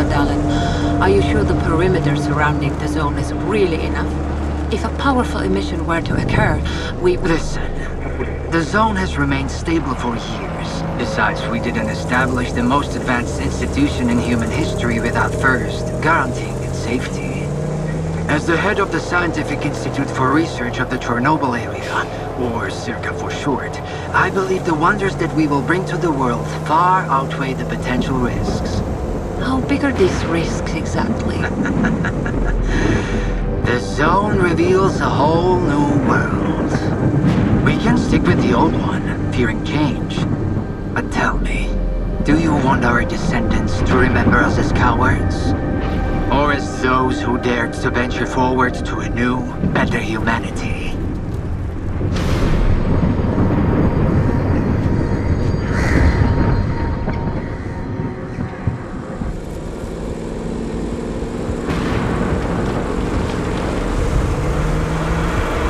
darling. Are you sure the perimeter surrounding the zone is really enough? If a powerful emission were to occur, we... Listen, the zone has remained stable for years. Besides, we didn't establish the most advanced institution in human history without first guaranteeing its safety. As the head of the Scientific Institute for Research of the Chernobyl area, or CIRCA for short, I believe the wonders that we will bring to the world far outweigh the potential risks. How big are these risks exactly? The zone reveals a whole new world. We can stick with the old one, fearing change. But tell me, do you want our descendants to remember us as cowards? Or as those who dared to venture forward to a new, better humanity?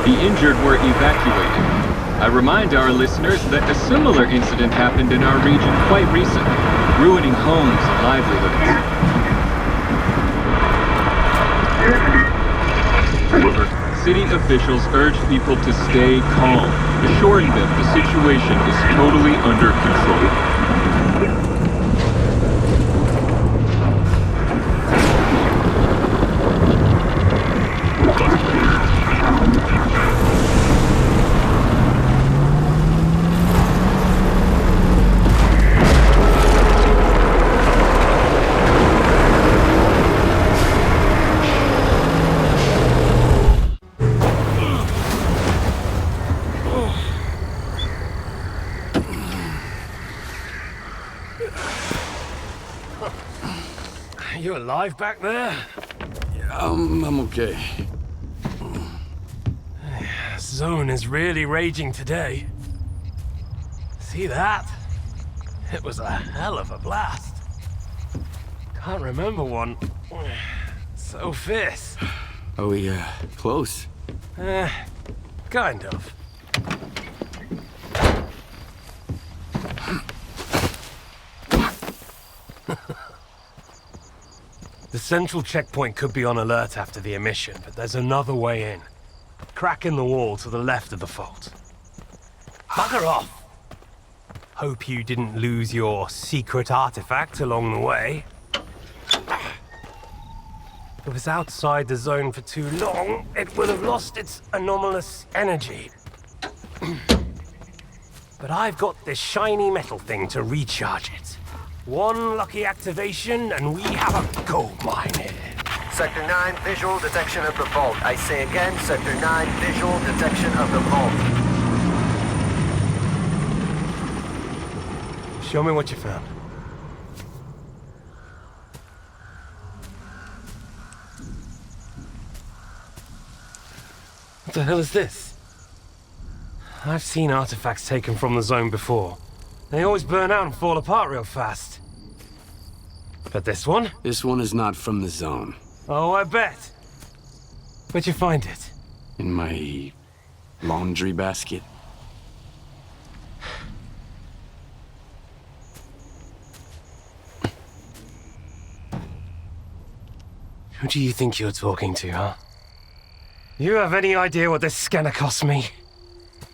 The injured were evacuated. I remind our listeners that a similar incident happened in our region quite recently, ruining homes and livelihoods. City officials urged people to stay calm, assuring them the situation is totally under control. You alive back there? Yeah, I'm okay. Zone is really raging today. See that? It was a hell of a blast. Can't remember one so fierce. Are we, close? Kind of. The central checkpoint could be on alert after the emission, but there's another way in. Crack in the wall to the left of the fault. Bugger off! Hope you didn't lose your secret artifact along the way. If it was outside the zone for too long, it would have lost its anomalous energy. But I've got this shiny metal thing to recharge it. One lucky activation, and we have a gold mine here. Sector 9, visual detection of the vault. I say again, Sector 9, visual detection of the vault. Show me what you found. What the hell is this? I've seen artifacts taken from the zone before. They always burn out and fall apart real fast. But this one? This one is not from the zone. Oh, I bet. Where'd you find it? In my laundry basket. Who do you think you're talking to, huh? You have any idea what this scanner cost me?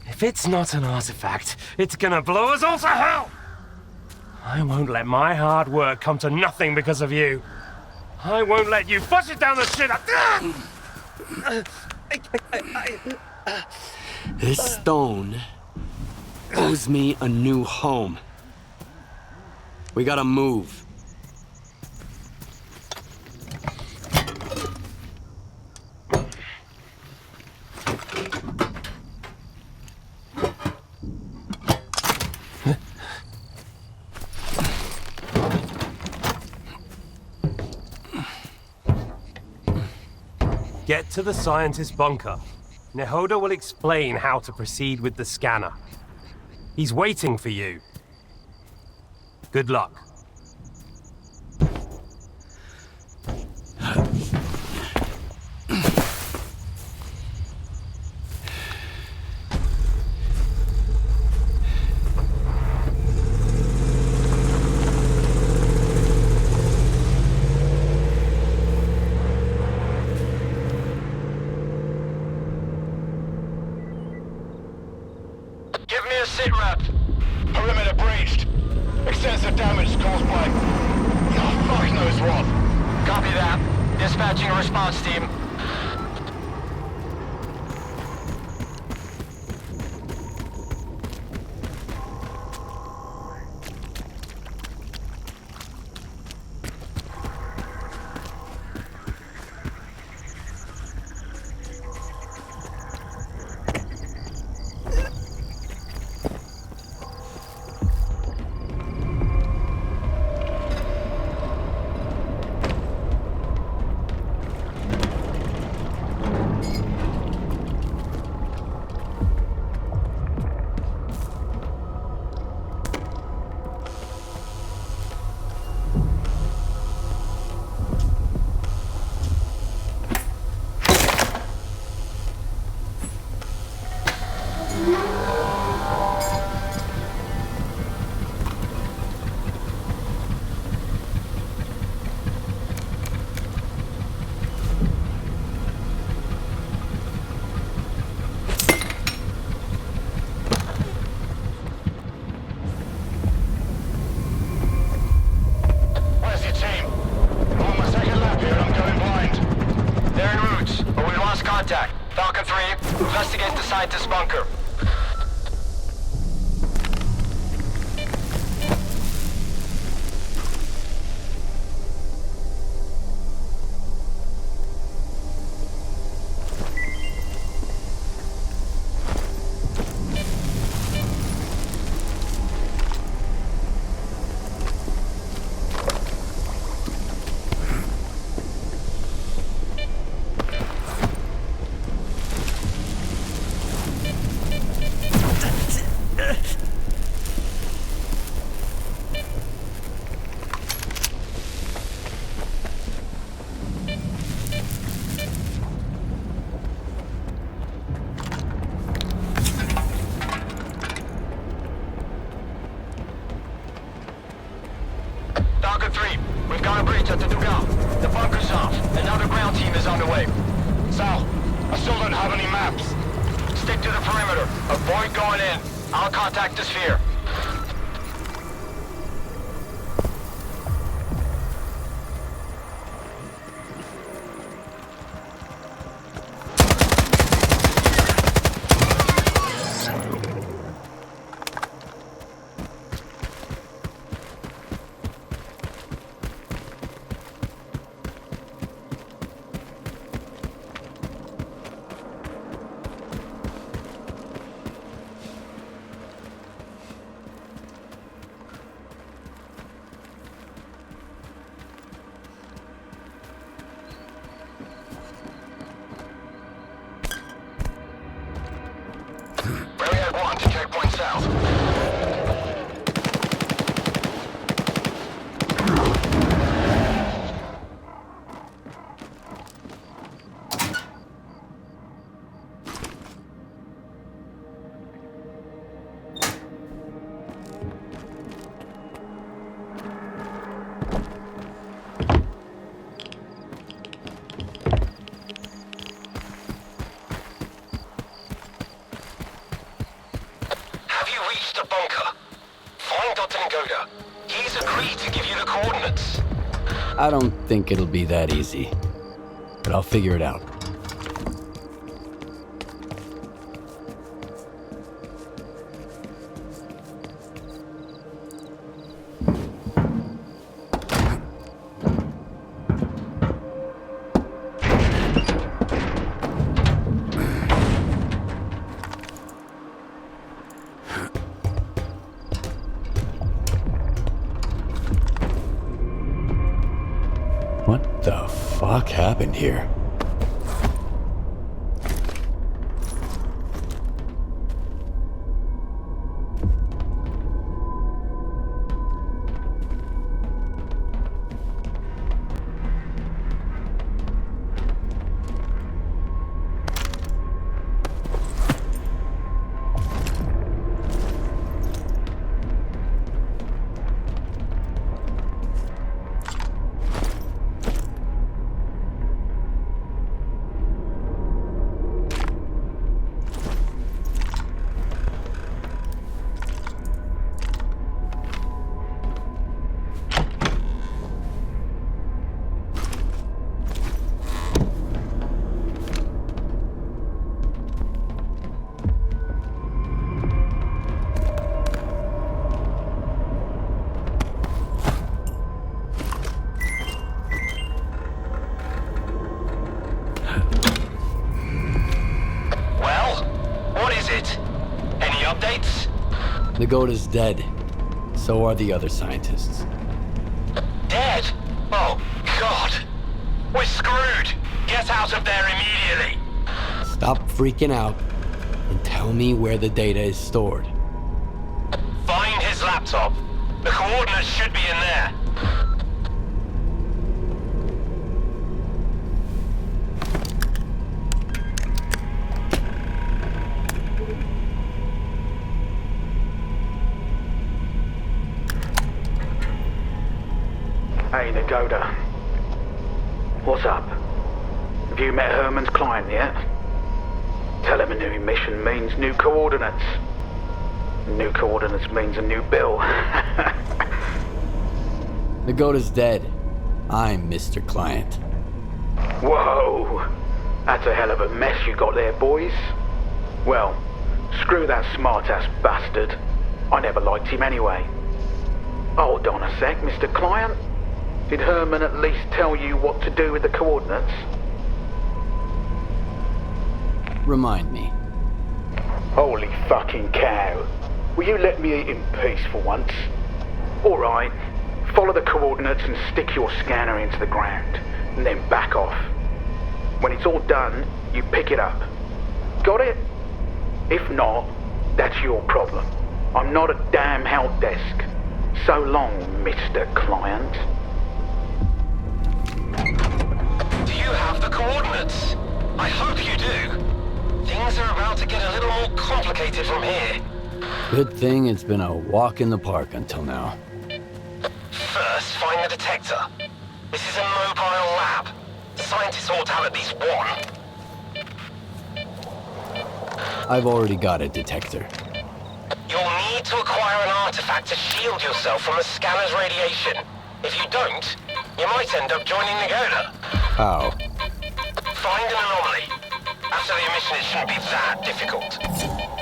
If it's not an artifact, it's gonna blow us all to hell! I won't let my hard work come to nothing because of you. I won't let you flush it down the shit. This stone owes me a new home. We gotta move. Get to the scientist's bunker. Nehoda will explain how to proceed with the scanner. He's waiting for you. Good luck. here, sitrep. Perimeter breached. Extensive damage caused by... oh, fuck knows what. Copy that. Dispatching a response team. Falcon 3, investigate the scientist's bunker. Falcon 3, we've got a breach at the Dugal. The bunker's off, and now the ground team is on the way. Sal, I still don't have any maps. Stick to the perimeter. Avoid going in. I'll contact the sphere. Rayhead 1 to checkpoint south. He's agreed to give you the coordinates. I don't think it'll be that easy, but I'll figure it out. What the fuck happened here? The goat is dead. So are the other scientists. Dead? Oh, God. We're screwed. Get out of there immediately. Stop freaking out and tell me where the data is stored. Find his laptop. The coordinates should be in there. Hey, Nagoda. What's up? Have you met Herman's client yet? Tell him a new mission means new coordinates. New coordinates means a new bill. The goat is dead. I'm Mr. Client. Whoa! That's a hell of a mess you got there, boys. Well, screw that smart-ass bastard. I never liked him anyway. Hold on a sec, Mr. Client. Did Herman at least tell you what to do with the coordinates? Remind me. Holy fucking cow. Will you let me eat in peace for once? Alright, follow the coordinates and stick your scanner into the ground, and then back off. When it's all done, you pick it up. Got it? If not, that's your problem. I'm not a damn help desk. So long, Mr. Client. Do you have the coordinates? I hope you do. Things are about to get a little more complicated from here. Good thing it's been a walk in the park until now. First, find the detector. This is a mobile lab. Scientists ought to have at least one. I've already got a detector. You'll need to acquire an artifact to shield yourself from the scanner's radiation. If you don't, you might end up joining Nagoda. How? Find an anomaly. After the emission, it shouldn't be that difficult.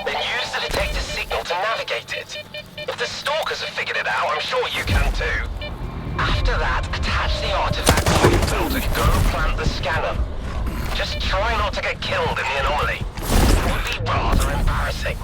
Then use the detector's signal to navigate it. If the stalkers have figured it out, I'm sure you can too. After that, attach the artifact to your belt and go plant the scanner. Just try not to get killed in the anomaly. It would be rather embarrassing.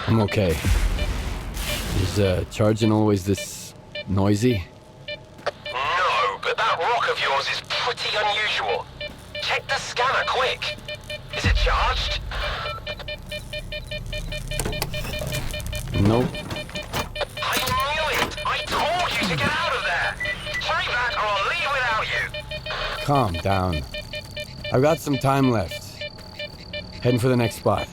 I'm okay. Is charging always this noisy? No, but that rock of yours is pretty unusual. Check the scanner quick. Is it charged? Nope. I knew it! I told you to get out of there! Hurry back or I'll leave without you! Calm down. I've got some time left. Heading for the next spot.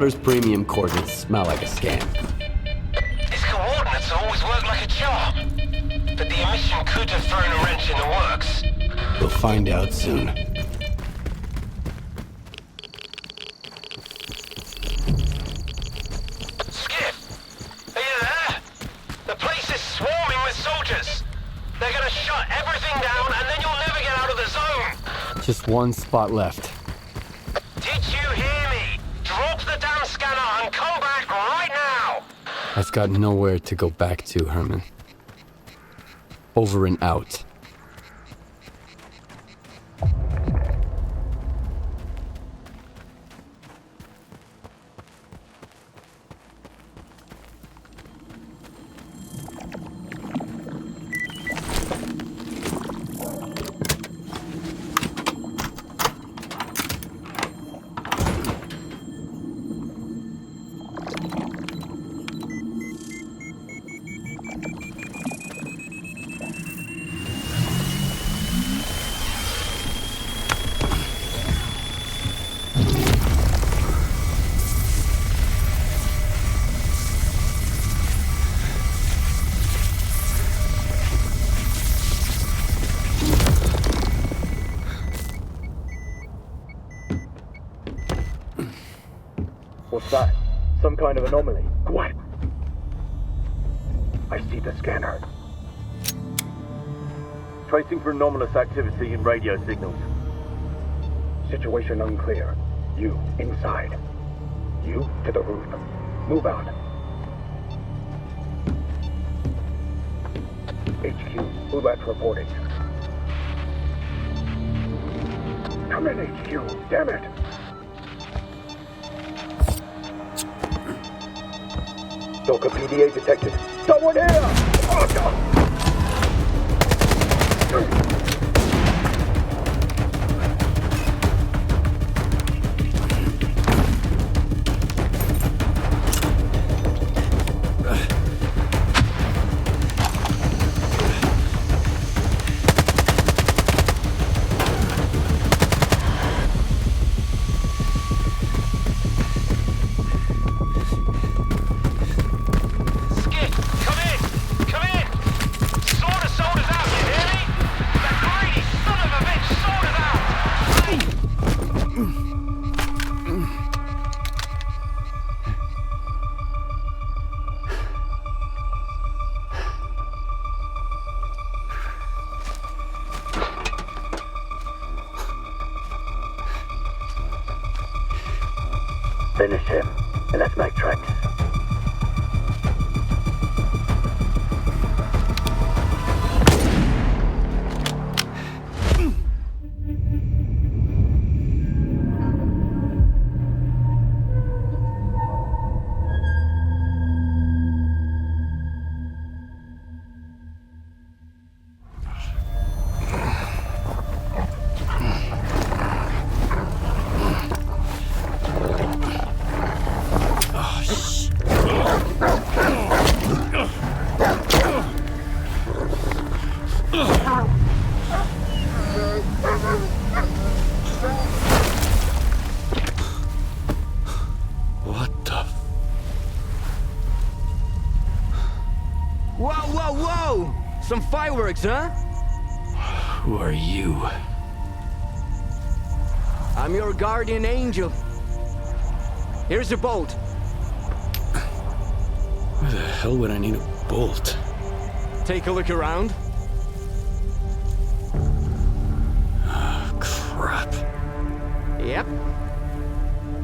Daughter's premium coordinates smell like a scam. His coordinates always work like a charm. But the emission could have thrown a wrench in the works. We'll find out soon. Skip! Are you there? The place is swarming with soldiers. They're gonna shut everything down and then you'll never get out of the zone. Just one spot left. Did you hear me? Drop the damn scanner and come back right now! I've got nowhere to go back to, Herman. Over and out. What's that? Some kind of anomaly. What? I see the scanner. Tracing for anomalous activity in radio signals. Situation unclear. You, inside. You, to the roof. Move out. HQ, move out reporting. Come in, HQ. Damn it. STALKER PDA detected. Someone here! Oh, no. Finish him, and let's make tracks. Some fireworks, huh? Who are you? I'm your guardian angel. Here's a bolt. Why the hell would I need a bolt? Take a look around. Oh, crap. Yep.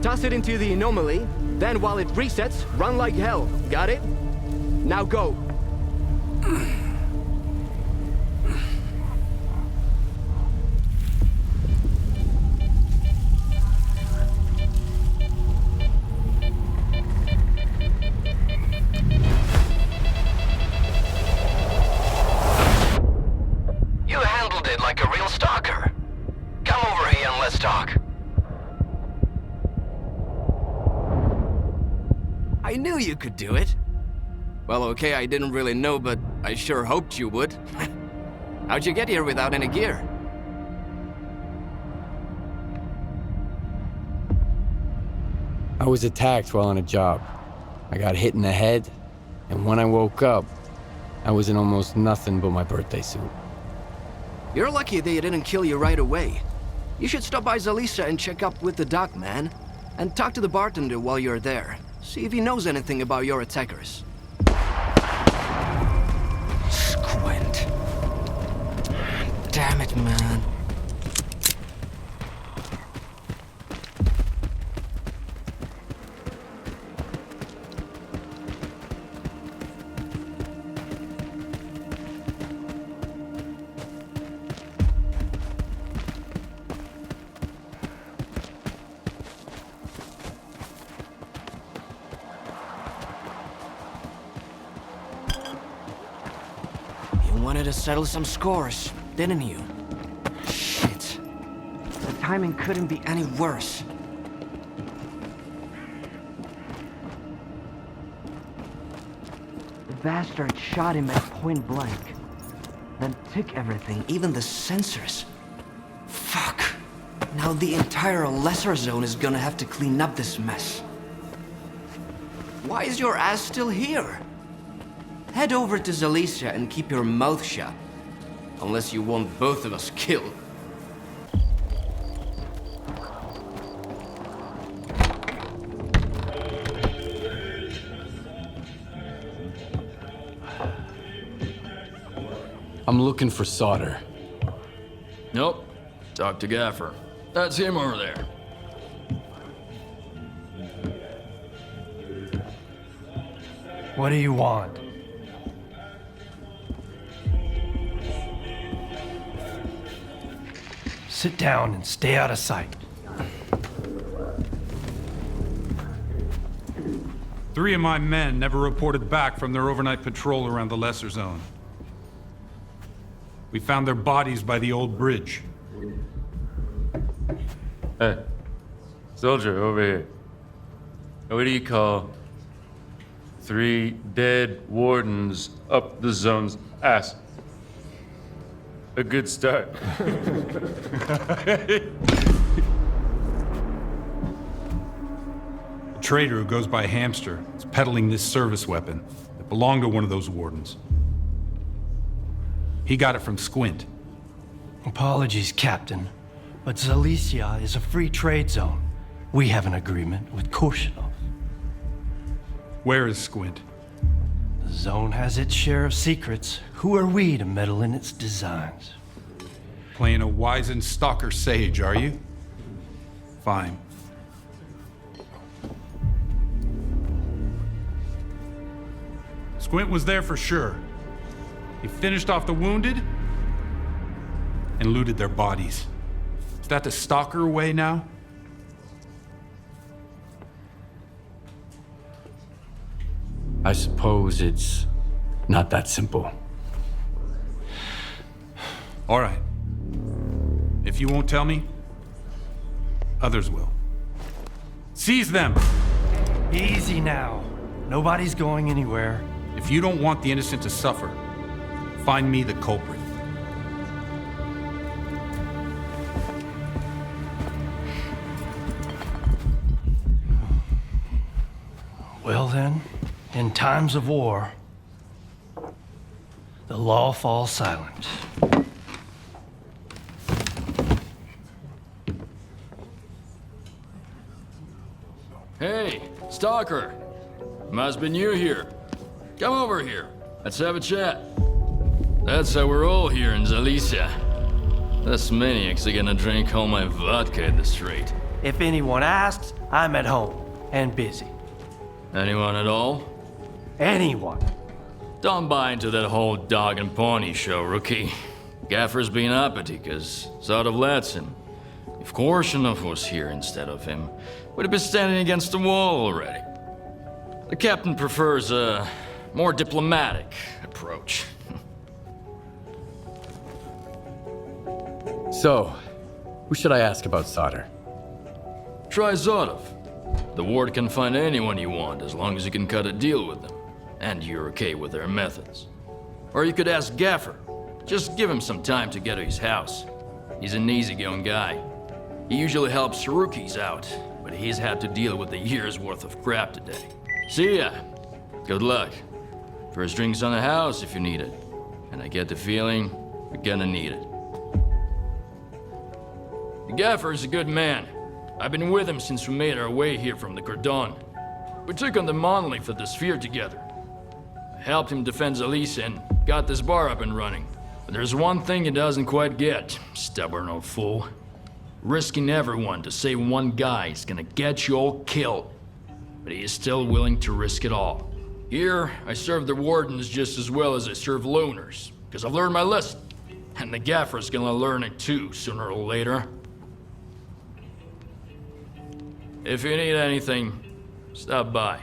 Toss it into the anomaly, then while it resets, run like hell. Got it? Now go. You could do it. Well, okay, I didn't really know, but I sure hoped you would. How'd you get here without any gear? I was attacked while on a job. I got hit in the head, and when I woke up, I was in almost nothing but my birthday suit. You're lucky they didn't kill you right away. You should stop by Zalicia and check up with the doc, man. And talk to the bartender while you're there. See if he knows anything about your attackers. Squint. Damn it, man. Wanted to settle some scores, didn't you? Shit. The timing couldn't be any worse. The bastard shot him at point blank. Then took everything, even the sensors. Fuck. Now the entire lesser zone is gonna have to clean up this mess. Why is your ass still here? Head over to Zalicia and keep your mouth shut. Unless you want both of us killed. I'm looking for Solder. Nope. Talk to Gaffer. That's him over there. What do you want? Sit down and stay out of sight. 3 of my men never reported back from their overnight patrol around the lesser zone. We found their bodies by the old bridge. Hey, soldier over here. What do you call 3 dead wardens up the zone's ass? A good start. A trader who goes by Hamster is peddling this service weapon that belonged to one of those wardens. He got it from Squint. Apologies, Captain, but Zalicia is a free trade zone. We have an agreement with Korshinov. Where is Squint? The zone has its share of secrets. Who are we to meddle in its designs? Playing a wizened stalker sage, are you? Fine. Squint was there for sure. He finished off the wounded and looted their bodies. Is that the stalker way now? I suppose it's not that simple. All right. If you won't tell me, others will. Seize them! Easy now. Nobody's going anywhere. If you don't want the innocent to suffer, find me the culprit. Well then, in times of war, the law falls silent. Hey, Stalker. Must be new here. Come over here. Let's have a chat. That's how we're all here in Zalicia. This maniac's are gonna drink all my vodka in the street. If anyone asks, I'm at home and busy. Anyone at all? Anyone. Don't buy into that whole dog and pony show, rookie. Gaffer's been uppity, cause sort of lets him. If Korshinov was here instead of him, we'd have been standing against the wall already. The captain prefers a more diplomatic approach. So, who should I ask about Solder? Try Zotov. The ward can find anyone you want as long as you can cut a deal with them. And you're okay with their methods. Or you could ask Gaffer. Just give him some time to get to his house. He's an easygoing guy. He usually helps rookies out but he's had to deal with a year's worth of crap today. See ya. Good luck. First drinks on the house if you need it. And I get the feeling we're gonna need it. The gaffer is a good man. I've been with him since we made our way here from the Cordon. We took on the monolith of the sphere together. I helped him defend Zelisa and got this bar up and running. But there's one thing he doesn't quite get, stubborn old fool. Risking everyone to save one guy is gonna get you all killed. But he is still willing to risk it all. Here, I serve the wardens just as well as I serve loners, because I've learned my lesson. And the gaffer's gonna learn it too, sooner or later. If you need anything, stop by.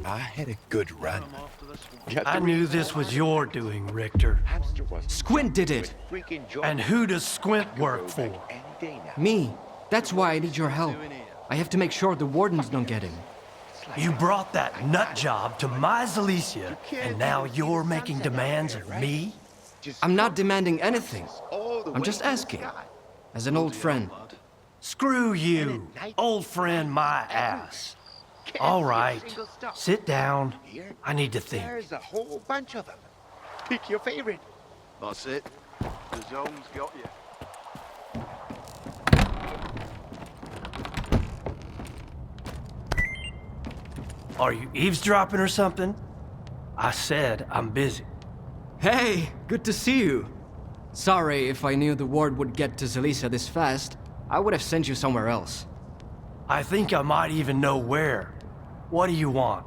I had a good run. I knew this was your doing, Richter. Squint did it. And who does Squint work for? Me. That's why I need your help. I have to make sure the wardens don't get him. You brought that nut job to my Zelisa, and now you're making demands of me? I'm not demanding anything. I'm just asking. As an old friend. Screw you. Old friend my ass. All right. Sit down. I need to think. There's a whole bunch of them. Pick your favorite. That's it. The zone's got you. Are you eavesdropping or something? I said I'm busy. Hey, good to see you. Sorry, if I knew the ward would get to Zelisa this fast, I would have sent you somewhere else. I think I might even know where. What do you want?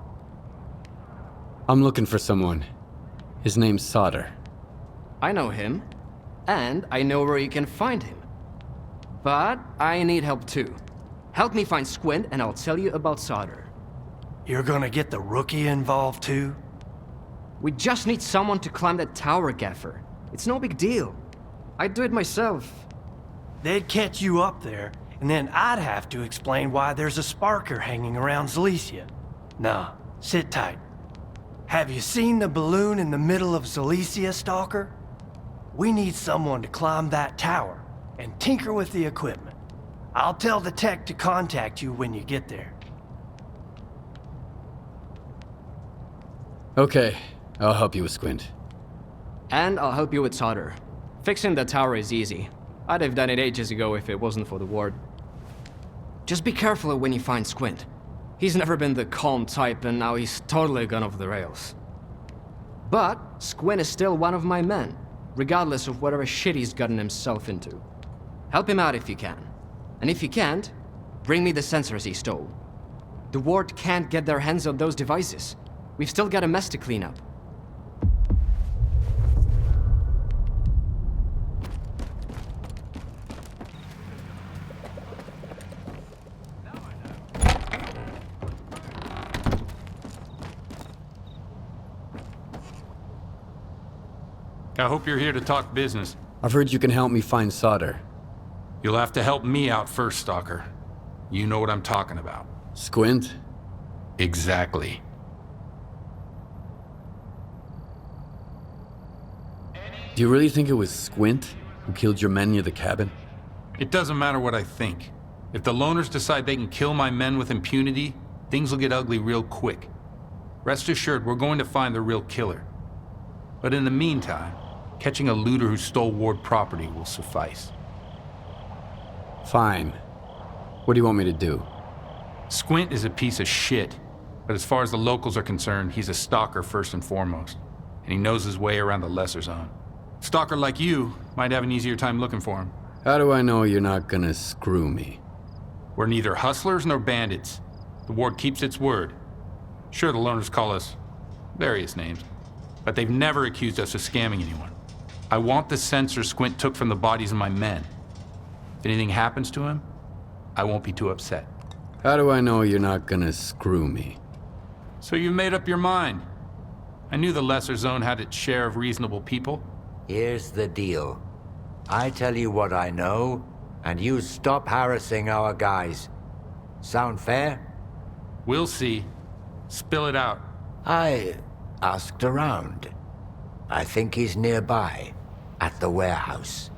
I'm looking for someone. His name's S.T.A.L.K.E.R. I know him, and I know where you can find him. But I need help too. Help me find Squint, and I'll tell you about S.T.A.L.K.E.R. You're gonna get the rookie involved too? We just need someone to climb that tower, Gaffer. It's no big deal. I'd do it myself. They'd catch you up there, and then I'd have to explain why there's a sparker hanging around Zelisa. Nah, sit tight. Have you seen the balloon in the middle of Zelisa, Stalker? We need someone to climb that tower and tinker with the equipment. I'll tell the tech to contact you when you get there. Okay, I'll help you with Squint. And I'll help you with S.T.A.L.K.E.R. Fixing the tower is easy. I'd have done it ages ago if it wasn't for the ward. Just be careful when you find Squint. He's never been the calm type, and now he's totally gone off the rails. But Squint is still one of my men, regardless of whatever shit he's gotten himself into. Help him out if you can. And if you can't, bring me the sensors he stole. The ward can't get their hands on those devices. We've still got a mess to clean up. I hope you're here to talk business. I've heard you can help me find S.T.A.L.K.E.R. You'll have to help me out first, Stalker. You know what I'm talking about. Squint? Exactly. Do you really think it was Squint who killed your men near the cabin? It doesn't matter what I think. If the loners decide they can kill my men with impunity, things will get ugly real quick. Rest assured, we're going to find the real killer. But in the meantime, catching a looter who stole ward property will suffice. Fine. What do you want me to do? Squint is a piece of shit, but as far as the locals are concerned, he's a stalker first and foremost, and he knows his way around the lesser zone. Stalker like you might have an easier time looking for him. How do I know you're not gonna screw me? We're neither hustlers nor bandits. The ward keeps its word. Sure, the loners call us various names, but they've never accused us of scamming anyone. I want the sensor Squint took from the bodies of my men. If anything happens to him, I won't be too upset. How do I know you're not gonna screw me? So you made up your mind. I knew the lesser zone had its share of reasonable people. Here's the deal. I tell you what I know, and you stop harassing our guys. Sound fair? We'll see. Spill it out. I asked around. I think he's nearby, at the warehouse.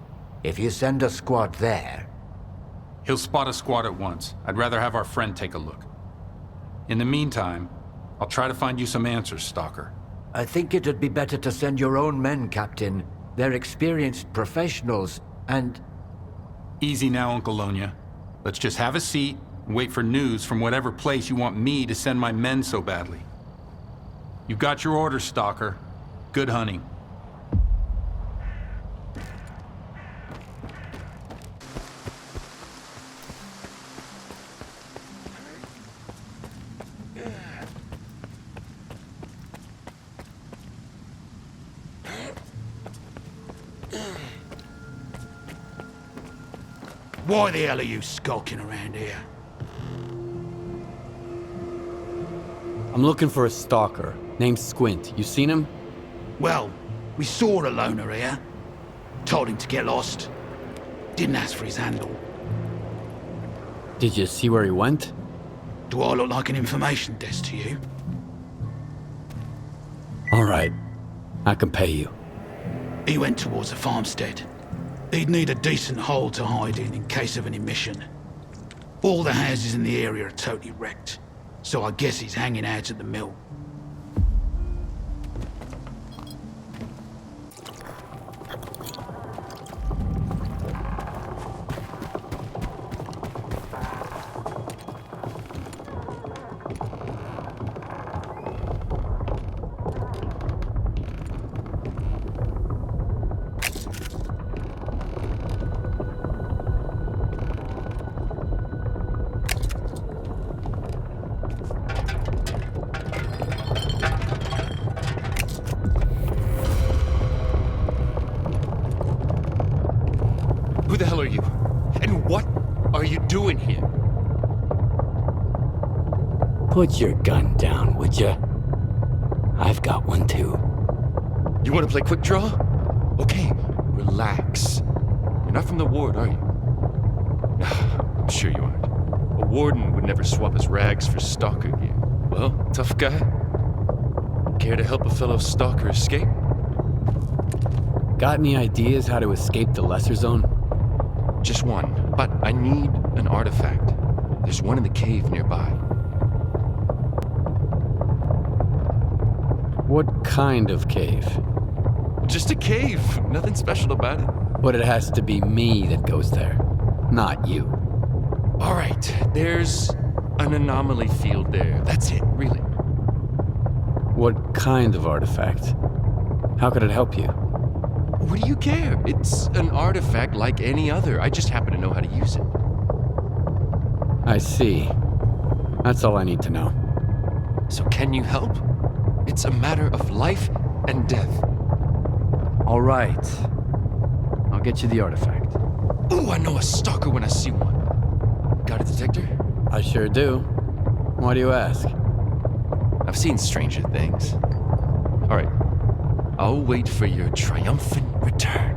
If you send a squad there... He'll spot a squad at once. I'd rather have our friend take a look. In the meantime, I'll try to find you some answers, Stalker. I think it'd be better to send your own men, Captain. They're experienced professionals, and... Easy now, Uncle Lonya. Let's just have a seat and wait for news from whatever place you want me to send my men so badly. You've got your orders, Stalker. Good hunting. Why the hell are you skulking around here? I'm looking for a stalker named Squint. You seen him? Well, we saw a loner here. Told him to get lost. Didn't ask for his handle. Did you see where he went? Do I look like an information desk to you? All right. I can pay you. He went towards the farmstead. He'd need a decent hole to hide in case of an emission. All the houses in the area are totally wrecked, so I guess he's hanging out at the mill. Who the hell are you? And what are you doing here? Put your gun down, would you? I've got one too. You want to play quick draw? Okay, relax. You're not from the ward, are you? I'm sure you aren't. A warden would never swap his rags for stalker gear. Well, tough guy. Care to help a fellow stalker escape? Got any ideas how to escape the lesser zone? Just one, but I need an artifact. There's one in the cave nearby. What kind of cave? Just a cave. Nothing special about it. But it has to be me that goes there, not you. All right, there's an anomaly field there. That's it, really. What kind of artifact? How could it help you? What do you care? It's an artifact like any other. I just happen to know how to use it. I see. That's all I need to know. So can you help? It's a matter of life and death. All right. I'll get you the artifact. Ooh, I know a stalker when I see one. Got a detector? I sure do. Why do you ask? I've seen stranger things. All right. I'll wait for your triumphant return.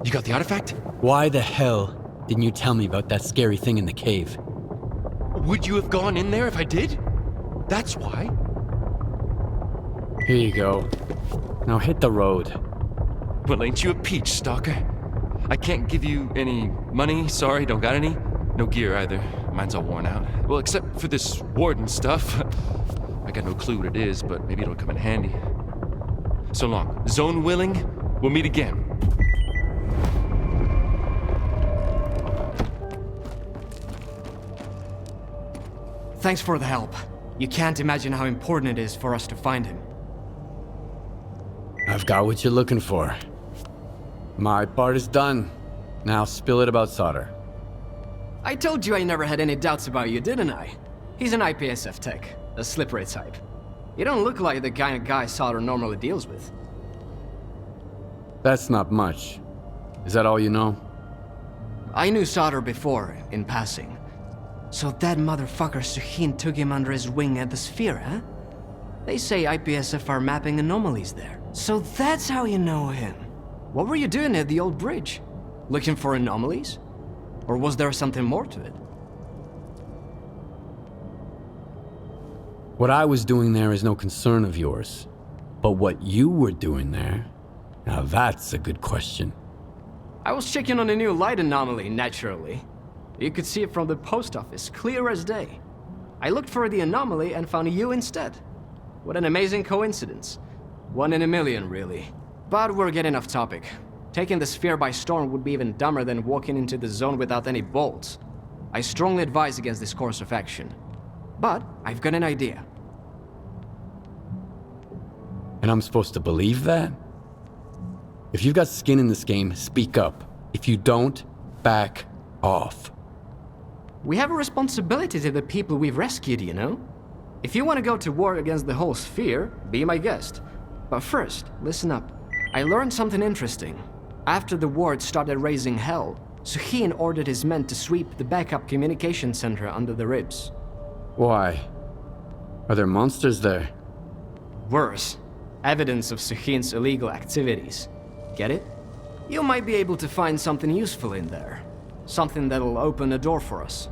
You got the artifact? Why the hell didn't you tell me about that scary thing in the cave? Would you have gone in there if I did? That's why. Here you go. Now hit the road. Well, ain't you a peach, Stalker? I can't give you any money, sorry, don't got any. No gear either, mine's all worn out. Well, except for this warden stuff. I got no clue what it is, but maybe it'll come in handy. So long. Zone willing, we'll meet again. Thanks for the help. You can't imagine how important it is for us to find him. I've got what you're looking for. My part is done. Now spill it about S.T.A.L.K.E.R. I told you I never had any doubts about you, didn't I? He's an IPSF tech, a slippery type. You don't look like the kind of guy S.T.A.L.K.E.R. normally deals with. That's not much. Is that all you know? I knew S.T.A.L.K.E.R. before, in passing. So that motherfucker Suhin took him under his wing at the Sphere, huh? They say IPSF are mapping anomalies there. So that's how you know him. What were you doing at the old bridge? Looking for anomalies? Or was there something more to it? What I was doing there is no concern of yours. But what you were doing there, now that's a good question. I was checking on a new light anomaly, naturally. You could see it from the post office, clear as day. I looked for the anomaly and found you instead. What an amazing coincidence. 1 in a million, really. But we're getting off topic. Taking the Sphere by storm would be even dumber than walking into the zone without any bolts. I strongly advise against this course of action. But I've got an idea. And I'm supposed to believe that? If you've got skin in this game, speak up. If you don't, back off. We have a responsibility to the people we've rescued, you know? If you want to go to war against the whole Sphere, be my guest. But first, listen up. I learned something interesting. After the ward started raising hell, Suhin ordered his men to sweep the backup communication center under the ribs. Why? Are there monsters there? Worse. Evidence of Suhin's illegal activities. Get it? You might be able to find something useful in there. Something that'll open a door for us.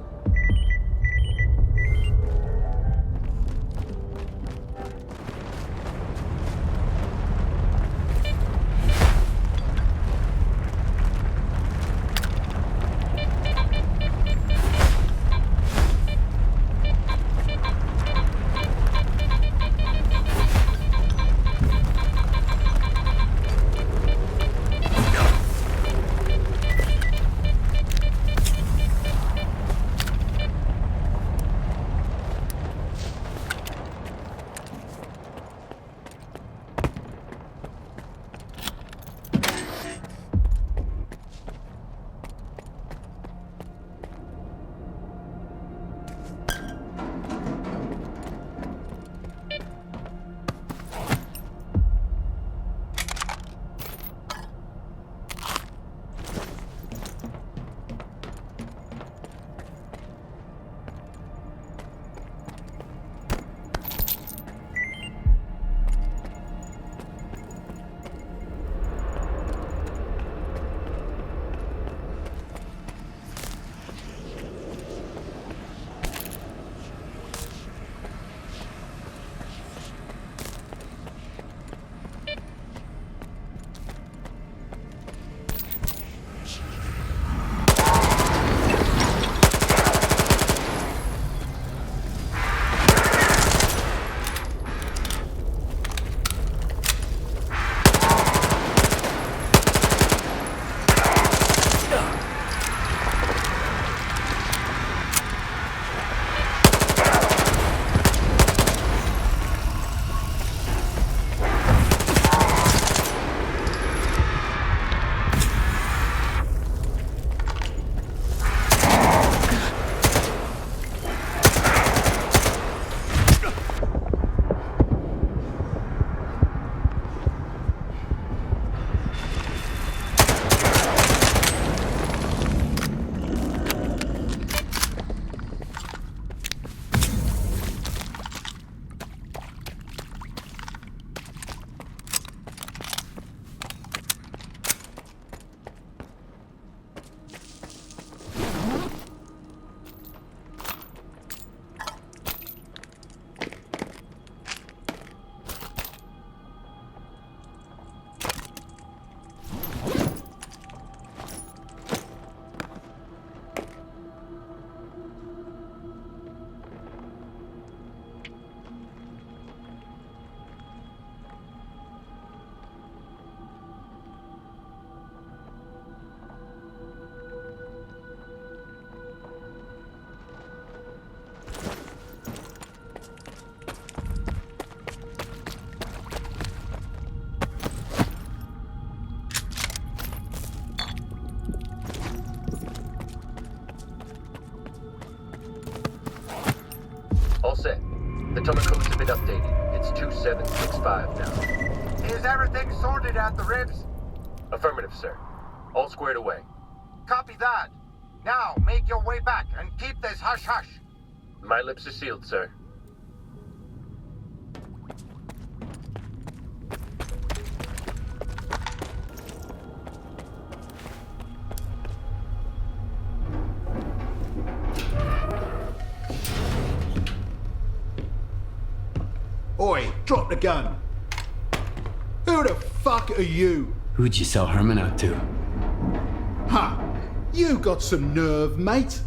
2765 now. Is everything sorted at the ribs? Affirmative, sir. All squared away. Copy that. Now, make your way back and keep this hush-hush. My lips are sealed, sir. Oi, drop the gun. Who the fuck are you? Who'd you sell Herman out to? Huh. You got some nerve, mate.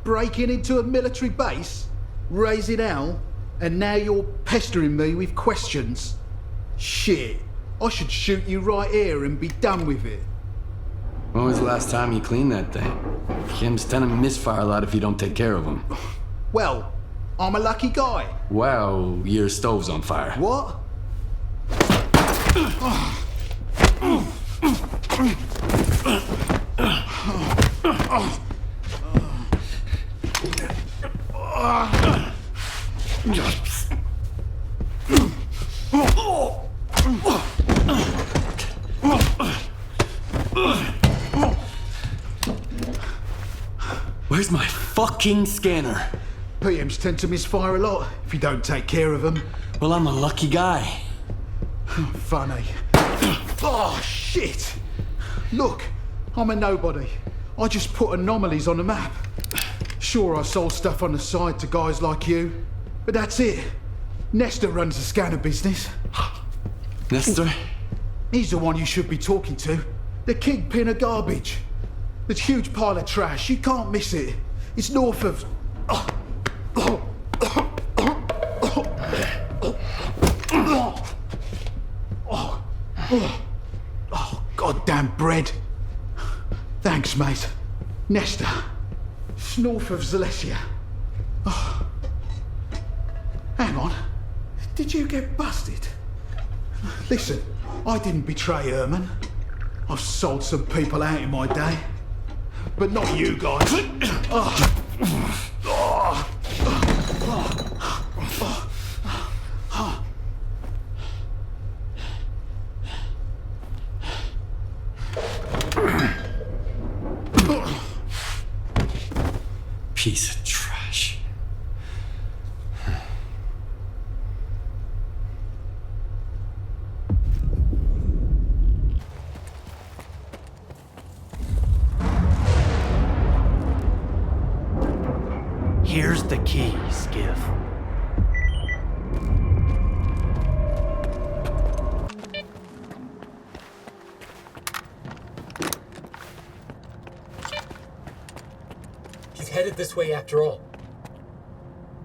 Breaking into a military base, raising hell, and now you're pestering me with questions. Shit. I should shoot you right here and be done with it. When was the last time you cleaned that thing? Kim's tend to misfire a lot if you don't take care of them. Well, I'm a lucky guy. Well, your stove's on fire. What? Where's my fucking scanner? PMs tend to misfire a lot if you don't take care of them. Well, I'm a lucky guy. Funny. Oh, shit! Look, I'm a nobody. I just put anomalies on the map. Sure, I sold stuff on the side to guys like you, but that's it. Nestor runs the scanner business. Nestor? He's the one you should be talking to. The kingpin of garbage. That huge pile of trash, you can't miss it. It's north of... Oh, goddamn bread. Thanks, mate. Nestor. It's north of Zalesia. Oh. Hang on. Did you get busted? Listen, I didn't betray Herman. I've sold some people out in my day. But not you guys. Piece of trash. Here's the key, Skiff. He's headed this way after all.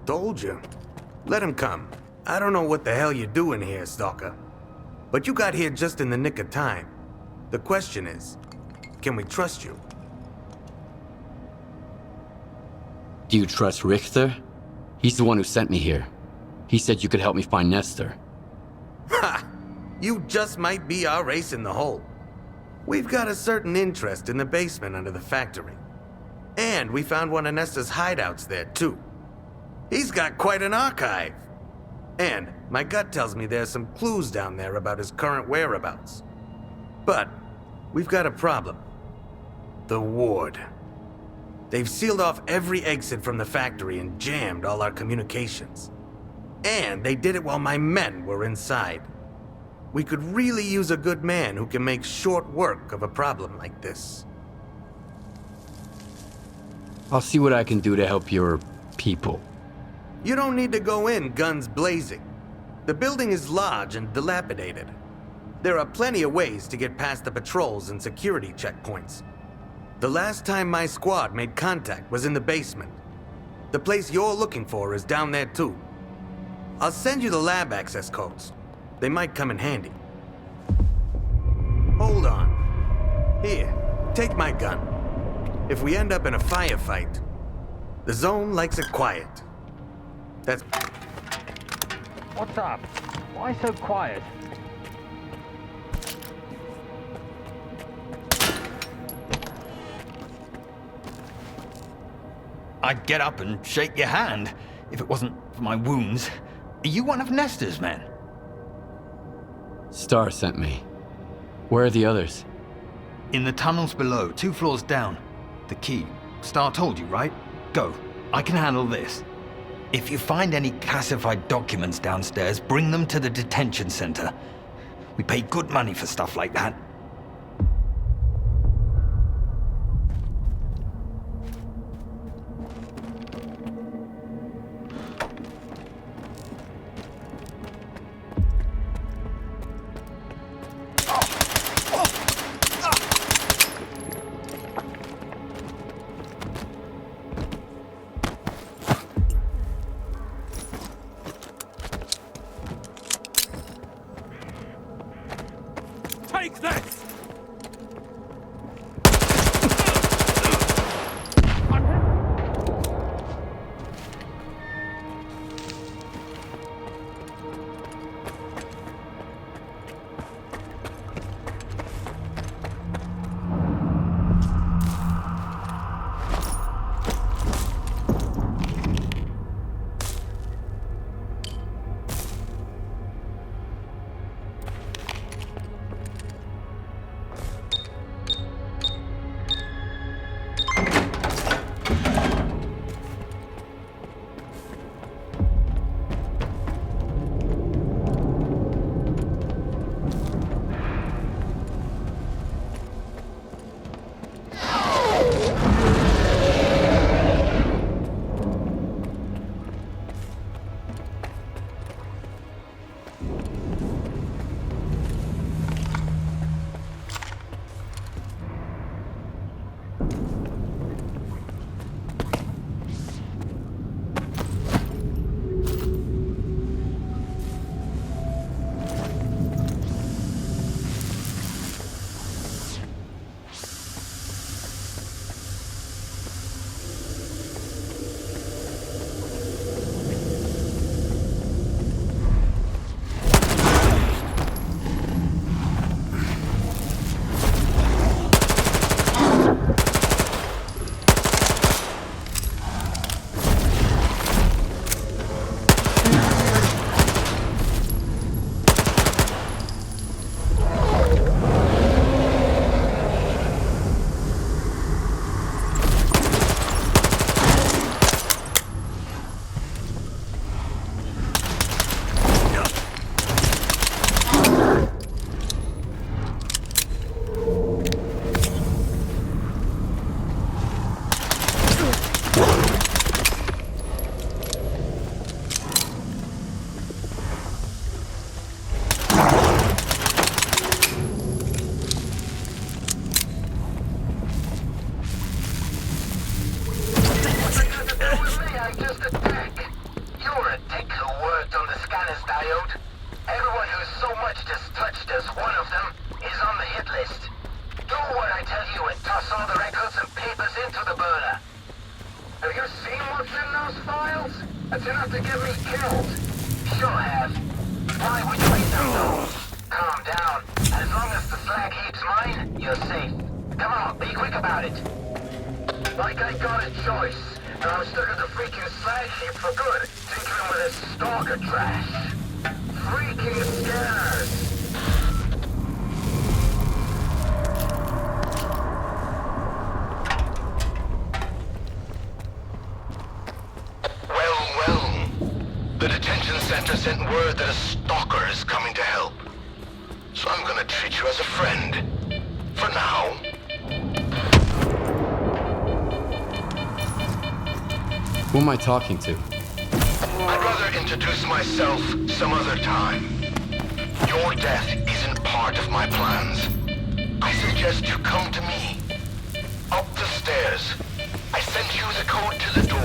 Told you. Let him come. I don't know what the hell you're doing here, Stalker. But you got here just in the nick of time. The question is, can we trust you? Do you trust Richter? He's the one who sent me here. He said you could help me find Nestor. Ha! You just might be our ace in the hole. We've got a certain interest in the basement under the factory. And we found one of Nestor's hideouts there, too. He's got quite an archive. And my gut tells me there's some clues down there about his current whereabouts. But we've got a problem. The ward. They've sealed off every exit from the factory and jammed all our communications. And they did it while my men were inside. We could really use a good man who can make short work of a problem like this. I'll see what I can do to help your people. You don't need to go in guns blazing. The building is large and dilapidated. There are plenty of ways to get past the patrols and security checkpoints. The last time my squad made contact was in the basement. The place you're looking for is down there too. I'll send you the lab access codes. They might come in handy. Hold on. Here, take my gun. If we end up in a firefight, the zone likes it quiet. That's... What's up? Why so quiet? I'd get up and shake your hand if it wasn't for my wounds. Are you one of Nestor's men? Star sent me. Where are the others? In the tunnels below, 2 floors down. The key. Star told you, right? Go. I can handle this. If you find any classified documents downstairs, bring them to the detention center. We pay good money for stuff like that. Take this! The detention center sent word that a stalker is coming to help. So I'm gonna treat you as a friend. For now. Who am I talking to? I'd rather introduce myself some other time. Your death isn't part of my plans. I suggest you come to me. Up the stairs. I sent you the code to the door.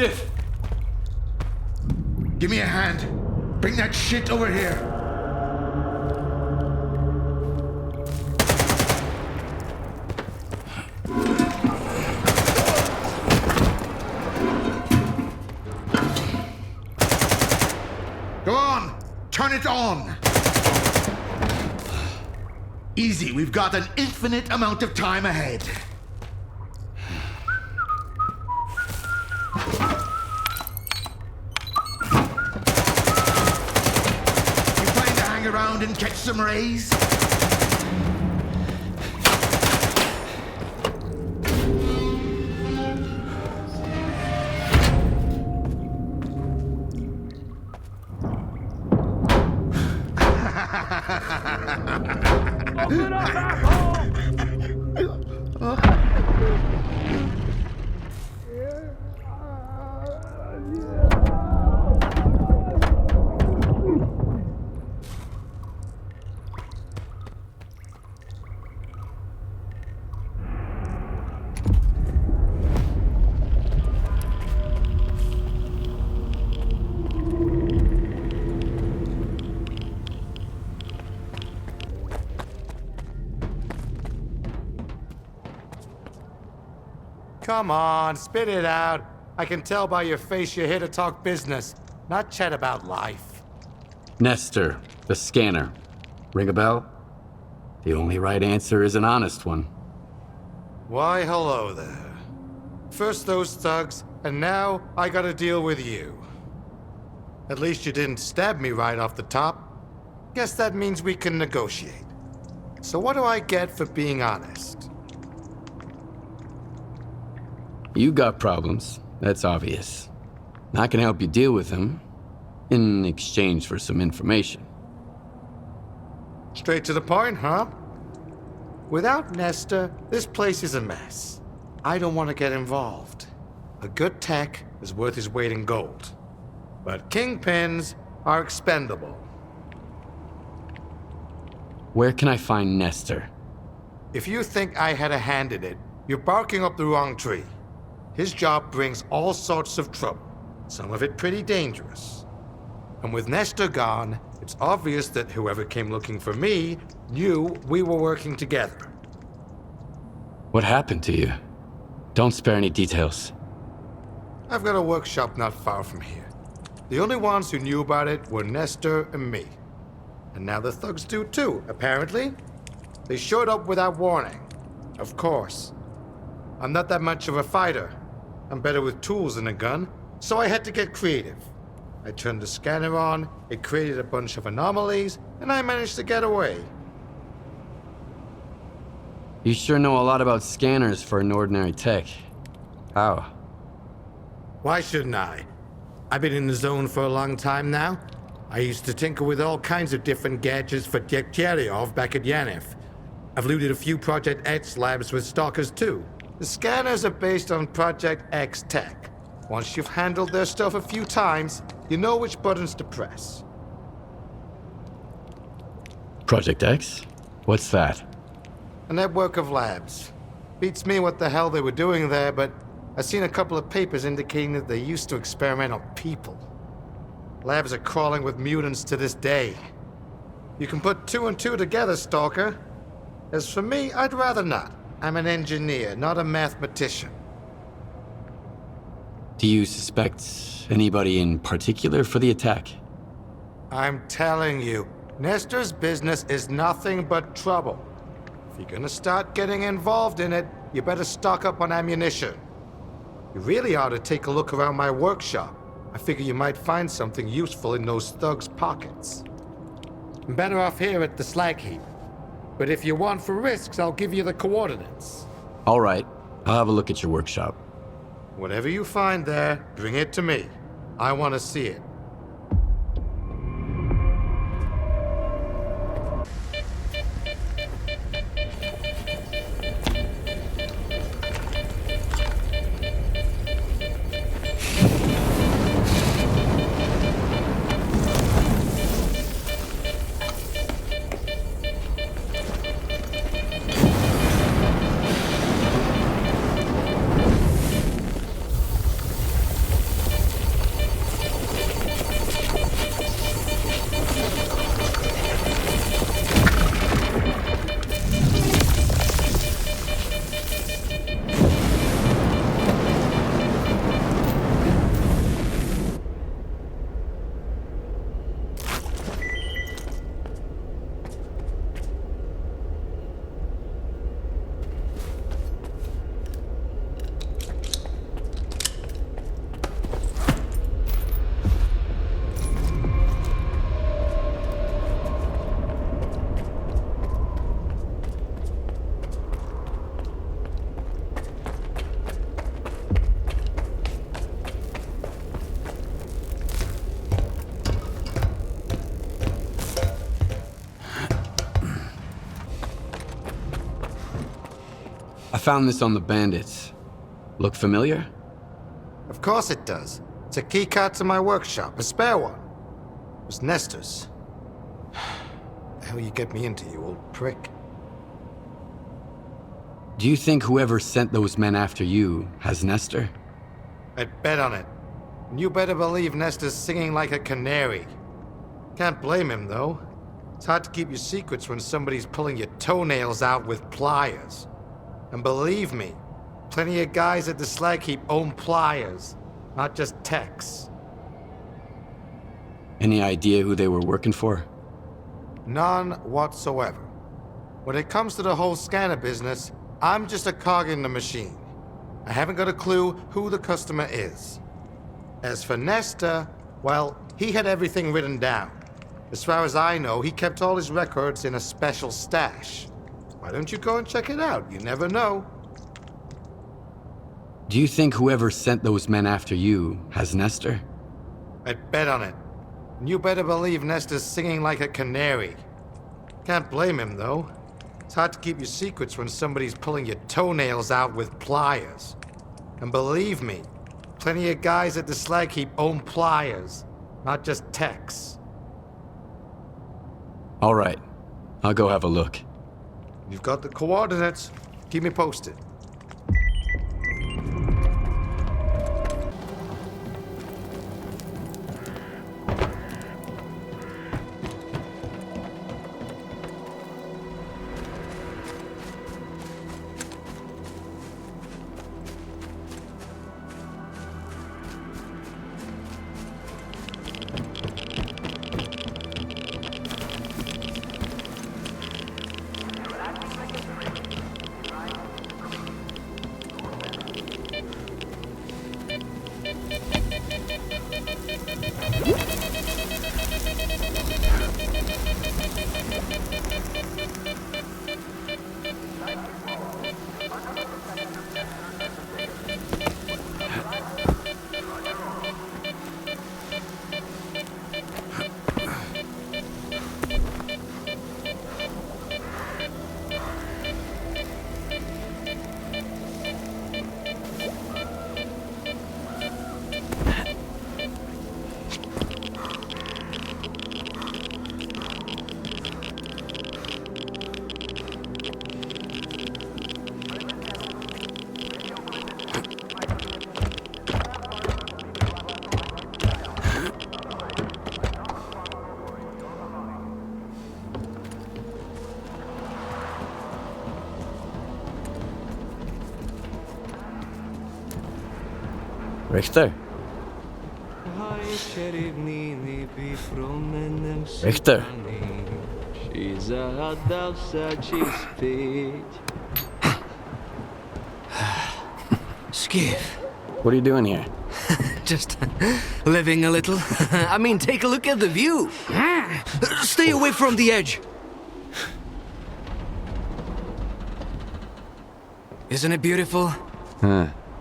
Negative! Give me a hand. Bring that shit over here. Go on! Turn it on! Easy, we've got an infinite amount of time ahead. You plan to hang around and catch some rays? Open up, asshole! Come on, spit it out. I can tell by your face you're here to talk business, not chat about life. Nestor, the scanner. Ring a bell? The only right answer is an honest one. Why, hello there. First those thugs, and now I gotta deal with you. At least you didn't stab me right off the top. Guess that means we can negotiate. So what do I get for being honest? You got problems, that's obvious. I can help you deal with them in exchange for some information. Straight to the point, huh? Without Nestor, this place is a mess. I don't want to get involved. A good tech is worth his weight in gold. But kingpins are expendable. Where can I find Nestor? If you think I had a hand in it, you're barking up the wrong tree. His job brings all sorts of trouble, some of it pretty dangerous. And with Nestor gone, it's obvious that whoever came looking for me knew we were working together. What happened to you? Don't spare any details. I've got a workshop not far from here. The only ones who knew about it were Nestor and me. And now the thugs do too, apparently. They showed up without warning. Of course. I'm not that much of a fighter. I'm better with tools than a gun, so I had to get creative. I turned the scanner on, it created a bunch of anomalies, and I managed to get away. You sure know a lot about scanners for an ordinary tech. How? Why shouldn't I? I've been in the zone for a long time now. I used to tinker with all kinds of different gadgets for Degtyaryov back at Yanif. I've looted a few Project X labs with stalkers too. The scanners are based on Project X tech. Once you've handled their stuff a few times, you know which buttons to press. Project X? What's that? A network of labs. Beats me what the hell they were doing there, but I've seen a couple of papers indicating that they used to experiment on people. Labs are crawling with mutants to this day. You can put 2 and 2 together, Stalker. As for me, I'd rather not. I'm an engineer, not a mathematician. Do you suspect anybody in particular for the attack? I'm telling you, Nestor's business is nothing but trouble. If you're gonna start getting involved in it, you better stock up on ammunition. You really ought to take a look around my workshop. I figure you might find something useful in those thugs' pockets. I'm better off here at the slag heap. But if you want for risks, I'll give you the coordinates. All right, I'll have a look at your workshop. Whatever you find there, bring it to me. I want to see it. found this on the bandits. Look familiar? Of course it does. It's a keycard to my workshop, a spare one. It was Nestor's. The hell you get me into, you old prick? Do you think whoever sent those men after you has Nestor? I'd bet on it. And you better believe Nestor's singing like a canary. Can't blame him, though. It's hard to keep your secrets when somebody's pulling your toenails out with pliers. And believe me, plenty of guys at the slag heap own pliers, not just techs. Any idea who they were working for? None whatsoever. When it comes to the whole scanner business, I'm just a cog in the machine. I haven't got a clue who the customer is. As for Nestor, well, he had everything written down. As far as I know, he kept all his records in a special stash. Why don't you go and check it out? You never know. Do you think whoever sent those men after you has Nestor? I'd bet on it. And you better believe Nestor's singing like a canary. Can't blame him, though. It's hard to keep your secrets when somebody's pulling your toenails out with pliers. And believe me, plenty of guys at the slag heap own pliers, not just techs. All right, I'll go have a look. You've got the coordinates. Keep me posted. Richter? Richter? Skiff. What are you doing here? Just living a little. I mean, take a look at the view. Stay away from the edge. Isn't it beautiful?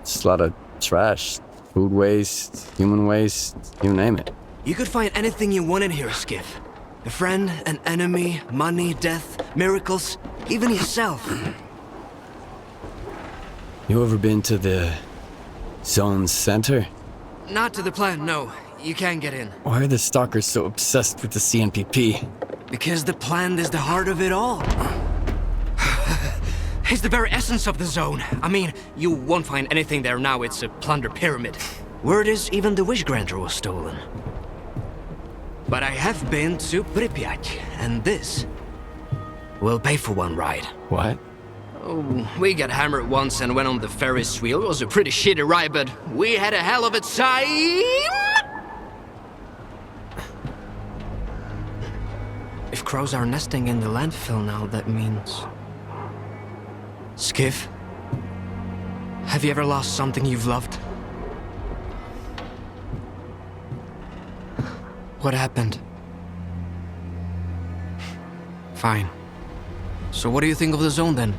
It's a lot of trash. Food waste, human waste, you name it. You could find anything you want in here, Skiff. A friend, an enemy, money, death, miracles, even yourself. You ever been to the Zone's center? Not to the plant, no. You can't get in. Why are the stalkers so obsessed with the CNPP? Because the plant is the heart of it all. It's the very essence of the zone. I mean, you won't find anything there now. It's a plunder pyramid. Word is even the wish granter was stolen. But I have been to Pripyat, and this will pay for one ride. What? Oh, we got hammered once and went on the Ferris wheel. It was a pretty shitty ride, but we had a hell of a time! If crows are nesting in the landfill now, that means... Skiff, have you ever lost something you've loved? What happened? Fine. So what do you think of the zone then?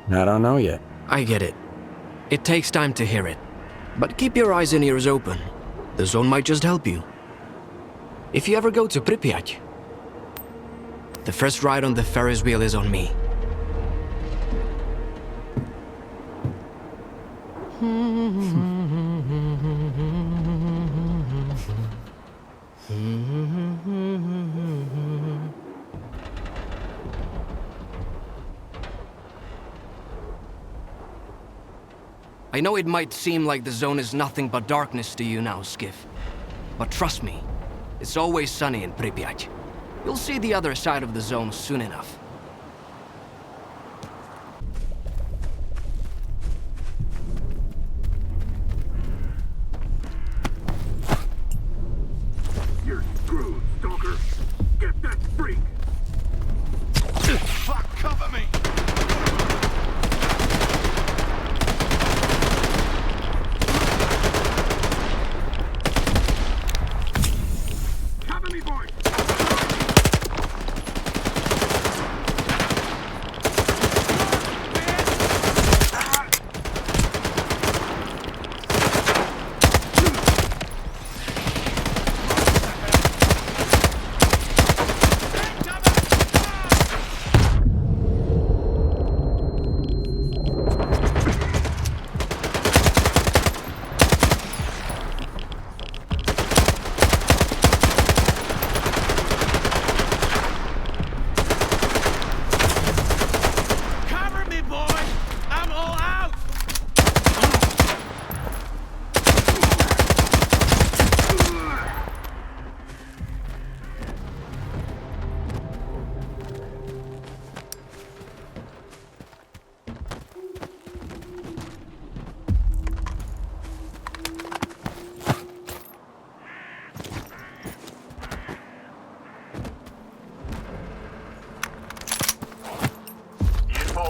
I don't know yet. I get it. It takes time to hear it. But keep your eyes and ears open. The zone might just help you. If you ever go to Pripyat, the first ride on the Ferris wheel is on me. I know it might seem like the zone is nothing but darkness to you now, Skiff. But trust me, it's always sunny in Pripyat. You'll see the other side of the zone soon enough. You're screwed, Stalker. Get that freak! Fuck, cover me! Cover me, boy!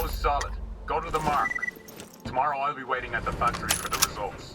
Solid. Go to the mark. Tomorrow I'll be waiting at the factory for the results.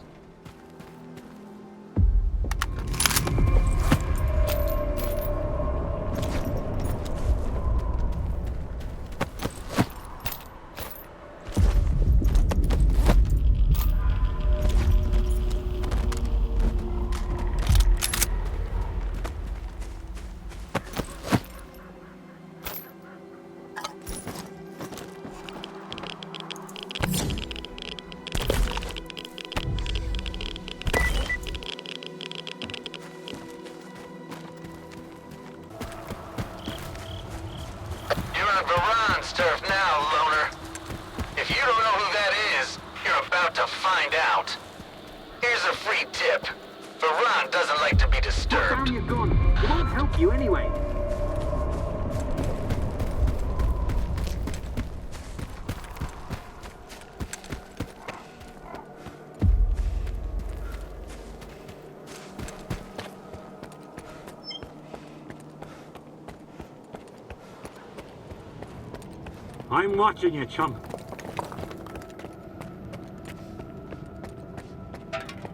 Turf now, loner. If you don't know who that is, you're about to find out. Here's a free tip. Varan doesn't like to be disturbed. Put down your gun. It won't help you anyway. I'm watching you, chum.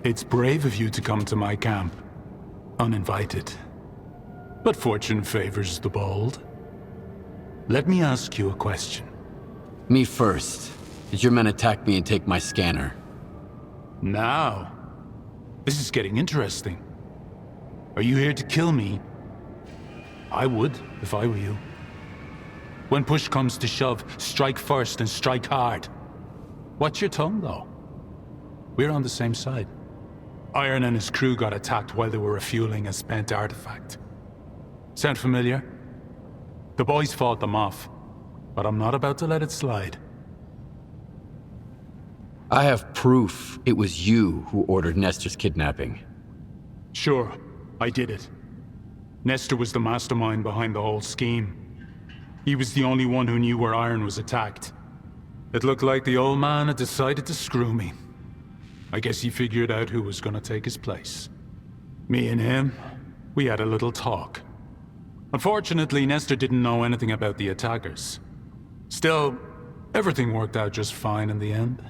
It's brave of you to come to my camp, uninvited. But fortune favors the bold. Let me ask you a question. Me first. Did your men attack me and take my scanner? Now, this is getting interesting. Are you here to kill me? I would, if I were you. When push comes to shove, strike first and strike hard. Watch your tongue, though. We're on the same side. Iron and his crew got attacked while they were refueling a spent artifact. Sound familiar? The boys fought them off, but I'm not about to let it slide. I have proof it was you who ordered Nestor's kidnapping. Sure, I did it. Nestor was the mastermind behind the whole scheme. He was the only one who knew where Iron was attacked. It looked like the old man had decided to screw me. I guess he figured out who was gonna take his place. Me and him, we had a little talk. Unfortunately, Nestor didn't know anything about the attackers. Still, everything worked out just fine in the end.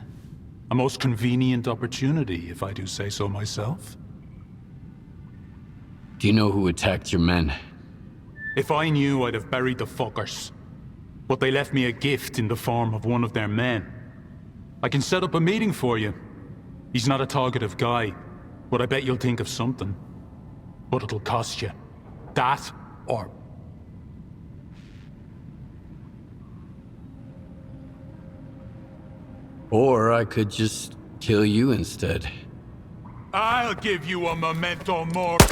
A most convenient opportunity, if I do say so myself. Do you know who attacked your men? If I knew, I'd have buried the fuckers. But they left me a gift in the form of one of their men. I can set up a meeting for you. He's not a talkative guy, But I bet you'll think of something. But it'll cost you. That, or... Or I could just kill you instead. I'll give you a memento mori.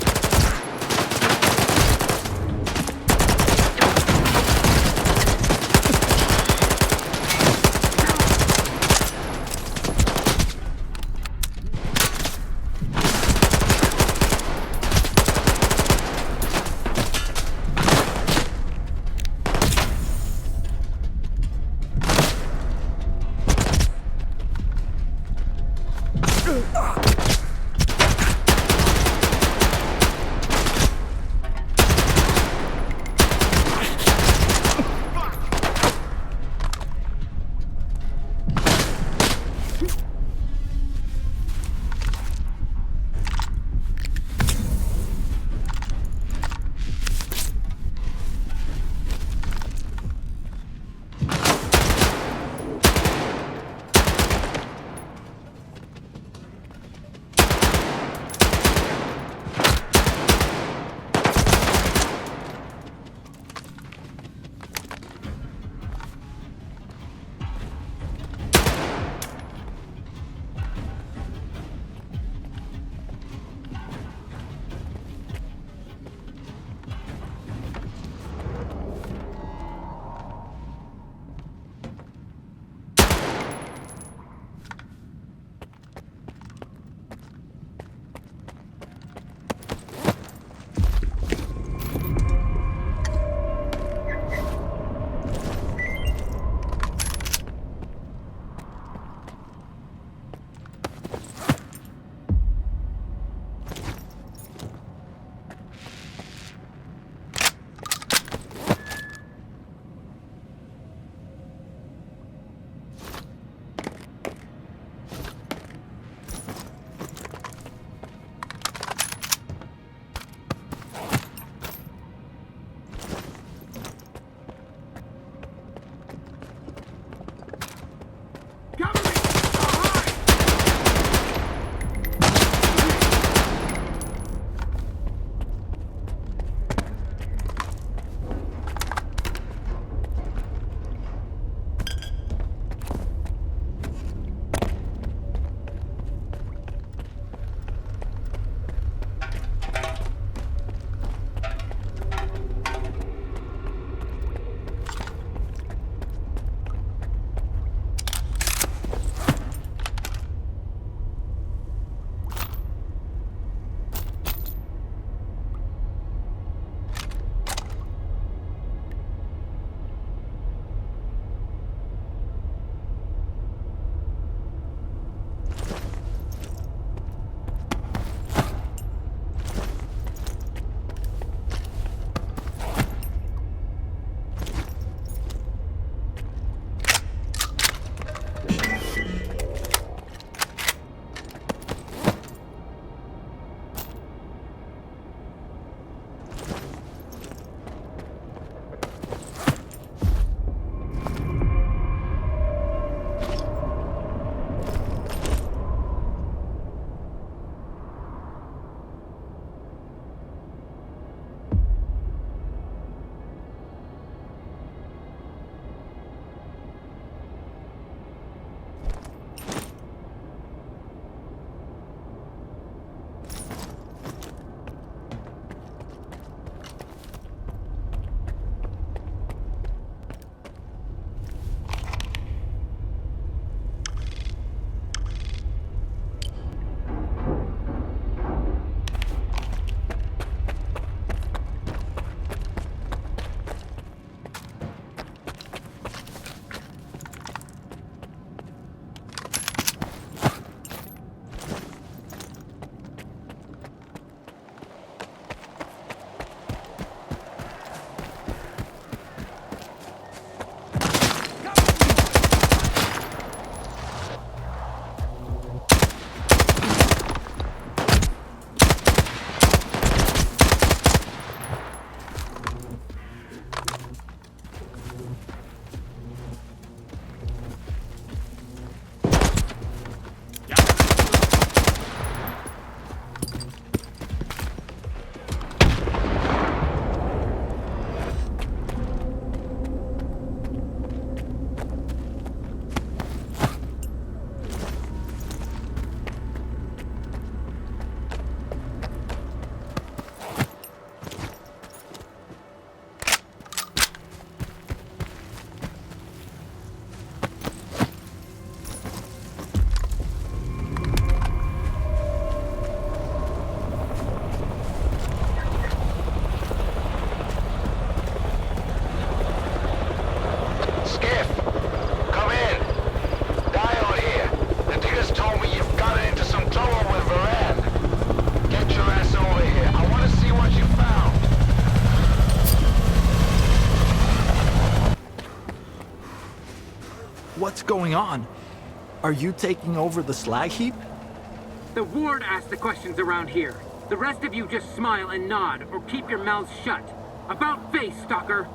What's going on? Are you taking over the slag heap? The ward asks the questions around here. The rest of you just smile and nod, or keep your mouths shut. About face, Stalker!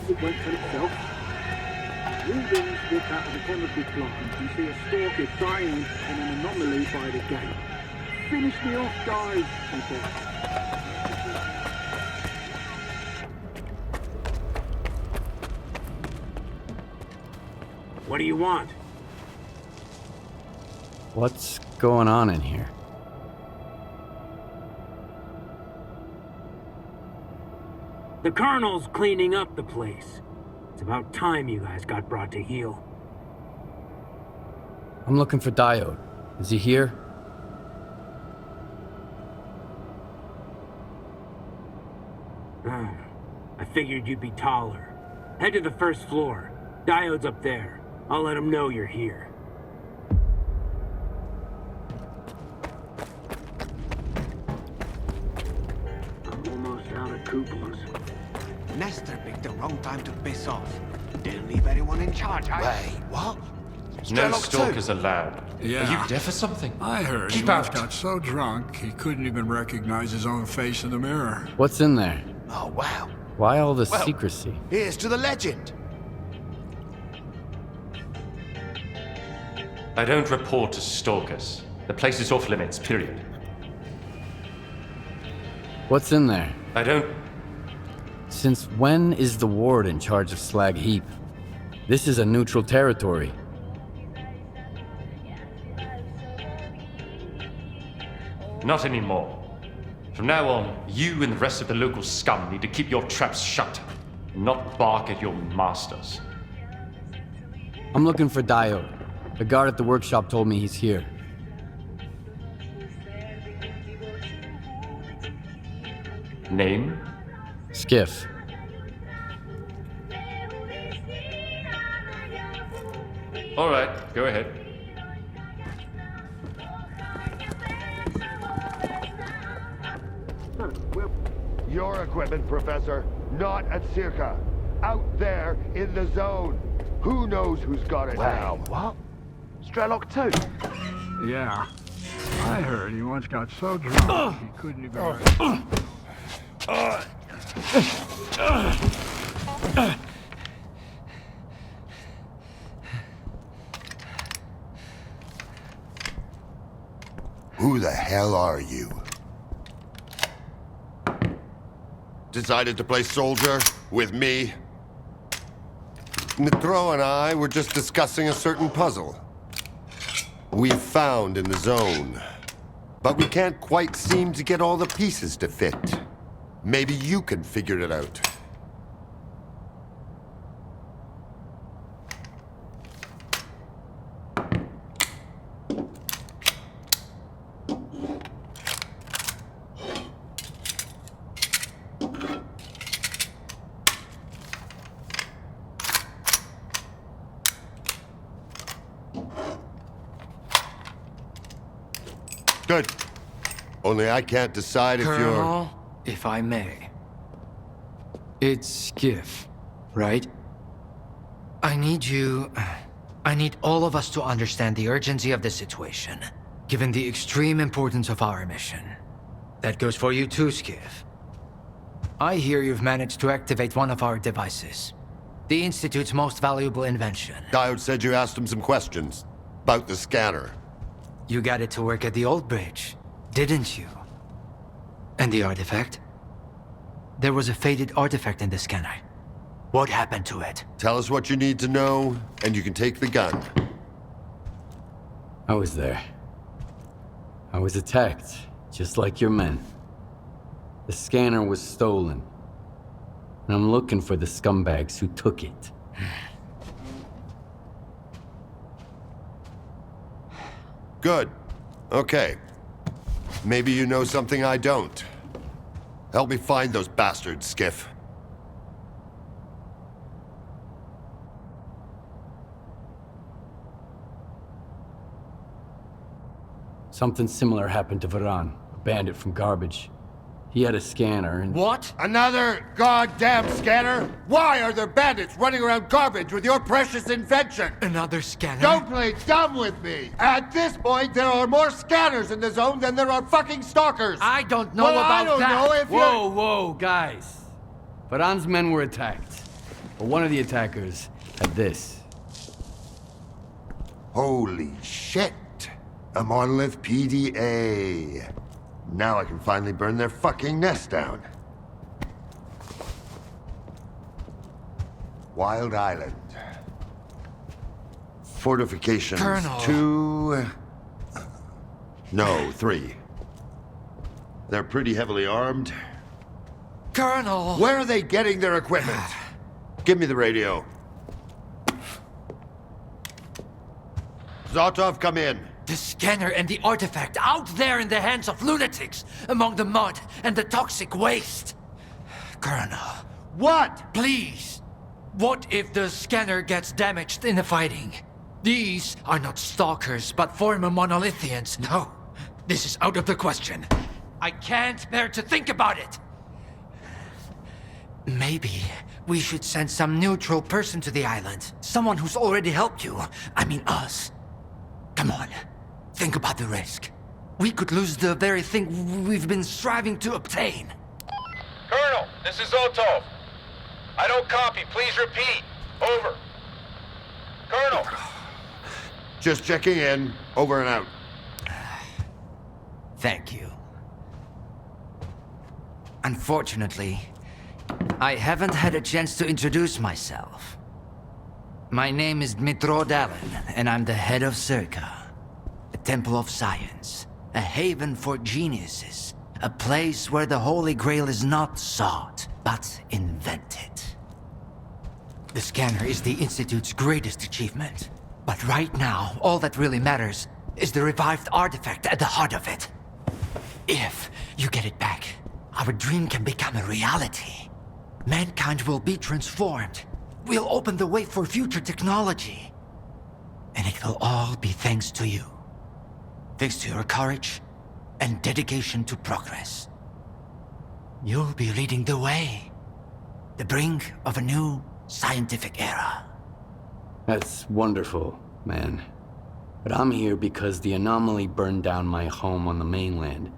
It went for itself. Readings look out of the chemical plant. You see a stalker dying in an anomaly by the gate. Finish me off, guys, he said. What do you want? What's going on in here? The Colonel's cleaning up the place. It's about time you guys got brought to heel. I'm looking for Diode. Is he here? I figured you'd be taller. Head to the first floor. Diode's up there. I'll let him know you're here. I'm almost out of coupons. Nestor picked the wrong time to piss off. Didn't leave anyone in charge, Wait, what? No stalkers allowed. Yeah. Are you deaf or something? I heard Keep he out. once got so drunk he couldn't even recognize his own face in the mirror. What's in there? Oh, wow. Why all this Well, secrecy? Here's to the legend. I don't report to stalkers. The place is off limits, period. What's in there? I don't... Since when is the ward in charge of Slag Heap? This is a neutral territory. Not anymore. From now on, you and the rest of the local scum need to keep your traps shut, not bark at your masters. I'm looking for Diode. The guard at the workshop told me he's here. Name? Skiff. All right, go ahead. Your equipment, Professor, not at Circa. Out there in the zone. Who knows who's got it now? What? S.T.A.L.K.E.R. Yeah. I heard he once got so drunk he couldn't even... Who the hell are you? Decided to play soldier with me? Nitro and I were just discussing a certain puzzle we've found in the zone. But we can't quite seem to get all the pieces to fit. Maybe you can figure it out. Good. Only I can't decide if Colonel, if I may. It's Skiff, right? I need all of us to understand the urgency of the situation, given the extreme importance of our mission. That goes for you too, Skiff. I hear you've managed to activate one of our devices. The Institute's most valuable invention. Diode said you asked him some questions about the scanner. You got it to work at the old bridge, didn't you? And the artifact? There was a faded artifact in the scanner. What happened to it? Tell us what you need to know, and you can take the gun. I was there. I was attacked, just like your men. The scanner was stolen. And I'm looking for the scumbags who took it. Good. Okay. Maybe you know something I don't. Help me find those bastards, Skiff. Something similar happened to Varan, a bandit from Garbage. He had a scanner and... What? Another goddamn scanner? Why are there bandits running around Garbage with your precious invention? Another scanner? Don't play dumb with me! At this point, there are more scanners in the zone than there are fucking stalkers! I don't know well, about I don't that! know if Whoa, whoa, guys. Varan's men were attacked. But one of the attackers had this. Holy shit! A monolith PDA. Now I can finally burn their fucking nest down. Wild Island. Fortifications. Colonel. 2... No, 3. They're pretty heavily armed. Colonel! Where are they getting their equipment? Give me the radio. Zotov, come in. The scanner and the artifact out there in the hands of lunatics, among the mud and the toxic waste. Colonel. What? Please. What if the scanner gets damaged in the fighting? These are not stalkers, but former monolithians. No, this is out of the question. I can't bear to think about it. Maybe we should send some neutral person to the island. Someone who's already helped you. I mean us. Come on. Think about the risk. We could lose the very thing we've been striving to obtain. Colonel, this is Otov. I don't copy. Please repeat. Over. Colonel. Just checking in. Over and out. Thank you. Unfortunately, I haven't had a chance to introduce myself. My name is Dmitro Dalin, and I'm the head of S.T.A.L.K.E.R. A temple of science, a haven for geniuses, a place where the Holy Grail is not sought, but invented. The scanner is the Institute's greatest achievement, but right now, all that really matters is the revived artifact at the heart of it. If you get it back, our dream can become a reality. Mankind will be transformed. We'll open the way for future technology. And it will all be thanks to you. Thanks to your courage and dedication to progress. You'll be leading the way. The brink of a new scientific era. That's wonderful, man. But I'm here because the anomaly burned down my home on the mainland,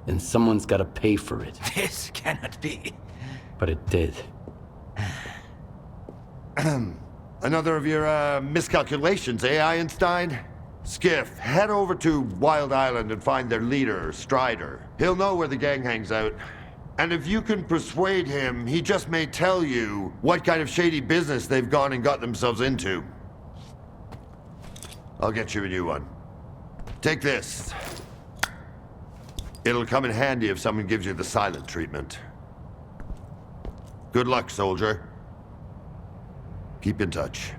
and someone's gotta pay for it. This cannot be. But it did. Another of your miscalculations, eh, Einstein? Skiff, head over to Wild Island and find their leader, Strider. He'll know where the gang hangs out. And if you can persuade him, he just may tell you what kind of shady business they've gone and got themselves into. I'll get you a new one. Take this. It'll come in handy if someone gives you the silent treatment. Good luck, soldier. Keep in touch.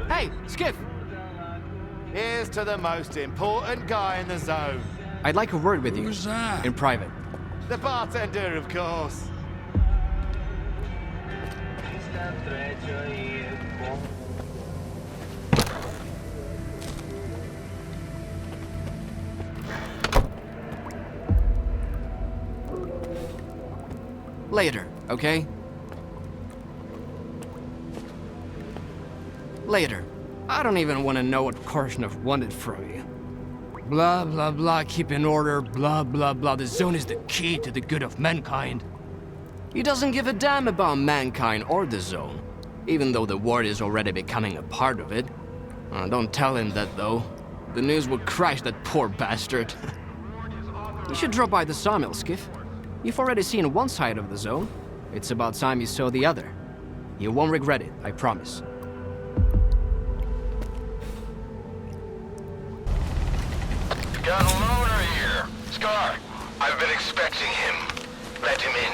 Hey, Skiff! Here's to the most important guy in the zone. I'd like a word with you. Who's that? In private. The bartender, of course. Later, okay? Later. I don't even want to know what Korshunov wanted from you. Blah, blah, blah, keep in order, blah, blah, blah. The zone is the key to the good of mankind. He doesn't give a damn about mankind or the zone, even though the world is already becoming a part of it. Don't tell him that, though. The news will crash that poor bastard. You should drop by the sawmill, Skiff. You've already seen one side of the zone. It's about time you saw the other. You won't regret it, I promise. Got a loner here. Scar, I've been expecting him. Let him in.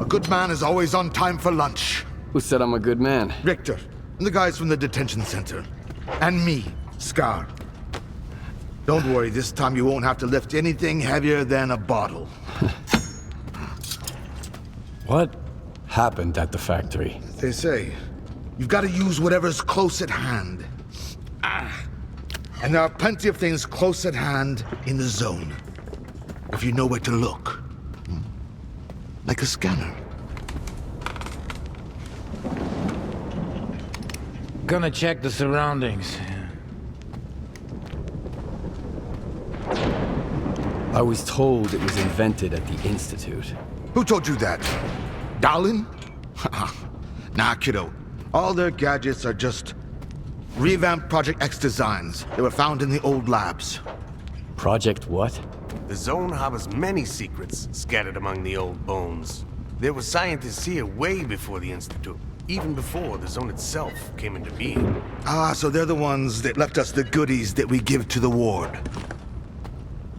good man is always on time for lunch. Who said I'm a good man? Richter, and the guys from the detention center. And me, S.T.A.L.K.E.R. Don't worry, this time you won't have to lift anything heavier than a bottle. What happened at the factory? They say, you've got to use whatever's close at hand. And there are plenty of things close at hand in the zone. If you know where to look. Like a scanner. Gonna check the surroundings. I was told it was invented at the Institute. Who told you that? Darlin? Nah, kiddo. All their gadgets are just revamped Project X designs. They were found in the old labs. Project what? The zone harbors many secrets scattered among the old bones. There were scientists here way before the Institute, even before the zone itself came into being. Ah, so they're the ones that left us the goodies that we give to the ward.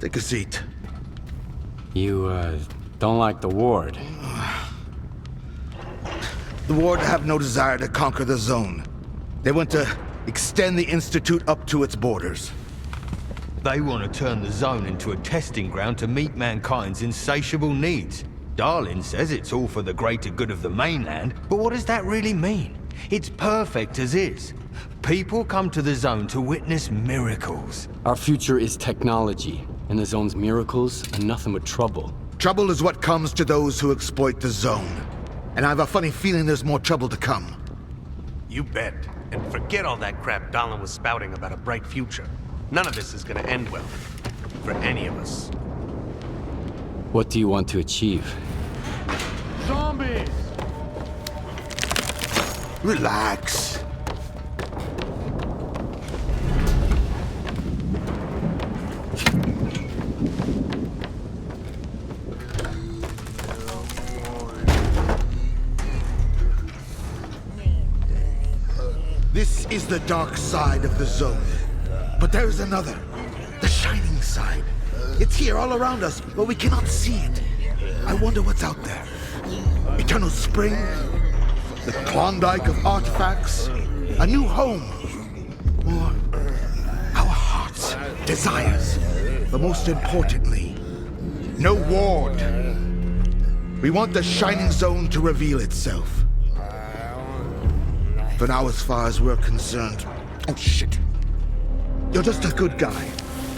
Take a seat. You, don't like the ward? The ward have no desire to conquer the zone. They want to extend the Institute up to its borders. They want to turn the zone into a testing ground to meet mankind's insatiable needs. Darlin says it's all for the greater good of the mainland, but what does that really mean? It's perfect as is. People come to the zone to witness miracles. Our future is technology, and the zone's miracles are nothing but trouble. Trouble is what comes to those who exploit the zone. And I have a funny feeling there's more trouble to come. You bet. And forget all that crap Darlin was spouting about a bright future. None of this is gonna end well. For any of us. What do you want to achieve? Zombies! Relax. This is the dark side of the zone. But there's another. The shining side. It's here all around us, but we cannot see it. I wonder what's out there. Eternal spring? The Klondike of artifacts? A new home? Or our hearts, desires? But most importantly, no ward. We want the shining zone to reveal itself. For now, as far as we're concerned... Oh, shit. You're just a good guy.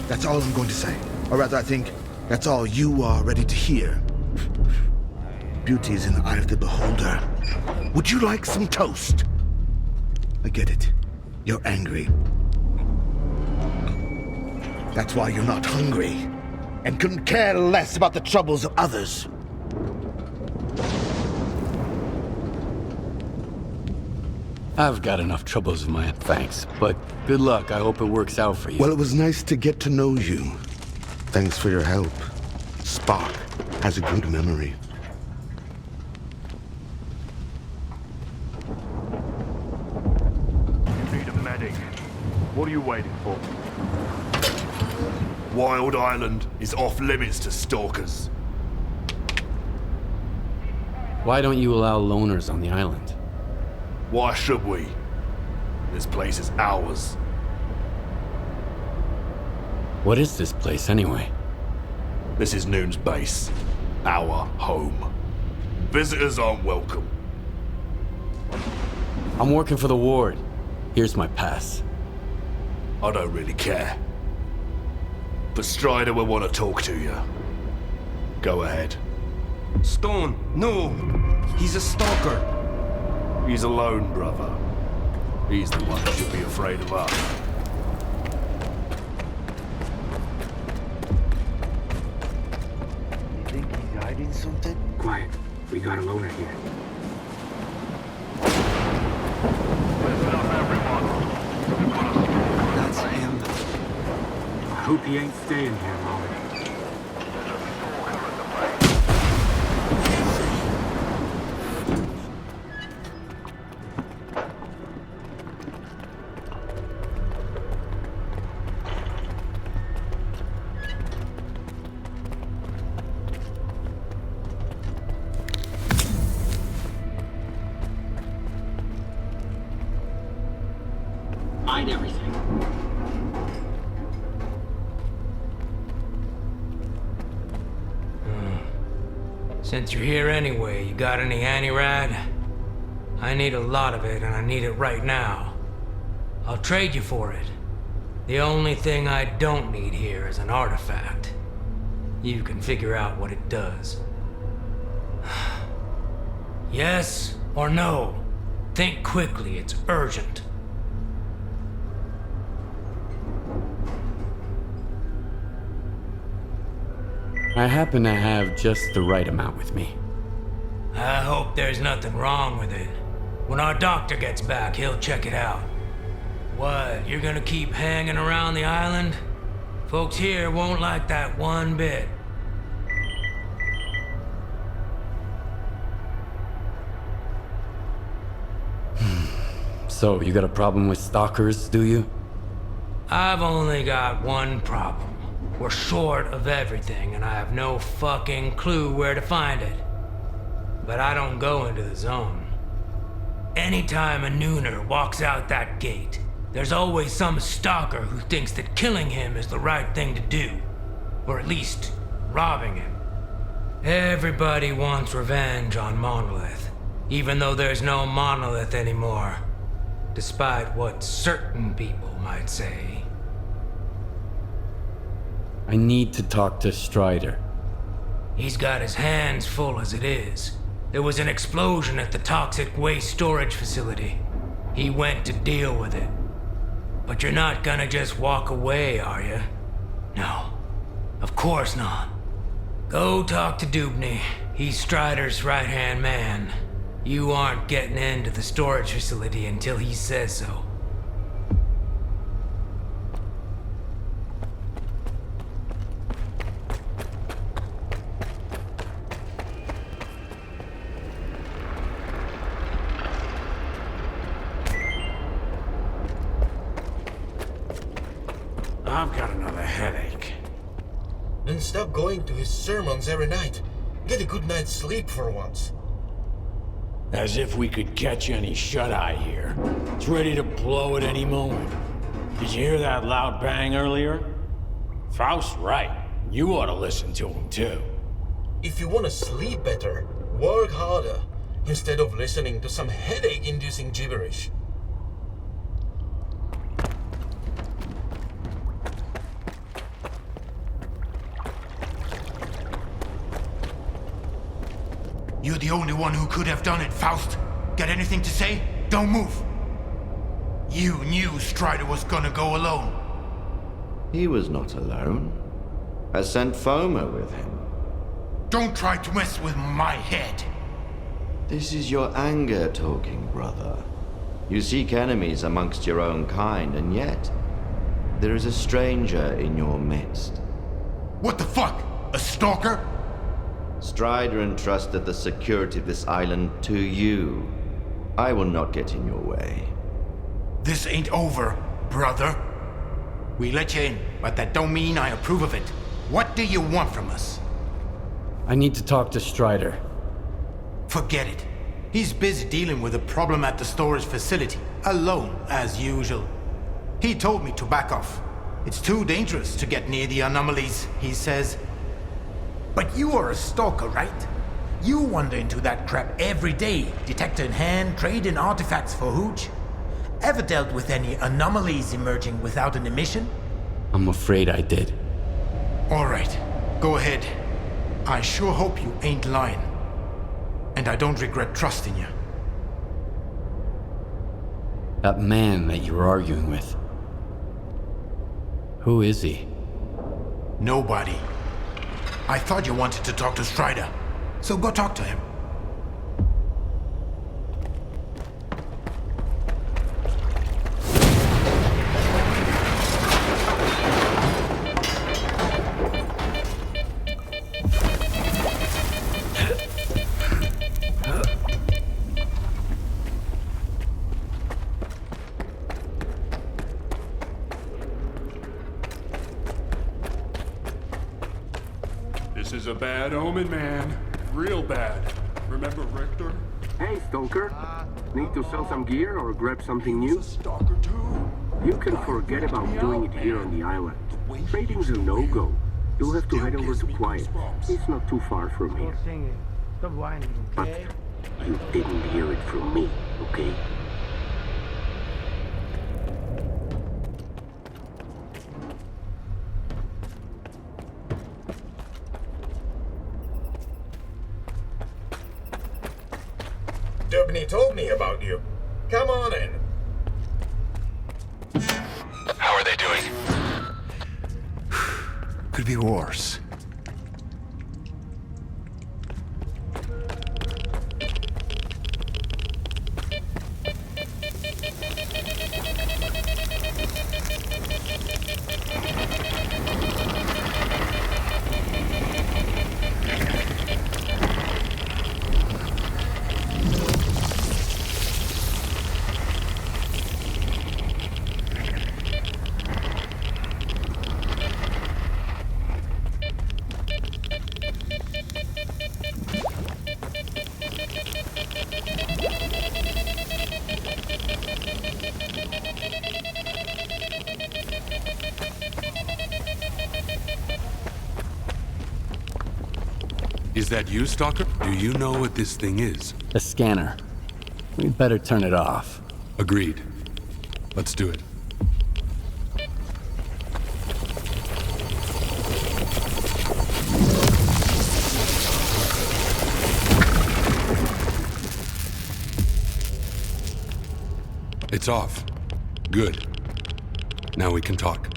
That's all I'm going to say. Or rather, I think that's all you are ready to hear. Beauty is in the eye of the beholder. Would you like some toast? I get it. You're angry. That's why you're not hungry. And couldn't care less about the troubles of others. I've got enough troubles of my own, thanks. But good luck. I hope it works out for you. Well, it was nice to get to know you. Thanks for your help. Spark has a good memory. You need a medic. What are you waiting for? Wild Island is off limits to stalkers. Why don't you allow loners on the island? Why should we? This place is ours. What is this place, anyway? This is Noon's base. Our home. Visitors aren't welcome. I'm working for the ward. Here's my pass. I don't really care. But Strider will want to talk to you. Go ahead. Stone, no! He's a stalker. He's alone, brother. He's the one who should be afraid of us. You think he's hiding something? Quiet. We got a loner here. Listen up, everyone. That's him. I hope he ain't staying here long. Since you're here anyway, you got any anti-rad? I need a lot of it, and I need it right now. I'll trade you for it. The only thing I don't need here is an artifact. You can figure out what it does. Yes or no? Think quickly, it's urgent. I happen to have just the right amount with me. I hope there's nothing wrong with it. When our doctor gets back, he'll check it out. What, you're gonna keep hanging around the island? Folks here won't like that one bit. So, you got a problem with stalkers, do you? I've only got one problem. We're short of everything, and I have no fucking clue where to find it. But I don't go into the zone. Anytime a nooner walks out that gate, there's always some stalker who thinks that killing him is the right thing to do. Or at least, robbing him. Everybody wants revenge on Monolith, even though there's no Monolith anymore. Despite what certain people might say. I need to talk to Strider. He's got his hands full as it is. There was an explosion at the toxic waste storage facility. He went to deal with it. But you're not gonna just walk away, are you? No, of course not. Go talk to Dubny. He's Strider's right-hand man. You aren't getting into the storage facility until he says so. I've got another headache. Then stop going to his sermons every night. Get a good night's sleep for once. As if we could catch any shut-eye here. It's ready to blow at any moment. Did you hear that loud bang earlier? Faust's right. You ought to listen to him too. If you want to sleep better, work harder, instead of listening to some headache-inducing gibberish. You're the only one who could have done it, Faust. Got anything to say? Don't move. You knew Strider was gonna go alone. He was not alone. I sent Foma with him. Don't try to mess with my head. This is your anger talking, brother. You seek enemies amongst your own kind, and yet there is a stranger in your midst. What the fuck? A stalker? Strider entrusted the security of this island to you. I will not get in your way. This ain't over, brother. We let you in, but that don't mean I approve of it. What do you want from us? I need to talk to Strider. Forget it. He's busy dealing with a problem at the storage facility, alone, as usual. He told me to back off. It's too dangerous to get near the anomalies, he says. But you are a stalker, right? You wander into that crap every day, detector in hand, trading artifacts for hooch. Ever dealt with any anomalies emerging without an emission? I'm afraid I did. All right, go ahead. I sure hope you ain't lying. And I don't regret trusting you. That man that you were arguing with. Who is he? Nobody. I thought you wanted to talk to Strider, so go talk to him. This is a bad omen, man. Real bad. Remember Richter? Hey, Stalker. Need to sell some gear or grab something new? Stalker too. You can forget about doing it here on the island. Trading's a no-go. You'll have to head over to Quiet. It's not too far from here. Stop whining, okay? You didn't hear it from me, okay? Dubney told me about you. Come on in. How are they doing? Could be worse. Is that you, Stalker? Do you know what this thing is? A scanner. We'd better turn it off. Agreed. Let's do it. It's off. Good. Now we can talk.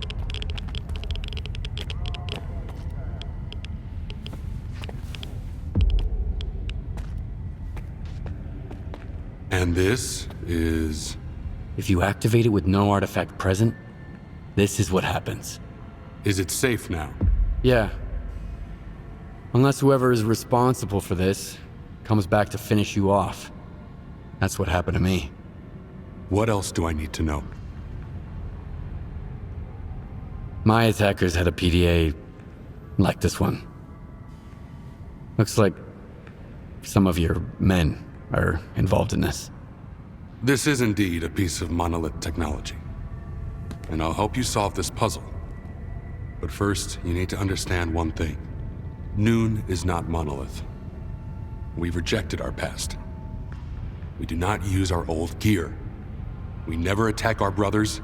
And this is... If you activate it with no artifact present, this is what happens. Is it safe now? Yeah. Unless whoever is responsible for this comes back to finish you off. That's what happened to me. What else do I need to know? My attackers had a PDA like this one. Looks like some of your men are involved in this. This is indeed a piece of monolith technology. And I'll help you solve this puzzle. But first, you need to understand one thing. Noon is not monolith. We've rejected our past. We do not use our old gear. We never attack our brothers,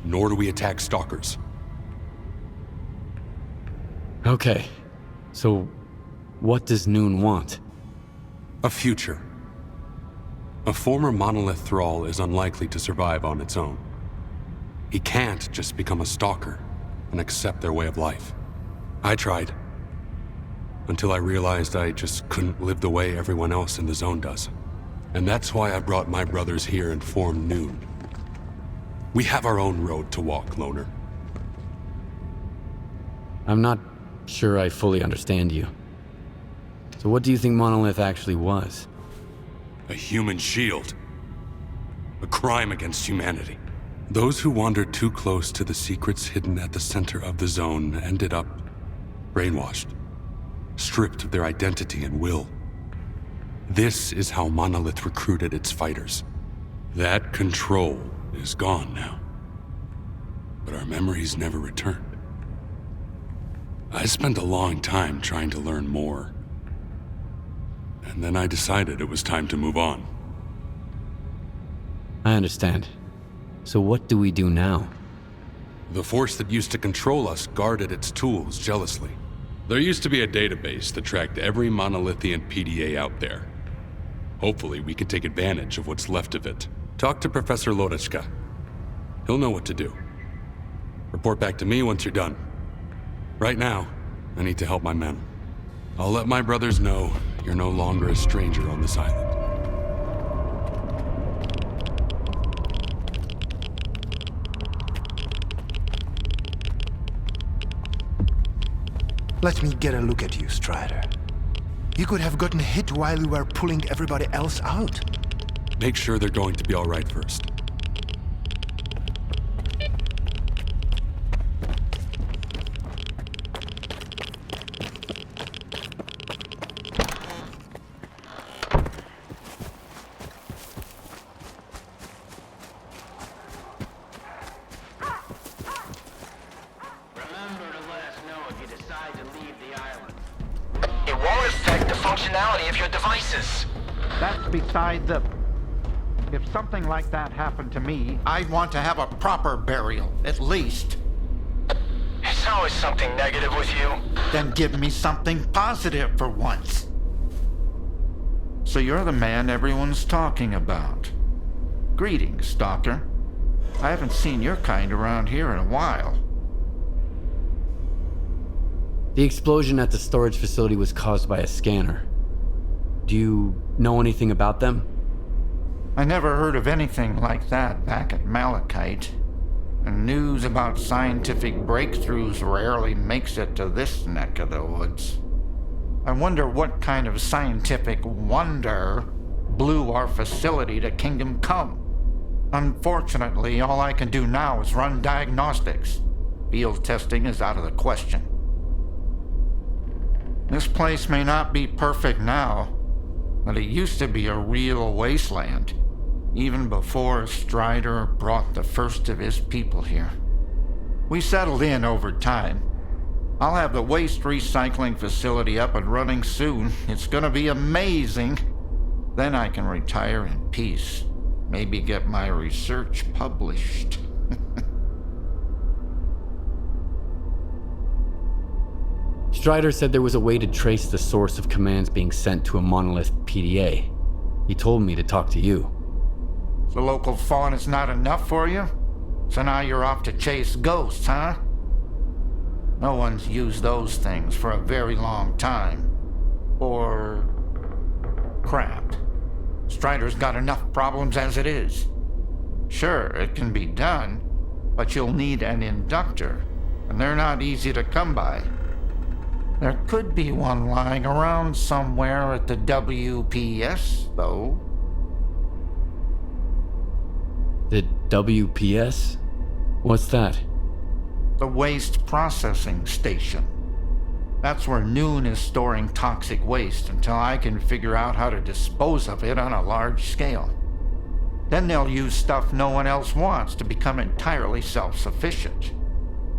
nor do we attack stalkers. Okay, so what does Noon want? A future. A former monolith thrall is unlikely to survive on its own. He can't just become a stalker and accept their way of life. I tried. Until I realized I just couldn't live the way everyone else in the zone does. And that's why I brought my brothers here and formed Noon. We have our own road to walk, Loner. I'm not sure I fully understand you. So what do you think Monolith actually was? A human shield. A crime against humanity. Those who wandered too close to the secrets hidden at the center of the zone ended up brainwashed, stripped of their identity and will. This is how Monolith recruited its fighters. That control is gone now. But our memories never returned. I spent a long time trying to learn more. And then I decided it was time to move on. I understand. So what do we do now? The force that used to control us guarded its tools jealously. There used to be a database that tracked every monolithian PDA out there. Hopefully we can take advantage of what's left of it. Talk to Professor Lodechka. He'll know what to do. Report back to me once you're done. Right now, I need to help my men. I'll let my brothers know you're no longer a stranger on this island. Let me get a look at you, Strider. You could have gotten hit while we were pulling everybody else out. Make sure they're going to be all right first. It won't affect the functionality of your your devices. That's beside the... If something like that happened to me, I'd want to have a proper burial, at least. It's always something negative with you. Then give me something positive for once. So you're the man everyone's talking about. Greetings, Stalker. I haven't seen your kind around here in a while. The explosion at the storage facility was caused by a scanner. Do you know anything about them? I never heard of anything like that back at Malachite. And news about scientific breakthroughs rarely makes it to this neck of the woods. I wonder what kind of scientific wonder blew our facility to Kingdom Come. Unfortunately, all I can do now is run diagnostics. Field testing is out of the question. This place may not be perfect now, but it used to be a real wasteland, even before Strider brought the first of his people here. We settled in over time. I'll have the waste recycling facility up and running soon. It's gonna be amazing. Then I can retire in peace. Maybe get my research published. Strider said there was a way to trace the source of commands being sent to a monolith PDA. He told me to talk to you. The local fawn is not enough for you? So now you're off to chase ghosts, huh? No one's used those things for a very long time. Or... crap. Strider's got enough problems as it is. Sure, it can be done, but you'll need an inductor, and they're not easy to come by. There could be one lying around somewhere at the WPS, though. The WPS? What's that? The Waste Processing Station. That's where Noon is storing toxic waste until I can figure out how to dispose of it on a large scale. Then they'll use stuff no one else wants to become entirely self-sufficient.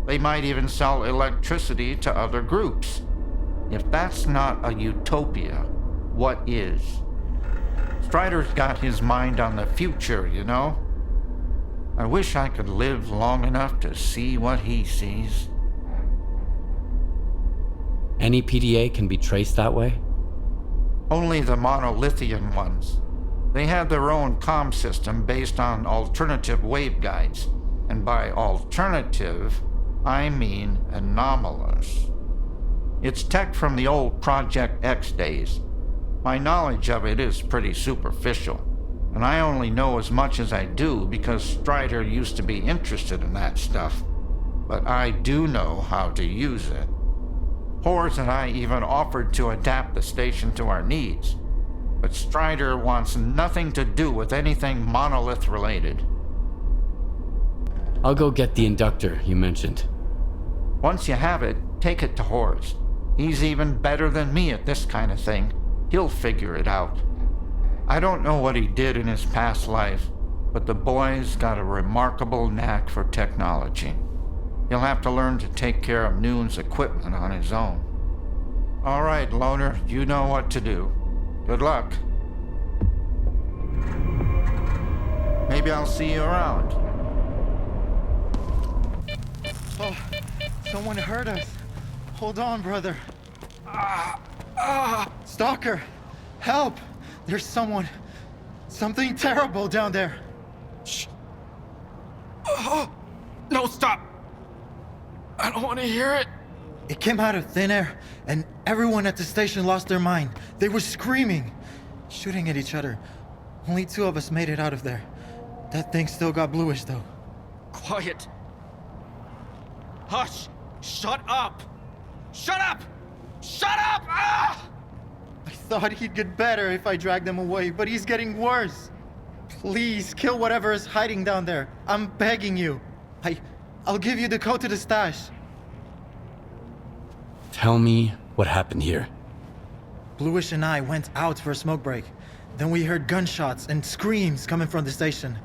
They might even sell electricity to other groups. If that's not a utopia, what is? Strider's got his mind on the future, you know? I wish I could live long enough to see what he sees. Any PDA can be traced that way? Only the monolithian ones. They have their own comm system based on alternative waveguides. And by alternative, I mean anomalous. It's tech from the old Project X days. My knowledge of it is pretty superficial, and I only know as much as I do because Strider used to be interested in that stuff. But I do know how to use it. Horse and I even offered to adapt the station to our needs, but Strider wants nothing to do with anything monolith related. I'll go get the inductor you mentioned. Once you have it, take it to Horse. He's even better than me at this kind of thing. He'll figure it out. I don't know what he did in his past life, but the boy's got a remarkable knack for technology. He'll have to learn to take care of Noon's equipment on his own. All right, Loner, you know what to do. Good luck. Maybe I'll see you around. Oh, someone hurt us. Hold on, brother. Stalker, help! There's something terrible down there. Shh. Oh, no, stop. I don't want to hear it. It came out of thin air, and everyone at the station lost their mind. They were screaming, shooting at each other. Only 2 of us made it out of there. That thing still got bluish, though. Quiet. Hush! Shut up! Shut up! Shut up! Ah! I thought he'd get better if I dragged him away, but he's getting worse. Please, kill whatever is hiding down there. I'm begging you. I'll give you the code to the stash. Tell me what happened here. Bluish and I went out for a smoke break. Then we heard gunshots and screams coming from the station.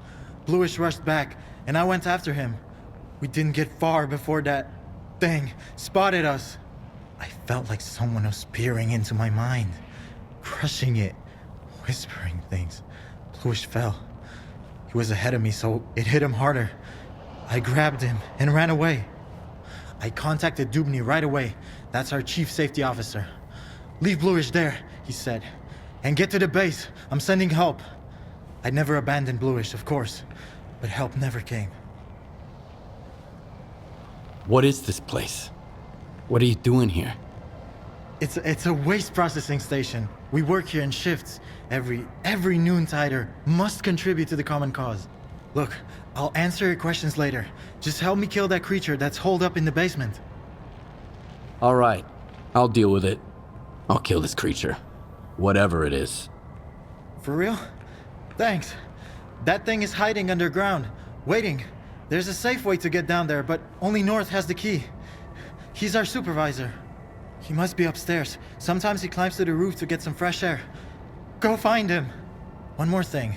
Bluish rushed back, and I went after him. We didn't get far before that thing spotted us. I felt like someone was peering into my mind. crushing it, whispering things. Bluish fell. He was ahead of me, so it hit him harder. I grabbed him and ran away. I contacted Dubny right away. That's our chief safety officer. Leave Bluish there, he said, and get to the base. I'm sending help. I'd never abandoned Bluish, of course, but help never came. What is this place? What are you doing here? It's a waste processing station. We work here in shifts. Every noontider must contribute to the common cause. Look, I'll answer your questions later. Just help me kill that creature that's holed up in the basement. All right, I'll deal with it. I'll kill this creature. Whatever it is. For real? Thanks. That thing is hiding underground, waiting. There's a safe way to get down there, but only North has the key. He's our supervisor. He must be upstairs. Sometimes he climbs to the roof to get some fresh air. Go find him. One more thing.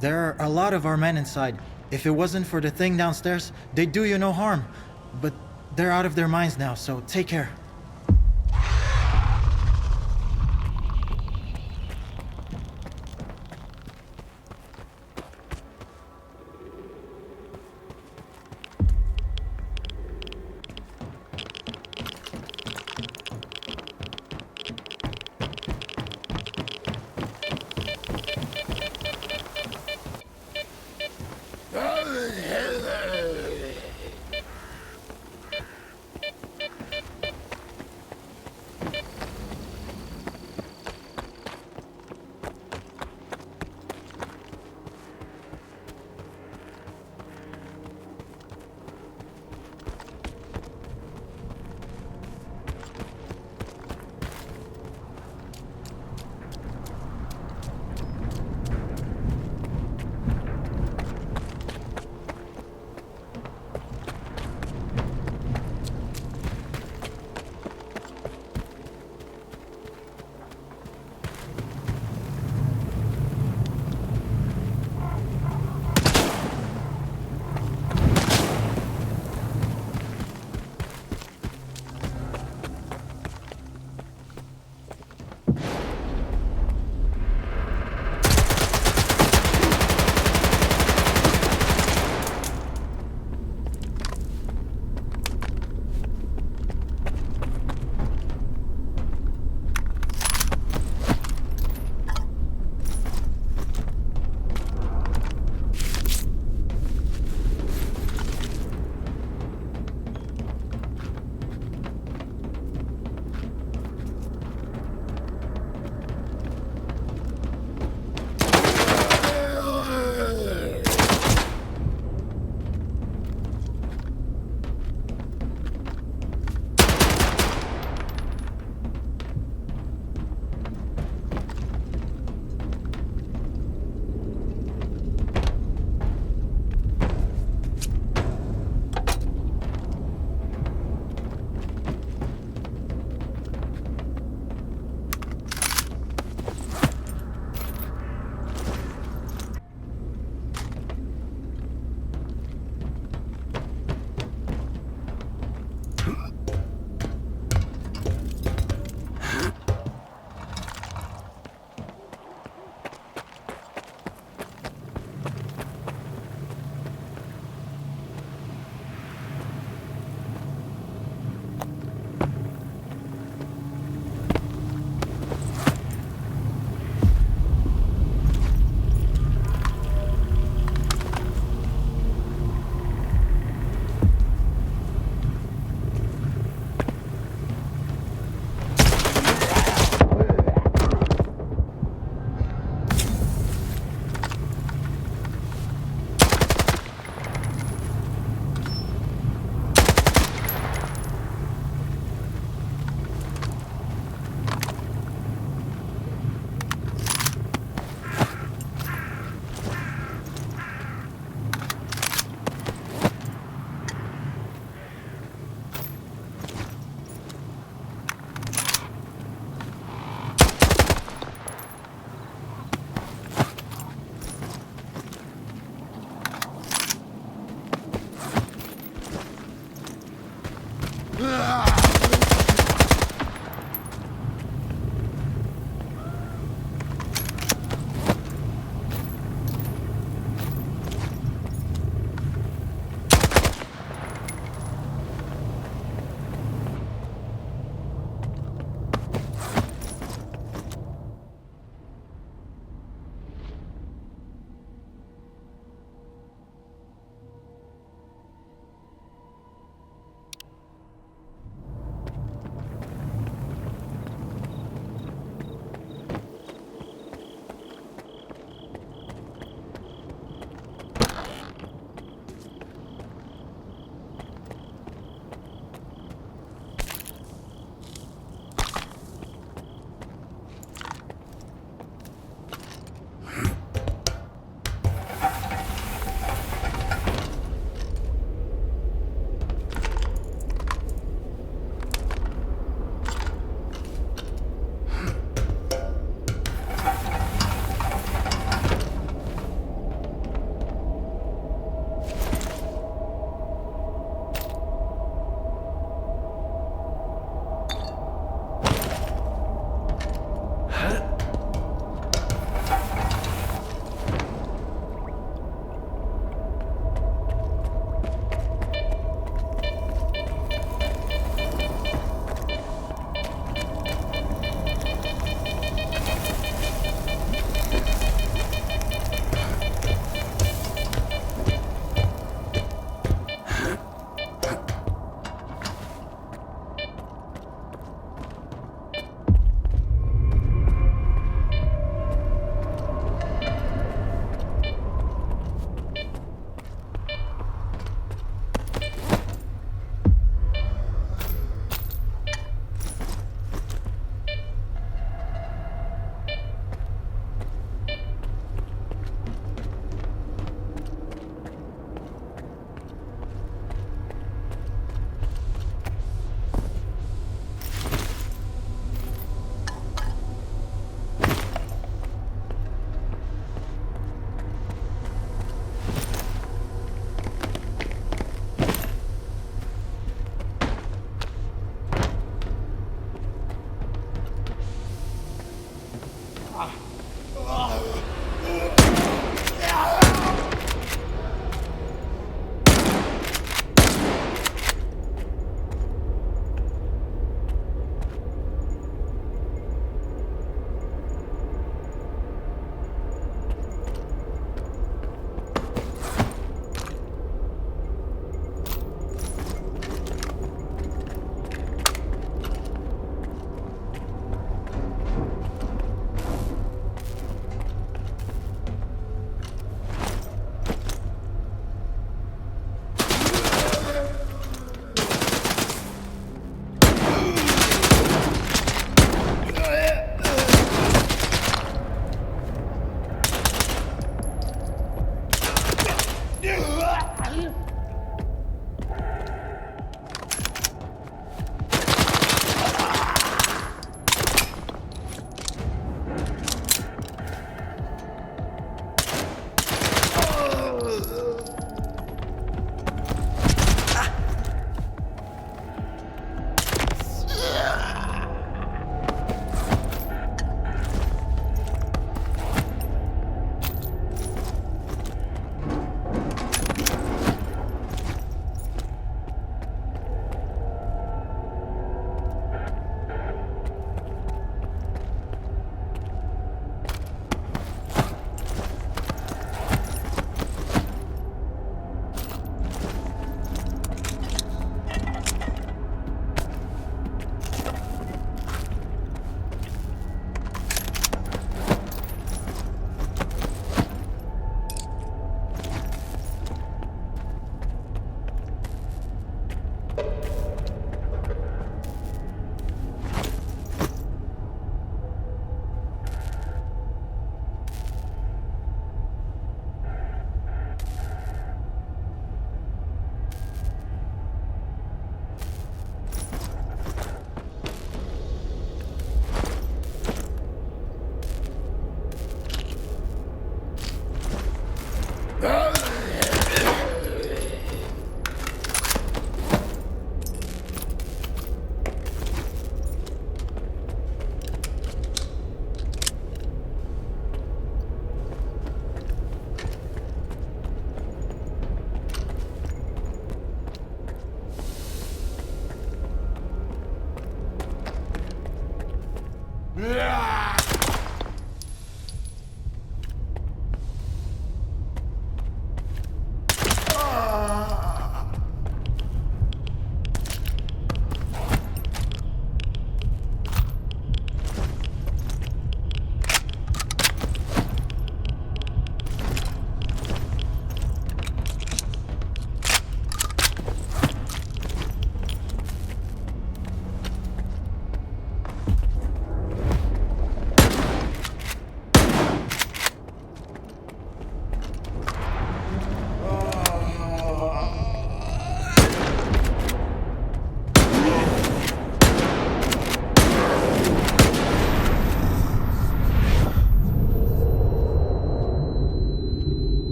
There are a lot of our men inside. If it wasn't for the thing downstairs, they'd do you no harm. But they're out of their minds now, so take care.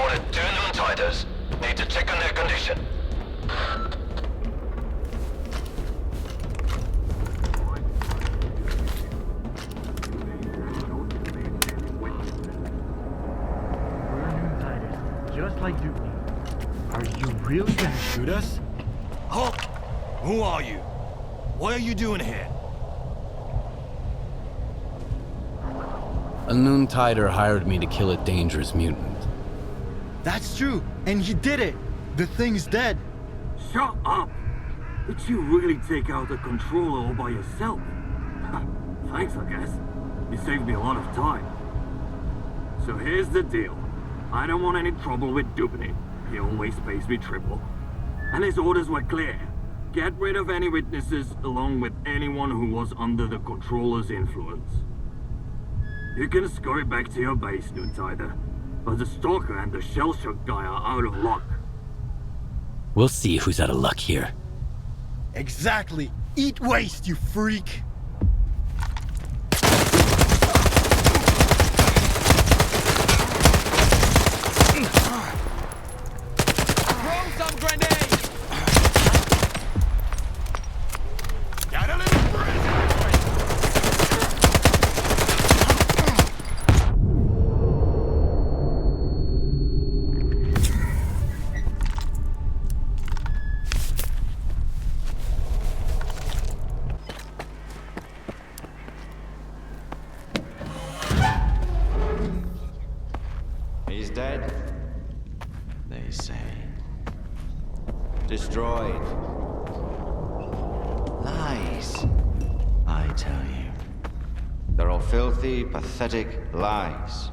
spotted 2 Noontiders. Need to check on their condition. Just like Duke. Are you really gonna shoot us? Halt! Who are you? What are you doing here? A Noontider hired me to kill a dangerous mutant. That's true, and he did it. The thing's dead. Shut up! Did you really take out the controller all by yourself? Thanks, I guess. You saved me a lot of time. So here's the deal. I don't want any trouble with Dubny. He always pays me triple. And his orders were clear. Get rid of any witnesses along with anyone who was under the controller's influence. You can scurry back to your base, Noontider. But the Stalker and the shell-shock guy are out of luck. We'll see who's out of luck here. Exactly. Eat waste, you freak. He's dead, they say. Destroyed. Lies, I tell you. They're all filthy, pathetic lies.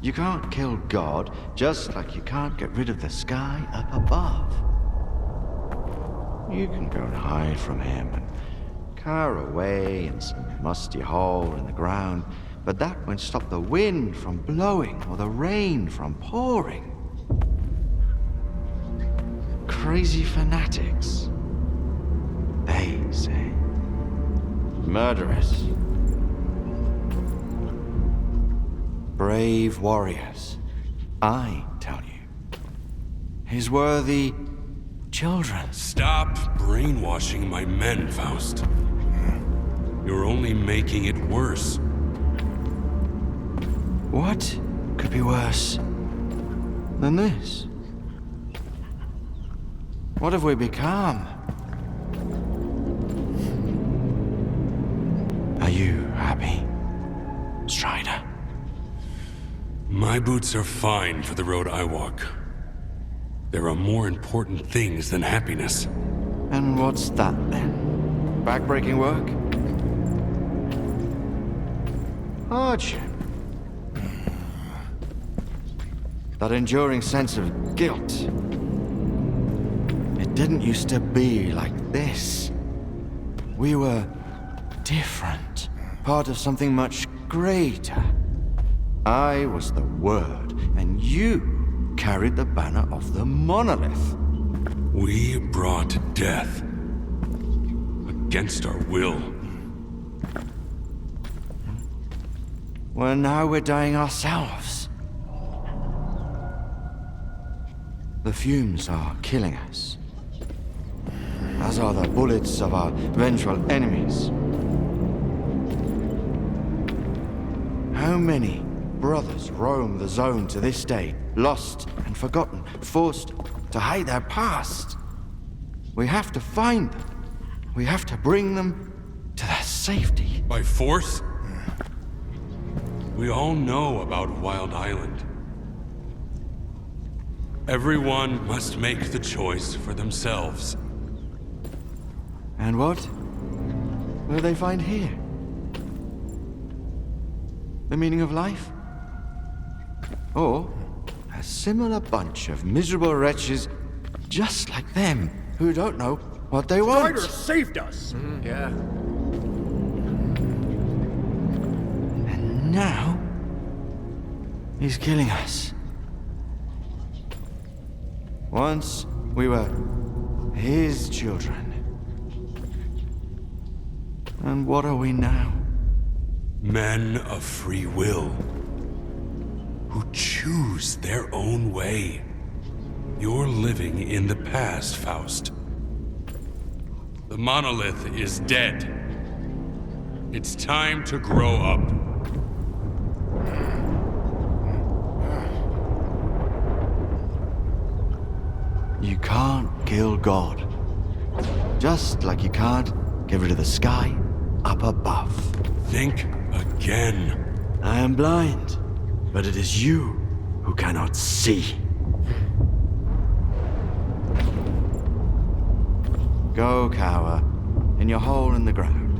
You can't kill God, just like you can't get rid of the sky up above. You can go and hide from him and cower away in some musty hole in the ground, but that won't stop the wind from blowing or the rain from pouring. Crazy fanatics, they say. Murderers. Brave warriors, I tell you. His worthy children. Stop brainwashing my men, Faust. You're only making it worse. What could be worse than this? What have we become? Are you happy, Strider? My boots are fine for the road I walk. There are more important things than happiness. And what's that then? Backbreaking work? Hardship? That enduring sense of guilt. It didn't used to be like this. We were different, part of something much greater. I was the Word, and you carried the banner of the monolith. We brought death against our will. Well, now we're dying ourselves. The fumes are killing us, as are the bullets of our vengeful enemies. How many brothers roam the zone to this day, lost and forgotten, forced to hide their past? We have to find them. We have to bring them to their safety. By force? We all know about Wild Island. Everyone must make the choice for themselves. And what will they find here? The meaning of life? Or a similar bunch of miserable wretches just like them who don't know what they want? Strider saved us! Yeah. And now he's killing us. Once we were his children. And what are we now? Men of free will, who choose their own way. You're living in the past, Faust. The monolith is dead. It's time to grow up. You can't kill God. Just like you can't get rid of the sky up above. Think again. I am blind, but it is you who cannot see. Go cower in your hole in the ground.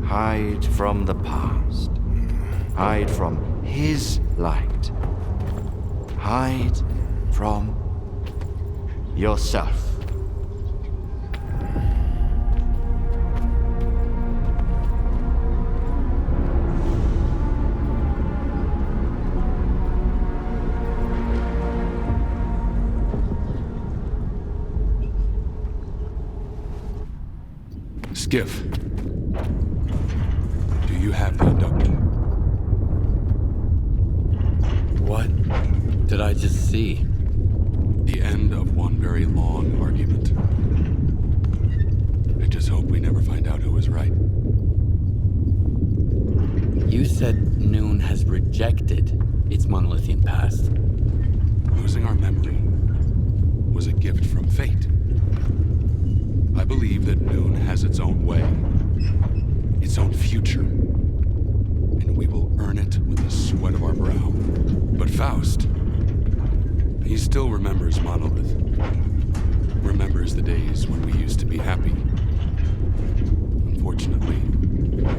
Hide from the past. Hide from his light. Hide from yourself. Skiff, do you have the inductor? What did I just see? The end of one very long argument. I just hope we never find out who was right. You said Noon has rejected its monolithian past. Losing our memory was a gift from fate. I believe that Noon has its own way, its own future, and we will earn it with the sweat of our brow. But Faust, he still remembers Monolith, remembers the days when we used to be happy. Unfortunately,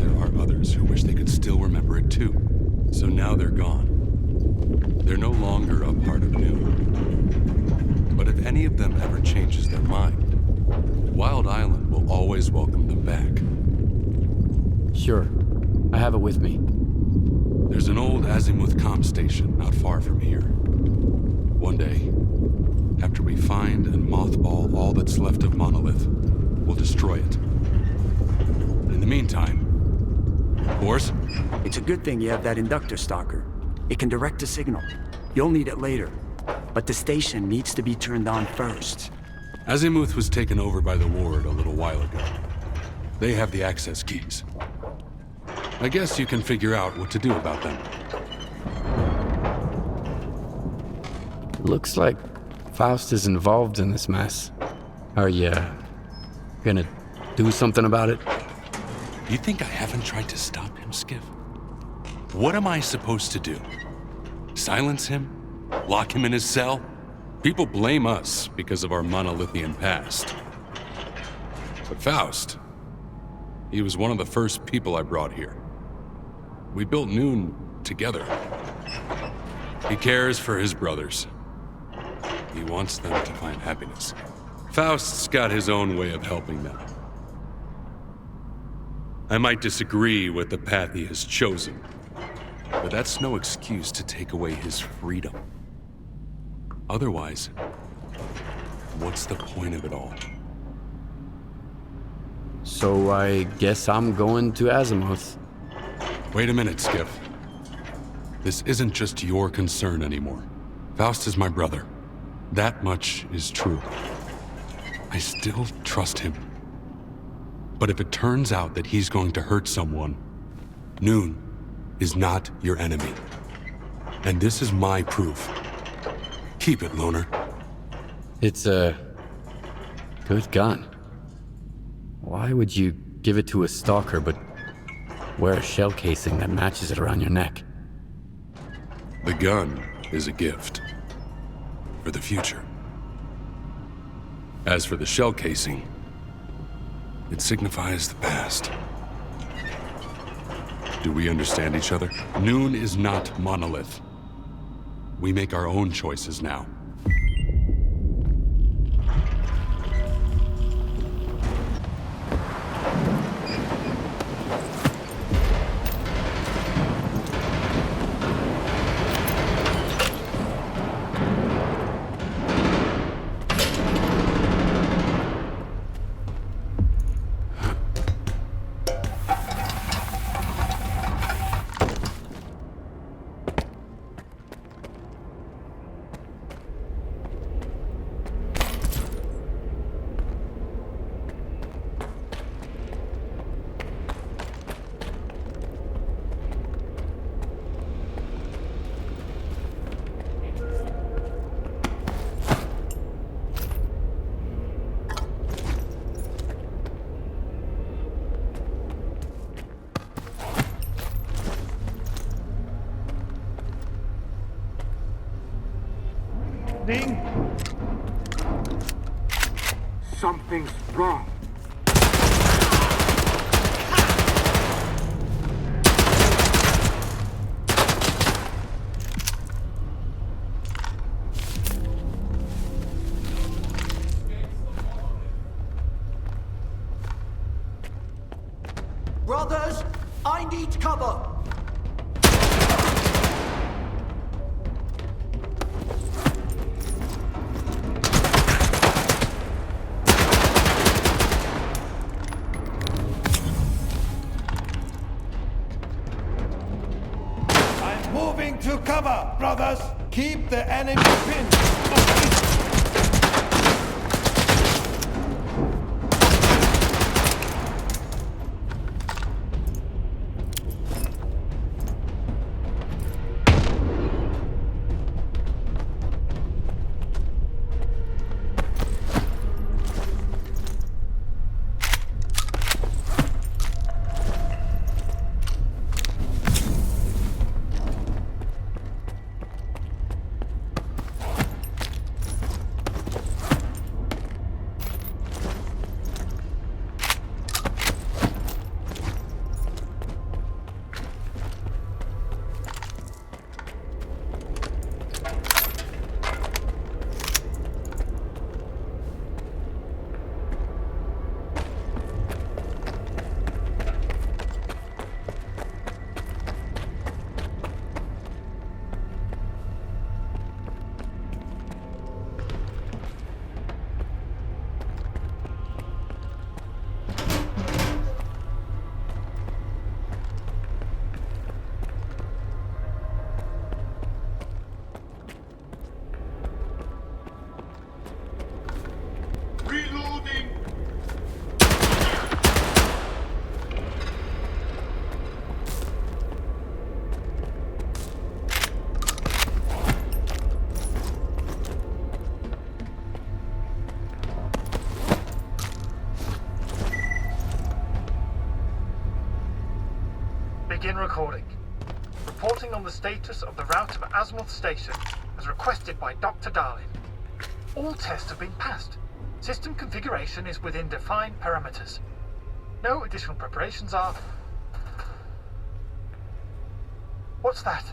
there are others who wish they could still remember it too. So now they're gone. They're no longer a part of Noon. But if any of them ever changes their mind, Wild Island will always welcome them back. Sure. I have it with me. There's an old azimuth comm station not far from here. One day, after we find and mothball all that's left of Monolith, we'll destroy it. In the meantime, of course... It's a good thing you have that inductor, Stalker. It can direct a signal. You'll need it later. But the station needs to be turned on first. Azimuth was taken over by the Ward a little while ago. They have the access keys. I guess you can figure out what to do about them. Looks like Faust is involved in this mess. Are you gonna do something about it? You think I haven't tried to stop him, Skiff? What am I supposed to do? Silence him? Lock him in his cell? People blame us because of our monolithian past. But Faust, he was one of the first people I brought here. We built Noon together. He cares for his brothers. He wants them to find happiness. Faust's got his own way of helping them. I might disagree with the path he has chosen, but that's no excuse to take away his freedom. Otherwise, what's the point of it all? So I guess I'm going to Azimuth. Wait a minute, Skiff. This isn't just your concern anymore. Faust is my brother. That much is true. I still trust him. But if it turns out that he's going to hurt someone, Noon is not your enemy. And this is my proof. Keep it, Loner. It's a good gun. Why would you give it to a stalker but wear a shell casing that matches it around your neck? The gun is a gift for the future. As for the shell casing, it signifies the past. Do we understand each other? Noon is not Monolith. We make our own choices now. listening? Something's wrong. Brothers, I need cover! I'm moving to cover, brothers! Keep the enemy pinned! Begin recording. Reporting on the status of the route of Azimuth Station as requested by Dr. Darling. All tests have been passed. System configuration is within defined parameters. No additional preparations are... What's that?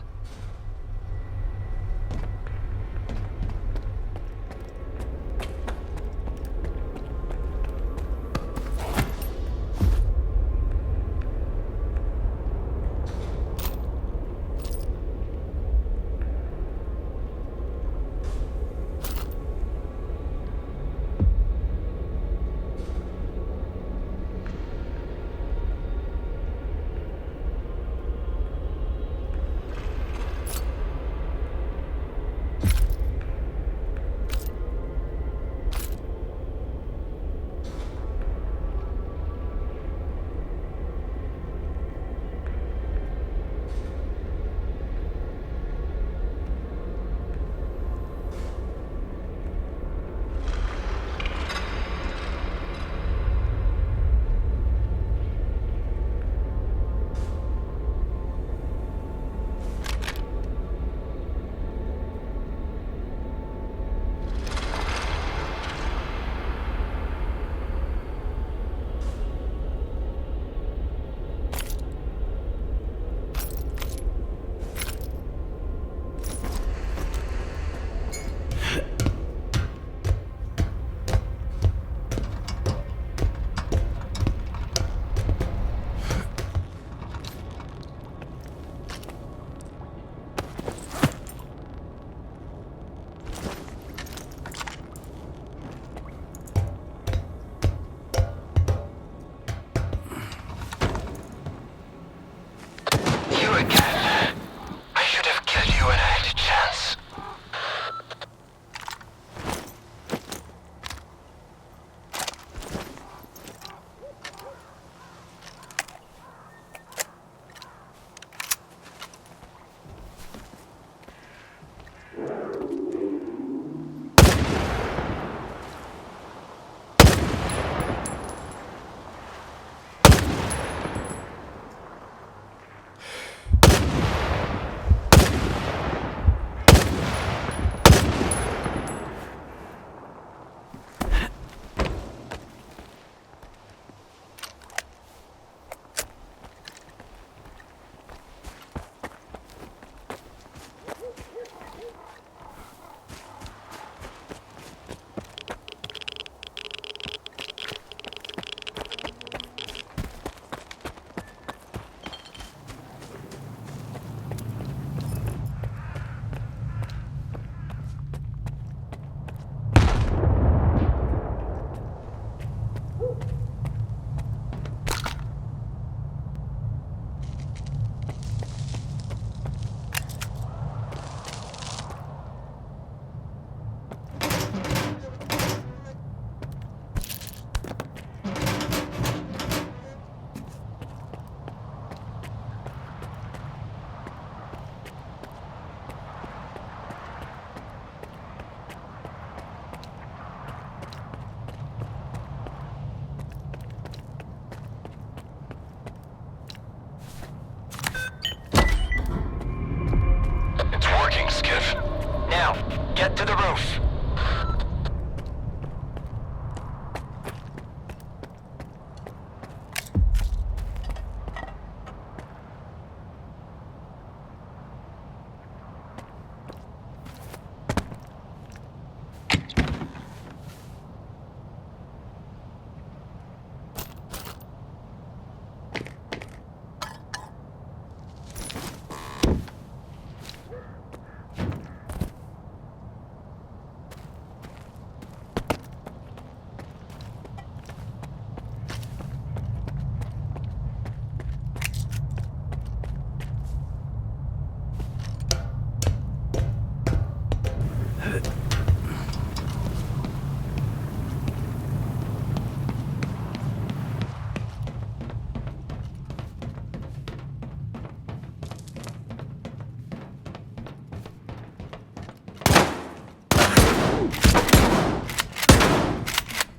Now, get to the roof.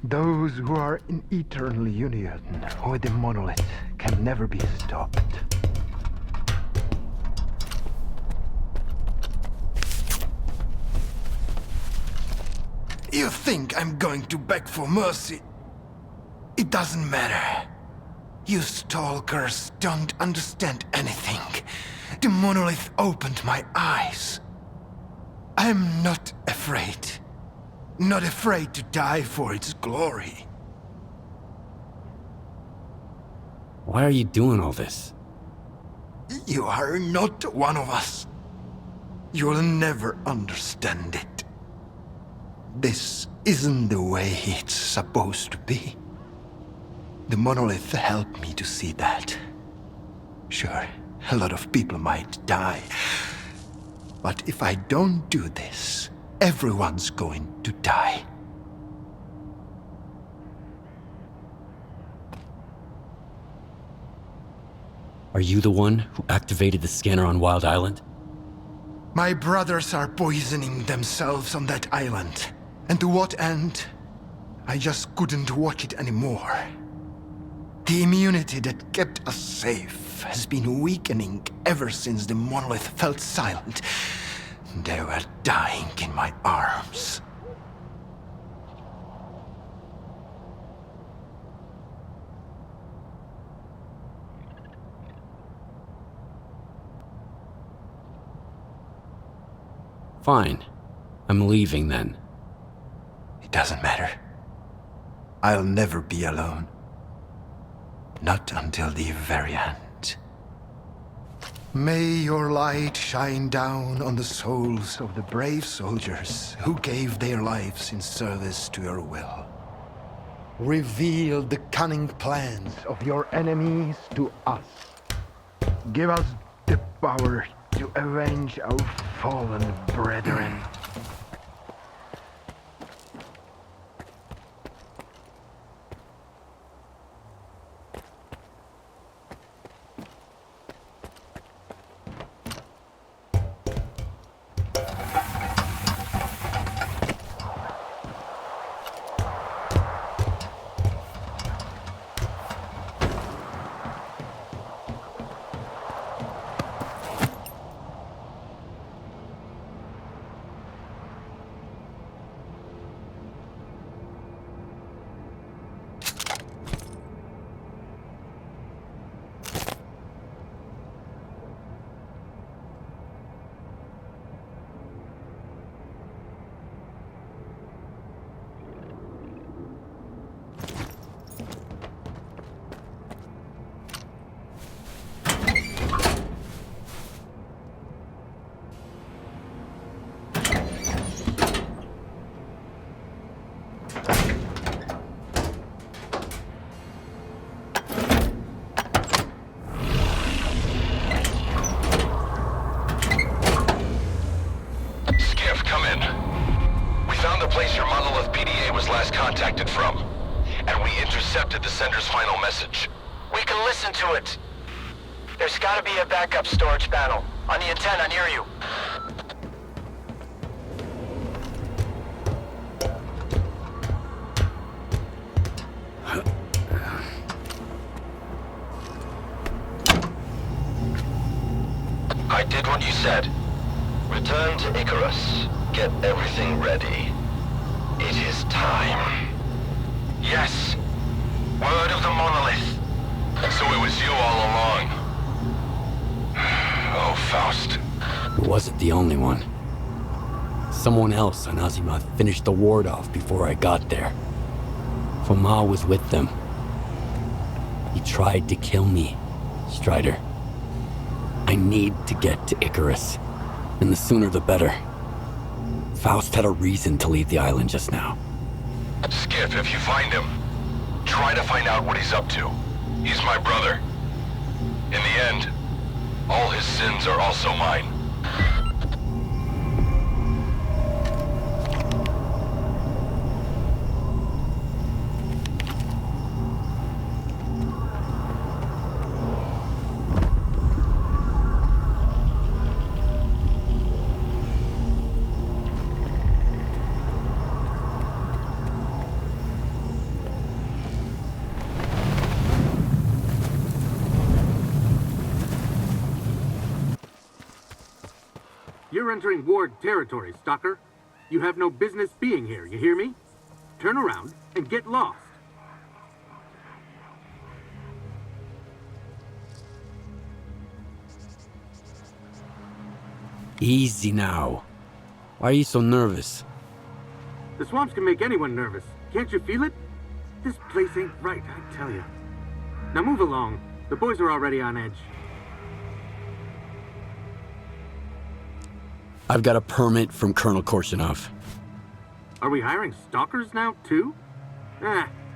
Those who are in eternal union with the monolith can never be stopped. You think I'm going to beg for mercy? It doesn't matter. You stalkers don't understand anything. The monolith opened my eyes. I'm not afraid. Not afraid to die for its glory. Why are you doing all this? You are not one of us. You'll never understand it. This isn't the way it's supposed to be. The monolith helped me to see that. Sure, a lot of people might die. But if I don't do this, everyone's going to die. Are you the one who activated the scanner on Wild Island? My brothers are poisoning themselves on that island. And to what end? I just couldn't watch it anymore. The immunity that kept us safe has been weakening ever since the monolith felt silent. They were dying in my arms. Fine. I'm leaving then. It doesn't matter. I'll never be alone. Not until the very end. May your light shine down on the souls of the brave soldiers who gave their lives in service to your will. Reveal the cunning plans of your enemies to us. Give us the power to avenge our fallen brethren. Contacted from, and we intercepted the sender's final message. We can listen to it. There's gotta be a backup storage panel on the antenna near you. I did what you said. Return Return to Icarus. Get everything ready. It is time. Yes. Word of the monolith. So it was you all along. Oh, Faust. It wasn't the only one. Someone else on Azimuth finished the ward off before I got there. Foma was with them. He tried to kill me, Strider. I need to get to Icarus, and the sooner the better. Faust had a reason to leave the island just now. Skip, if you find him, try to find out what he's up to. He's my brother. In the end, all his sins are also mine. You're entering Ward territory, Stalker. You have no business being here, you hear me? Turn around and get lost. Easy now. Why are you so nervous? The swamps can make anyone nervous. Can't you feel it? This place ain't right, I tell you. Now move along. The boys are already on edge. I've got a permit from Colonel Korshunov. Are we hiring stalkers now, too?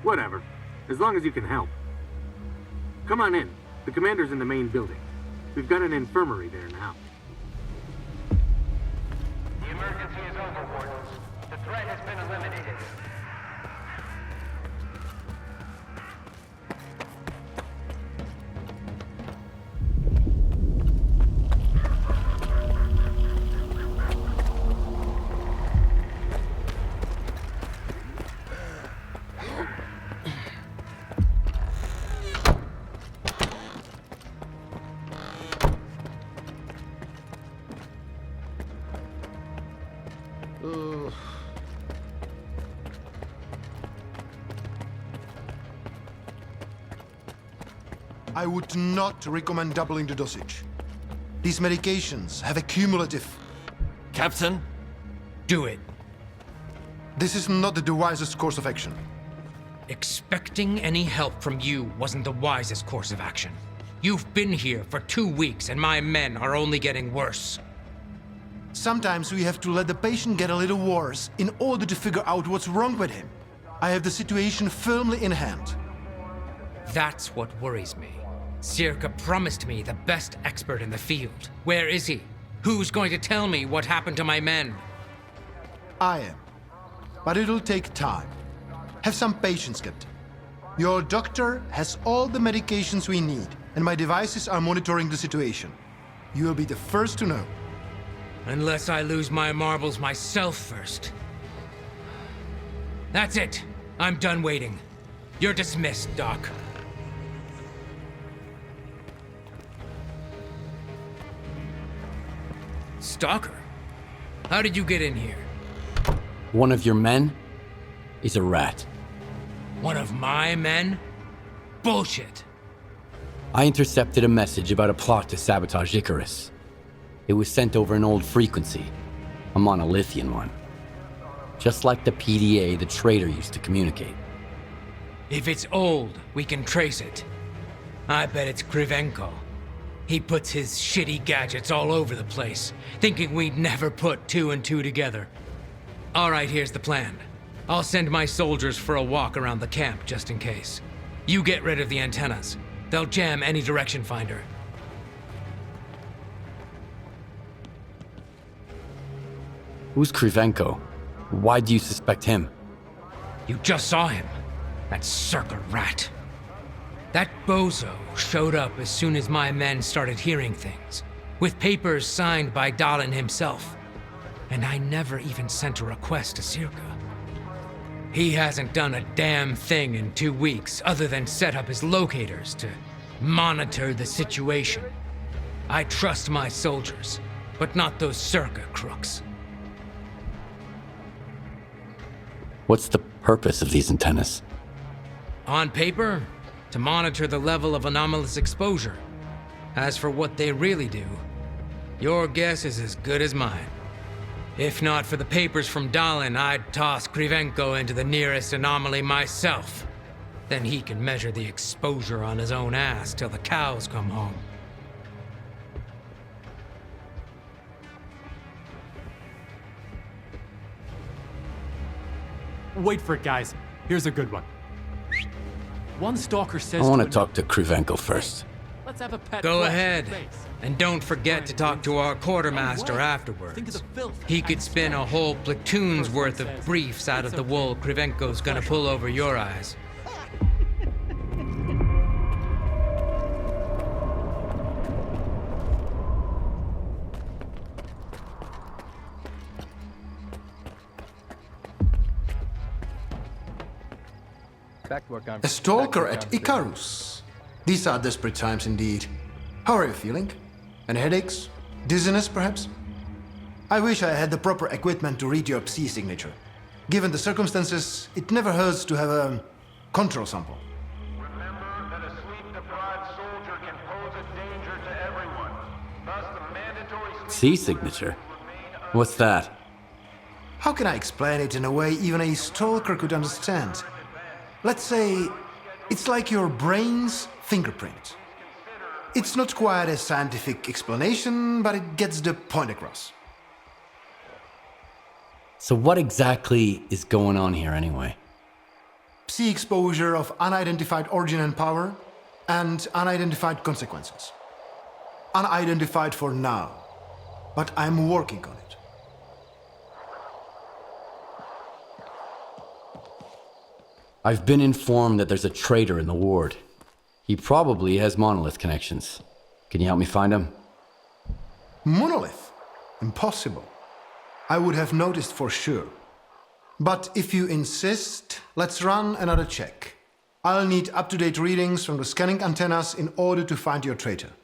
Whatever. As long as you can help. Come on in. The commander's in the main building. We've got an infirmary there now. The emergency is over, Wardens. The threat has been eliminated. I would not recommend doubling the dosage. These medications have a cumulative... Captain? Do it. This is not the wisest course of action. Expecting any help from you wasn't the wisest course of action. You've been here for 2 weeks and my men are only getting worse. Sometimes we have to let the patient get a little worse in order to figure out what's wrong with him. I have the situation firmly in hand. That's what worries me. S.T.A.L.K.E.R promised me the best expert in the field. Where is he? Who's going to tell me what happened to my men? I am. But it'll take time. Have some patience, Captain. Your doctor has all the medications we need, and my devices are monitoring the situation. You will be the first to know. Unless I lose my marbles myself first. That's it. I'm done waiting. You're dismissed, Doc. Stalker? How did you get in here? One of your men is a rat. One of my men? Bullshit. I intercepted a message about a plot to sabotage Icarus. It was sent over an old frequency, a monolithian one. Just like the PDA the traitor used to communicate. If it's old, we can trace it. I bet it's Krivenko. He puts his shitty gadgets all over the place, thinking we'd never put 2 and 2 together. All right, here's the plan. I'll send my soldiers for a walk around the camp just in case. You get rid of the antennas. They'll jam any direction finder. Who's Krivenko? Why do you suspect him? You just saw him. That circle rat. That bozo showed up as soon as my men started hearing things, with papers signed by Dalin himself. And I never even sent a request to S.T.A.L.K.E.R. He hasn't done a damn thing in 2 weeks other than set up his locators to monitor the situation. I trust my soldiers. but not those Circa crooks. What's the purpose of these antennas? On paper, to monitor the level of anomalous exposure. As for what they really do, your guess is as good as mine. If not for the papers from Dalin, I'd toss Krivenko into the nearest anomaly myself. Then he can measure the exposure on his own ass till the cows come home. Wait for it, guys. Here's a good one. One stalker says I want to talk to Krivenko first. Let's have a pet. Go ahead. And don't forget to talk to our quartermaster afterwards. He could spin a whole platoon's worth of briefs out of the wool Krivenko's gonna pull over your eyes. A stalker at Icarus. These are desperate times indeed. How are you feeling? Any headaches? Dizziness, perhaps? I wish I had the proper equipment to read your Psi signature. Given the circumstances, it never hurts to have a control sample. Remember that a sleep-deprived soldier can pose a danger to everyone. Thus, the mandatory Psi signature? What's that? How can I explain it in a way even a stalker could understand? Let's say it's like your brain's fingerprint. It's not quite a scientific explanation, but it gets the point across. So what exactly is going on here anyway? Psi exposure of unidentified origin and power, and unidentified consequences. Unidentified for now, but I'm working on it. I've been informed that there's a traitor in the ward. He probably has Monolith connections. Can you help me find him? Monolith? Impossible. I would have noticed for sure. But if you insist, let's run another check. I'll need up-to-date readings from the scanning antennas in order to find your traitor.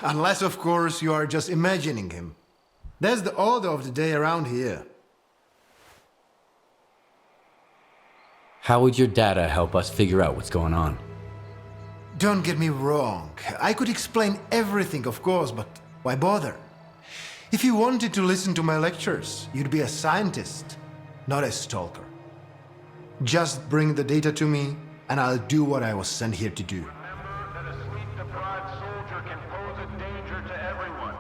Unless, of course, you are just imagining him. That's the order of the day around here. How would your data help us figure out what's going on? Don't get me wrong. I could explain everything, of course, but why bother? If you wanted to listen to my lectures, you'd be a scientist, not a stalker. Just bring the data to me, and I'll do what I was sent here to do. Remember that a sleep-deprived soldier can pose a danger to everyone.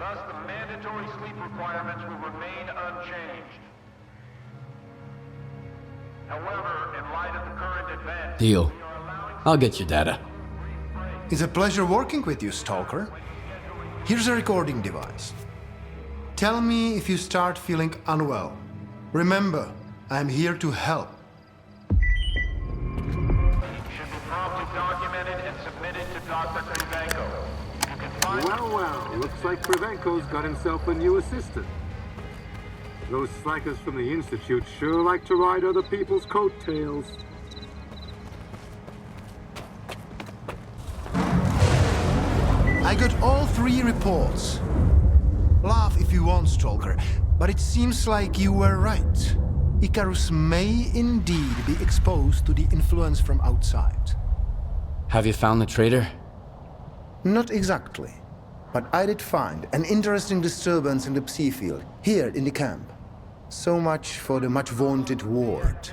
Thus, the mandatory sleep requirements will remain unchanged. However, in light of the current advance... Deal. I'll get your data. It's a pleasure working with you, Stalker. Here's a recording device. Tell me if you start feeling unwell. Remember, I'm here to help. Should be promptly documented and submitted to Dr. Krivenko. You can find... Well, looks like Krivenko's got himself a new assistant. Those slackers from the Institute sure like to ride other people's coattails. I got all 3 reports. Laugh if you want, Stalker, but it seems like you were right. Icarus may indeed be exposed to the influence from outside. Have you found the traitor? Not exactly, but I did find an interesting disturbance in the Psi field, here in the camp. So much for the much-vaunted ward.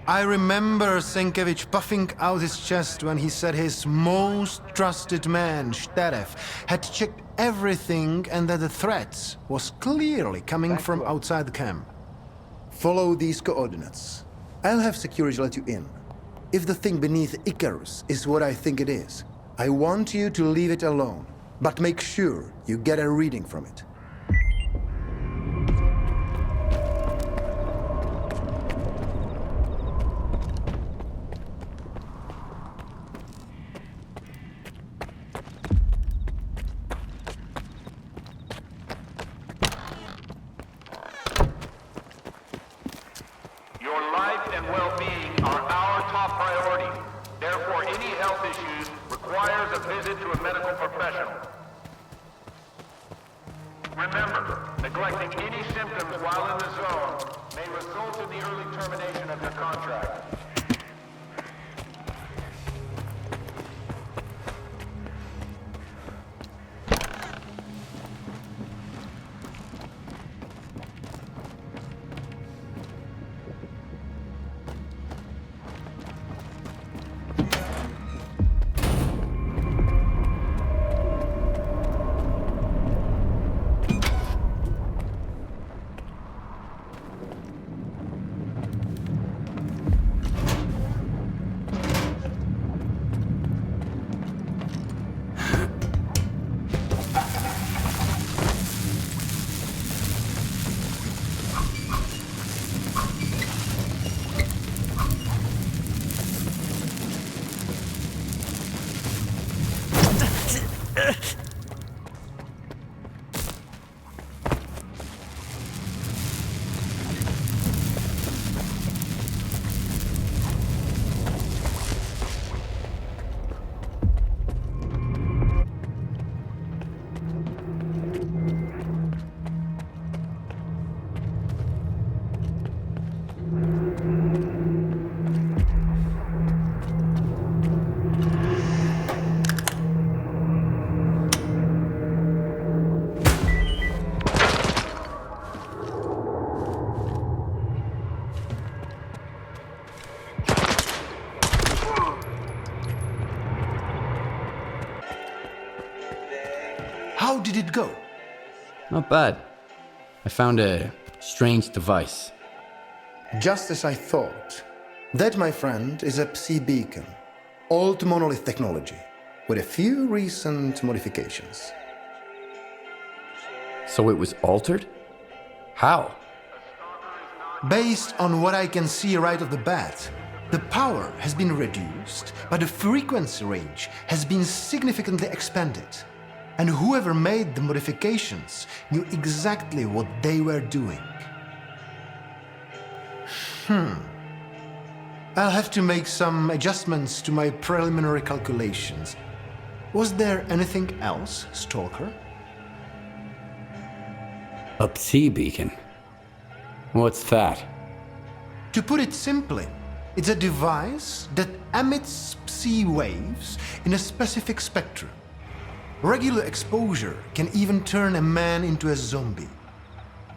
I remember Senkevich puffing out his chest when he said his most trusted man, S.T.A.L.K.E.R, had checked everything and that the threat was clearly coming from outside the camp. Follow these coordinates. I'll have security let you in. If the thing beneath Icarus is what I think it is, I want you to leave it alone, but make sure you get a reading from it. Remember, neglecting any symptoms while in the zone may result in the early termination of your contract. How did it go? Not bad. I found a strange device. Just as I thought. That, my friend, is a Psi beacon. Old monolith technology, with a few recent modifications. So it was altered? How? Based on what I can see right off the bat, the power has been reduced, but the frequency range has been significantly expanded. And whoever made the modifications knew exactly what they were doing. I'll have to make some adjustments to my preliminary calculations. Was there anything else, Stalker? A Psi beacon? What's that? To put it simply, it's a device that emits Psi waves in a specific spectrum. Regular exposure can even turn a man into a zombie.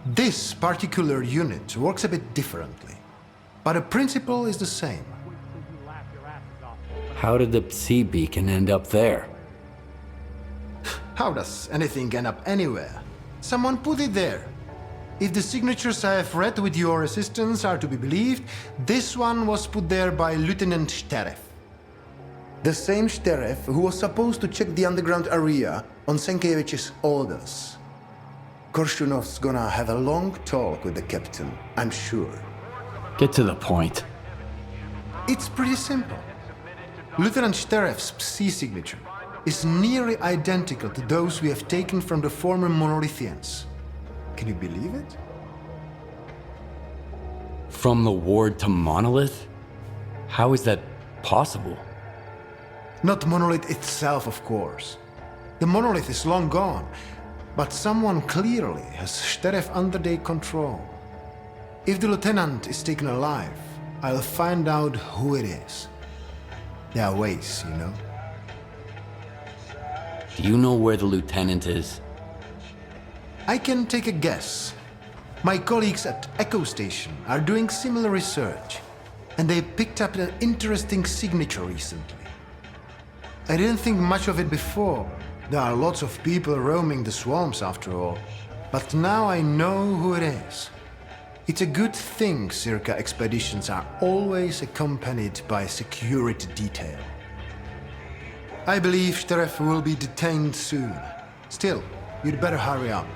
This particular unit works a bit differently, but the principle is the same. How did the Psi beacon end up there? How does anything end up anywhere? Someone put it there. If the signatures I have read with your assistance are to be believed, this one was put there by Lieutenant S.T.A.L.K.E.R. The same sheriff who was supposed to check the underground area on Sienkiewicz's orders. Korshunov's gonna have a long talk with the captain, I'm sure. Get to the point. It's pretty simple. Lieutenant S.T.A.L.K.E.R.'s Psi signature is nearly identical to those we have taken from the former Monolithians. Can you believe it? From the ward to monolith? How is that possible? Not Monolith itself, of course. The Monolith is long gone, but someone clearly has S.T.A.L.K.E.R. under their control. If the lieutenant is taken alive, I'll find out who it is. There are ways, you know. Do you know where the lieutenant is? I can take a guess. My colleagues at Echo Station are doing similar research, and they picked up an interesting signature recently. I didn't think much of it before. There are lots of people roaming the swamps after all. But now I know who it is. It's a good thing Circa expeditions are always accompanied by a security detail. I believe S.T.A.L.K.E.R. will be detained soon. Still, you'd better hurry up.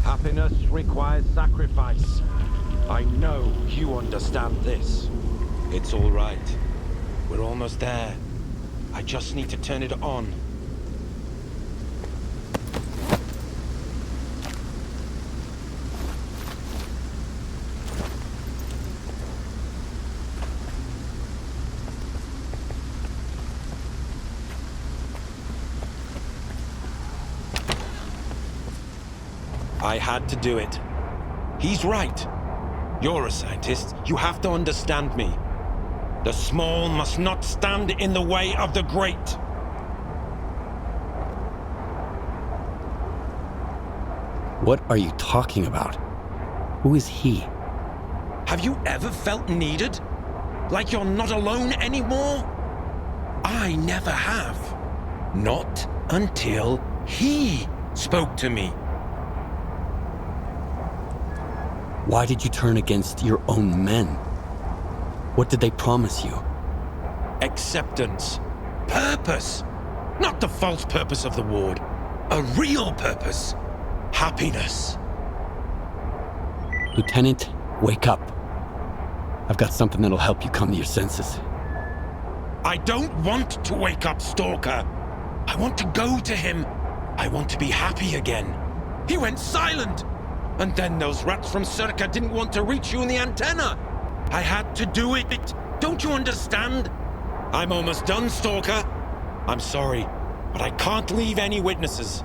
Happiness requires sacrifice. I know you understand this. It's all right. We're almost there. I just need to turn it on. I had to do it. He's right. You're a scientist. You have to understand me. The small must not stand in the way of the great. What are you talking about? Who is he? Have you ever felt needed? Like you're not alone anymore? I never have. Not until he spoke to me. Why did you turn against your own men? What did they promise you? Acceptance. Purpose. Not the false purpose of the ward. A real purpose. Happiness. Lieutenant, wake up. I've got something that'll help you come to your senses. I don't want to wake up, Stalker. I want to go to him. I want to be happy again. He went silent. And then those rats from Circa didn't want to reach you in the antenna. I had to do it. Don't you understand? I'm almost done, Stalker. I'm sorry, but I can't leave any witnesses.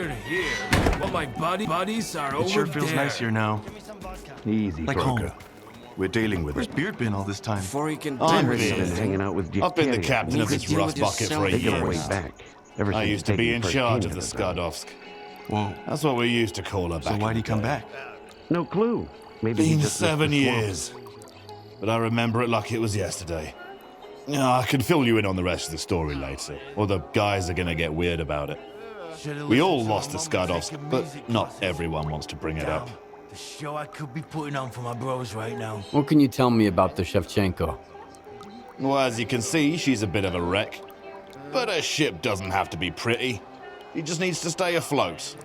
here. Well, my buddies are over there. It sure feels nice here now. Easy, like home. We're dealing with it. Where's Beard been all this time? Before he can I've been hanging out with I've been the captain of this rust bucket for a year now. I used to be in charge of the Skadovsk. Whoa. That's what we used to call her back. So why'd he come back? No clue. Maybe he Been just 7 years. But I remember it like it was yesterday. I can fill you in on the rest of the story later, or the guys are gonna get weird about it. We all lost the Skadovsk, but not everyone wants to bring it up. The show I could be putting on for my bros right now. What can you tell me about the Shevchenko? Well, as you can see, she's a bit of a wreck. But her ship doesn't have to be pretty. She just needs to stay afloat.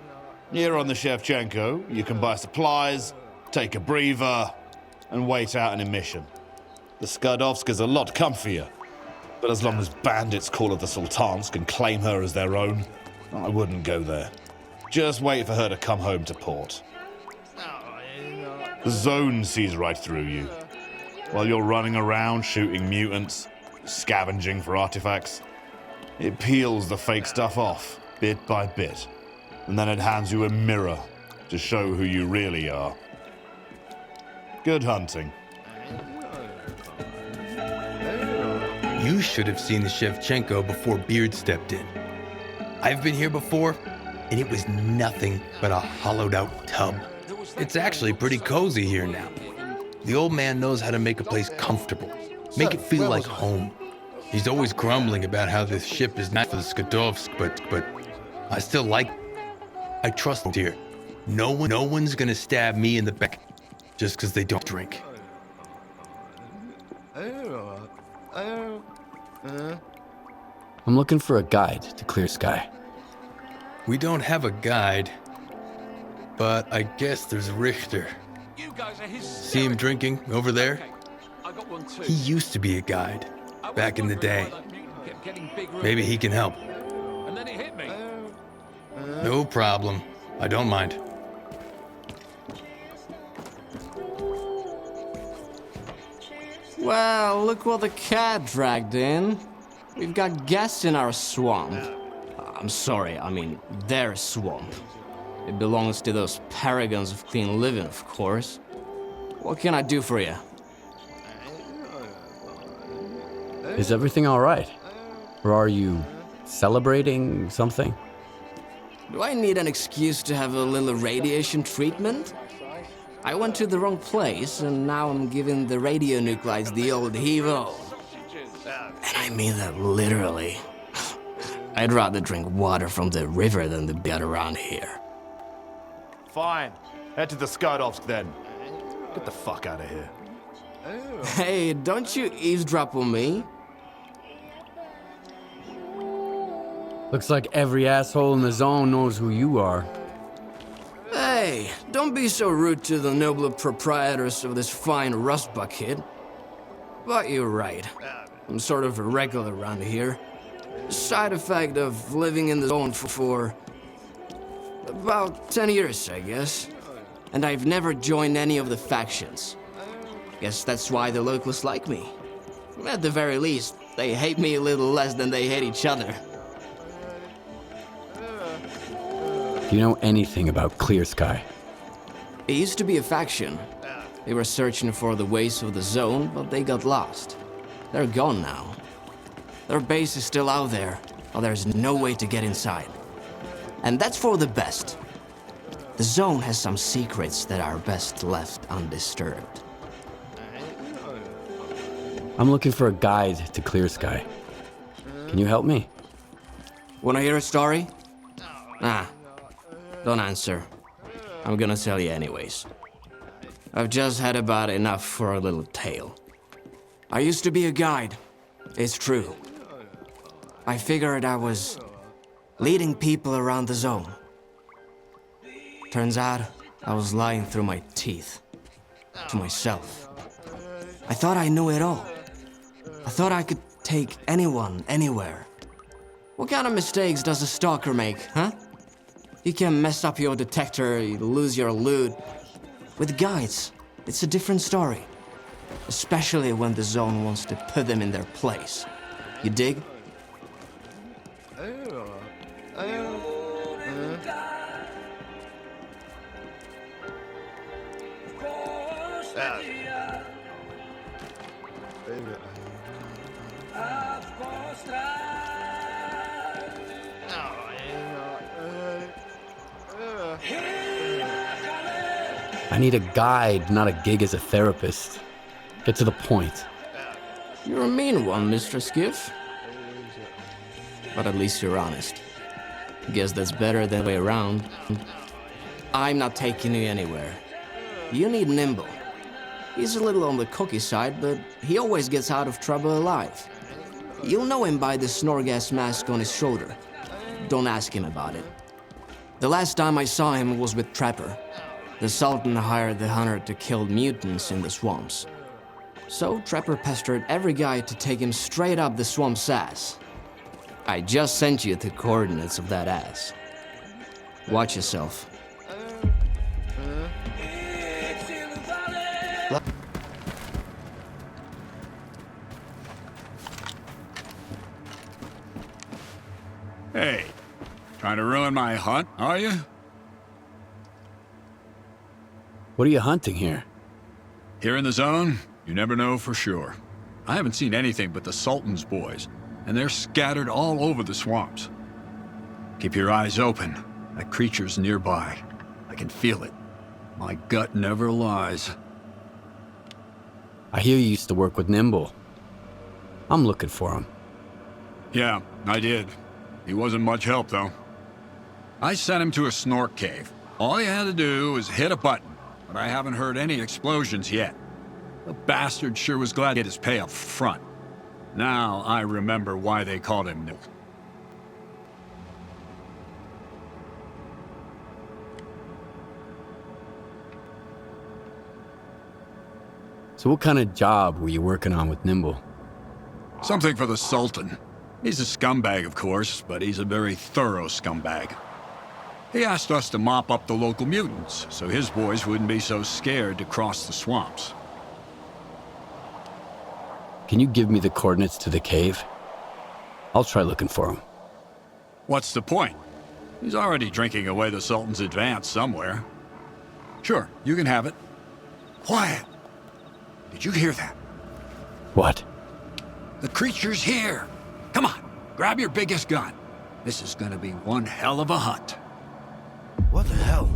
Here on the Shevchenko, you can buy supplies, take a breather, and wait out an emission. The Skadovsk is a lot comfier, but as long as bandits call her the Sultansk and claim her as their own, I wouldn't go there. Just wait for her to come home to port. The zone sees right through you. While you're running around shooting mutants, scavenging for artifacts, it peels the fake stuff off, bit by bit, and then it hands you a mirror to show who you really are. Good hunting. You should have seen the Shevchenko before Beard stepped in. I've been here before, and it was nothing but a hollowed-out tub. It's actually pretty cozy here now. The old man knows how to make a place comfortable, make it feel like home. He's always grumbling about how this ship is not for the Skadovsk, but I still like it. I trust him here. No one's gonna stab me in the back just because they don't drink. I'm looking for a guide to Clear Sky. We don't have a guide, but I guess there's Richter. See him drinking over there? He used to be a guide back in the day. Maybe he can help. No problem. I don't mind. Well, look what the cat dragged in. We've got guests in our swamp. I'm sorry, I mean their swamp. It belongs to those paragons of clean living, of course. What can I do for you? Is everything all right? Or are you celebrating something? Do I need an excuse to have a little radiation treatment? I went to the wrong place, and now I'm giving the radionuclides the old heave-o. And I mean that literally. I'd rather drink water from the river than the bed around here. Fine. Head to the Skadovsk then. Get the fuck out of here. Hey, don't you eavesdrop on me? Looks like every asshole in the zone knows who you are. Hey, don't be so rude to the noble proprietors of this fine rust bucket. But you're right. I'm sort of a regular around here. Side effect of living in the zone for about 10 years, I guess. And I've never joined any of the factions. Guess that's why the locals like me. At the very least, they hate me a little less than they hate each other. Do you know anything about Clear Sky? It used to be a faction. They were searching for the ways of the zone, but they got lost. They're gone now. Their base is still out there, but there's no way to get inside. And that's for the best. The zone has some secrets that are best left undisturbed. I'm looking for a guide to Clear Sky. Can you help me? Wanna hear a story? Nah, don't answer. I'm gonna tell you anyways. I've just had about enough for a little tale. I used to be a guide, it's true. I figured I was leading people around the zone. Turns out, I was lying through my teeth. To myself. I thought I knew it all. I thought I could take anyone, anywhere. What kind of mistakes does a stalker make, huh? You can mess up your detector, you lose your loot. With guides, it's a different story. Especially when the zone wants to put them in their place. You dig? I need a guide, not a gig as a therapist. Get to the point. You're a mean one, Mr. Skiff. But at least you're honest. Guess that's better than the way around. I'm not taking you anywhere. You need Nimble. He's a little on the cookie side, but he always gets out of trouble alive. You'll know him by the Snorgas mask on his shoulder. Don't ask him about it. The last time I saw him was with Trapper. The Sultan hired the hunter to kill mutants in the swamps. So Trapper pestered every guy to take him straight up the swamp's ass. I just sent you the coordinates of that ass. Watch yourself. Hey, trying to ruin my hunt, are you? What are you hunting here? Here in the zone, you never know for sure. I haven't seen anything but the Sultan's boys, and they're scattered all over the swamps. Keep your eyes open. That creature's nearby. I can feel it. My gut never lies. I hear you used to work with Nimble. I'm looking for him. Yeah, I did. He wasn't much help, though. I sent him to a snork cave. All he had to do was hit a button, but I haven't heard any explosions yet. The bastard sure was glad to get his pay up front. Now I remember why they called him Nimble. So what kind of job were you working on with Nimble? Something for the Sultan. He's a scumbag, of course, but he's a very thorough scumbag. He asked us to mop up the local mutants, so his boys wouldn't be so scared to cross the swamps. Can you give me the coordinates to the cave? I'll try looking for him. What's the point? He's already drinking away the Sultan's advance somewhere. Sure, you can have it. Quiet! Did you hear that? What? The creature's here! Come on, grab your biggest gun. This is gonna be one hell of a hunt. What the hell?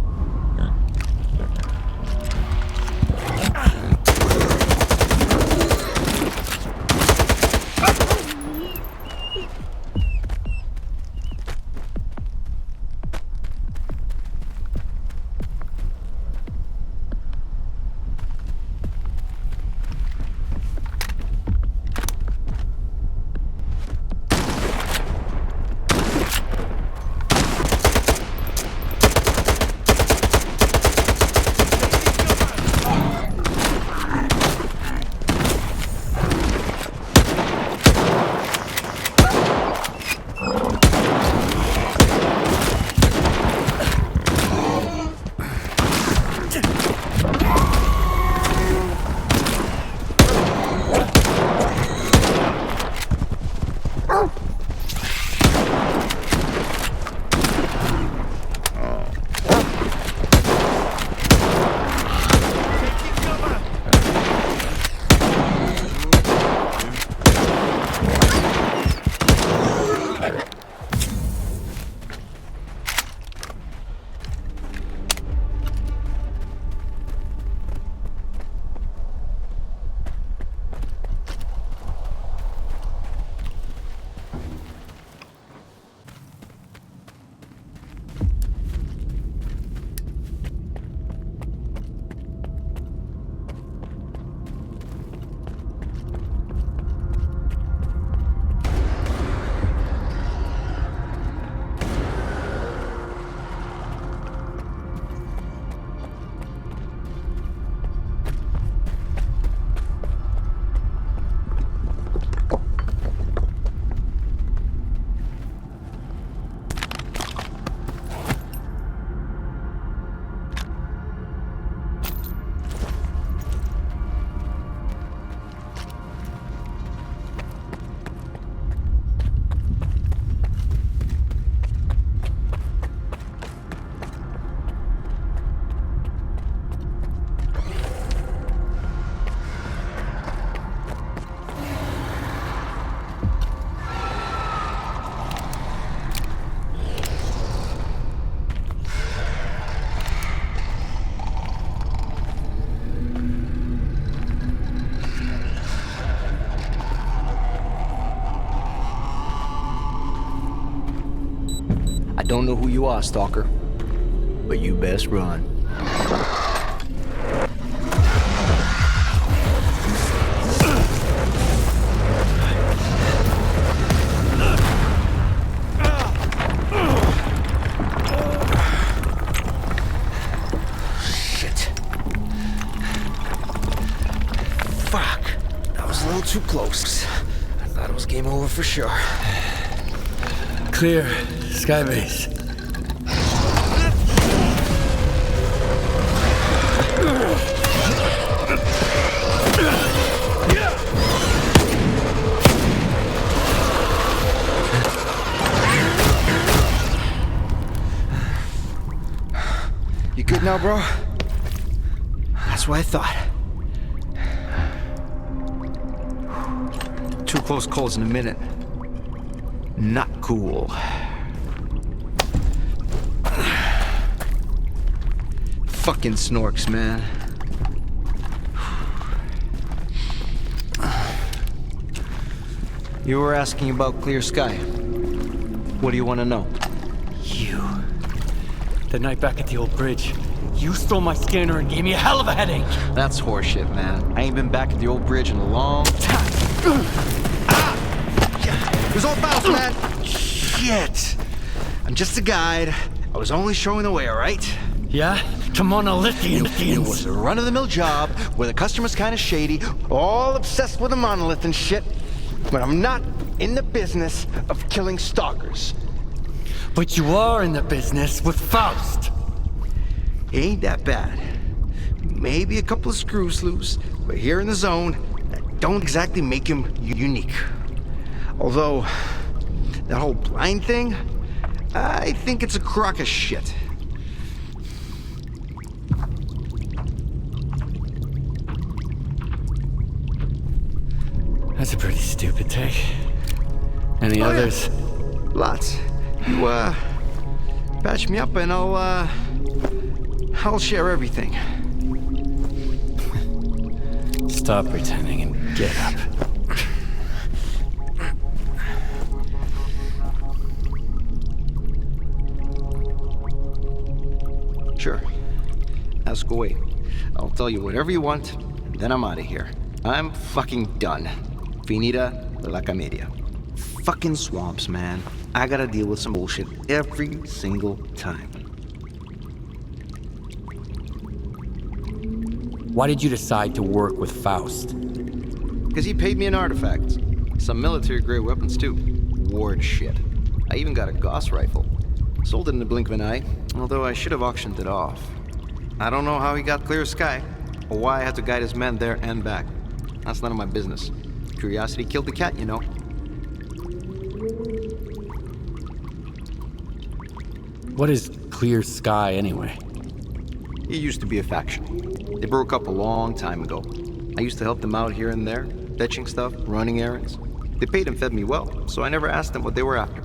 know who you are, Stalker, but you best run. Shit. Fuck. That was a little too close. I thought it was game over for sure. Clear. Skybase. You good now, bro? That's what I thought. Two close calls in a minute. Not cool. Fucking snorks, man. You were asking about clear sky. What do you want to know? You. The night back at the old bridge, you stole my scanner and gave me a hell of a headache. That's horseshit, man. I ain't been back at the old bridge in a long time. It was all Faust, man. Shit. I'm just a guide. I was only showing the way, all right? Yeah? Come on, It was a run-of-the-mill job where the customer's kind of shady, all obsessed with a monolith and shit. But I'm not in the business of killing stalkers. But you are in the business with Faust. He ain't that bad. Maybe a couple of screws loose, but here in the zone, that don't exactly make him unique. Although, that whole blind thing, I think it's a crock of shit. That's a pretty stupid take. Any others? Yeah. Lots. You, patch me up and I'll share everything. Stop pretending and get up. Sure. Ask away. I'll tell you whatever you want, and then I'm out of here. I'm fucking done. Finita la comedia. Fucking swamps, man. I gotta deal with some bullshit every single time. Why did you decide to work with Faust? Because he paid me in artifacts. Some military-grade weapons, too. Ward shit. I even got a Gauss rifle. Sold it in the blink of an eye, although I should have auctioned it off. I don't know how he got clear sky, or why I had to guide his men there and back. That's none of my business. Curiosity killed the cat, you know. What is Clear Sky, anyway? It used to be a faction. They broke up a long time ago. I used to help them out here and there, fetching stuff, running errands. They paid and fed me well, so I never asked them what they were after.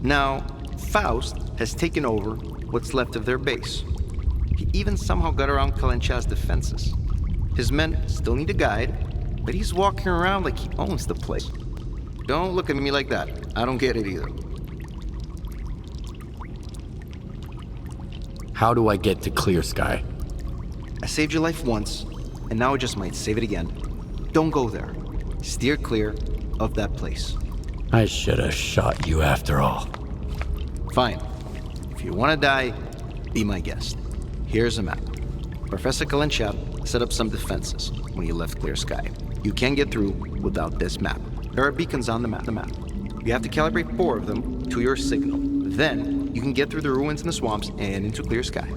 Now, Faust has taken over what's left of their base. He even somehow got around Kalencha's defenses. His men still need a guide, but he's walking around like he owns the place. Don't look at me like that. I don't get it either. How do I get to Clear Sky? I saved your life once, and now I just might save it again. Don't go there. Steer clear of that place. I should have shot you after all. Fine. If you want to die, be my guest. Here's a map. Professor Kalencha set up some defenses when he left Clear Sky. You can't get through without this map. There are beacons on the map. You have to calibrate 4 of them to your signal. Then, you can get through the ruins in the swamps and into Clear Sky.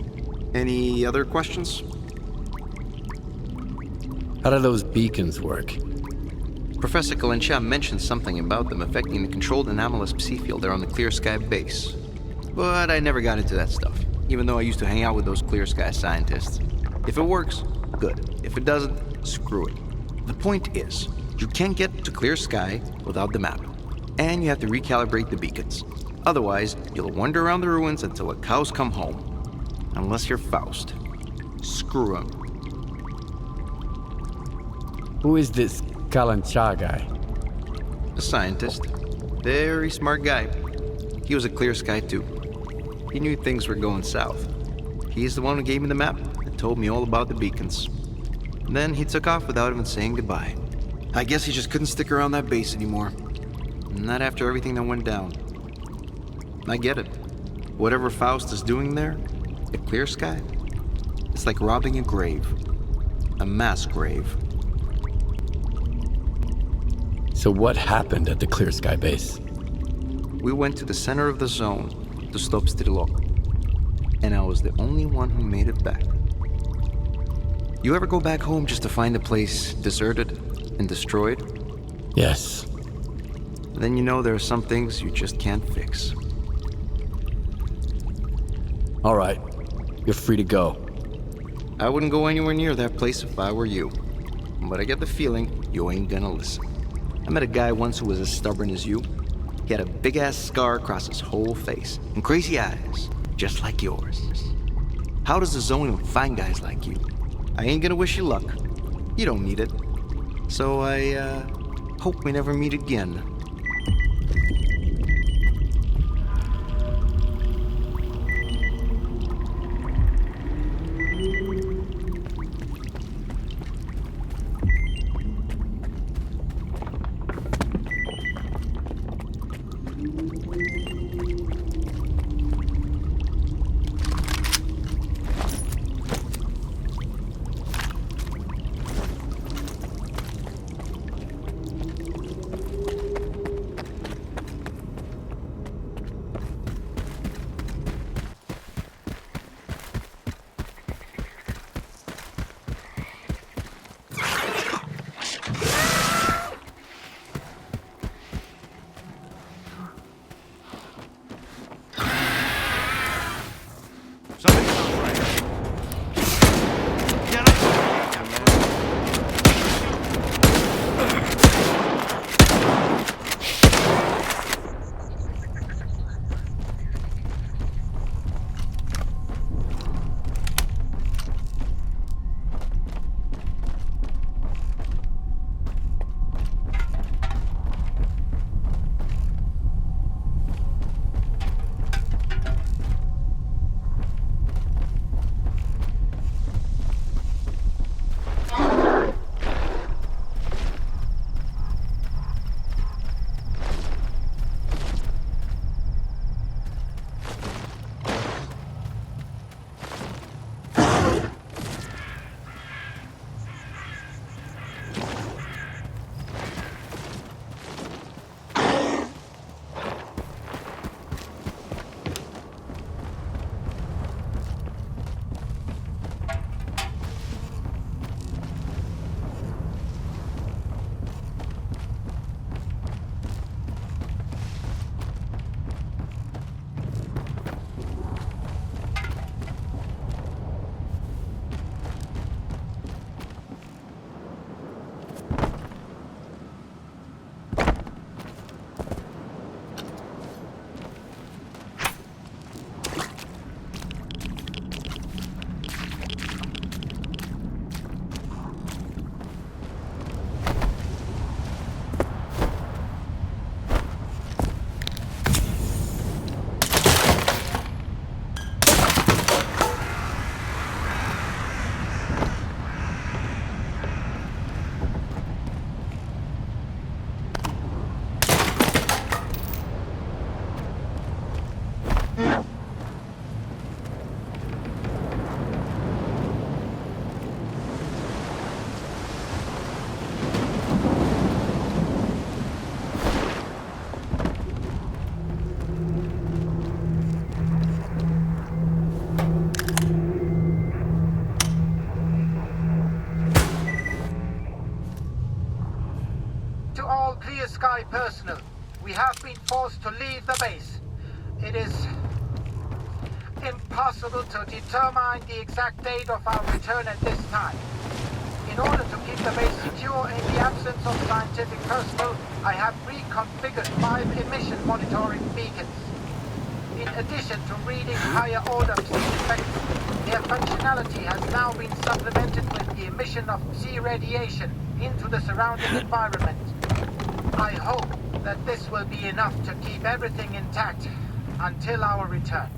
Any other questions? How do those beacons work? Professor Kalencha mentioned something about them affecting the controlled anomalous psi field there on the Clear Sky base. But I never got into that stuff, even though I used to hang out with those Clear Sky scientists. If it works, good. If it doesn't, screw it. The point is, you can't get to Clear Sky without the map, and you have to recalibrate the beacons. Otherwise, you'll wander around the ruins until the cows come home. Unless you're Faust. Screw him. Who is this Kalencha guy? A scientist. Very smart guy. He was a Clear Sky too. He knew things were going south. He's the one who gave me the map and told me all about the beacons. And then he took off without even saying goodbye. I guess he just couldn't stick around that base anymore. Not after everything that went down. I get it. Whatever Faust is doing there, at Clear Sky, it's like robbing a grave. A mass grave. So what happened at the Clear Sky base? We went to the center of the zone to stop S.T.A.L.K.E.R. And I was the only one who made it back. You ever go back home just to find the place deserted and destroyed? Yes. Then you know there are some things you just can't fix. All right, you're free to go. I wouldn't go anywhere near that place if I were you. But I get the feeling you ain't gonna listen. I met a guy once who was as stubborn as you. He had a big-ass scar across his whole face and crazy eyes, just like yours. How does the zone even find guys like you? I ain't gonna wish you luck. You don't need it. So I, hope we never meet again. Clear Sky personnel, we have been forced to leave the base. It is impossible to determine the exact date of our return at this time. In order to keep the base secure in the absence of scientific personnel, I have reconfigured 5 emission monitoring beacons. In addition to reading higher order psi effects, their functionality has now been supplemented with the emission of psi radiation into the surrounding environment. I hope that this will be enough to keep everything intact until our return.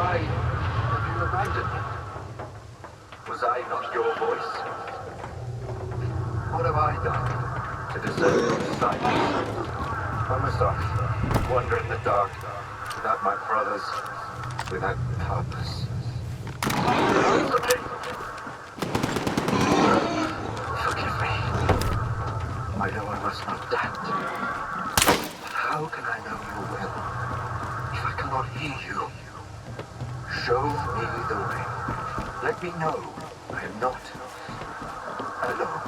Why have you abandoned me? Was I not your voice? What have I done to deserve your silence? Why must I wander in the dark without my brothers, without purpose? Answer me! Forgive me. I know I must not doubt. But how can I know your will if I cannot hear you? Show me the way. Let me know I am not alone.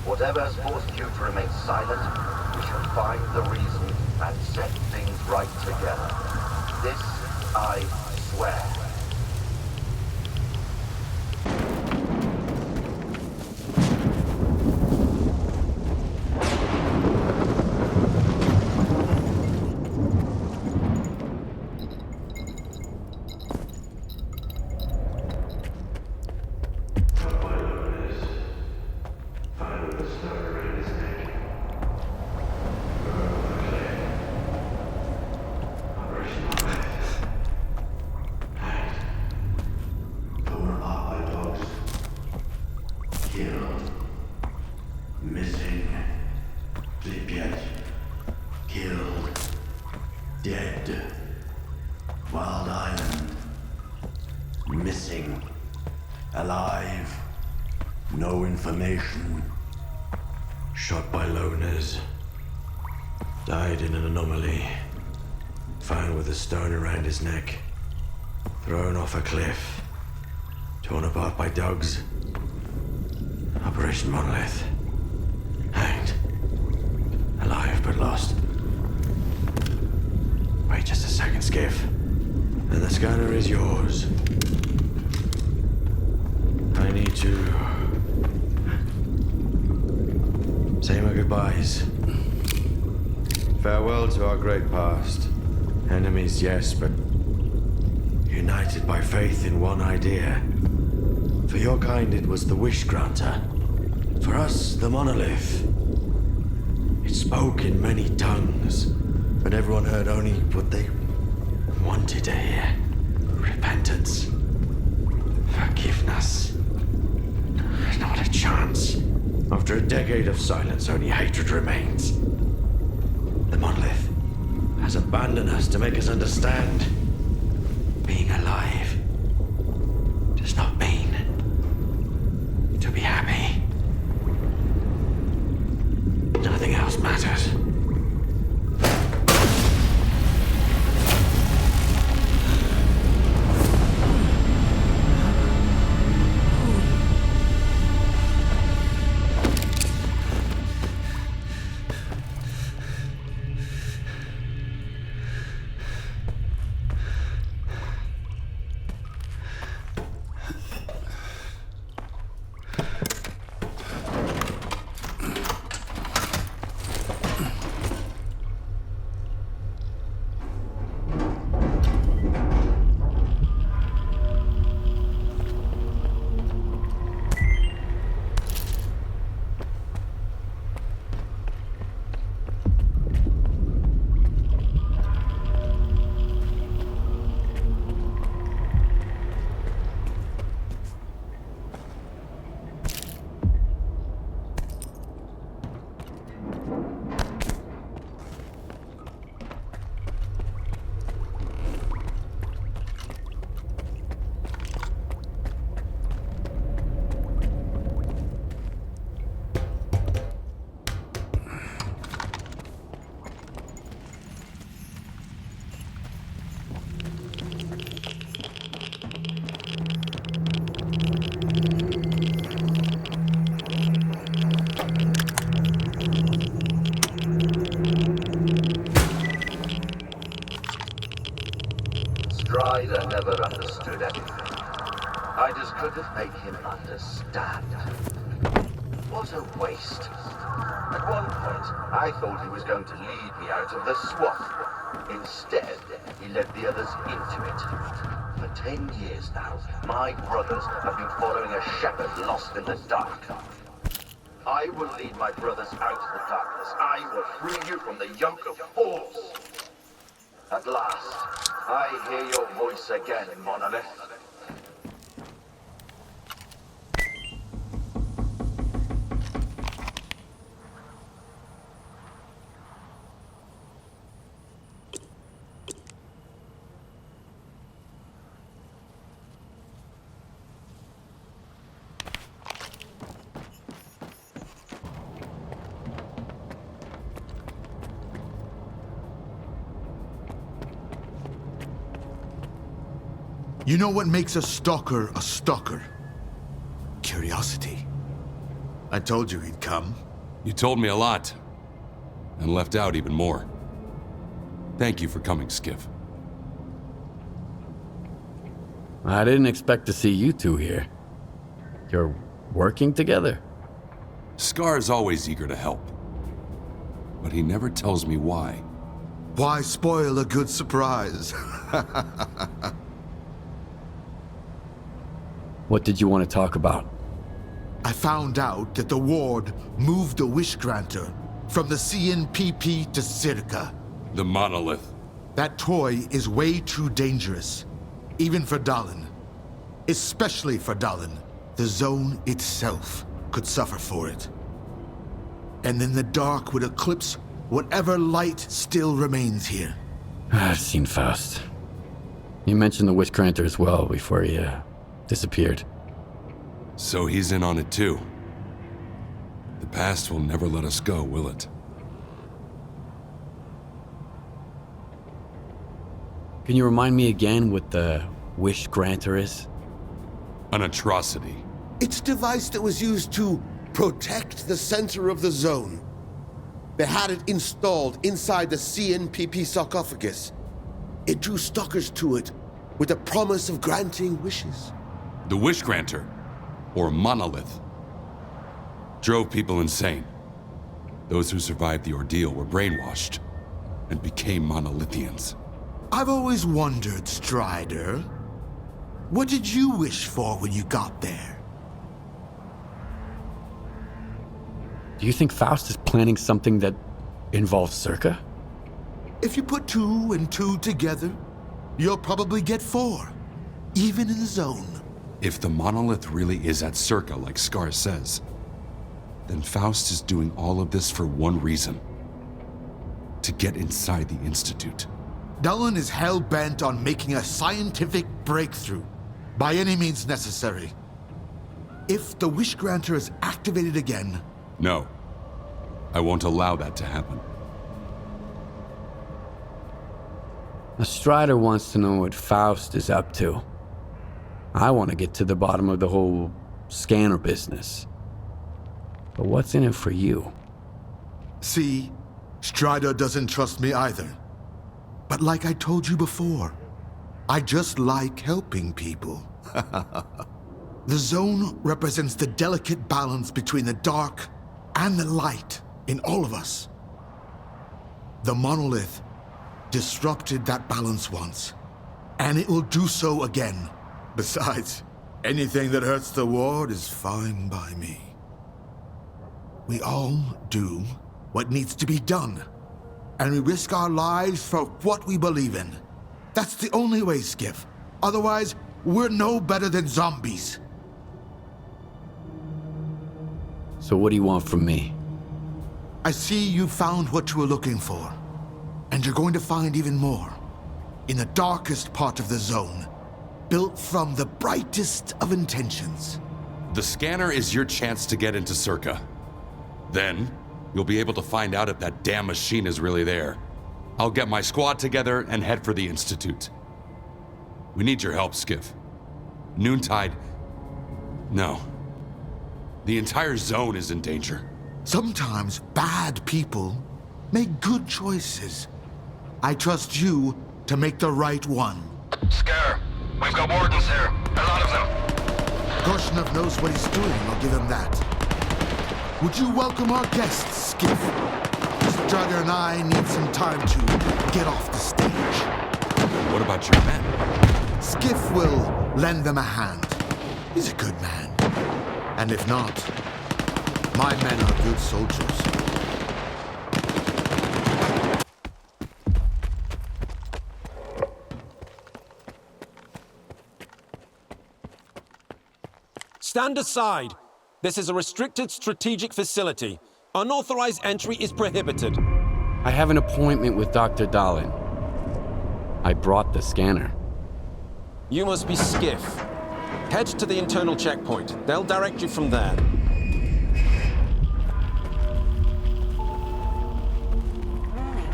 Whatever has forced you to remain silent, we shall find the reason and set things right together. This I swear. Shot by loners. Died in an anomaly. Found with a stone around his neck. Thrown off a cliff. Torn apart by dogs. Operation Monolith. Hanged. Alive but lost. Wait just a second, Skiff. And the scanner is yours. I need to say my goodbyes. Farewell to our great past. Enemies, yes, but united by faith in one idea. For your kind, it was the wish granter. For us, the monolith. It spoke in many tongues, but everyone heard only what they wanted to hear. Repentance. Forgiveness. Not a chance. After a decade of silence, only hatred remains. The monolith has abandoned us to make us understand. Being alive does not mean to be happy. Nothing else matters. never understood anything. I just couldn't make him understand. What a waste. At one point, I thought he was going to lead me out of the swamp. Instead, he led the others into it. For 10 years now, my brothers have been following a shepherd lost in the dark. I will lead my brothers out of the darkness. I will free you from the yoke of fools. At last, I hear your voice again, Monolith. You know what makes a stalker a stalker? Curiosity. I told you he'd come. You told me a lot, and left out even more. Thank you for coming, Skiff. I didn't expect to see you two here. You're working together? Scar is always eager to help, but he never tells me why. Why spoil a good surprise? What did you want to talk about? I found out that the Ward moved the Wish Granter from the CNPP to S.T.A.L.K.E.R. The monolith. That toy is way too dangerous, even for Dallin. Especially for Dallin. The zone itself could suffer for it. And then the dark would eclipse whatever light still remains here. I've seen Faust. You mentioned the Wish Granter as well before he disappeared. So he's in on it too. The past will never let us go, will it? Can you remind me again what the Wish Granter is? An atrocity. It's a device that was used to protect the center of the zone. They had it installed inside the CNPP sarcophagus. It drew stalkers to it with the promise of granting wishes. The Wish Granter, or monolith, drove people insane. Those who survived the ordeal were brainwashed and became monolithians. I've always wondered, Strider, what did you wish for when you got there? Do you think Faust is planning something that involves S.T.A.L.K.E.R.? If you put 2 and 2 together, you'll probably get 4, even in the zone. If the monolith really is at S.T.A.L.K.E.R. like Scar says, then Faust is doing all of this for one reason. To get inside the Institute. Dallin is hell-bent on making a scientific breakthrough, by any means necessary. If the Wish Granter is activated again... No. I won't allow that to happen. The Strider wants to know what Faust is up to. I want to get to the bottom of the whole scanner business. But what's in it for you? See, Strider doesn't trust me either. But like I told you before, I just like helping people. The zone represents the delicate balance between the dark and the light in all of us. The monolith disrupted that balance once, and it will do so again. Besides, anything that hurts the Ward is fine by me. We all do what needs to be done, and we risk our lives for what we believe in. That's the only way, Skiff. Otherwise, we're no better than zombies. So what do you want from me? I see you found what you were looking for, and you're going to find even more. In the darkest part of the zone, built from the brightest of intentions. The scanner is your chance to get into S.T.A.L.K.E.R. Then, you'll be able to find out if that damn machine is really there. I'll get my squad together and head for the Institute. We need your help, Skiff. Noontide... No. The entire zone is in danger. Sometimes bad people make good choices. I trust you to make the right one. S.T.A.L.K.E.R., We've got wardens here. A lot of them. Korshunov knows what he's doing, I'll give him that. Would you welcome our guests, Skiff? Strutter and I need some time to get off the stage. What about your men? Skiff will lend them a hand. He's a good man. And if not, my men are good soldiers. Stand aside. This is a restricted strategic facility. Unauthorized entry is prohibited. I have an appointment with Dr. Dahlin. I brought the scanner. You must be Skiff. Head to the internal checkpoint. They'll direct you from there. Morning.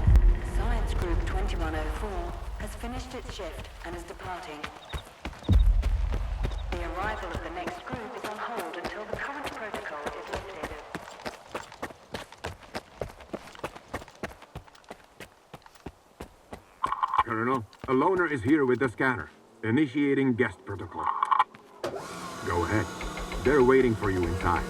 Science Group 2104 has finished its shift and is departing. The arrival of the next group is on hold until the current protocol is lifted. Colonel, a loner is here with the scanner. Initiating guest protocol. Go ahead. They're waiting for you inside.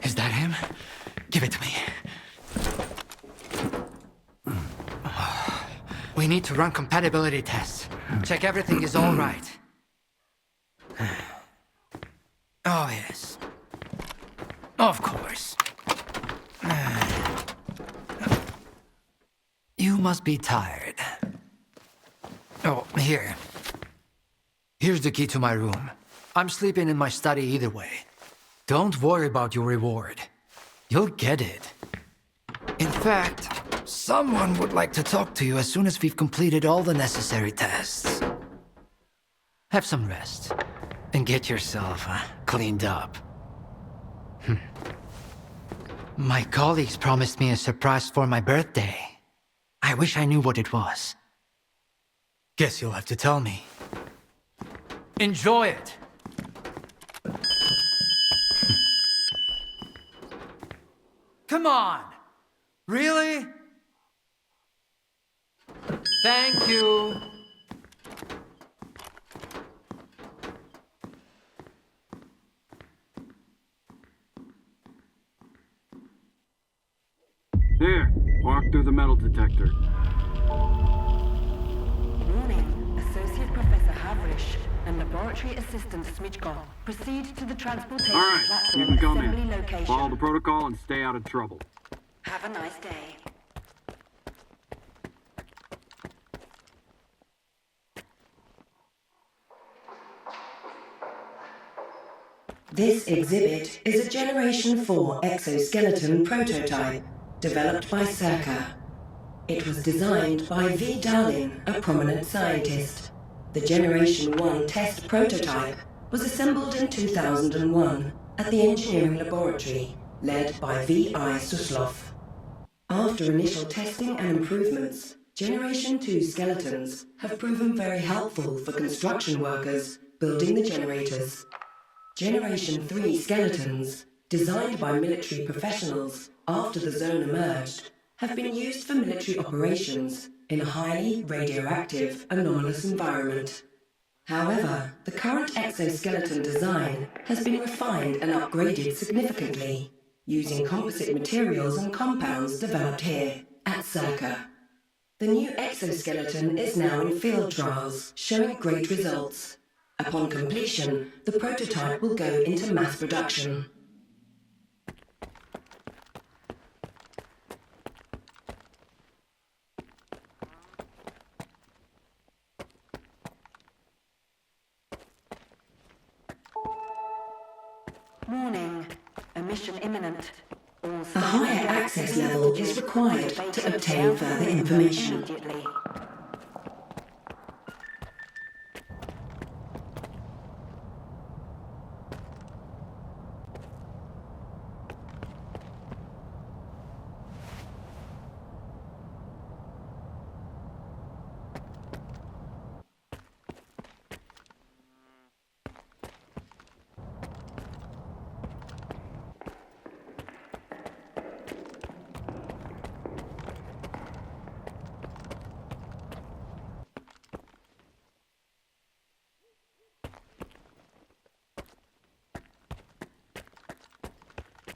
Is that him? Give it to me. We need to run compatibility tests. Check everything is all right. Oh, yes. Of course. You must be tired. Oh, here. Here's the key to my room. I'm sleeping in my study either way. Don't worry about your reward. You'll get it. In fact, someone would like to talk to you as soon as we've completed all the necessary tests. Have some rest and get yourself cleaned up. My colleagues promised me a surprise for my birthday. I wish I knew what it was. Guess you'll have to tell me. Enjoy it! Come on! Really? Thank you. There, walk through the metal detector. Warning, Associate Professor Havrish and Laboratory Assistant Smitchko proceed to the transportation All right, platform you can come assembly in. location. Follow the protocol and stay out of trouble. Have a nice day. This exhibit is a Generation 4 exoskeleton prototype developed by S.T.A.L.K.E.R. It was designed by V. Dahlin, a prominent scientist. The Generation 1 test prototype was assembled in 2001 at the engineering laboratory led by V.I. Suslov. After initial testing and improvements, Generation 2 skeletons have proven very helpful for construction workers building the generators. Generation 3 skeletons, designed by military professionals after the zone emerged, have been used for military operations in a highly radioactive, anomalous environment. However, the current exoskeleton design has been refined and upgraded significantly, using composite materials and compounds developed here at S.T.A.L.K.E.R. The new exoskeleton is now in field trials, showing great results. Upon completion, the prototype will go into mass production. mission imminent. A higher access level is required to obtain further information.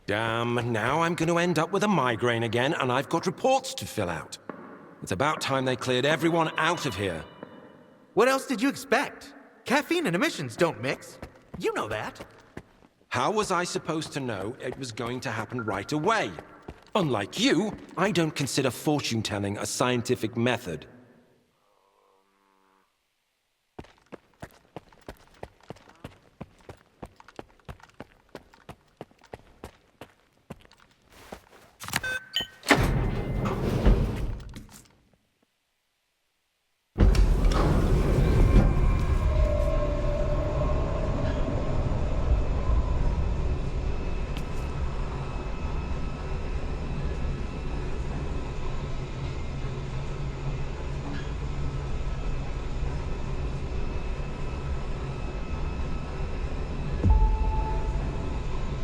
Damn, now I'm going to end up with a migraine again, and I've got reports to fill out. It's about time they cleared everyone out of here. What else did you expect? Caffeine and emissions don't mix. You know that. How was I supposed to know it was going to happen right away? Unlike you, I don't consider fortune-telling a scientific method.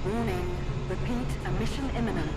Warning. Repeat, a mission imminent.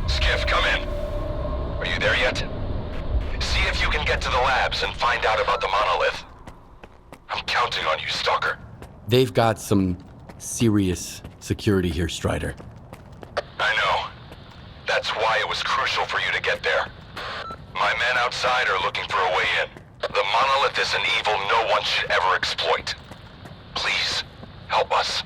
Skiff, come in. Are you there yet? See if you can get to the labs and find out about the monolith. I'm counting on you, Stalker. They've got some serious security here, Strider. I know. That's why it was crucial for you to get there. My men outside are looking for a way in. The monolith is an evil no one should ever exploit. Please, help us.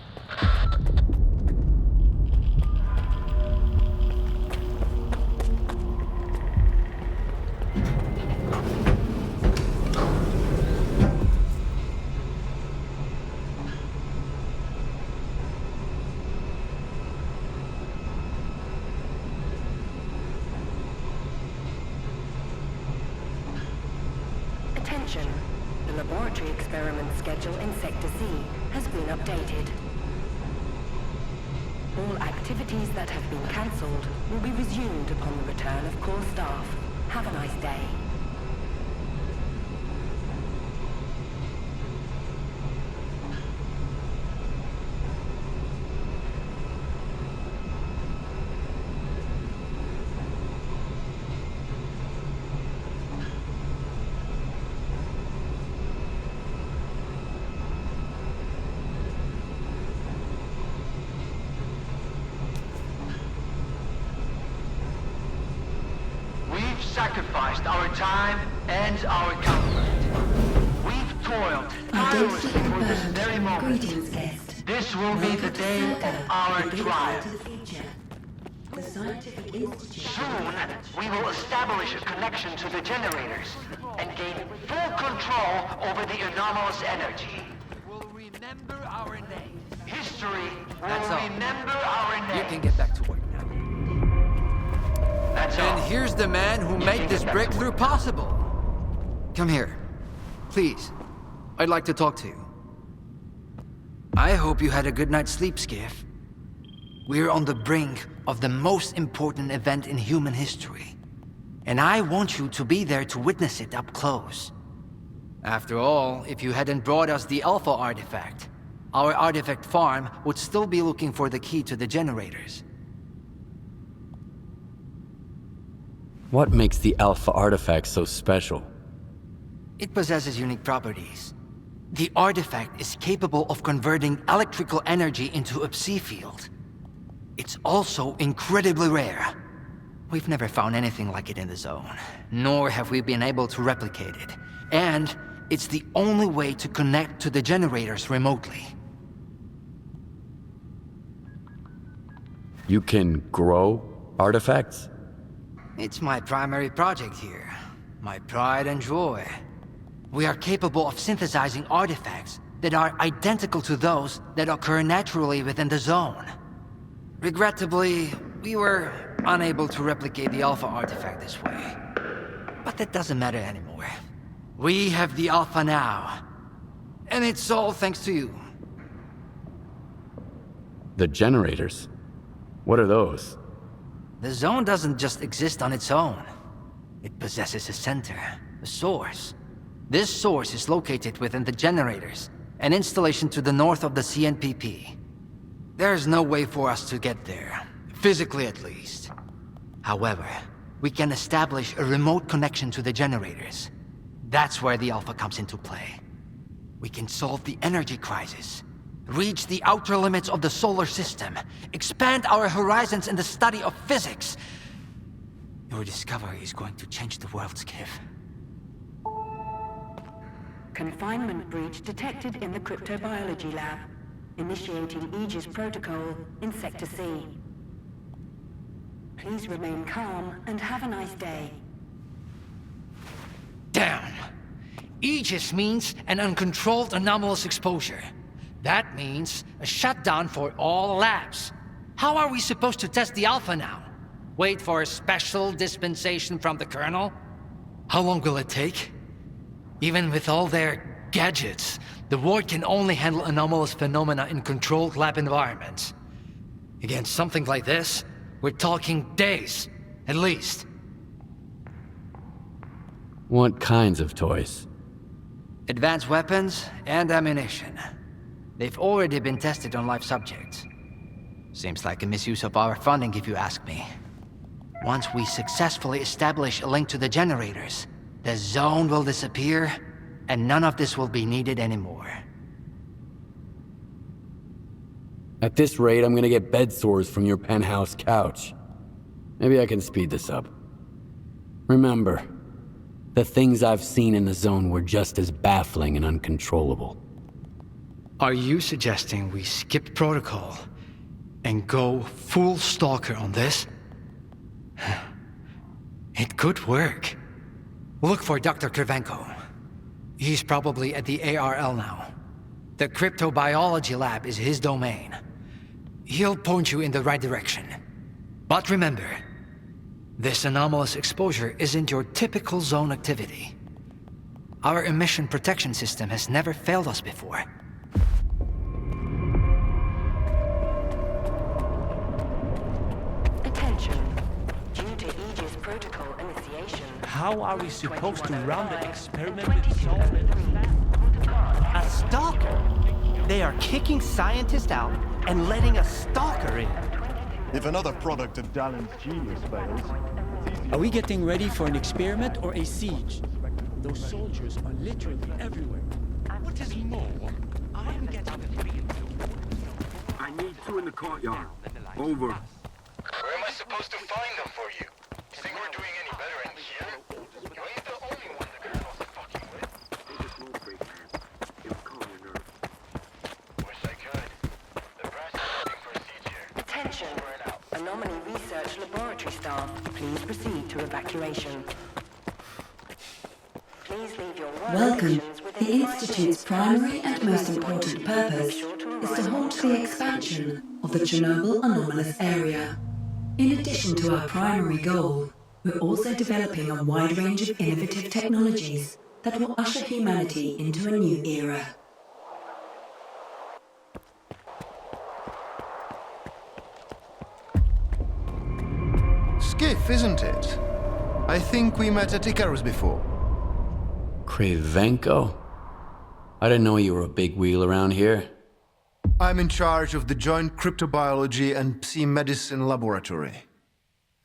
Attention. The laboratory experiment schedule in Sector C has been updated. All activities that have been cancelled will be resumed upon the return of core staff. Have a nice day. Sacrificed our time and our comfort. We've toiled tirelessly for this very moment. This will be the day of our trial. Soon, we will establish a connection to the generators and gain full control over the anomalous energy. We'll remember our name. History will remember our name. You can get back to work now. And here's the man who made this breakthrough possible. Come here. Please. I'd like to talk to you. I hope you had a good night's sleep, Skiff. We're on the brink of the most important event in human history. And I want you to be there to witness it up close. After all, if you hadn't brought us the Alpha artifact, our artifact farm would still be looking for the key to the generators. What makes the Alpha artifact so special? It possesses unique properties. The artifact is capable of converting electrical energy into a psi field. It's also incredibly rare. We've never found anything like it in the zone, nor have we been able to replicate it. And it's the only way to connect to the generators remotely. You can grow artifacts? It's my primary project here. My pride and joy. We are capable of synthesizing artifacts that are identical to those that occur naturally within the zone. Regrettably, we were unable to replicate the Alpha artifact this way. But that doesn't matter anymore. We have the Alpha now. And it's all thanks to you. The generators? What are those? The zone doesn't just exist on its own. It possesses a center, a source. This source is located within the generators, an installation to the north of the CNPP. There's no way for us to get there, physically at least. However, we can establish a remote connection to the generators. That's where the Alpha comes into play. We can solve the energy crisis, reach the outer limits of the solar system, expand our horizons in the study of physics. Your discovery is going to change the world, Skiff. Confinement breach detected in the cryptobiology lab. Initiating Aegis protocol in Sector C. Please remain calm and have a nice day. Damn! Aegis means an uncontrolled anomalous exposure. That means a shutdown for all labs. How are we supposed to test the Alpha now? Wait for a special dispensation from the Colonel? How long will it take? Even with all their gadgets, the ward can only handle anomalous phenomena in controlled lab environments. Against something like this, we're talking days, at least. What kinds of toys? Advanced weapons and ammunition. They've already been tested on live subjects. Seems like a misuse of our funding, if you ask me. Once we successfully establish a link to the generators, the zone will disappear, and none of this will be needed anymore. At this rate, I'm gonna get bed sores from your penthouse couch. Maybe I can speed this up. Remember, the things I've seen in the zone were just as baffling and uncontrollable. Are you suggesting we skip protocol and go full Stalker on this? It could work. Look for Dr. Kirivenko. He's probably at the ARL now. The cryptobiology lab is his domain. He'll point you in the right direction. But remember, this anomalous exposure isn't your typical zone activity. Our emission protection system has never failed us before. Attention. Due to Aegis protocol initiation... How are we supposed to run the experiment with solvent? A stalker? They are kicking scientists out and letting a stalker in. If another product of Dallin's genius fails... Are we getting ready for an experiment or a siege? Those soldiers are literally everywhere. What is more, I am getting the feeling... I need two in the courtyard. Over. Where am I supposed to find them for you? You think we're doing any better in here? You ain't the only one the colonel's fucking with. Take a small break, man. It'll calm your nerves. Wish I could. The brass is looking for a siege here. Attention. Anomaly Research Laboratory staff, please proceed to evacuation. Please leave your Welcome. The Institute's primary and most important purpose is to halt the expansion of the Chernobyl anomalous area. In addition to our primary goal, we're also developing a wide range of innovative technologies that will usher humanity into a new era. Skiff, isn't it? I think we met at Icarus before. Kirivenko? I didn't know you were a big wheel around here. I'm in charge of the Joint Cryptobiology and Psi-Medicine Laboratory.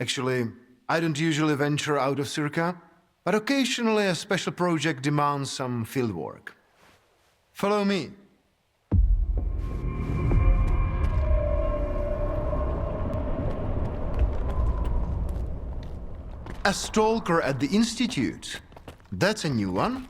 Actually, I don't usually venture out of Circa, but occasionally a special project demands some fieldwork. Follow me. A stalker at the Institute. That's a new one.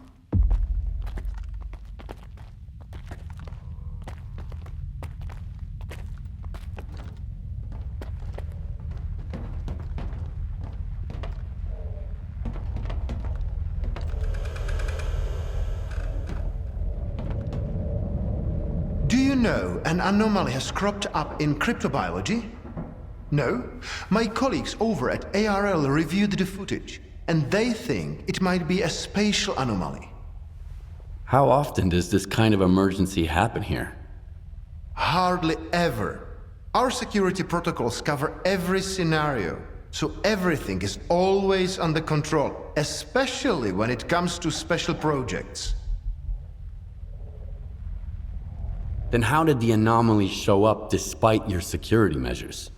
Do you know an anomaly has cropped up in cryptobiology? No? My colleagues over at ARL reviewed the footage, and they think it might be a spatial anomaly. How often does this kind of emergency happen here? Hardly ever. Our security protocols cover every scenario, so everything is always under control, especially when it comes to special projects. Then how did the anomaly show up despite your security measures?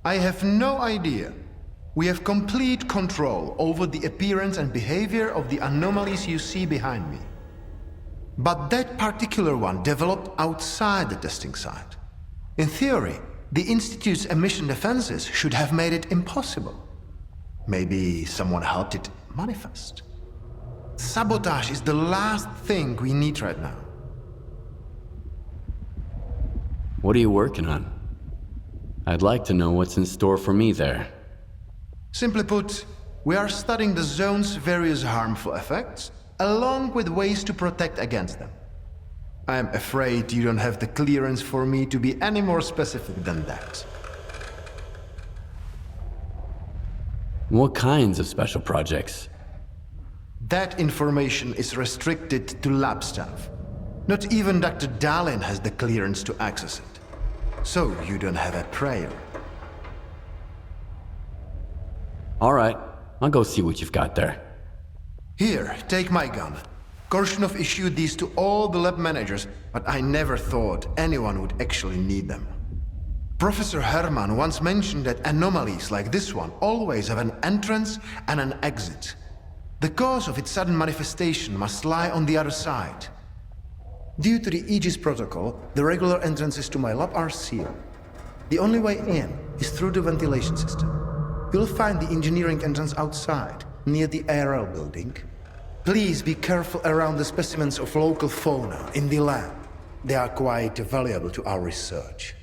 I have no idea. We have complete control over the appearance and behavior of the anomalies you see behind me. But that particular one developed outside the testing site. In theory, the Institute's emission defenses should have made it impossible. Maybe someone helped it manifest. Sabotage is the last thing we need right now. What are you working on? I'd like to know what's in store for me there. Simply put, we are studying the zone's various harmful effects, along with ways to protect against them. I am afraid you don't have the clearance for me to be any more specific than that. What kinds of special projects? That information is restricted to lab staff. Not even Dr. Dallin has the clearance to access it. So you don't have a prayer. All right, I'll go see what you've got there. Here, take my gun. Korshunov issued these to all the lab managers, but I never thought anyone would actually need them. Professor Herman once mentioned that anomalies like this one always have an entrance and an exit. The cause of its sudden manifestation must lie on the other side. Due to the Aegis protocol, the regular entrances to my lab are sealed. The only way in is through the ventilation system. You'll find the engineering entrance outside, near the ARL building. Please be careful around the specimens of local fauna in the lab. They are quite valuable to our research.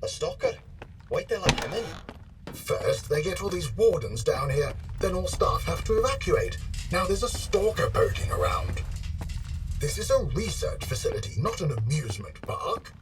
A stalker? Wait till I come in. First, they get all these wardens down here, then all staff have to evacuate. Now there's a stalker poking around. This is a research facility, not an amusement park.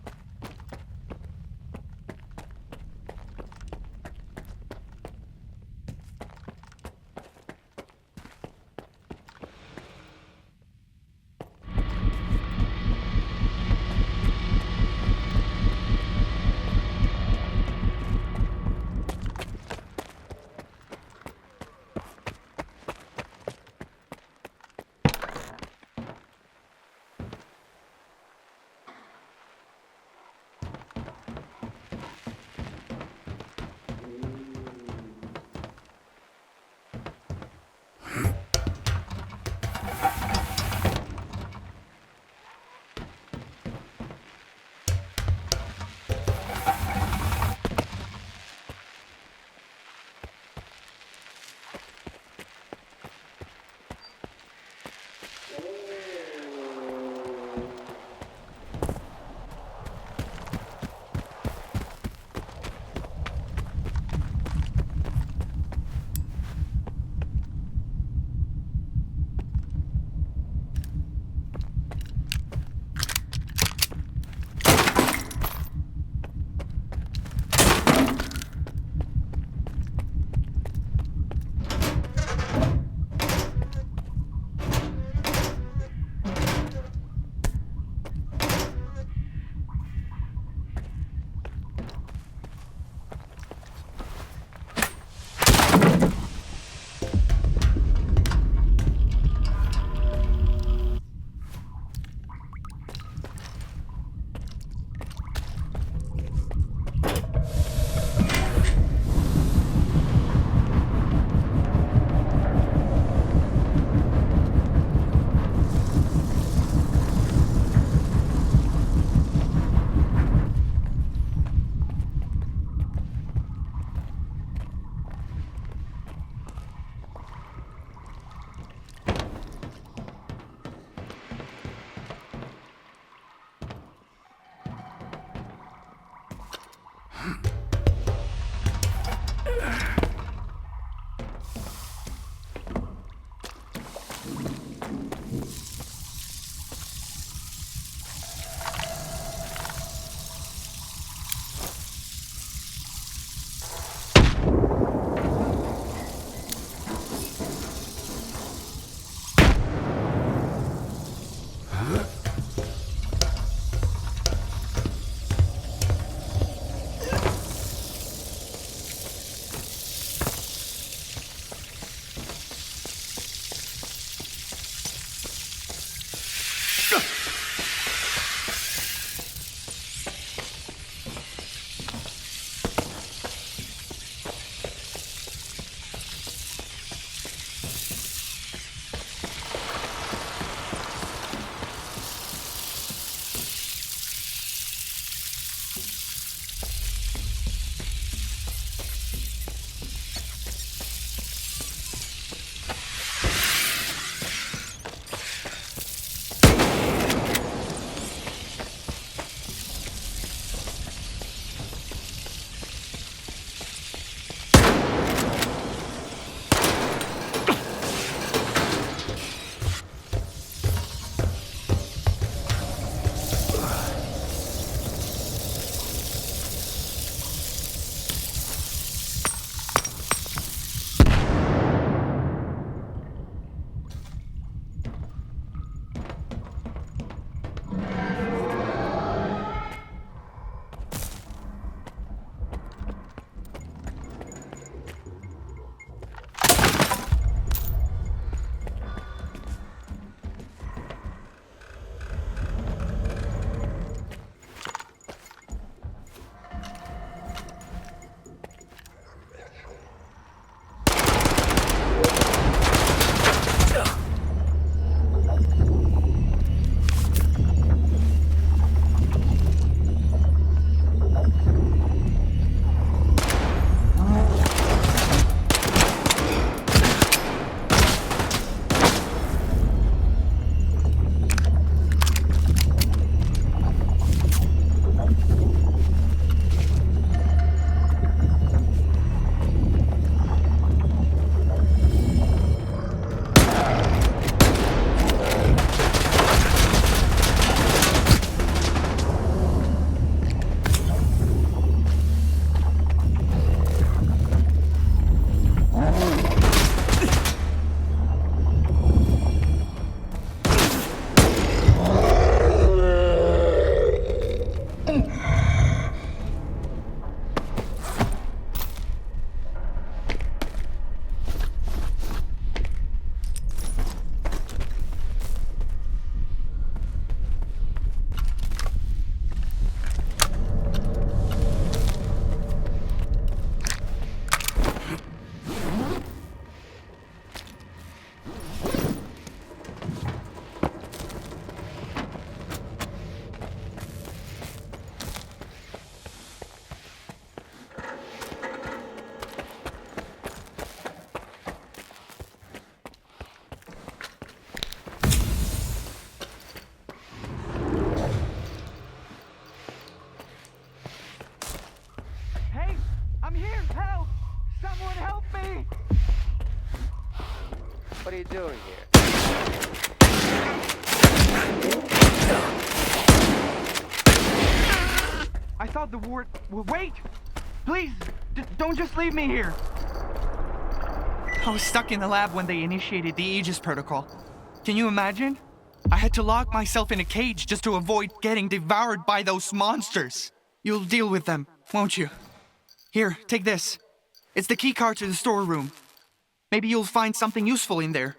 What are you doing here? I thought the ward... Wait! Please! Don't just leave me here! I was stuck in the lab when they initiated the Aegis protocol. Can you imagine? I had to lock myself in a cage just to avoid getting devoured by those monsters. You'll deal with them, won't you? Here, take this. It's the keycard to the storeroom. Maybe you'll find something useful in there.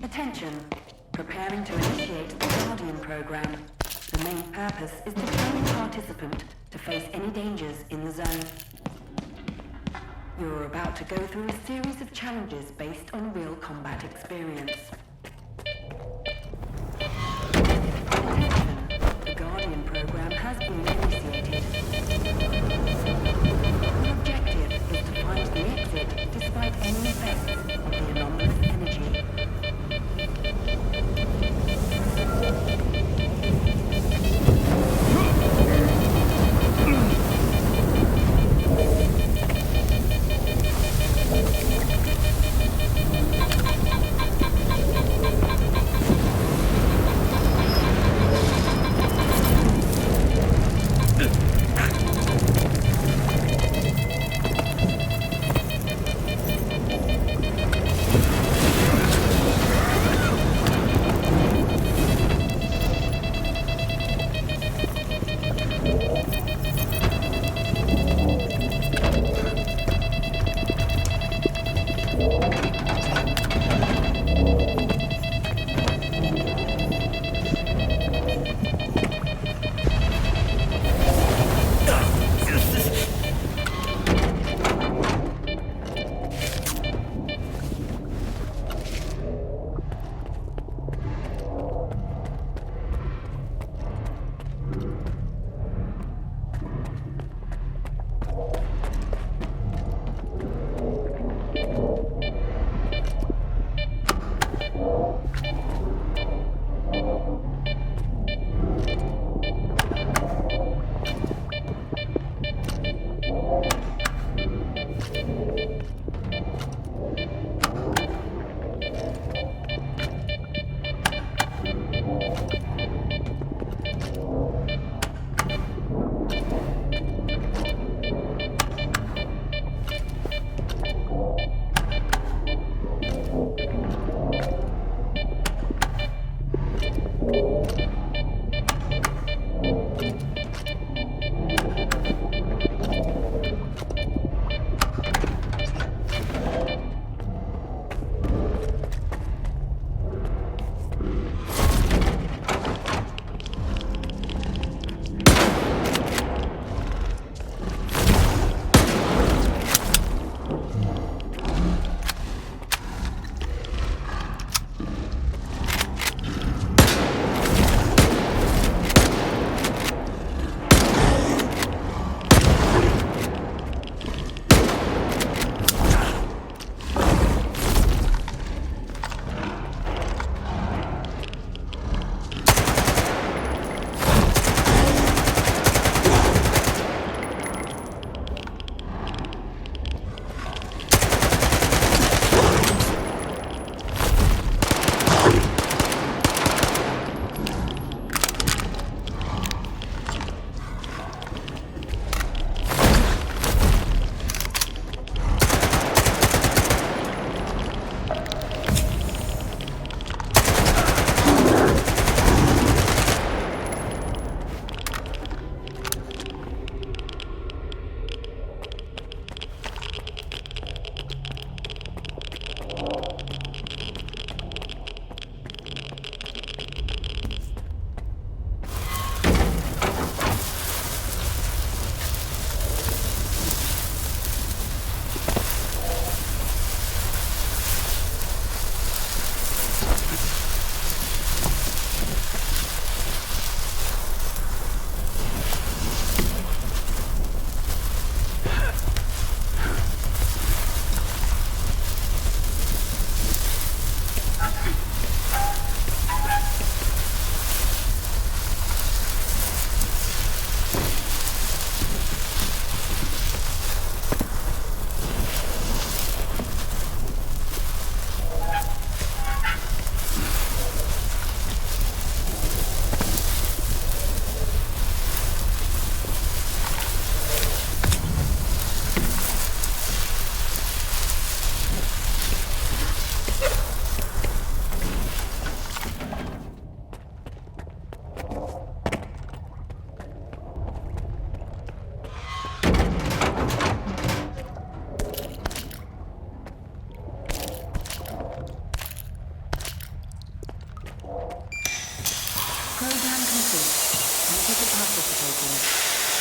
Attention. Preparing to initiate the Guardian program. The main purpose is to train the participant to face any dangers in the zone. You're about to go through a series of challenges based on real combat experience. Attention. The Guardian program has been initiated. The objective is to find the exit despite any effects of the anomalous energy.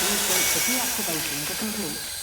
Please wait for deactivation to complete.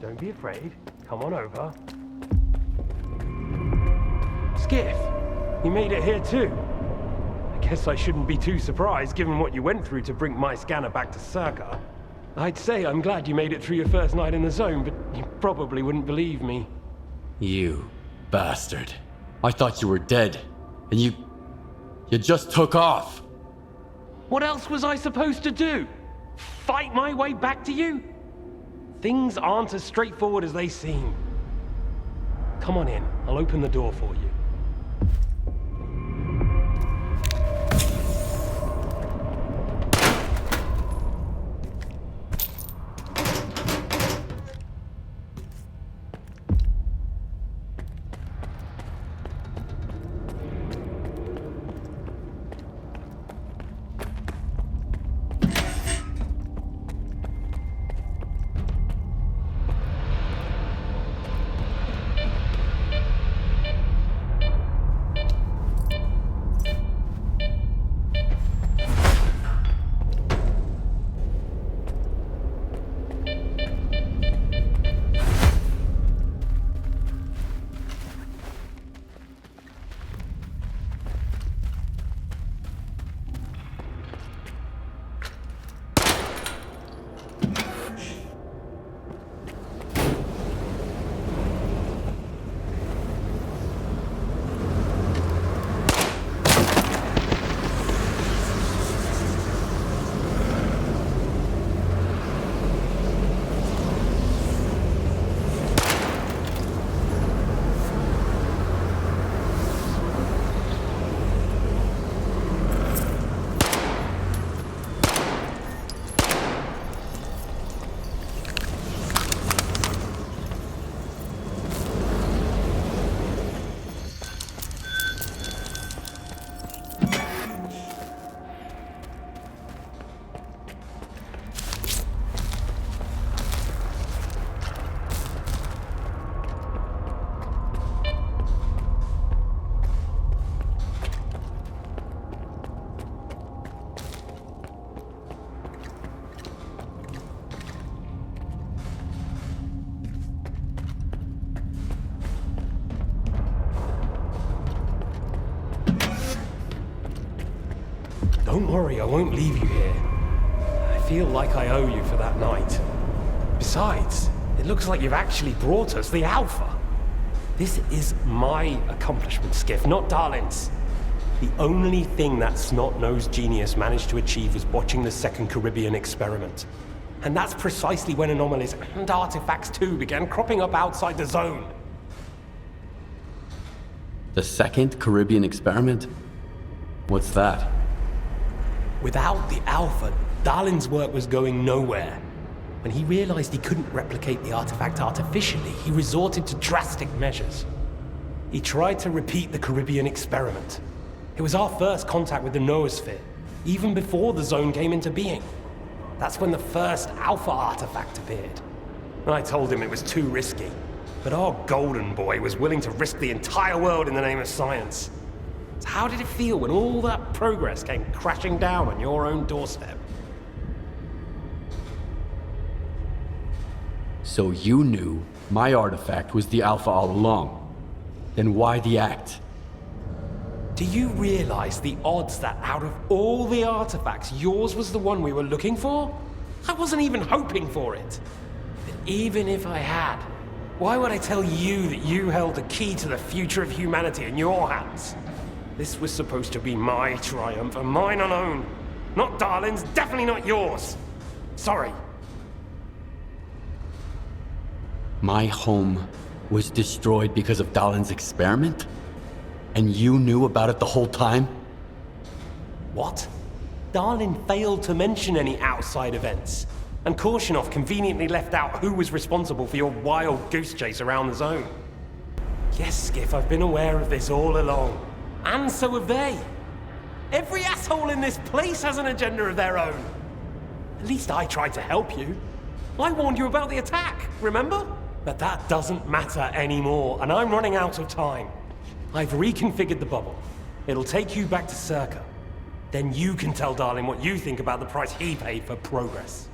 Don't be afraid. Come on over. Skiff, you made it here too. I guess I shouldn't be too surprised given what you went through to bring my scanner back to S.T.A.L.K.E.R. I'd say I'm glad you made it through your first night in the zone, but you probably wouldn't believe me. You bastard. I thought you were dead, and you just took off. What else was I supposed to do? Fight my way back to you? Things aren't as straightforward as they seem. Come on in. I'll open the door for you. Don't worry, I won't leave you here. I feel like I owe you for that night. Besides, it looks like you've actually brought us the Alpha. This is my accomplishment, Skiff, not Darlin's. The only thing that snot-nosed genius managed to achieve was watching the second Caribbean experiment. And that's precisely when anomalies and artifacts too began cropping up outside the zone. The second Caribbean experiment? What's that? Without the Alpha, Darlin's work was going nowhere. When he realized he couldn't replicate the artifact artificially, he resorted to drastic measures. He tried to repeat the Caribbean experiment. It was our first contact with the noosphere, even before the zone came into being. That's when the first Alpha artifact appeared. I told him it was too risky, but our golden boy was willing to risk the entire world in the name of science. So how did it feel when all that progress came crashing down on your own doorstep? So you knew my artifact was the Alpha all along. Then why the act? Do you realize the odds that out of all the artifacts, yours was the one we were looking for? I wasn't even hoping for it. But even if I had, why would I tell you that you held the key to the future of humanity in your hands? This was supposed to be my triumph, and mine alone. Not Darlin's, definitely not yours. Sorry. My home was destroyed because of Darlin's experiment? And you knew about it the whole time? What? Darlin failed to mention any outside events, and Korshunov conveniently left out who was responsible for your wild goose chase around the zone. Yes, Skiff, I've been aware of this all along. And so have they. Every asshole in this place has an agenda of their own. At least I tried to help you. I warned you about the attack, remember? But that doesn't matter anymore, and I'm running out of time. I've reconfigured the bubble. It'll take you back to S.T.A.L.K.E.R. Then you can tell Darlin what you think about the price he paid for progress.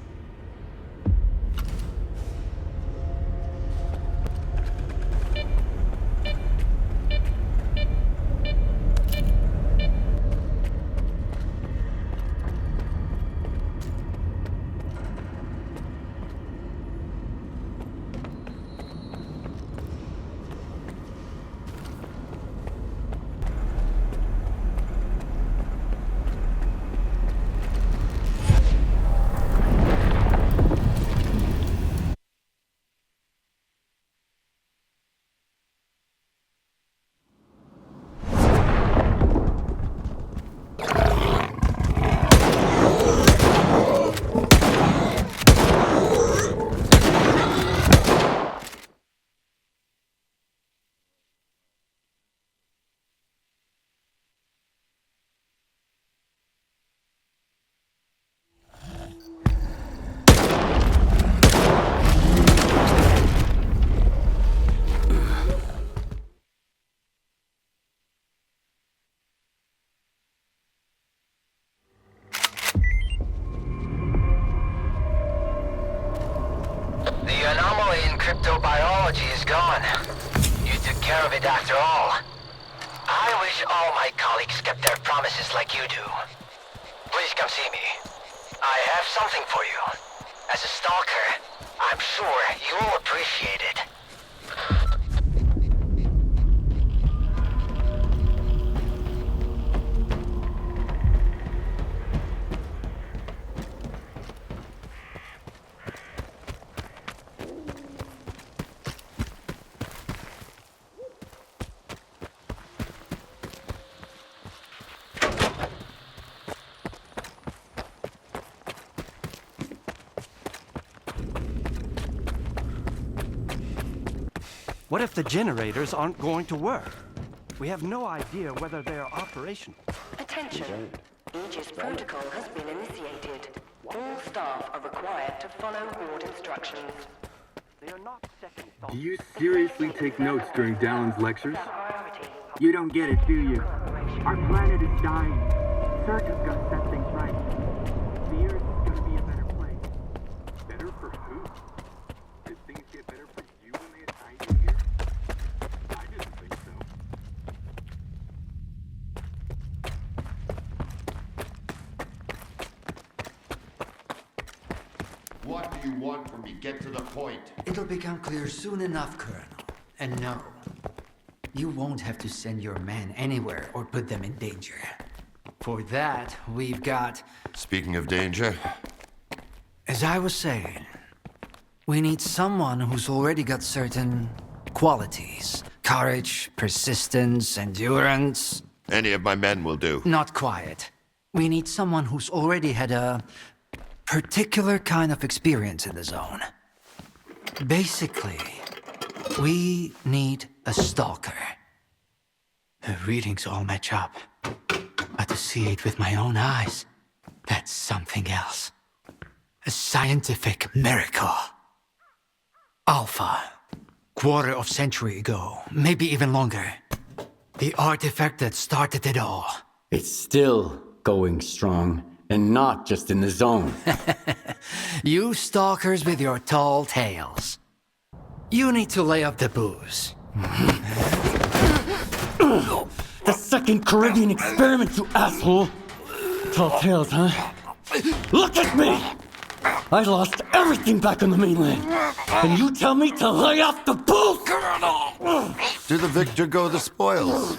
care of it after all. I wish all my colleagues kept their promises like you do. Please come see me. I have something for you. As a stalker, I'm sure you'll appreciate it. What if the generators aren't going to work? We have no idea whether they are operational. Attention. Aegis protocol has been initiated. All staff are required to follow board instructions. They are not second thoughts. Do you seriously take notes during Dallin's lectures? You don't get it, do you? Our planet is dying. Circa's got to set things right. The Earth is going to be a better place. Better for who? Did things get better for you when they assigned you here? I didn't think so. What do you want from me? Get to the point. It'll become clear soon enough, Colonel. And no, you won't have to send your men anywhere or put them in danger. For that, we've got... Speaking of danger... As I was saying, we need someone who's already got certain qualities. Courage, persistence, endurance. Any of my men will do. Not quiet. We need someone who's already had a particular kind of experience in the zone. Basically, we need a stalker. The readings all match up. But to see it with my own eyes, that's something else. A scientific miracle. Alpha. Quarter of century ago, maybe even longer. The artifact that started it all. It's still going strong, and not just in the zone. You stalkers with your tall tales. You need to lay off the booze. The second Caribbean experiment, you asshole! Tall tales, huh? Look at me! I lost everything back on the mainland. And you tell me to lay off the booze? To the victor go the spoils.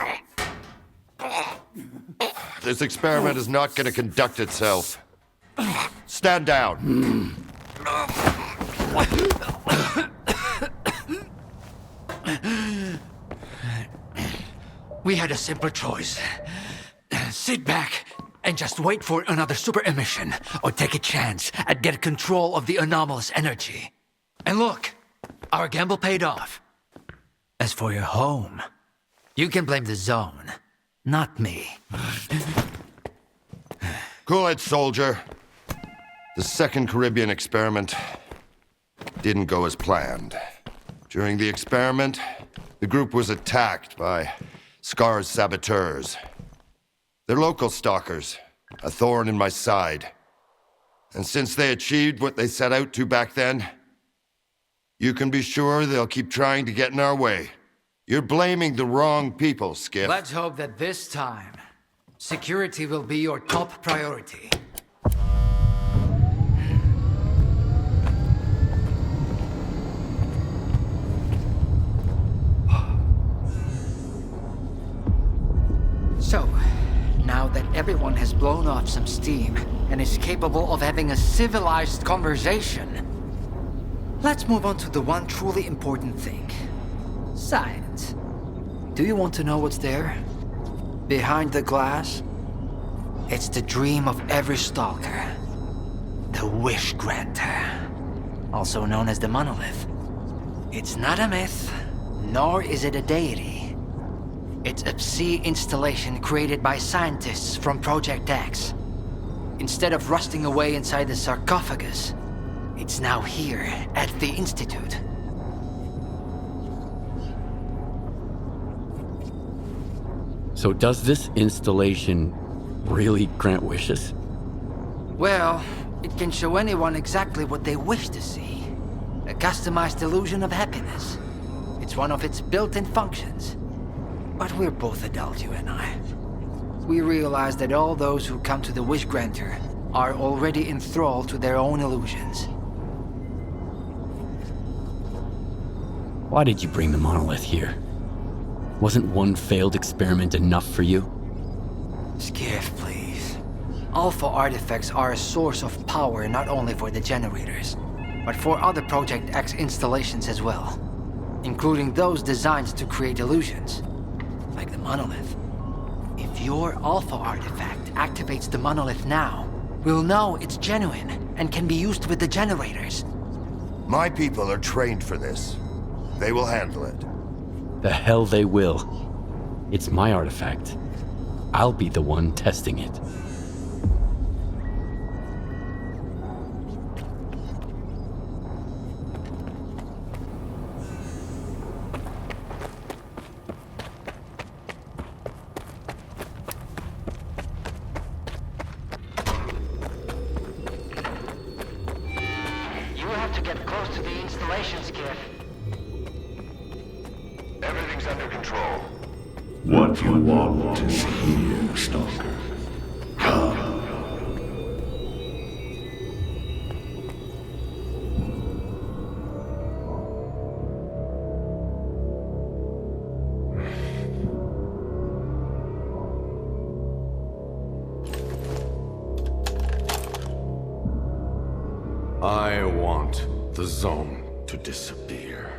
This experiment is not going to conduct itself. Stand down. We had a simple choice. Sit back and just wait for another super emission, or take a chance at getting control of the anomalous energy. And look, our gamble paid off. As for your home, you can blame the zone, not me. Cool it, soldier. The second Caribbean experiment didn't go as planned. During the experiment, the group was attacked by SCAR's saboteurs. They're local stalkers, a thorn in my side. And since they achieved what they set out to back then, you can be sure they'll keep trying to get in our way. You're blaming the wrong people, Skip. Let's hope that this time, security will be your top priority. So, now that everyone has blown off some steam and is capable of having a civilized conversation, let's move on to the one truly important thing. Science. Do you want to know what's there? Behind the glass? It's the dream of every stalker. The wish granter. Also known as the monolith. It's not a myth, nor is it a deity. It's a sea installation created by scientists from Project X. Instead of rusting away inside the sarcophagus, it's now here at the Institute. So does this installation really grant wishes? Well, it can show anyone exactly what they wish to see. A customized illusion of happiness. It's one of its built-in functions. But we're both adults, you and I. We realize that all those who come to the Wish Granter are already enthralled to their own illusions. Why did you bring the monolith here? Wasn't one failed experiment enough for you? Skiff, please. Alpha artifacts are a source of power not only for the generators, but for other Project X installations as well, including those designed to create illusions, like the monolith. If your Alpha artifact activates the monolith now, we'll know it's genuine and can be used with the generators. My people are trained for this. They will handle it. The hell they will. It's my artifact. I'll be the one testing it. You have to get close to the installation, Skiff. Everything's under control. What you want is here, Stalker. Come. I want the zone to disappear.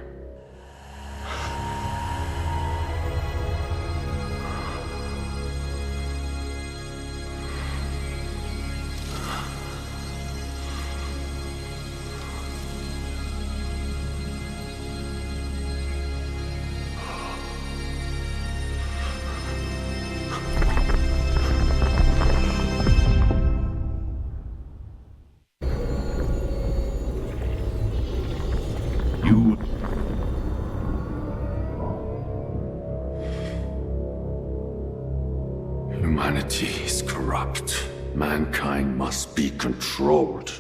Humanity is corrupt. Mankind must be controlled.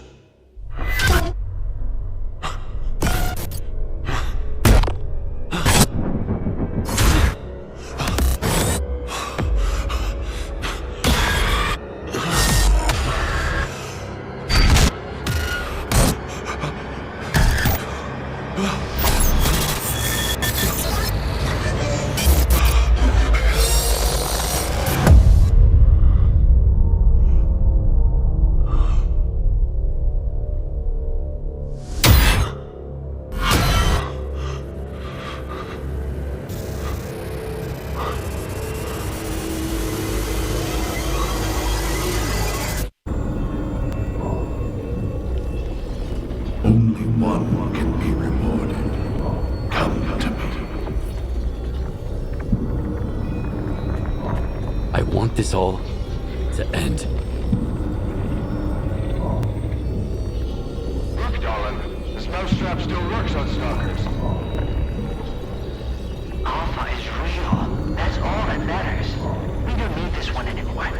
Only one can be rewarded. Come to me. I want this all to end. Look, darling, this mousetrap still works on stalkers. Alpha is real. That's all that matters. We don't need this one anymore.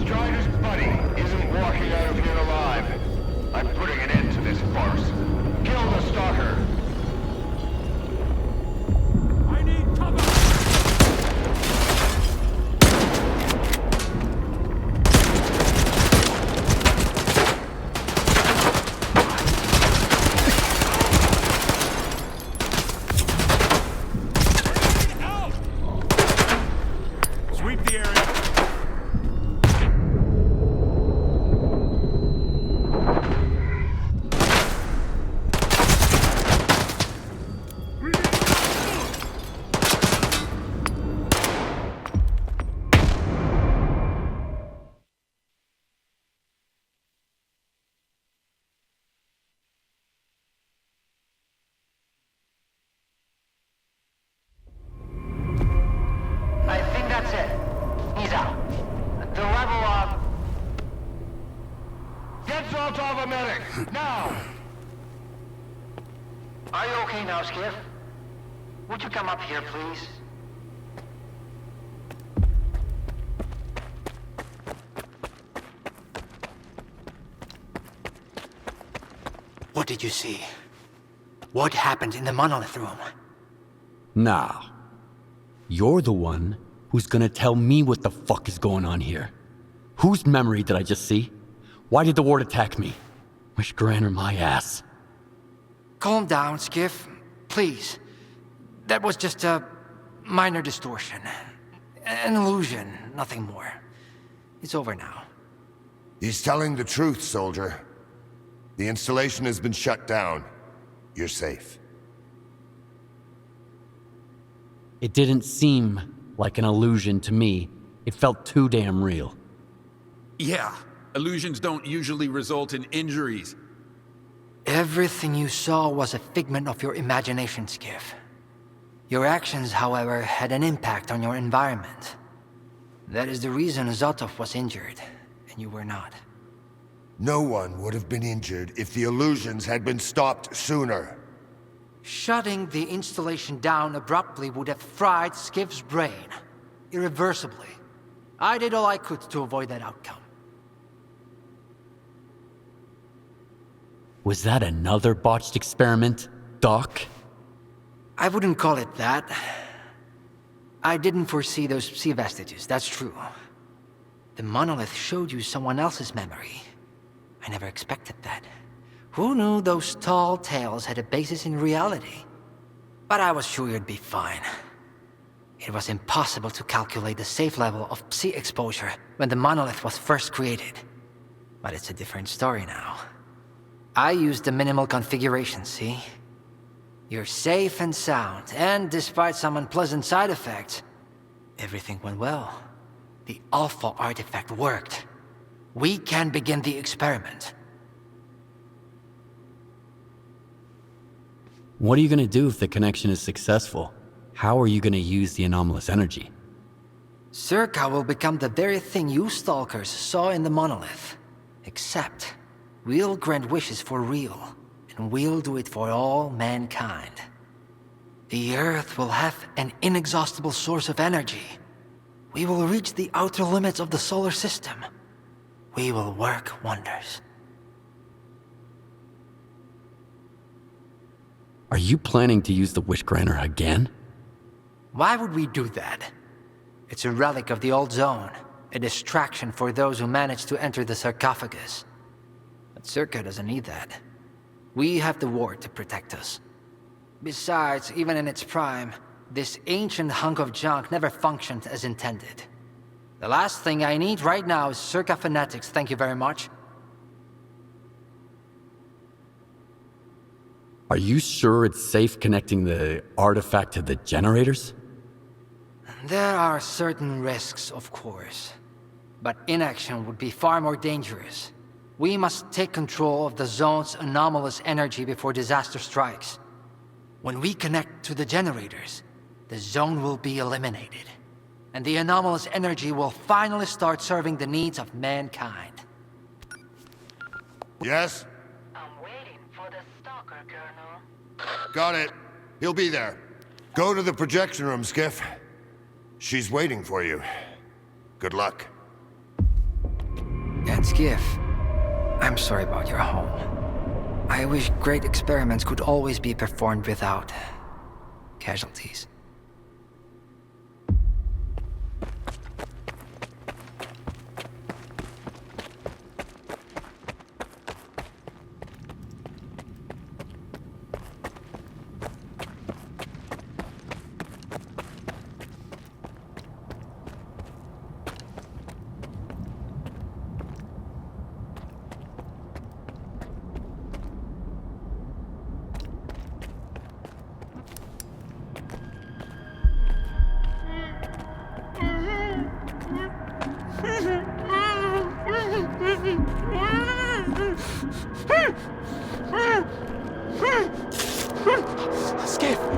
Strider's buddy isn't walking out of here alive. I'm putting an end to this farce. Kill the stalker! I need cover! Sweep the area. I think that's it. He's out. The level of... Get salt off a medic! Now! Are you okay now, Skiff? Would you come up here, please? What did you see? What happened in the monolith room? Now, you're the one who's gonna tell me what the fuck is going on here. Whose memory did I just see? Why did the ward attack me? Wish Granner my ass. Calm down, Skiff. Please. That was just a minor distortion. An illusion, nothing more. It's over now. He's telling the truth, soldier. The installation has been shut down. You're safe. It didn't seem like an illusion to me. It felt too damn real. Yeah, illusions don't usually result in injuries. Everything you saw was a figment of your imagination, Skiff. Your actions, however, had an impact on your environment. That is the reason Zotov was injured, and you were not. No one would have been injured if the illusions had been stopped sooner. Shutting the installation down abruptly would have fried Skiff's brain. Irreversibly. I did all I could to avoid that outcome. Was that another botched experiment, Doc? I wouldn't call it that. I didn't foresee those sea vestiges, that's true. The monolith showed you someone else's memory. I never expected that. Who knew those tall tales had a basis in reality? But I was sure you'd be fine. It was impossible to calculate the safe level of psi exposure when the monolith was first created. But it's a different story now. I used the minimal configuration, see? You're safe and sound, and despite some unpleasant side effects, everything went well. The Alpha artifact worked. We can begin the experiment. What are you gonna do if the connection is successful? How are you gonna use the anomalous energy? S.T.A.L.K.E.R will become the very thing you Stalkers saw in the monolith. Except, we'll grant wishes for real, and we'll do it for all mankind. The Earth will have an inexhaustible source of energy. We will reach the outer limits of the solar system. We will work wonders. Are you planning to use the Wish Granter again? Why would we do that? It's a relic of the old zone, a distraction for those who manage to enter the sarcophagus. But S.T.A.L.K.E.R doesn't need that. We have the ward to protect us. Besides, even in its prime, this ancient hunk of junk never functioned as intended. The last thing I need right now is S.T.A.L.K.E.R fanatics, thank you very much. Are you sure it's safe connecting the artifact to the generators? There are certain risks, of course. But inaction would be far more dangerous. We must take control of the zone's anomalous energy before disaster strikes. When we connect to the generators, the zone will be eliminated. And the anomalous energy will finally start serving the needs of mankind. Yes? Got it. He'll be there. Go to the projection room, Skiff. She's waiting for you. Good luck. And Skiff, I'm sorry about your home. I wish great experiments could always be performed without casualties.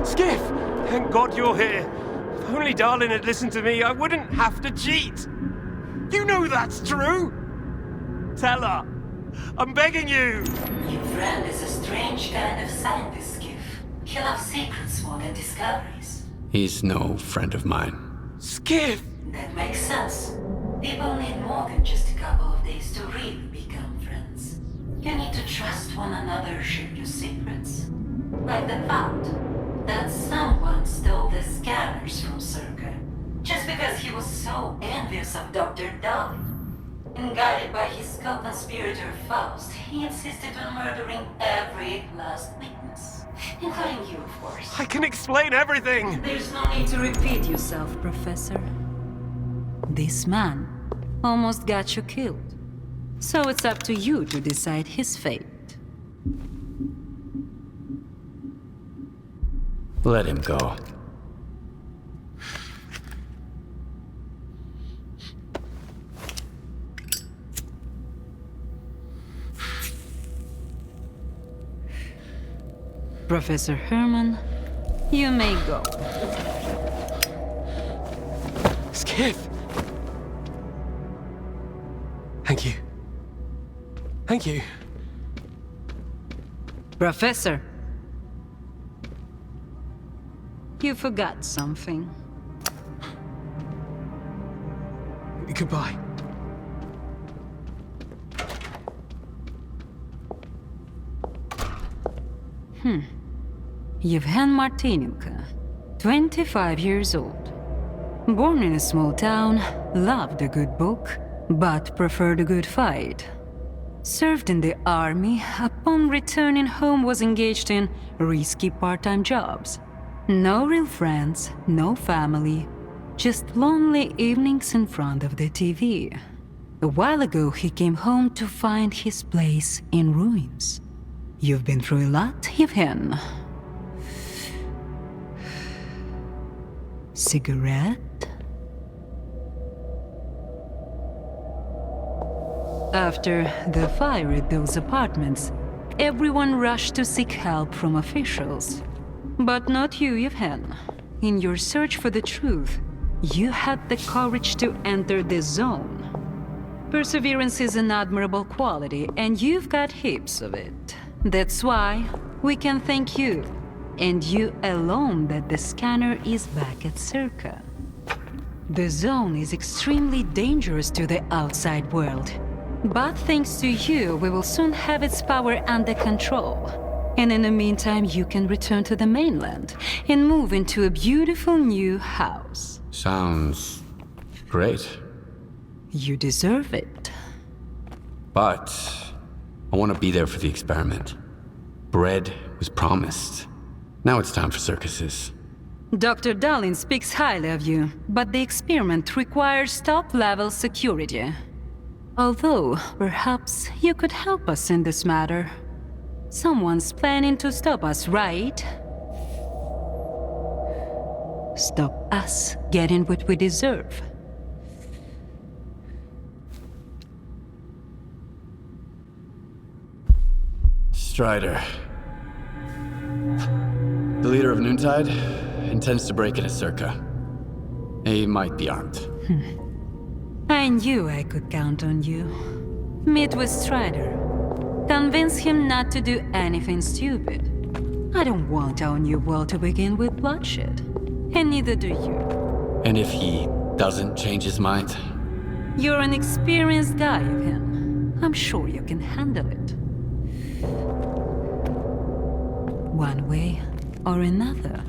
Skiff! Thank God you're here. If only Darlin had listened to me, I wouldn't have to cheat. You know that's true. Tell her. I'm begging you. Your friend is a strange kind of scientist, Skiff. He loves secrets more than discoveries. He's no friend of mine. Skiff! That makes sense. People need more than just a couple of days to really become friends. You need to trust one another, share your secrets. Like the fact that someone stole the scanners from S.T.A.L.K.E.R. just because he was so envious of Dr. Dolly. And guided by his co-conspirator Faust, he insisted on murdering every last witness, including you, of course. I can explain everything! There's no need to repeat yourself, Professor. This man almost got you killed. So it's up to you to decide his fate. Let him go. Professor Herman, you may go. Skiff! Thank you. Thank you. Professor, you forgot something. Goodbye. Yevhen Martinenko, 25 years old. Born in a small town, loved a good book, but preferred a good fight. Served in the army, upon returning home was engaged in risky part-time jobs. No real friends, no family, just lonely evenings in front of the TV. A while ago he came home to find his place in ruins. You've been through a lot, Yevhen. Cigarette? After the fire at those apartments, everyone rushed to seek help from officials. But not you, Yevhen. In your search for the truth, you had the courage to enter the zone. Perseverance is an admirable quality, and you've got heaps of it. That's why we can thank you, and you alone, that the scanner is back at S.T.A.L.K.E.R. The zone is extremely dangerous to the outside world. But thanks to you, we will soon have its power under control. And in the meantime, you can return to the mainland and move into a beautiful new house. Sounds great. You deserve it. But I want to be there for the experiment. Bread was promised. Now it's time for circuses. Dr. Darlin speaks highly of you, but the experiment requires top-level security. Although, perhaps you could help us in this matter. Someone's planning to stop us, right? Stop us getting what we deserve. Strider. The leader of Noontide intends to break into S.T.A.L.K.E.R. He might be armed. I knew I could count on you. Meet with Strider. Convince him not to do anything stupid. I don't want our new world to begin with bloodshed. And neither do you. And if he doesn't change his mind? You're an experienced guy of him. I'm sure you can handle it. One way or another.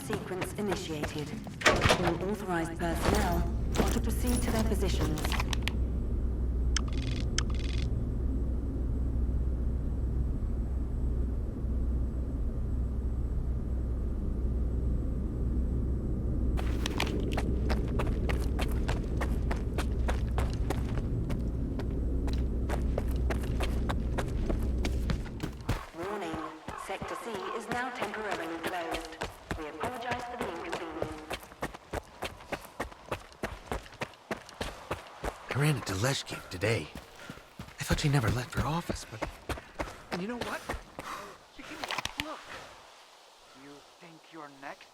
Sequence initiated. All authorized personnel are to proceed to their positions. Warning, Sector C is now temporarily closed. We apologize for the inconvenience. I ran into Leshkiv today. I thought she never left her office, but... And you know what? Look, You're next.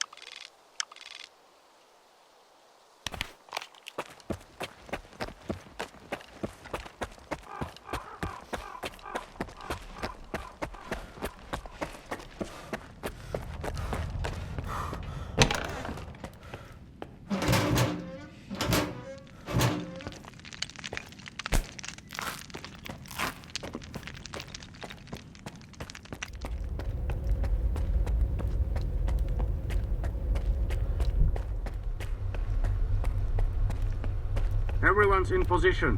Everyone's in position.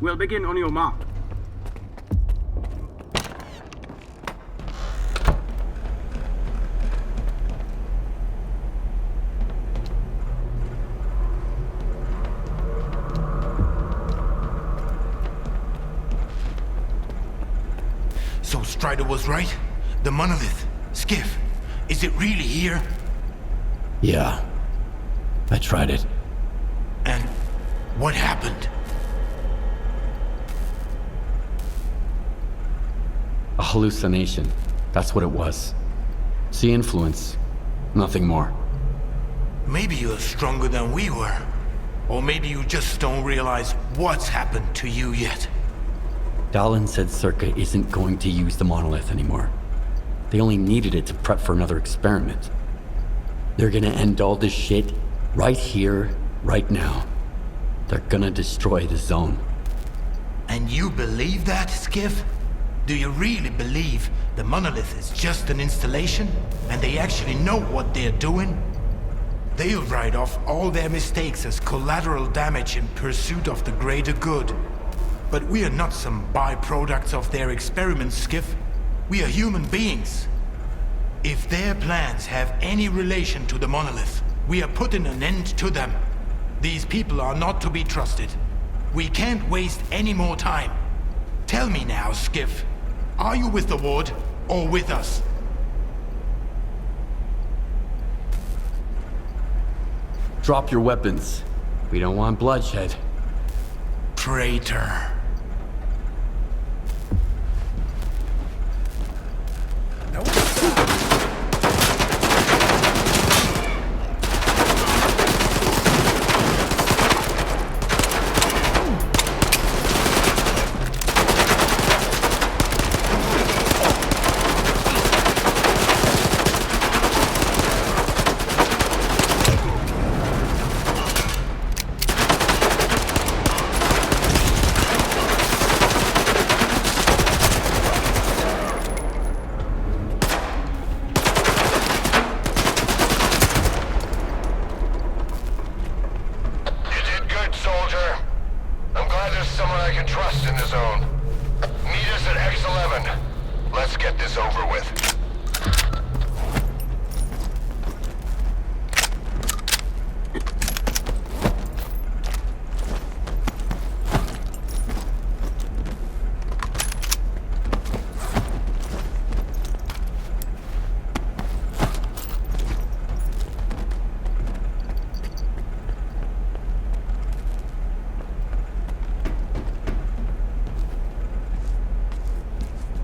We'll begin on your mark. So Strider was right? The monolith, Skiff, is it really here? Yeah. I tried it. And what happened? A hallucination. That's what it was. See influence. Nothing more. Maybe you're stronger than we were. Or maybe you just don't realize what's happened to you yet. Dallin said S.T.A.L.K.E.R isn't going to use the monolith anymore. They only needed it to prep for another experiment. They're gonna end all this shit right here, right now. They're gonna destroy the zone. And you believe that, Skiff? Do you really believe the monolith is just an installation and they actually know what they're doing? They'll write off all their mistakes as collateral damage in pursuit of the greater good. But we are not some byproducts of their experiments, Skiff. We are human beings. If their plans have any relation to the monolith, we are putting an end to them. These people are not to be trusted. We can't waste any more time. Tell me now, Skiff. Are you with the Ward or with us? Drop your weapons. We don't want bloodshed. Traitor.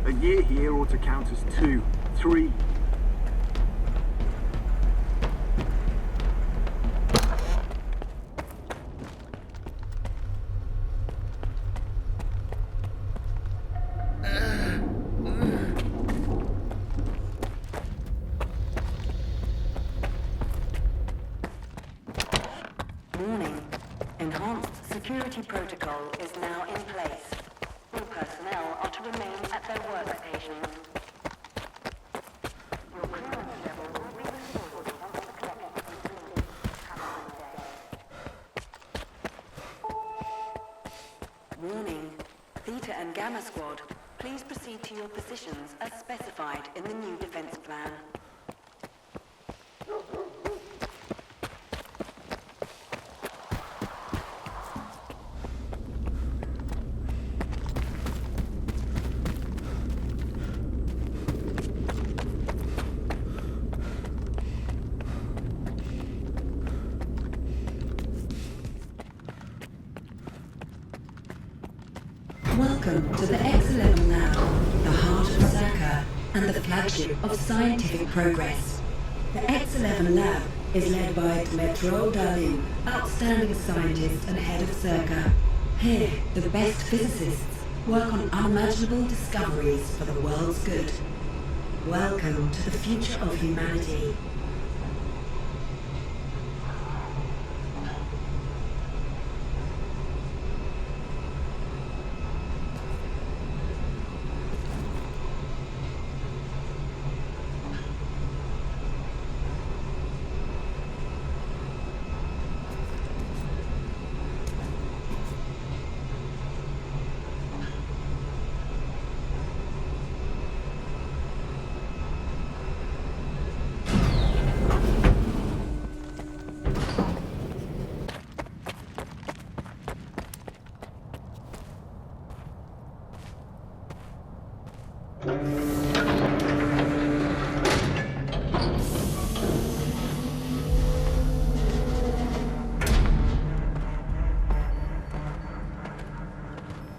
A year here ought to count as 2, 3. Warning. Enhanced security protocol is now in place. All personnel are to remain at their workstations. Your clearance level will be restored once the collection is complete. Warning. Theta and Gamma Squad, please proceed to your positions as specified in the new defense plan. Welcome to the X11 Lab, the heart of S.T.A.L.K.E.R and the flagship of scientific progress. The X11 lab is led by S.T.A.L.K.E.R, outstanding scientist and head of S.T.A.L.K.E.R. Here, the best physicists work on unimaginable discoveries for the world's good. Welcome to the future of humanity.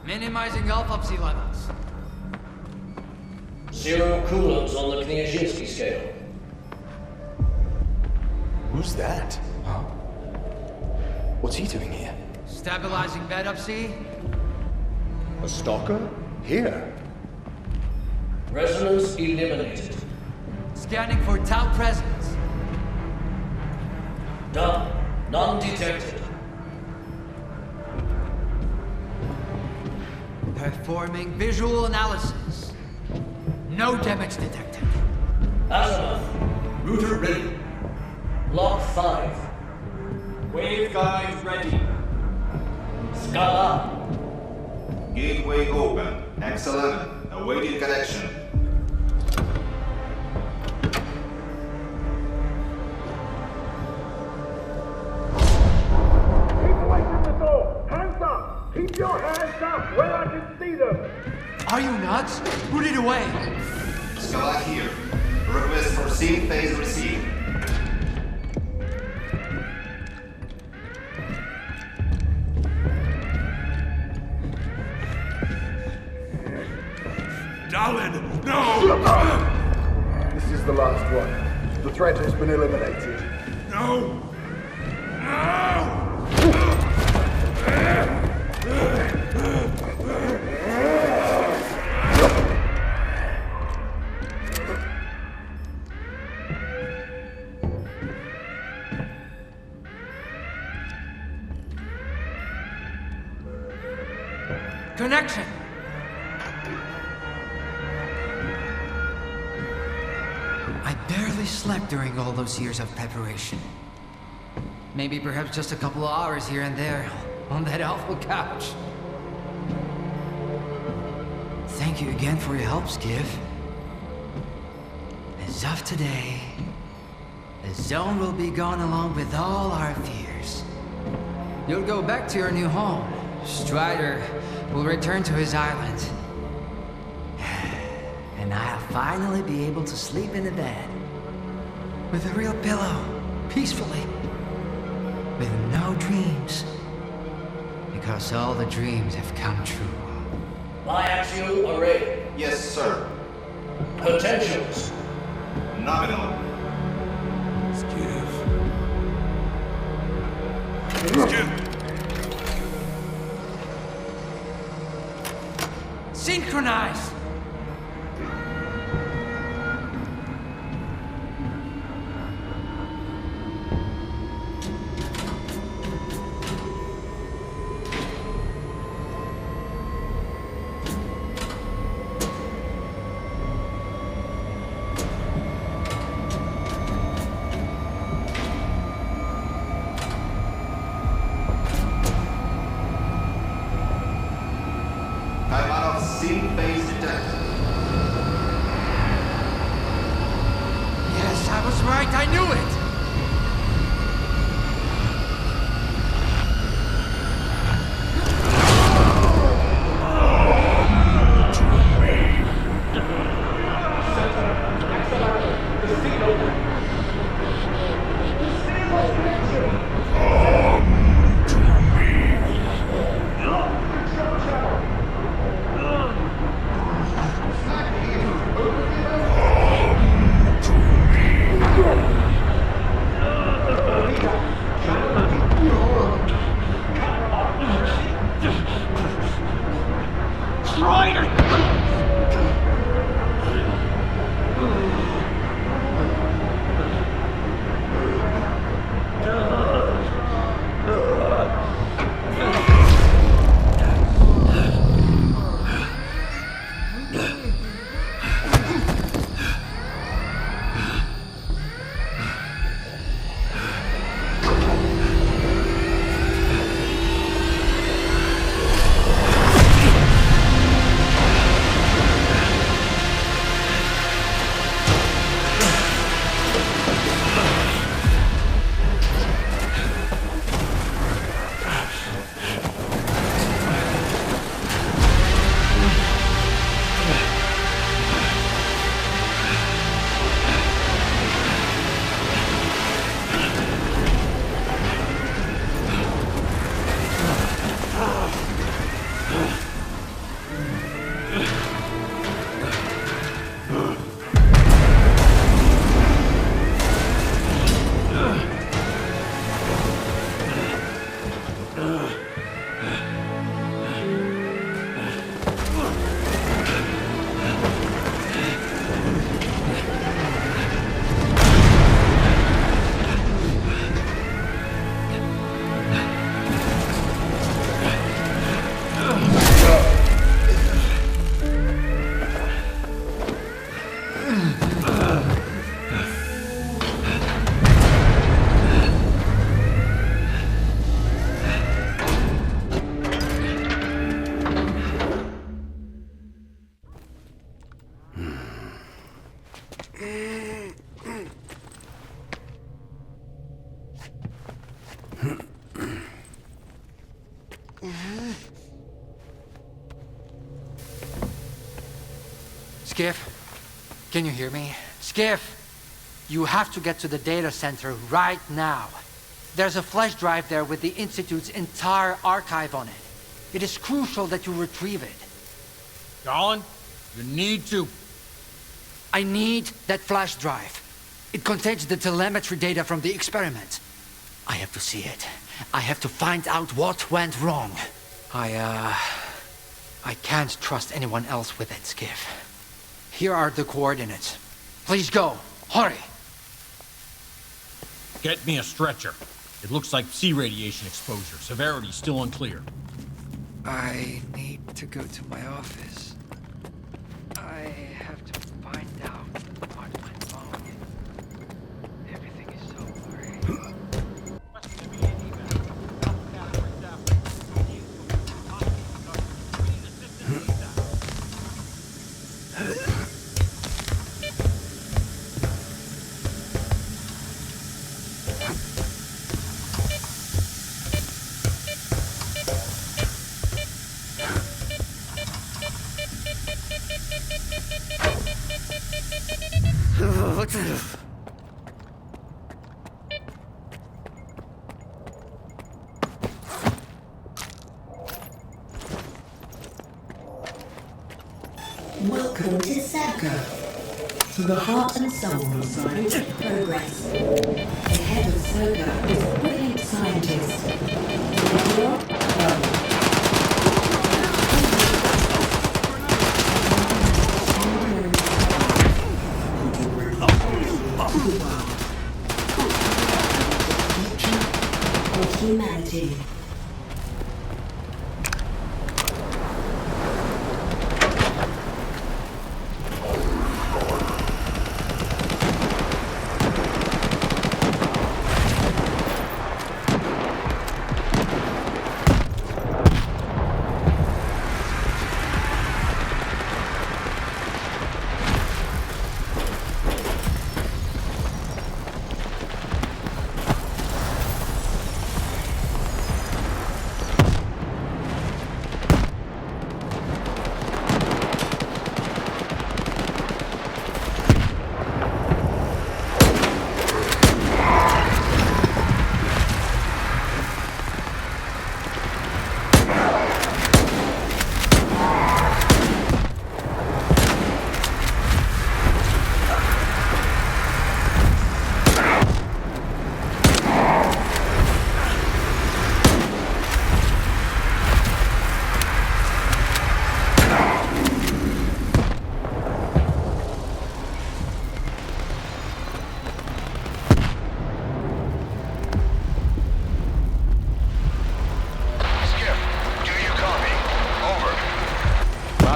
Minimizing autopsy levels. 0 coulombs on the Kniazinski scale. Who's that? Huh? What's he doing here? Stabilizing bed up, see? A stalker? Here? Resonance eliminated. Scanning for tau presence. Done. None detected. Performing visual analysis. No damage detected. Azimuth. Router ready. Lock 5. Waveguide ready. Scala. Gateway open. X11. Awaiting connection. Keep away from the door! Hands up! Keep your hands up where I can see them! Are you nuts? Put it away! Scala here. Request for sync phase received. Darlin, no! This is the last one. The threat has been eliminated. No! Connection! I barely slept during all those years of preparation. Maybe perhaps just a couple of hours here and there on that awful couch. Thank you again for your help, Skiv. As of today, the zone will be gone along with all our fears. You'll go back to your new home. Strider will return to his island. And I'll finally be able to sleep in the bed. With a real pillow, peacefully. With no dreams. Because all the dreams have come true. Biaxial array. Yes, sir. Potentials. Nominal. Synchronize! Time out of sync phase detected. Yes, I was right, I knew it! traitor! Skiff, can you hear me? Skiff, you have to get to the data center right now. There's a flash drive there with the Institute's entire archive on it. It is crucial that you retrieve it. Colin, you need to. I need that flash drive. It contains the telemetry data from the experiment. I have to see it. I have to find out what went wrong. I can't trust anyone else with it, Skiff. Here are the coordinates. Please go. Hurry. Get me a stretcher. It looks like sea radiation exposure. Severity still unclear. I need to go to my office. I have to find out what went wrong. Everything is so blurry. Welcome to S.T.A.L.K.E.R, to the heart and soul of scientific progress. The head of S.T.A.L.K.E.R is a brilliant scientist. Of humanity.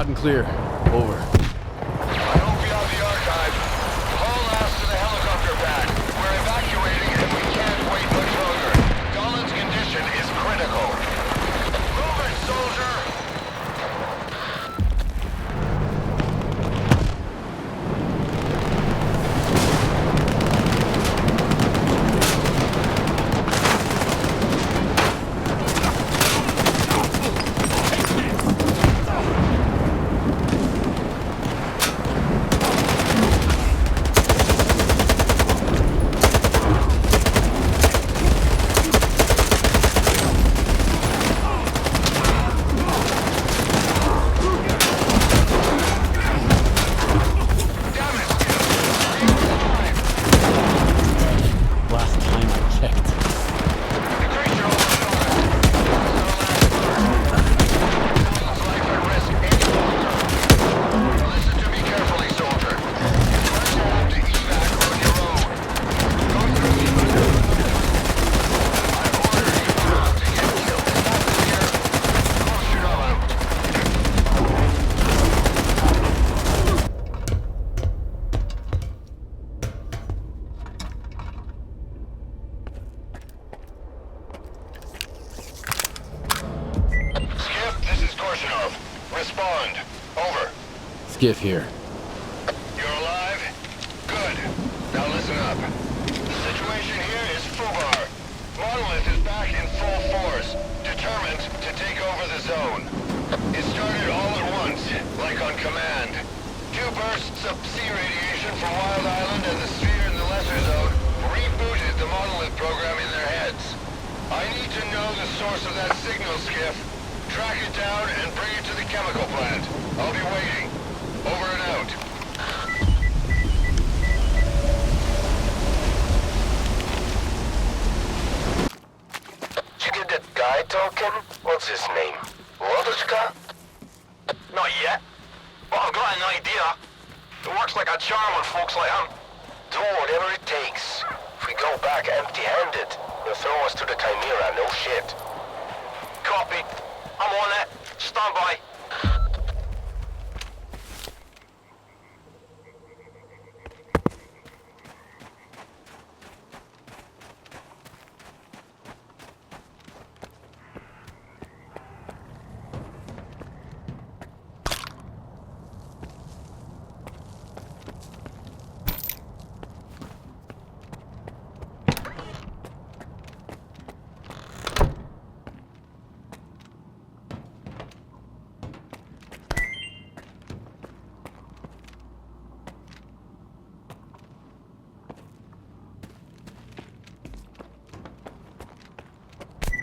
and clear. Over. I hope you have the archive. Haul us to the helicopter pad. We're evacuating and we can't wait much longer. Dolan's condition is critical. Move it, soldier! Skiff here. You're alive? Good. Now listen up. The situation here is FUBAR. Monolith is back in full force, determined to take over the zone. It started all at once, like on command. 2 bursts of sea radiation from Wild Island and the sphere in the lesser zone rebooted the Monolith program in their heads. I need to know the source of that signal, Skiff. Track it down and bring it to the chemical plant. I'll be waiting. Over and out. Did you get that guy talking? What's his name? Lodoshka? Not yet. But I've got an idea. It works like a charm on folks like him. Do whatever it takes. If we go back empty-handed, they'll throw us to the Chimera, no shit. Copy. I'm on it. Stand by.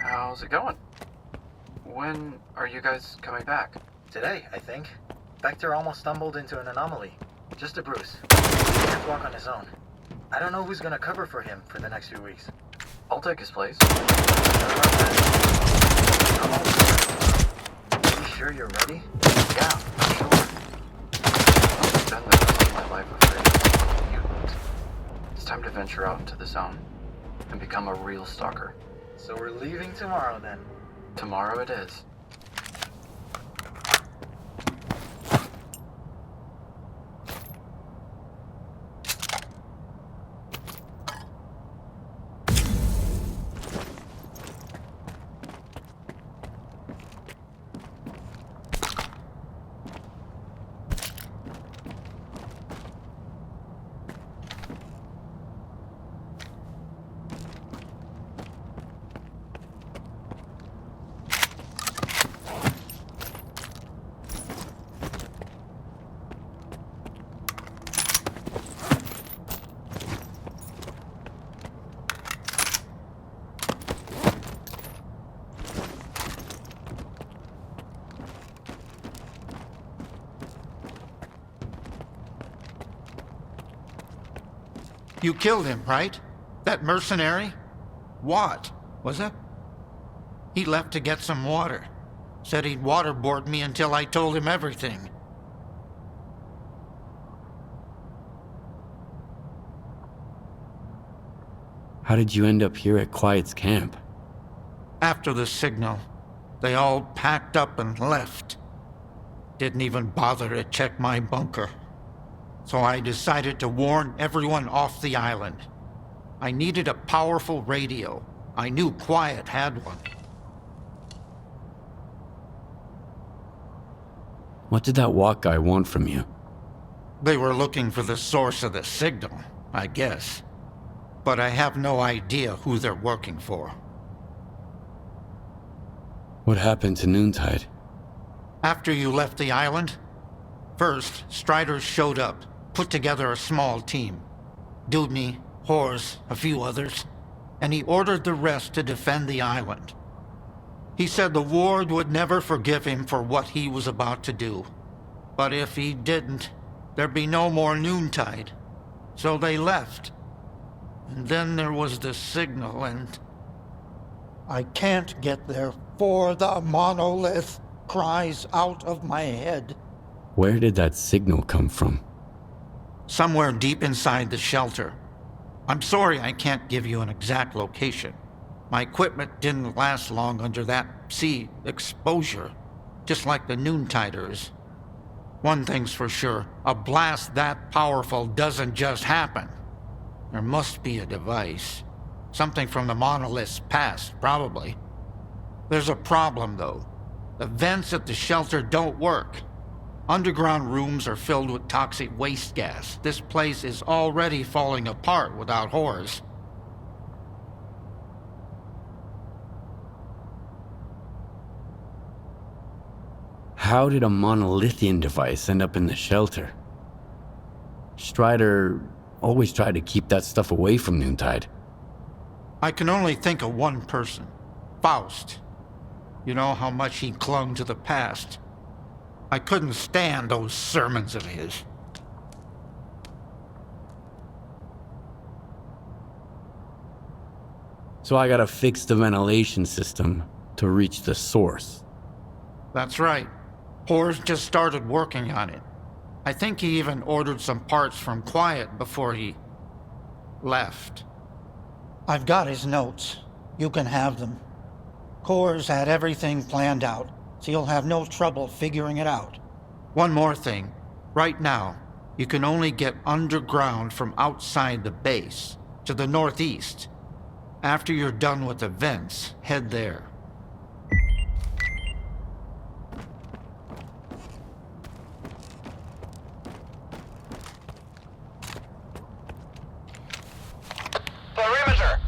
How's it going? When are you guys coming back? Today, I think. Vector almost stumbled into an anomaly. Just a bruise. He can't walk on his own. I don't know who's gonna cover for him for the next few weeks. I'll take his place. Are you sure you're ready? Yeah, sure. I'll spend the rest of my life afraid of a mutant. It's time to venture out into the zone and become a real stalker. So we're leaving tomorrow then? Tomorrow it is. You killed him, right? That mercenary? What was it? He left to get some water. Said he'd waterboard me until I told him everything. How did you end up here at Quiet's camp? After the signal, they all packed up and left. didn't even bother to check my bunker. So I decided to warn everyone off the island. I needed a powerful radio. I knew Quiet had one. What did that walk guy want from you? They were looking for the source of the signal, I guess. But I have no idea who they're working for. What happened to Noontide? After you left the island, first, Striders showed up, put together a small team. Dudney, Horse, a few others, and he ordered the rest to defend the island. He said the ward would never forgive him for what he was about to do. But if he didn't, there'd be no more Noontide. So they left. And then there was the signal, and I can't get there, for the monolith cries out of my head. Where did that signal come from? Somewhere deep inside the shelter. I'm sorry I can't give you an exact location. My equipment didn't last long under that sea exposure, just like the Noontiders. One thing's for sure, a blast that powerful doesn't just happen. There must be a device. Something from the monolith's past, probably. There's a problem, though. The vents at the shelter don't work. Underground rooms are filled with toxic waste gas. This place is already falling apart without horrors. How did a monolithian device end up in the shelter? Strider always tried to keep that stuff away from Noontide. I can only think of one person. Faust. You know how much he clung to the past. I couldn't stand those sermons of his. So I gotta fix the ventilation system to reach the source. That's right. Horrors just started working on it. I think he even ordered some parts from Quiet before he left. I've got his notes. You can have them. Core's had everything planned out, so you'll have no trouble figuring it out. One more thing. Right now, you can only get underground from outside the base, to the northeast. After you're done with the vents, head there. Perimeter!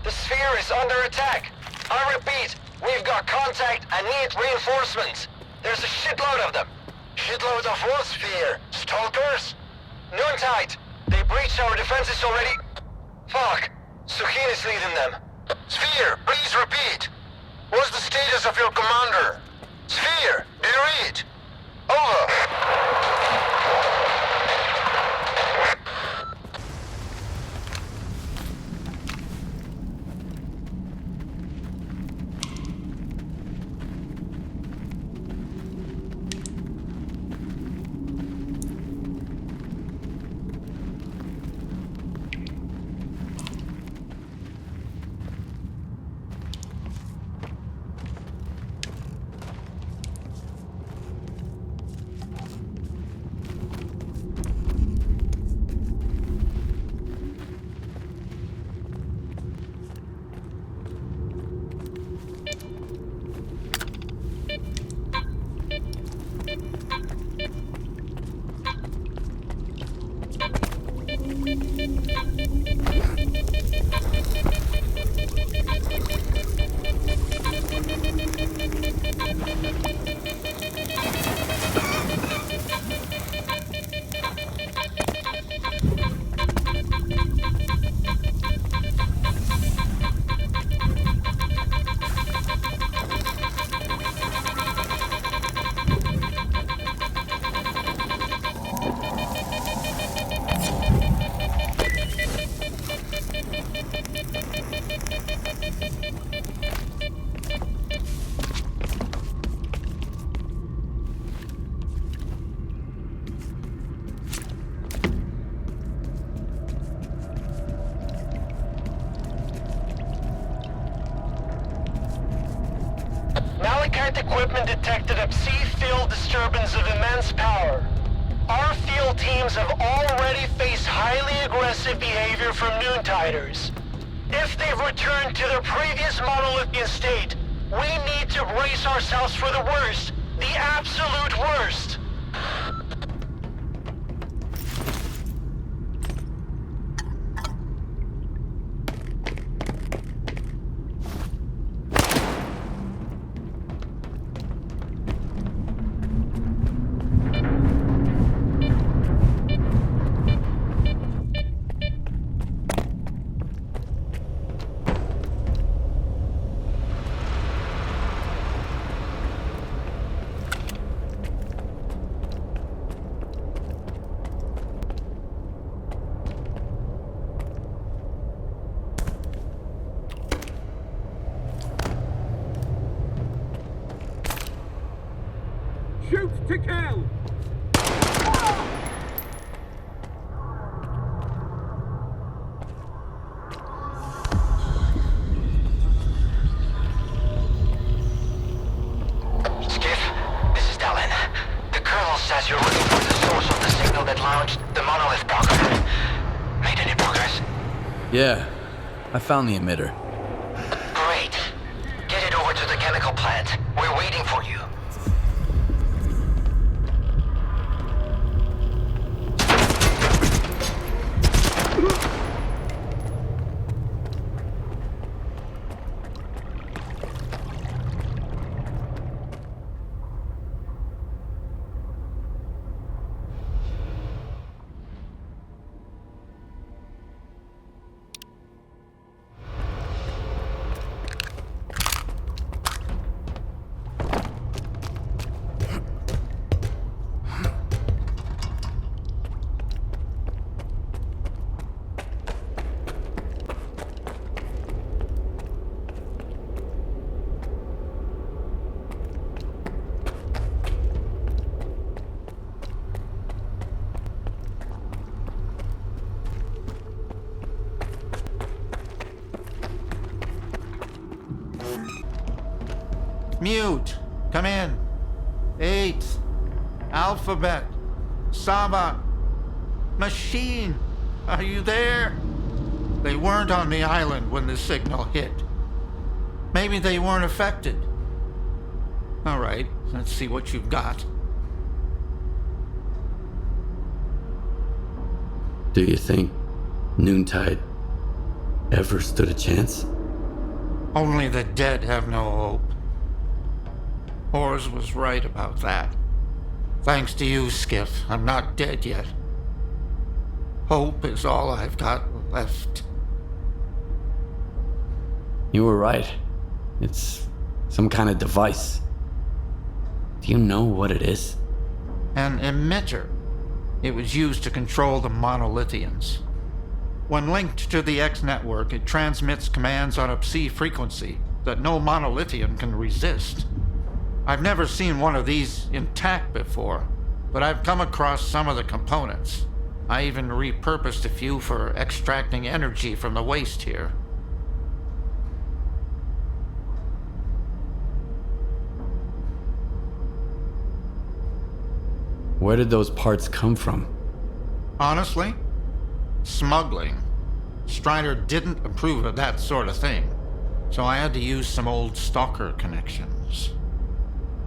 The sphere is under attack! I repeat, we've got contact and need reinforcements! There's a shitload of them! Shitload of what sphere? Stalkers? Noontide! They breached our defenses already! Fuck! Suhin is leading them! Sphere, please repeat! What's the status of your commander? Sphere, do you read? Over! Equipment detected a sea-filled disturbance of immense power. Our field teams have already faced highly aggressive behavior from Noontiders. If they've returned to their previous monolithian state, we need to brace ourselves for the worst. The absolute worst. Shoot to kill! Skiff, this is Dallin. The Colonel says you're looking for the source of the signal that launched the monolith program. Made any progress? Yeah, I found the emitter. Great. Get it over to the chemical plant. We're waiting for you. Mute, come in. 8, Alphabet, Saba, Machine, are you there? They weren't on the island when the signal hit. Maybe they weren't affected. All right, let's see what you've got. Do you think Noontide ever stood a chance? Only the dead have no hope. Ors was right about that. Thanks to you, Skiff, I'm not dead yet. Hope is all I've got left. You were right. It's some kind of device. Do you know what it is? An emitter. It was used to control the monolithians. When linked to the X network, it transmits commands on a psi frequency that no monolithian can resist. I've never seen one of these intact before, but I've come across some of the components. I even repurposed a few for extracting energy from the waste here. Where did those parts come from? Honestly, smuggling. Strider didn't approve of that sort of thing, so I had to use some old stalker connections.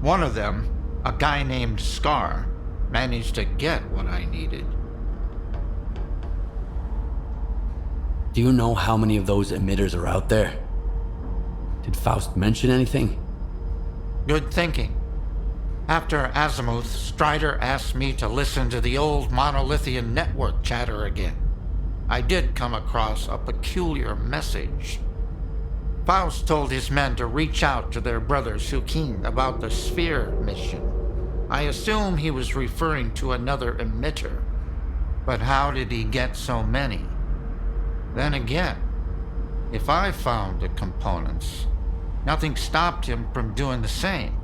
One of them, a guy named Scar, managed to get what I needed. Do you know how many of those emitters are out there? Did Faust mention anything? Good thinking. After Azimuth, Strider asked me to listen to the old monolithian network chatter again. I did come across a peculiar message. Faust told his men to reach out to their brother Sukin about the Sphere mission. I assume he was referring to another emitter. But how did he get so many? Then again, if I found the components, nothing stopped him from doing the same.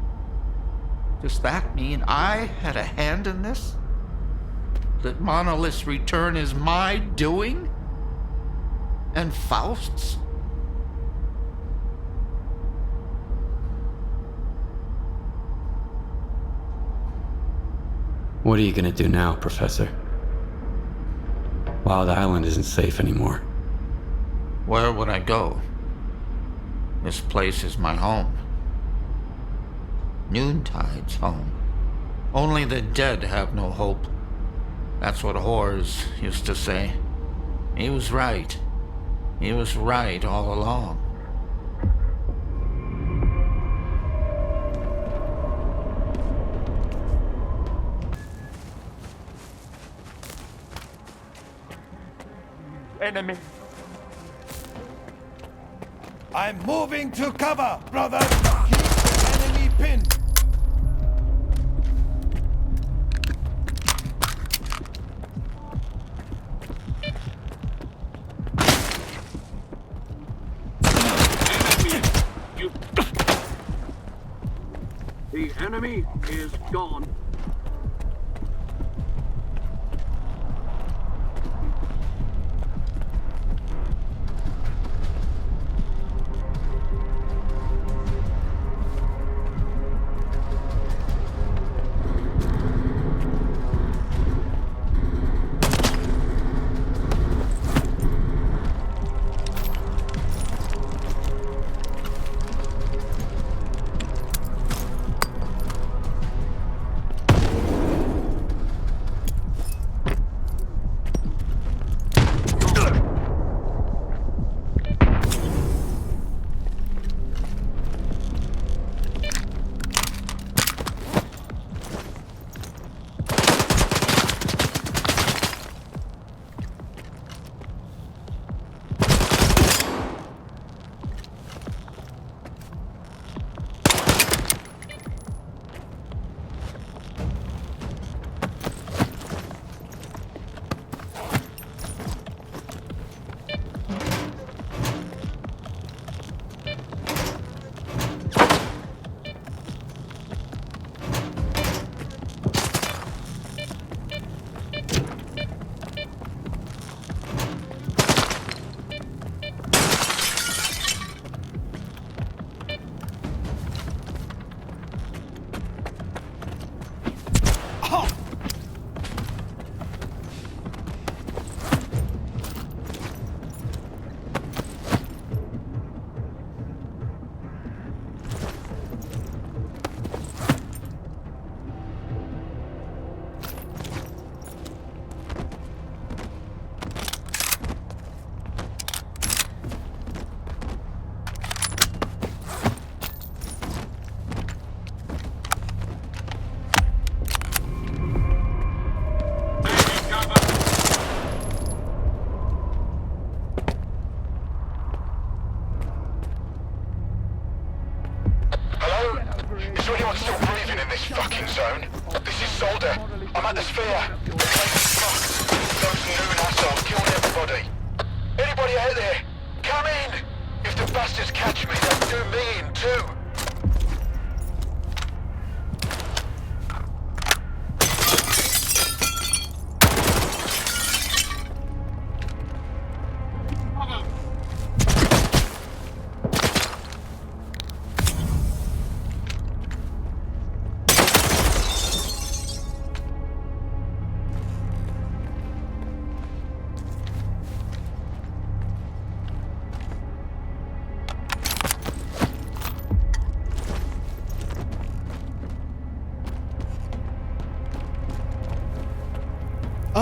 Does that mean I had a hand in this? That Monolith's return is my doing? And Faust's? What are you gonna do now, Professor? Wild Island isn't safe anymore. Where would I go? This place is my home. Noontide's home. Only the dead have no hope. That's what whores used to say. He was right. He was right all along. Enemy. I'm moving to cover, brother! Keep the enemy pinned! The enemy is gone.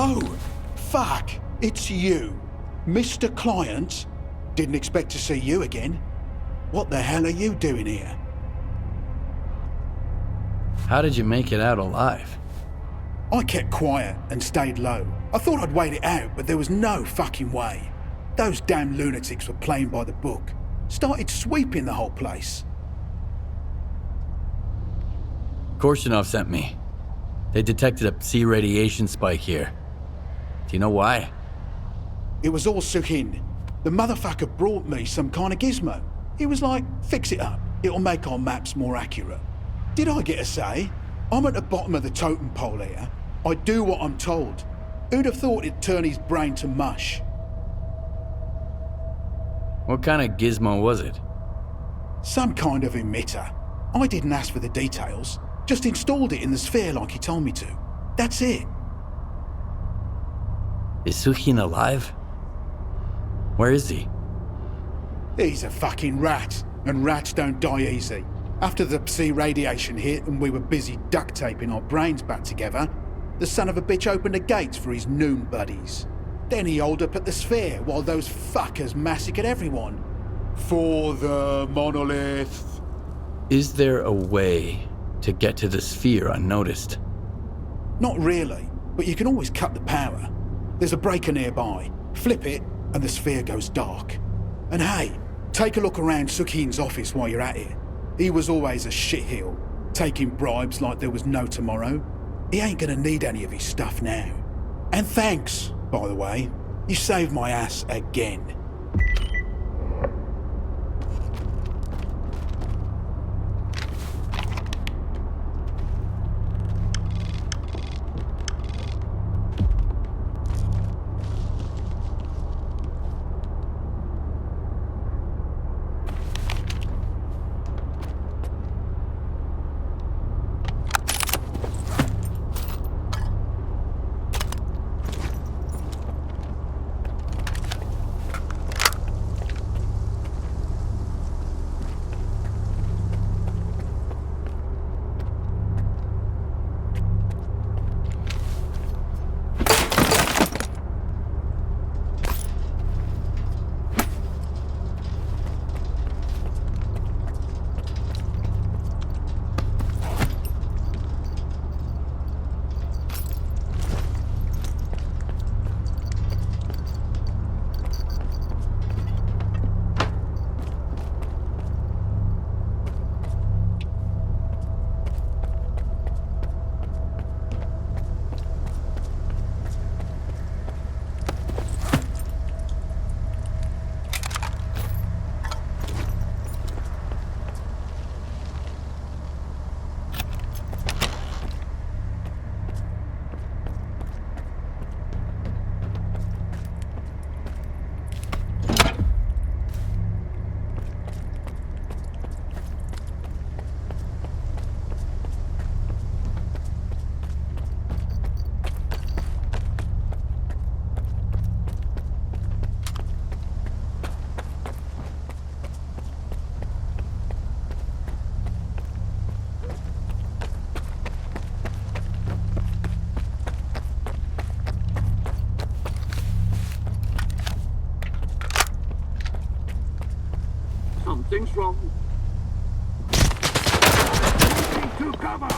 Oh, fuck! It's you. Mr. Client? Didn't expect to see you again. What the hell are you doing here? How did you make it out alive? I kept quiet and stayed low. I thought I'd wait it out, but there was no fucking way. Those damn lunatics were playing by the book. Started sweeping the whole place. Korshinov sent me. They detected a C radiation spike here. Do you know why? It was all Suhin. The motherfucker brought me some kind of gizmo. He was like, fix it up. It'll make our maps more accurate. Did I get a say? I'm at the bottom of the totem pole here. I do what I'm told. Who'd have thought it'd turn his brain to mush? What kind of gizmo was it? Some kind of emitter. I didn't ask for the details. Just installed it in the sphere like he told me to. That's it. Is Suhin alive? Where is he? He's a fucking rat, and rats don't die easy. After the psi radiation hit and we were busy duct taping our brains back together, the son of a bitch opened the gates for his noon buddies. Then he holed up at the sphere while those fuckers massacred everyone. For the monolith. Is there a way to get to the sphere unnoticed? Not really, but you can always cut the power. There's a breaker nearby. Flip it, and the sphere goes dark. And hey, take a look around Sukhin's office while you're at it. He was always a shitheel, taking bribes like there was no tomorrow. He ain't gonna need any of his stuff now. And thanks, by the way. You saved my ass again. Something's wrong. Moving to cover.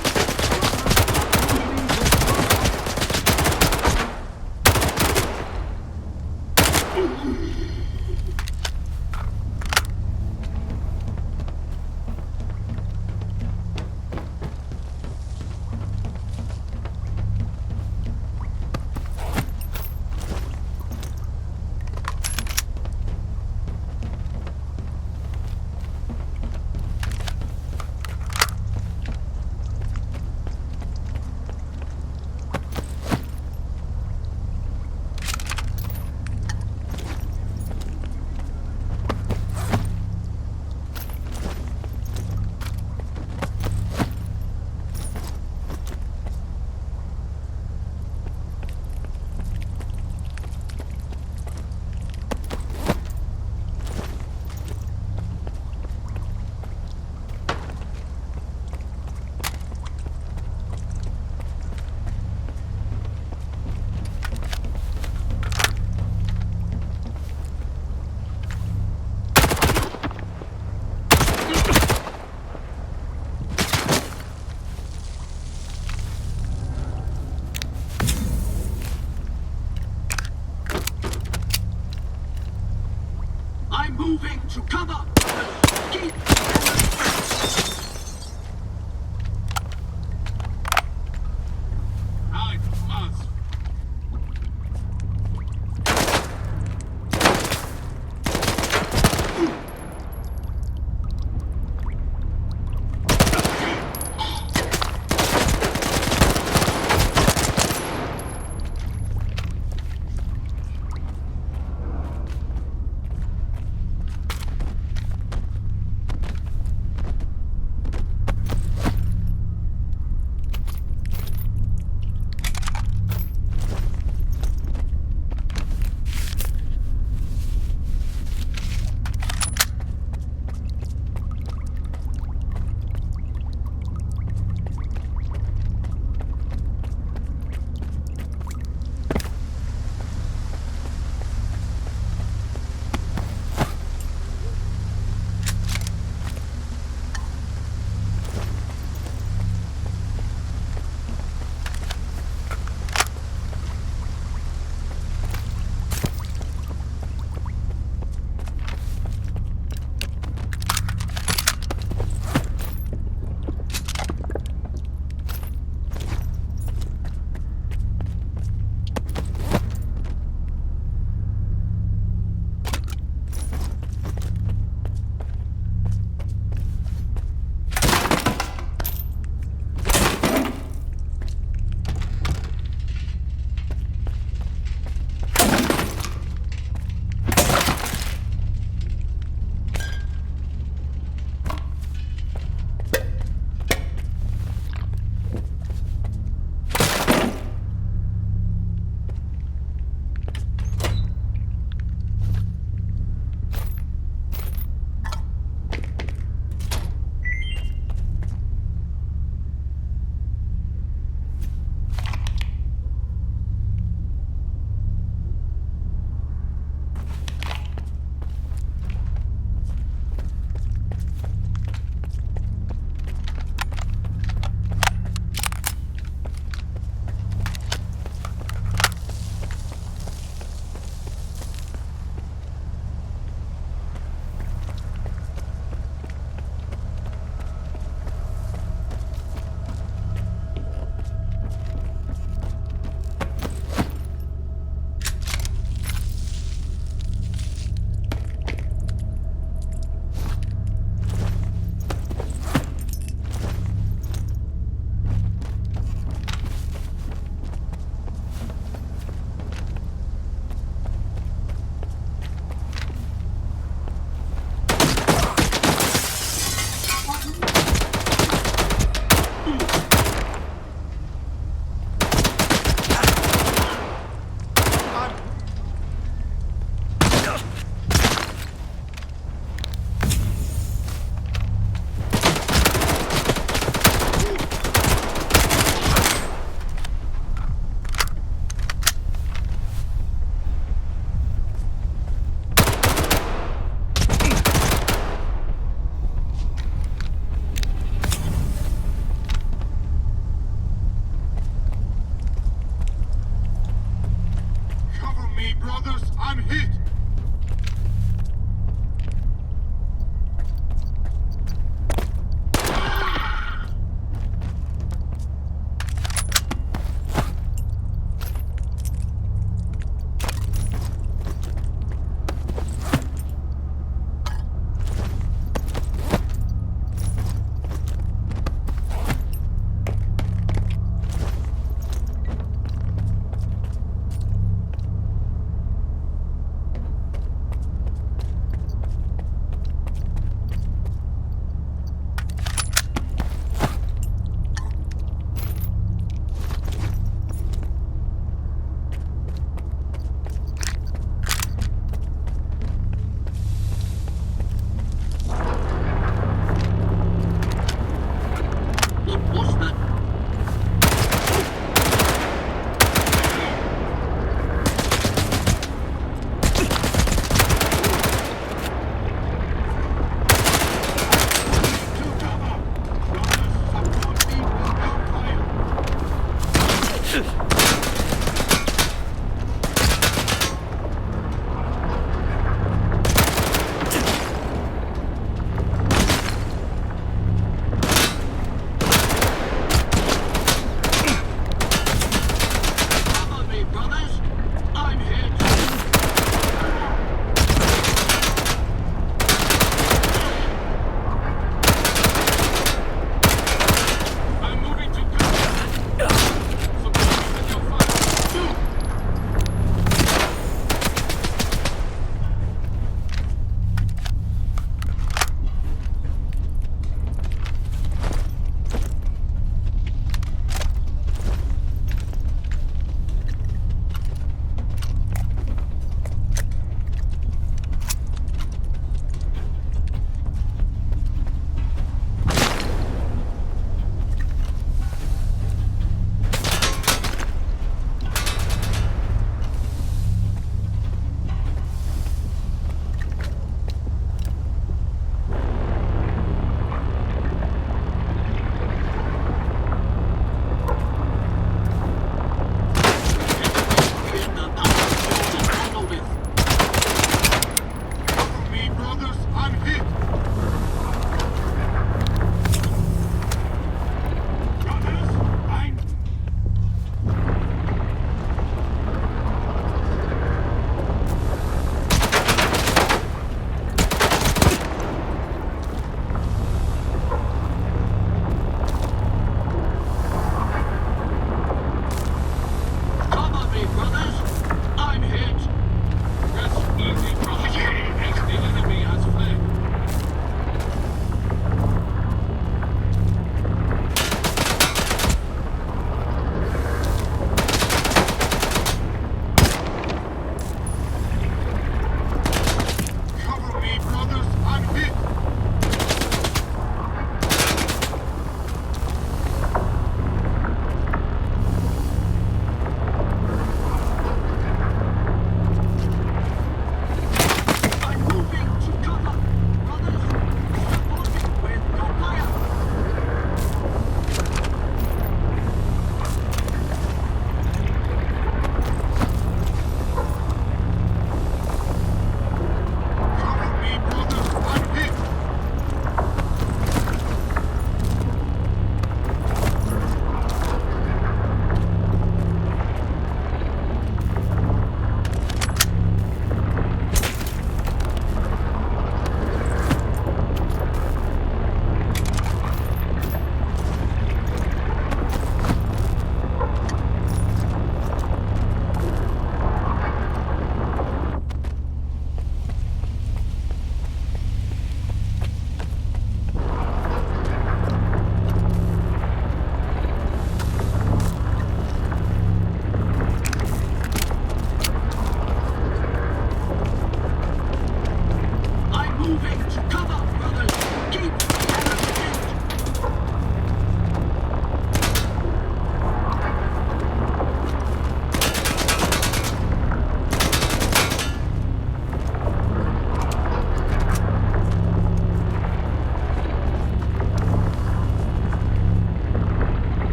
brothers, I'm hit!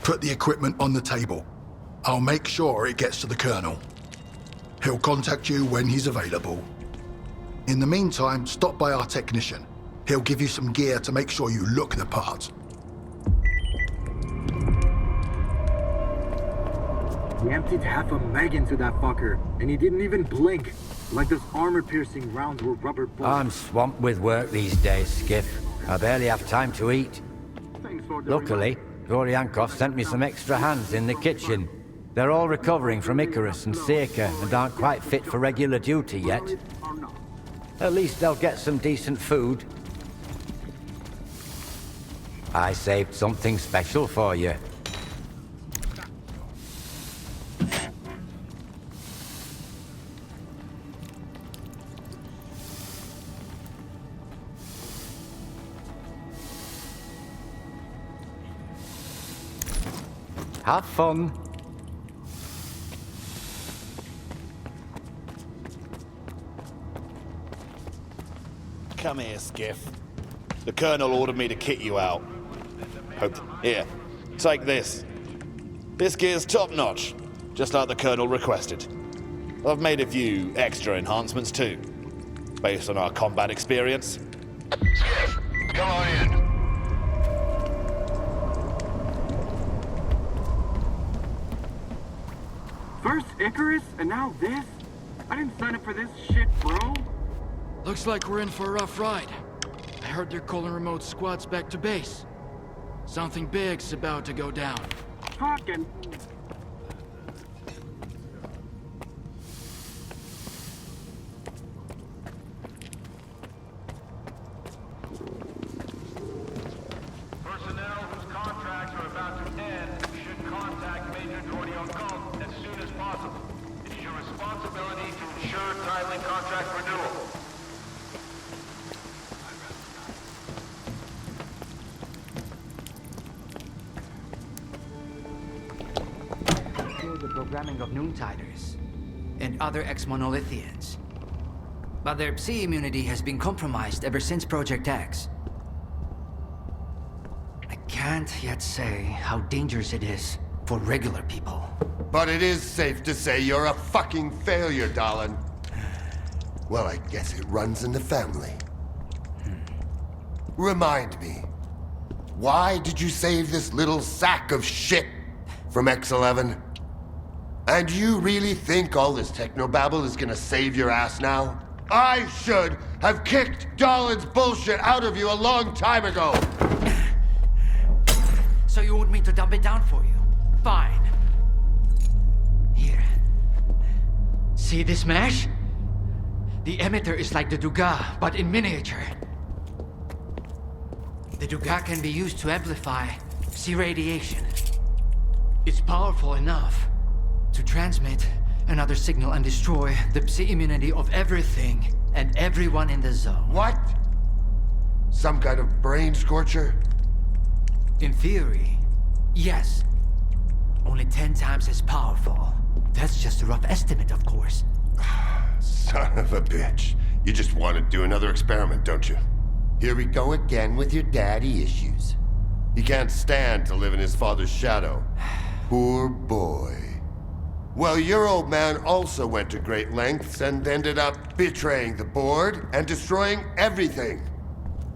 Put the equipment on the table. I'll make sure it gets to the Colonel. He'll contact you when he's available. In the meantime, stop by our technician. He'll give you some gear to make sure you look the part. He emptied half a mag into that fucker, and he didn't even blink. Like those armor-piercing rounds were rubber bullets. I'm swamped with work these days, Skiff. I barely have time to eat. Luckily, Goryankov sent me some extra hands in the kitchen. They're all recovering from Icarus and S.T.A.L.K.E.R. and aren't quite fit for regular duty yet. At least they'll get some decent food. I saved something special for you. Have fun. Come here, Skiff. The Colonel ordered me to kit you out. Here, take this. This gear's top-notch, just like the Colonel requested. I've made a few extra enhancements too, based on our combat experience. Skiff, come on in. First Icarus, and now this? I didn't sign up for this shit, bro. Looks like we're in for a rough ride. I heard they're calling remote squads back to base. Something big's about to go down. Fucking... Personnel whose contracts are about to end should contact Major Goryankov as soon as possible. It is your responsibility to ensure timely contract renewal. The programming of Noontiders and other ex-monolithians. But their psi immunity has been compromised ever since Project X. I can't yet say how dangerous it is for regular people. But it is safe to say you're a fucking failure, Dallin. Well, I guess it runs in the family. Remind me, why did you save this little sack of shit from X11? And you really think all this technobabble is gonna save your ass now? I should have kicked Dallin's bullshit out of you a long time ago! So you want me to dump it down for you? Fine. Here. See this mesh? The emitter is like the Dugas, but in miniature. The Dugas can be used to amplify psi radiation. It's powerful enough to transmit another signal and destroy the psi immunity of everything and everyone in the zone. What? Some kind of brain scorcher? In theory, yes. Only 10 times as powerful. That's just a rough estimate, of course. Son of a bitch. You just want to do another experiment, don't you? Here we go again with your daddy issues. He can't stand to live in his father's shadow. Poor boy. Well, your old man also went to great lengths and ended up betraying the board and destroying everything.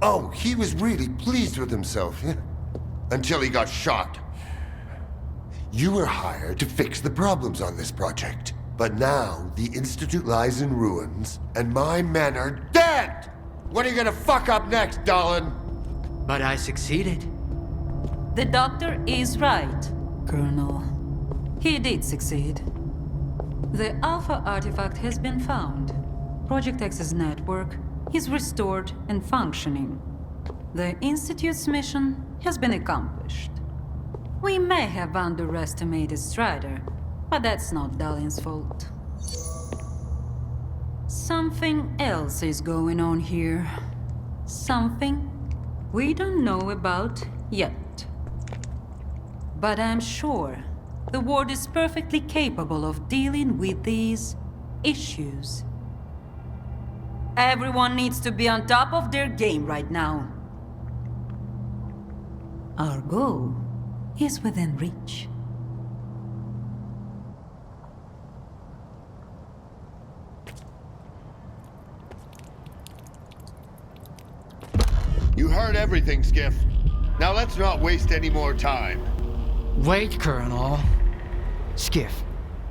Oh, he was really pleased with himself, until he got shot. You were hired to fix the problems on this project. But now, the Institute lies in ruins, and my men are dead! What are you gonna fuck up next, Dallin? But I succeeded. The doctor is right, Colonel. He did succeed. The Alpha artifact has been found. Project X's network is restored and functioning. The Institute's mission has been accomplished. We may have underestimated Strider, but that's not Dalin's fault. Something else is going on here. Something we don't know about yet. But I'm sure the Ward is perfectly capable of dealing with these issues. Everyone needs to be on top of their game right now. Our goal is within reach. You heard everything, Skiff. Now let's not waste any more time. Wait, Colonel. Skiff,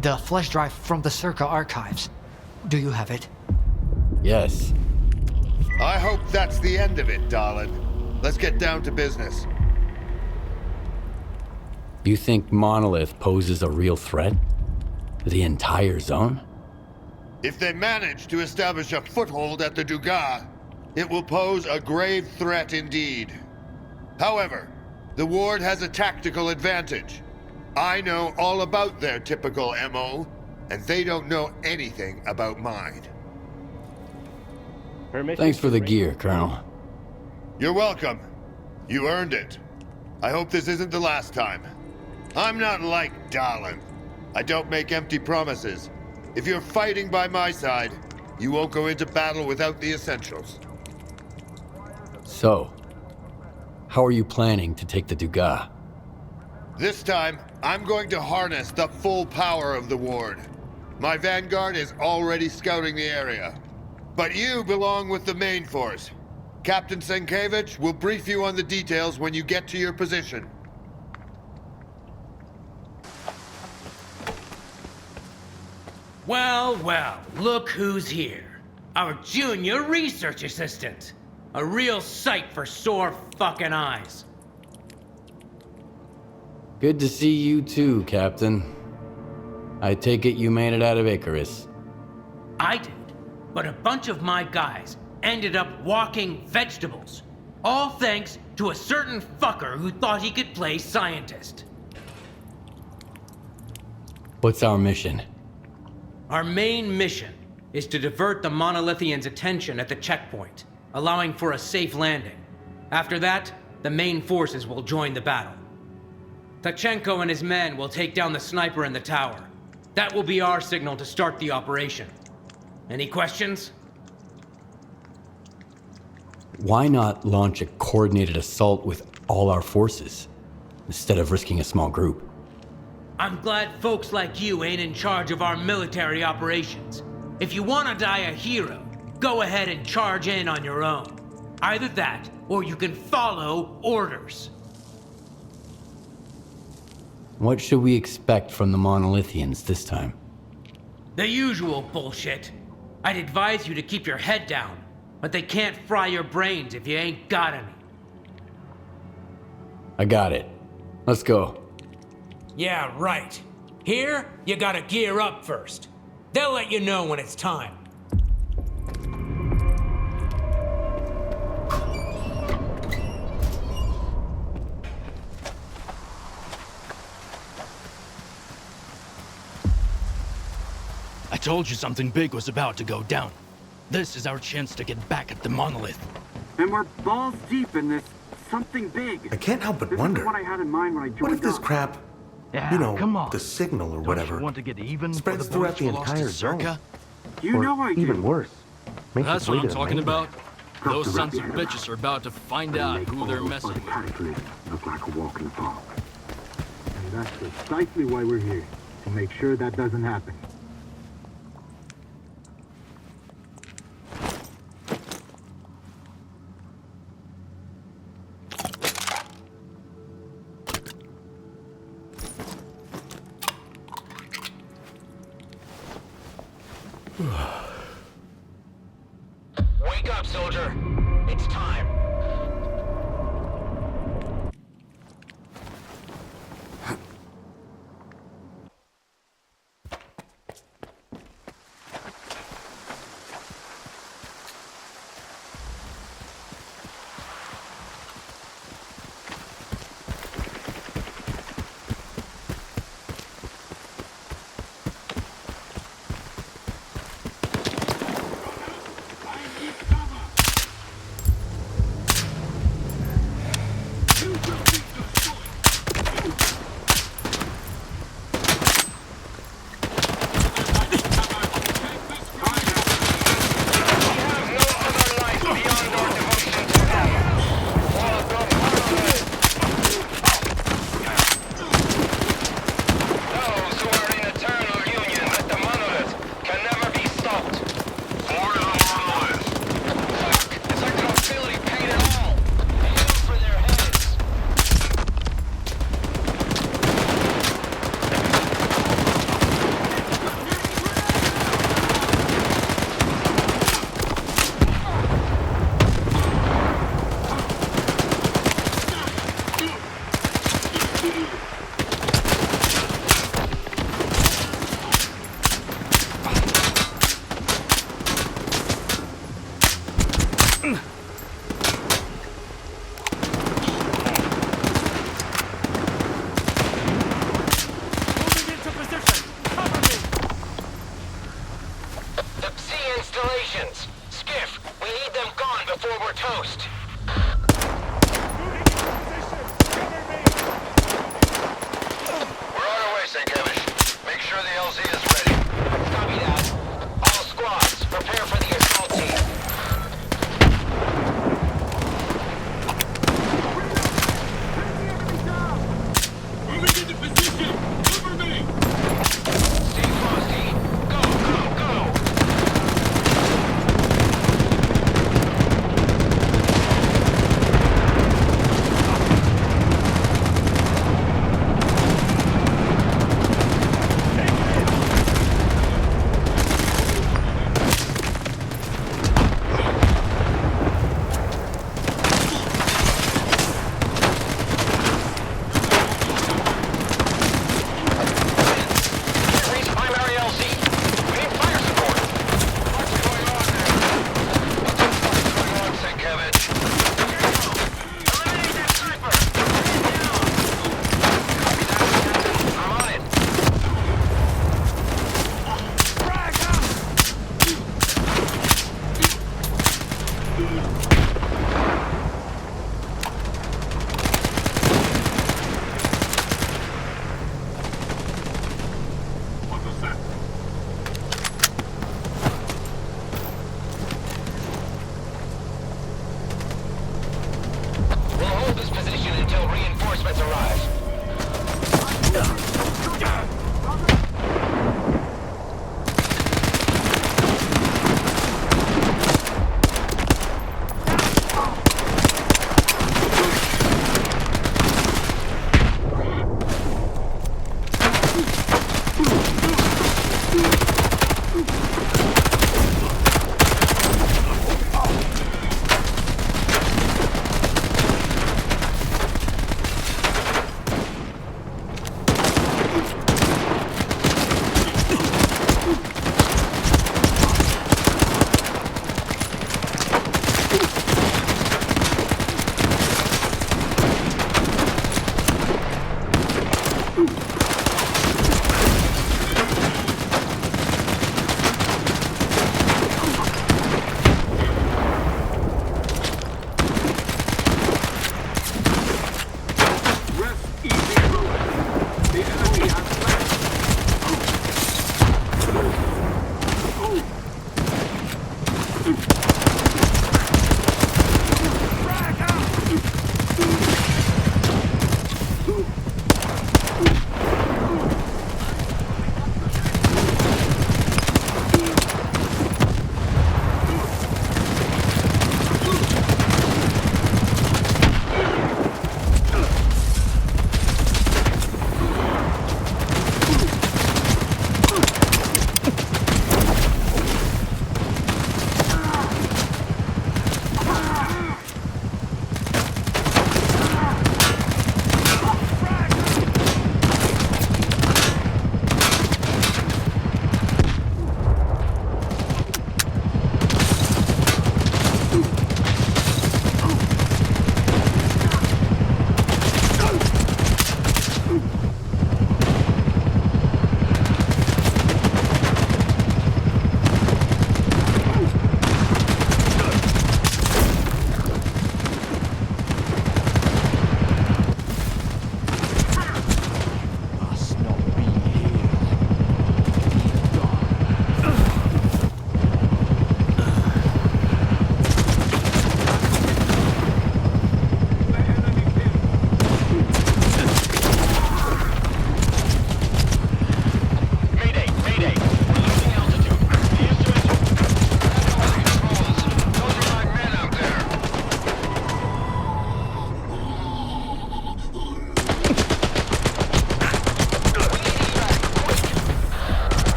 the flash drive from the S.T.A.L.K.E.R archives. Do you have it? Yes. I hope that's the end of it, darling. Let's get down to business. You think Monolith poses a real threat? The entire zone? If they manage to establish a foothold at the Dugas, it will pose a grave threat indeed. However, the Ward has a tactical advantage. I know all about their typical MO, and they don't know anything about mine. Thanks for the gear, Colonel. You're welcome. You earned it. I hope this isn't the last time. I'm not like Dahlan. I don't make empty promises. If you're fighting by my side, you won't go into battle without the essentials. So, how are you planning to take the Dugas? This time, I'm going to harness the full power of the Ward. My vanguard is already scouting the area. But you belong with the main force. Captain Sienkiewicz will brief you on the details when you get to your position. Well, well, look who's here. Our junior research assistant. A real sight for sore fucking eyes. Good to see you too, Captain. I take it you made it out of Icarus. I did, but a bunch of my guys ended up walking vegetables. All thanks to a certain fucker who thought he could play scientist. What's our mission? Our main mission is to divert the Monolithians' attention at the checkpoint, allowing for a safe landing. After that, the main forces will join the battle. Tachenko and his men will take down the sniper in the tower. That will be our signal to start the operation. Any questions? Why not launch a coordinated assault with all our forces, instead of risking a small group? I'm glad folks like you ain't in charge of our military operations. If you want to die a hero, go ahead and charge in on your own. Either that, or you can follow orders. What should we expect from the Monolithians this time? The usual bullshit. I'd advise you to keep your head down, but they can't fry your brains if you ain't got any. I got it. Let's go. Yeah, right. Here, you gotta gear up first. They'll let you know when it's time. I told you something big was about to go down. This is our chance to get back at the monolith. And we're balls deep in this something big. I can't help but This wonder. is what I had in mind when I joined What if this up. crap, you know, the signal or whatever, Want to get even spreads throughout the entire zone? You know I do. Even worse. Makes That's us what lead I'm to talking nightmare. about. Those sons of bitches are about to find out who they're messing with. Cataclysm look like a walking fog. And that's precisely why we're here, to make sure that doesn't happen. Wake up, soldier. It's time. Installations. Skiff, we need them gone before we're toast. We're on our way, St. Kevish. Make sure the LZ is ready. Copy that. All squads, prepare for the assault team. Moving into position. Cover me. Stay frosty. Go, go, go.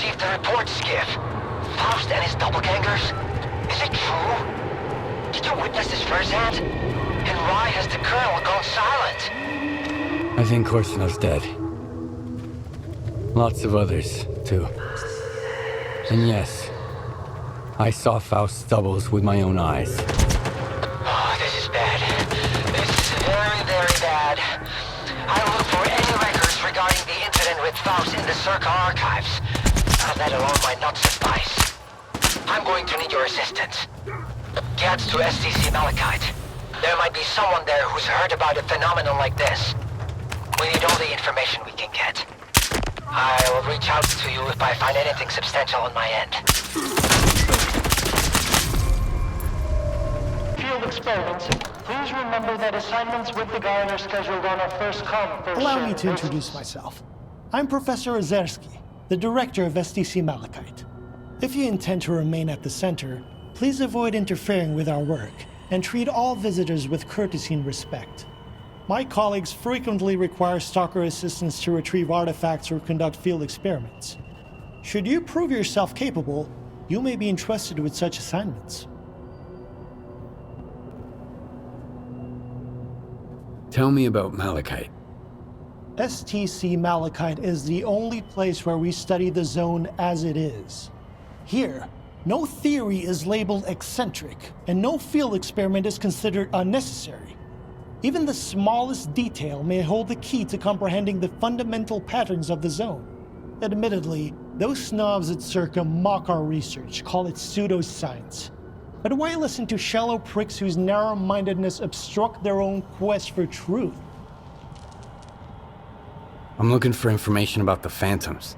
received the report, Skiff. Faust and his doppelgangers? Is it true? Did you witness this firsthand? And why has the Colonel gone silent? I think Korsunov's dead. Lots of others, too. And yes, I saw Faust's doubles with my own eyes. Oh, this is bad. This is very, very bad. I'll look for any records regarding the incident with Faust in the Circle archives. That alone might not suffice. I'm going to need your assistance. Get to STC Malachite. There might be someone there who's heard about a phenomenon like this. We need all the information we can get. I will reach out to you if I find anything substantial on my end. Field experiments. Please remember that assignments with the guide are scheduled on a first-come, first-served. Allow me to introduce myself. I'm Professor Ozerski, the director of STC Malachite. If you intend to remain at the center, please avoid interfering with our work and treat all visitors with courtesy and respect. My colleagues frequently require stalker assistance to retrieve artifacts or conduct field experiments. Should you prove yourself capable, you may be entrusted with such assignments. Tell me about Malachite. STC Malachite is the only place where we study the zone as it is. Here, no theory is labeled eccentric, and no field experiment is considered unnecessary. Even the smallest detail may hold the key to comprehending the fundamental patterns of the zone. Admittedly, those snobs at Circa mock our research, call it pseudoscience. But why listen to shallow pricks whose narrow-mindedness obstruct their own quest for truth? I'm looking for information about the Phantoms.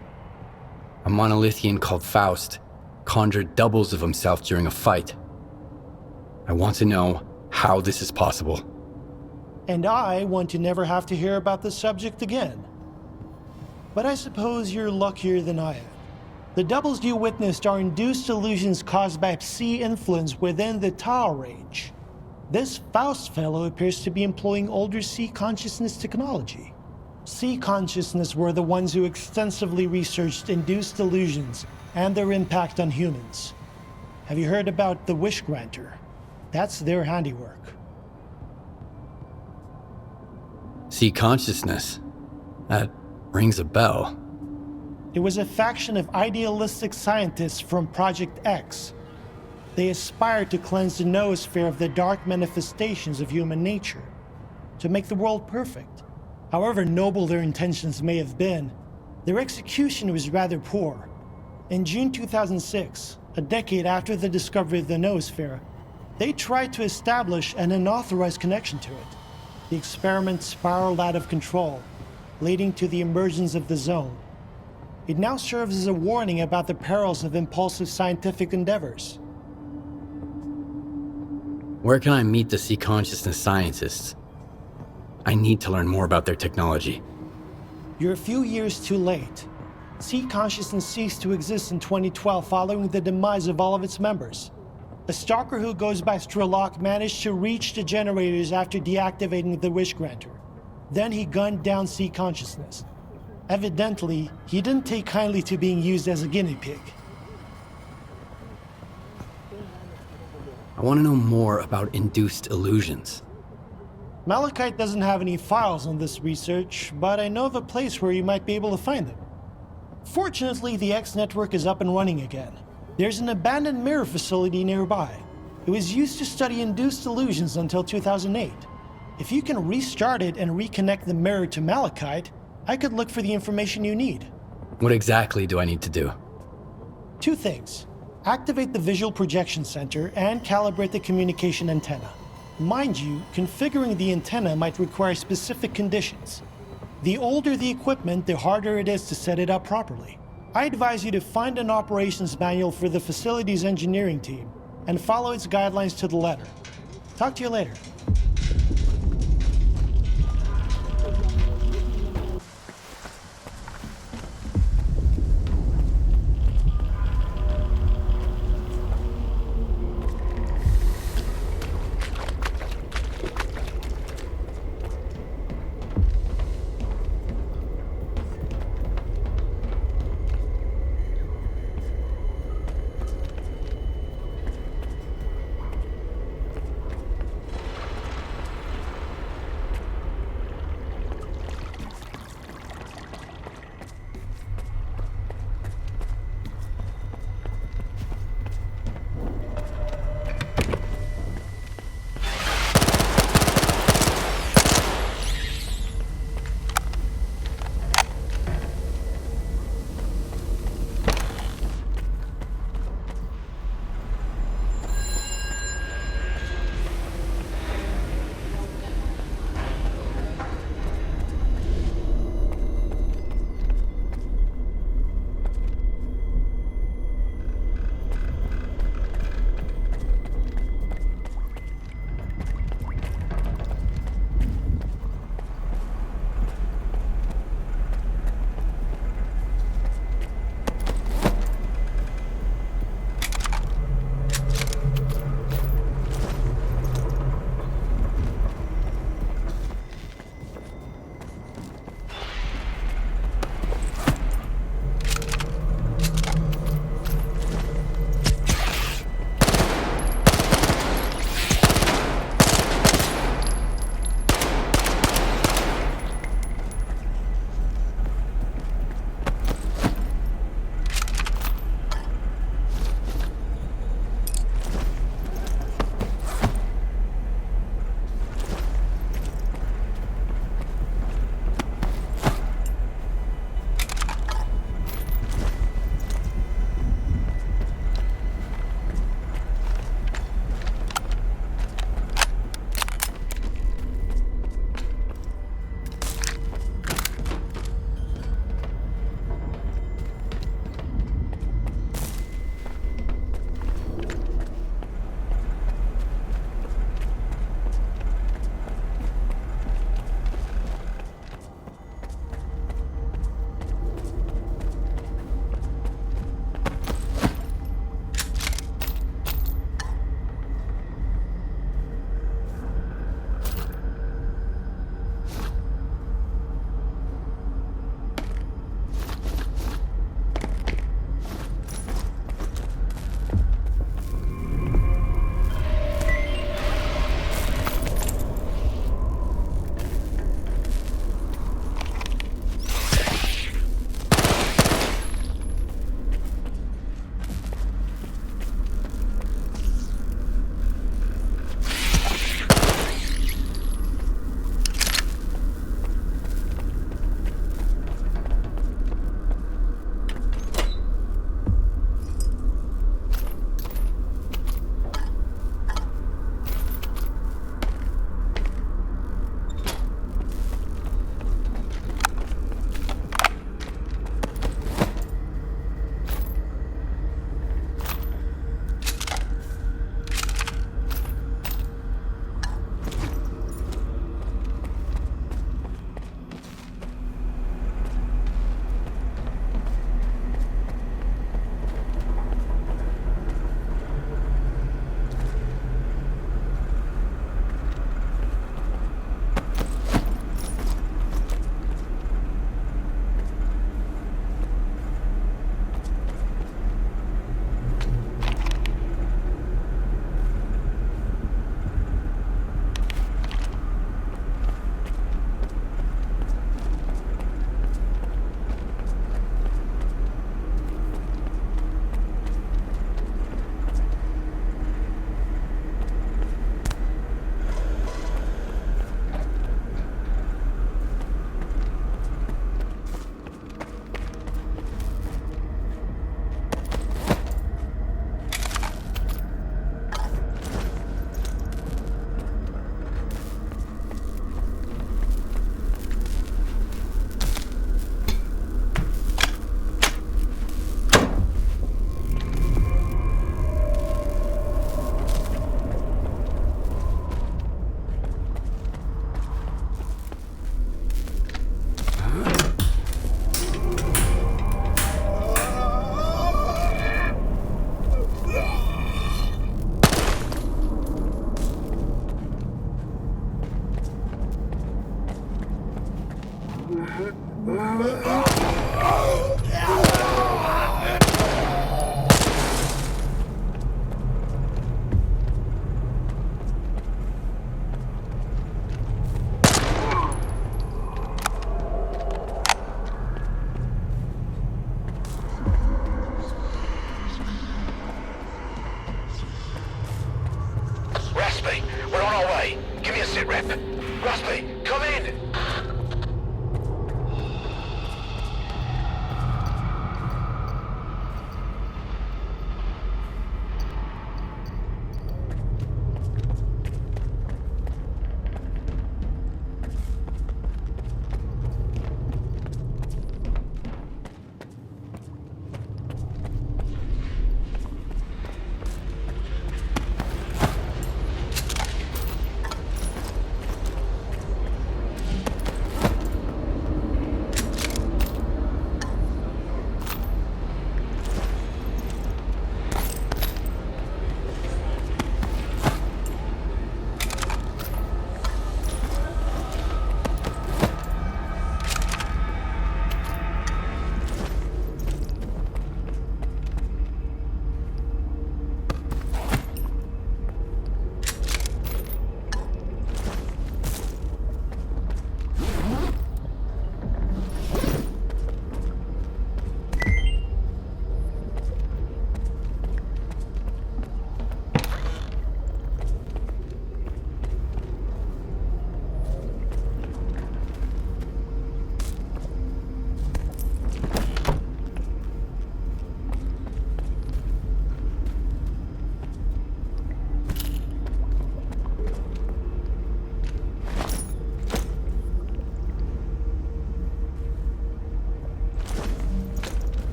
A monolithian called Faust conjured doubles of himself during a fight. I want to know how this is possible. And I want to never have to hear about this subject again. But I suppose you're luckier than I am. The doubles you witnessed are induced illusions caused by Psi influence within the Tau range. This Faust fellow appears to be employing older Psi consciousness technology. Psi consciousness were the ones who extensively researched induced illusions and their impact on humans. Have you heard about the Wish Granter? That's their handiwork. See consciousness. That rings a bell. It was a faction of idealistic scientists from Project X. They aspired to cleanse the noosphere of the dark manifestations of human nature, to make the world perfect. However noble their intentions may have been, their execution was rather poor. In June 2006, a decade after the discovery of the noosphere, they tried to establish an unauthorized connection to it. The experiment spiraled out of control, leading to the emergence of the zone. It now serves as a warning about the perils of impulsive scientific endeavors. Where can I meet the Psi consciousness scientists? I need to learn more about their technology. You're a few years too late. Psi consciousness ceased to exist in 2012 following the demise of all of its members. A stalker who goes by S.T.A.L.K.E.R managed to reach the generators after deactivating the Wish Granter. Then he gunned down Psi consciousness. Evidently, he didn't take kindly to being used as a guinea pig. I want to know more about induced illusions. Malachite doesn't have any files on this research, but I know of a place where you might be able to find them. Fortunately, the X network is up and running again. There's an abandoned mirror facility nearby. It was used to study induced illusions until 2008. If you can restart it and reconnect the mirror to Malachite, I could look for the information you need. What exactly do I need to do? Two things. Activate the visual projection center and calibrate the communication antenna. Mind you, configuring the antenna might require specific conditions. The older the equipment, the harder it is to set it up properly. I advise you to find an operations manual for the facility's engineering team and follow its guidelines to the letter. Talk to you later. sit rep. Rusty, come in!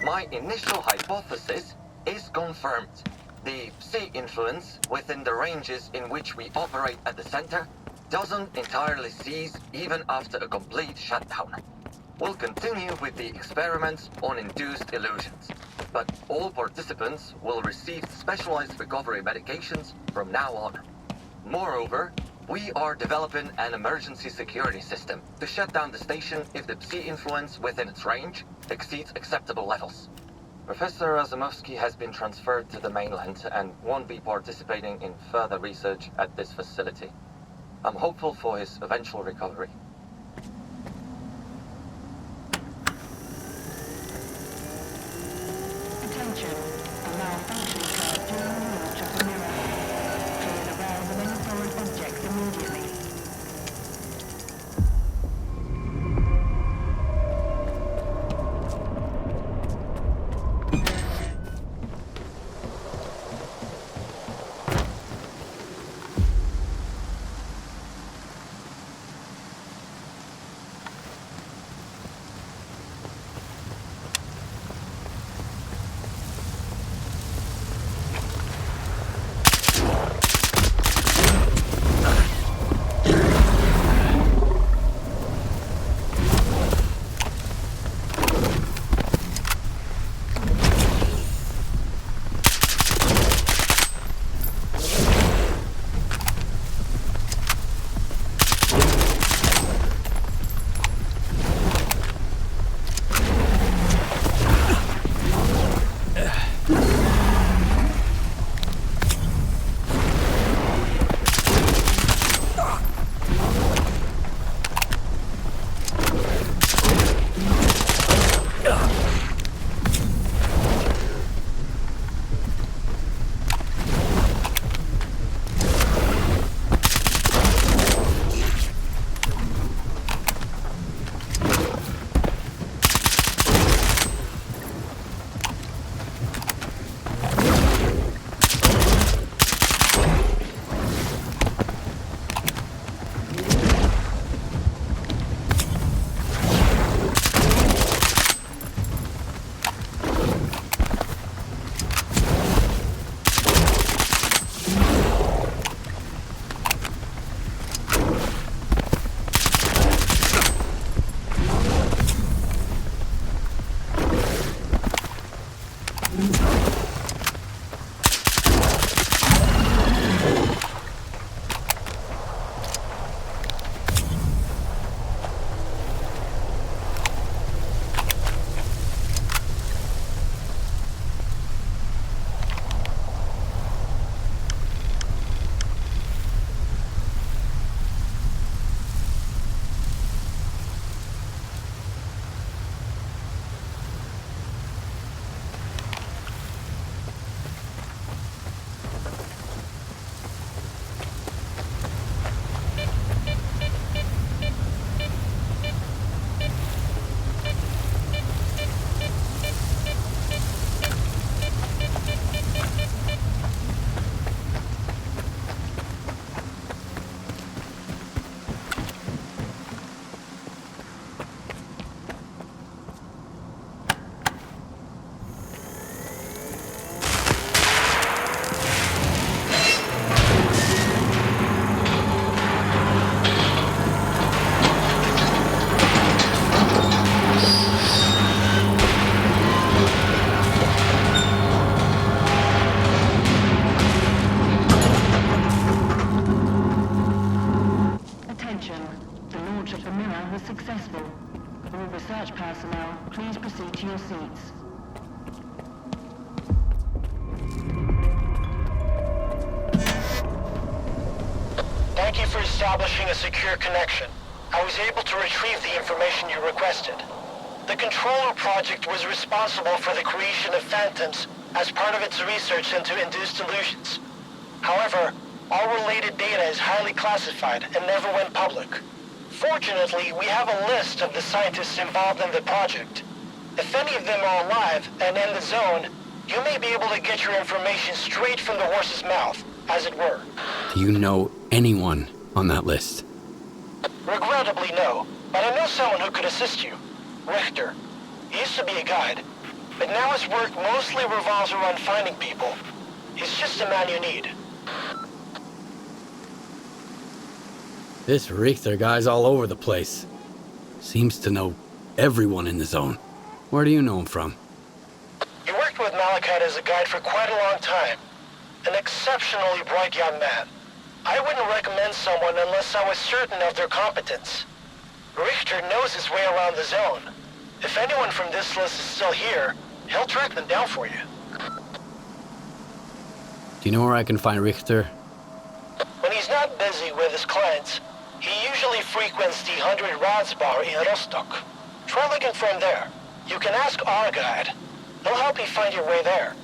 My initial hypothesis is confirmed. The sea influence within the ranges in which we operate at the center doesn't entirely cease even after a complete shutdown. We'll continue with the experiments on induced illusions. but all participants will receive specialized recovery medications from now on. Moreover, we are developing an emergency security system to shut down the station if the Psi influence within its range exceeds acceptable levels. Professor Razumovsky has been transferred to the mainland and won't be participating in further research at this facility. I'm hopeful for his eventual recovery. Attention. A malfunction occurred during the launch of the mirror. Clear the rails of any solid objects immediately. Research personnel, please proceed to your seats. Thank you for establishing a secure connection. I was able to retrieve the information you requested. The Controller Project was responsible for the creation of phantoms as part of its research into induced illusions. However, all related data is highly classified and never went public. Fortunately, we have a list of the scientists involved in the project. If any of them are alive and in the zone, you may be able to get your information straight from the horse's mouth, as it were. Do you know anyone on that list? Regrettably, no. But I know someone who could assist you. Richter. He used to be a guide, but now his work mostly revolves around finding people. He's just the man you need. This Richter guy's all over the place. Seems to know everyone in the zone. Where do you know him from? He worked with Malachite as a guide for quite a long time. An exceptionally bright young man. I wouldn't recommend someone unless I was certain of their competence. Richter knows his way around the zone. If anyone from this list is still here, he'll track them down for you. Do you know where I can find Richter? When he's not busy with his clients, he usually frequents the 100 Rods bar in Rostock. Try looking for him there. You can ask our guide. He'll help you find your way there.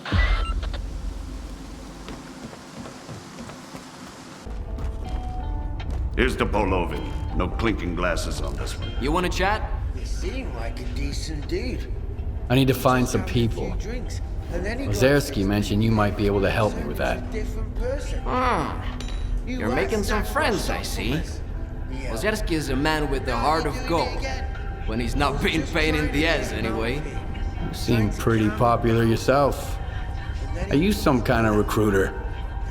Here's the Polovic. No clinking glasses on this one. You want to chat? You seem like a decent dude. I need to find some people. Ozerski mentioned you might be able to help me with that. You're making some friends, I see. Ozerski is a man with the heart of gold. When he's not being pain in the ass, anyway. You seem pretty popular yourself. Are you some kind of recruiter?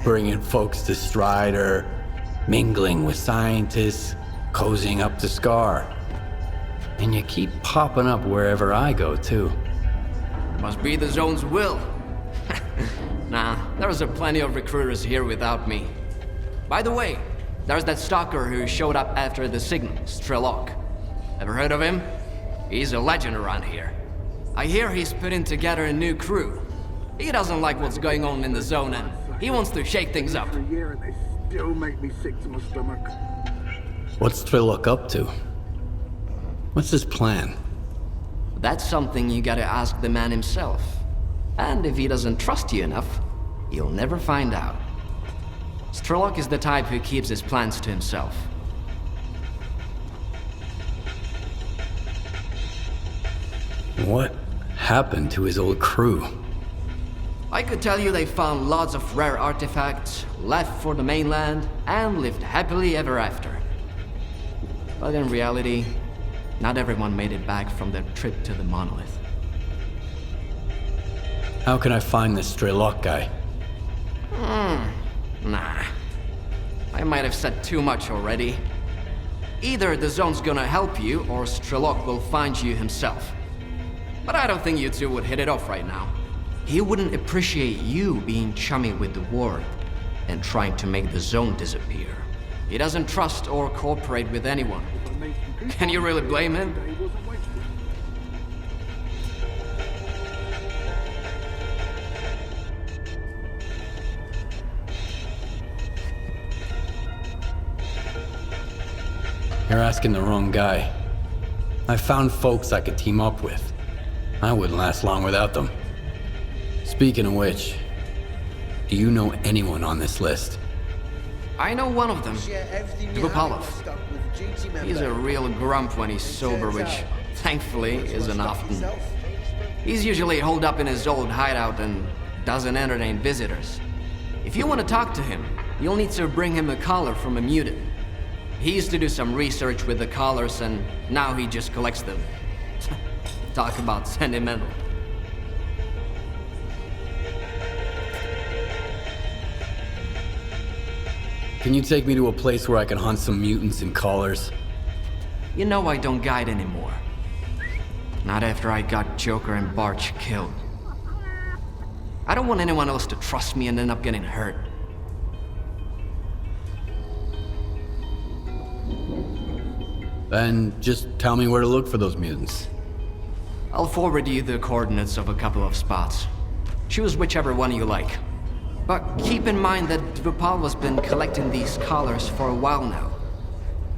Bringing folks to Strider, mingling with scientists, cozying up to SCAR. And you keep popping up wherever I go, too. Must be the zone's will. Nah, there's a plenty of recruiters here without me. By the way, there's that stalker who showed up after the signal, S.T.A.L.K.E.R. Ever heard of him? He's a legend around here. I hear he's putting together a new crew. He doesn't like what's going on in the zone and he wants to shake things up. They still make me sick to my stomach. What's S.T.A.L.K.E.R. up to? What's his plan? That's something you gotta ask the man himself. And if he doesn't trust you enough, you'll never find out. S.T.A.L.K.E.R. is the type who keeps his plans to himself. What happened to his old crew? I could tell you they found lots of rare artifacts, left for the mainland, and lived happily ever after. But in reality, not everyone made it back from their trip to the monolith. How can I find this S.T.A.L.K.E.R. guy? Nah. I might have said too much already. Either the zone's gonna help you, or S.T.A.L.K.E.R. will find you himself. But I don't think you two would hit it off right now. He wouldn't appreciate you being chummy with the ward and trying to make the zone disappear. He doesn't trust or cooperate with anyone. Can you really blame him? You're asking the wrong guy. I found folks I could team up with. I wouldn't last long without them. Speaking of which, do you know anyone on this list? I know one of them, Dvupalov. He's a real grump when he's sober, which, thankfully, isn't often. He's usually holed up in his old hideout and doesn't entertain visitors. If you want to talk to him, you'll need to bring him a collar from a mutant. He used to do some research with the collars, and now he just collects them. Talk about sentimental. Can you take me to a place where I can hunt some mutants and collars? You know I don't guide anymore. Not after I got Joker and Barch killed. I don't want anyone else to trust me and end up getting hurt. Then just tell me where to look for those mutants. I'll forward you the coordinates of a couple of spots. Choose whichever one you like. But keep in mind that Dvupal's been collecting these collars for a while now.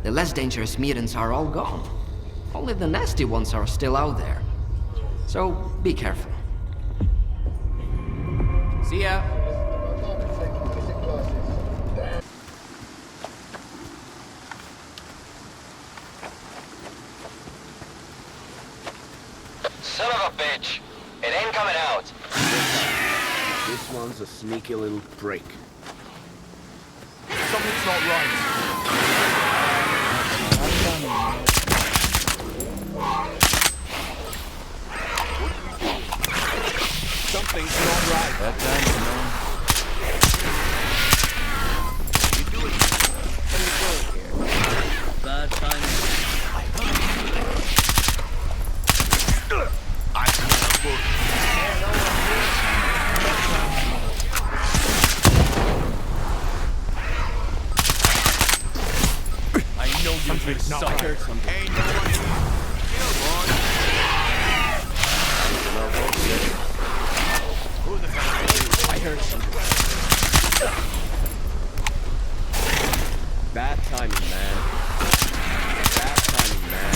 The less dangerous mutants are all gone. Only the nasty ones are still out there. So be careful. See ya! Son of a bitch! It ain't coming out! This one's a sneaky little prick. Something's not right. Something's not right. That time, man. You do it. What are you doing here? Bad timing. I smell a bush. sucker! Ain't no one in here, boy! Who the hell are you? I heard something. Bad timing, man. Bad timing, man.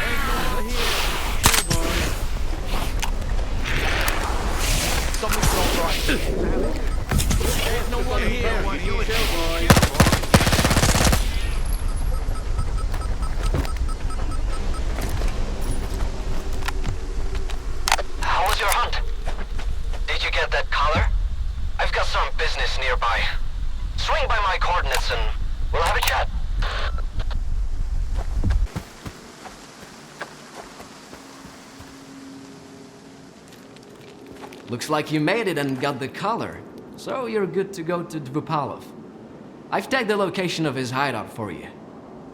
Ain't no one here. Chill, boy. Something's not right. Ain't no one here. You chill, boy. How was your hunt? Did you get that collar? I've got some business nearby. Swing by my coordinates and we'll have a chat. Looks like you made it and got the collar. So you're good to go to Dvupalov. I've tagged the location of his hideout for you.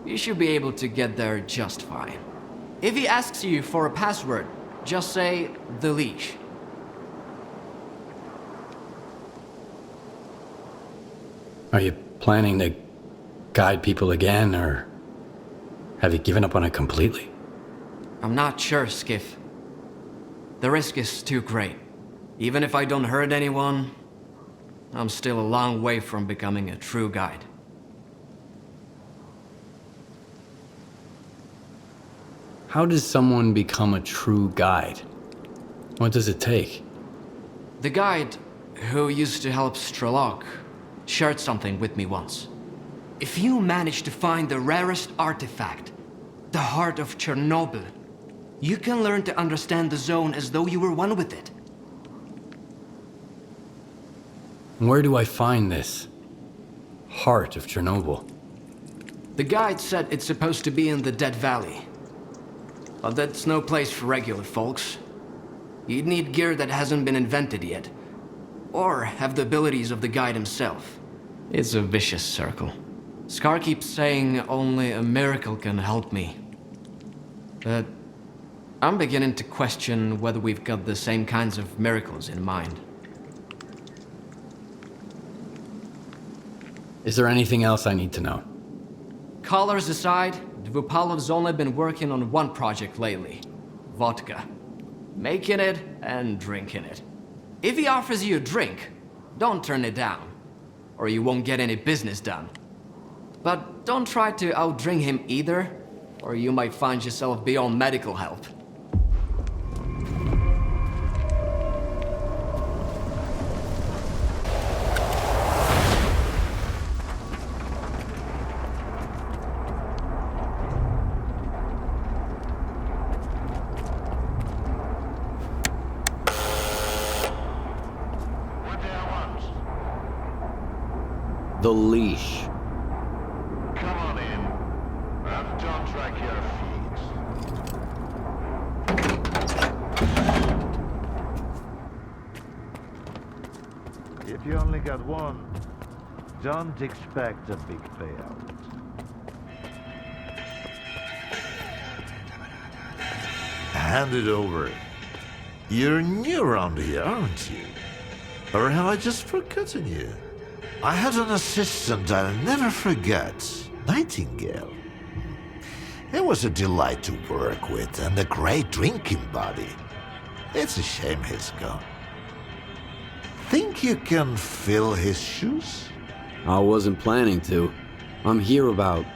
You should be able to get there just fine. If he asks you for a password, just say the leash. Are you planning to guide people again, or have you given up on it completely? I'm not sure, Skiff. The risk is too great. Even if I don't hurt anyone, I'm still a long way from becoming a true guide. How does someone become a true guide? What does it take? The guide who used to help S.T.A.L.K.E.R. shared something with me once. If you manage to find the rarest artifact, the heart of Chernobyl, you can learn to understand the zone as though you were one with it. Where do I find this heart of Chernobyl? The guide said it's supposed to be in the Dead Valley. But that's no place for regular folks. You'd need gear that hasn't been invented yet. Or have the abilities of the guide himself. It's a vicious circle. Scar keeps saying only a miracle can help me. But I'm beginning to question whether we've got the same kinds of miracles in mind. Is there anything else I need to know? Collars aside, Dvupalov's only been working on one project lately. Vodka. Making it and drinking it. If he offers you a drink, don't turn it down, or you won't get any business done. But don't try to outdrink him either, or you might find yourself beyond medical help. The leash. Come on in, and don't drag your feet. If you only got one, don't expect a big payout. Hand it over. You're new around here, aren't you? Or have I just forgotten you? I had an assistant I'll never forget, Nightingale. He was a delight to work with and a great drinking buddy. It's a shame he's gone. Think you can fill his shoes? I wasn't planning to. I'm here about...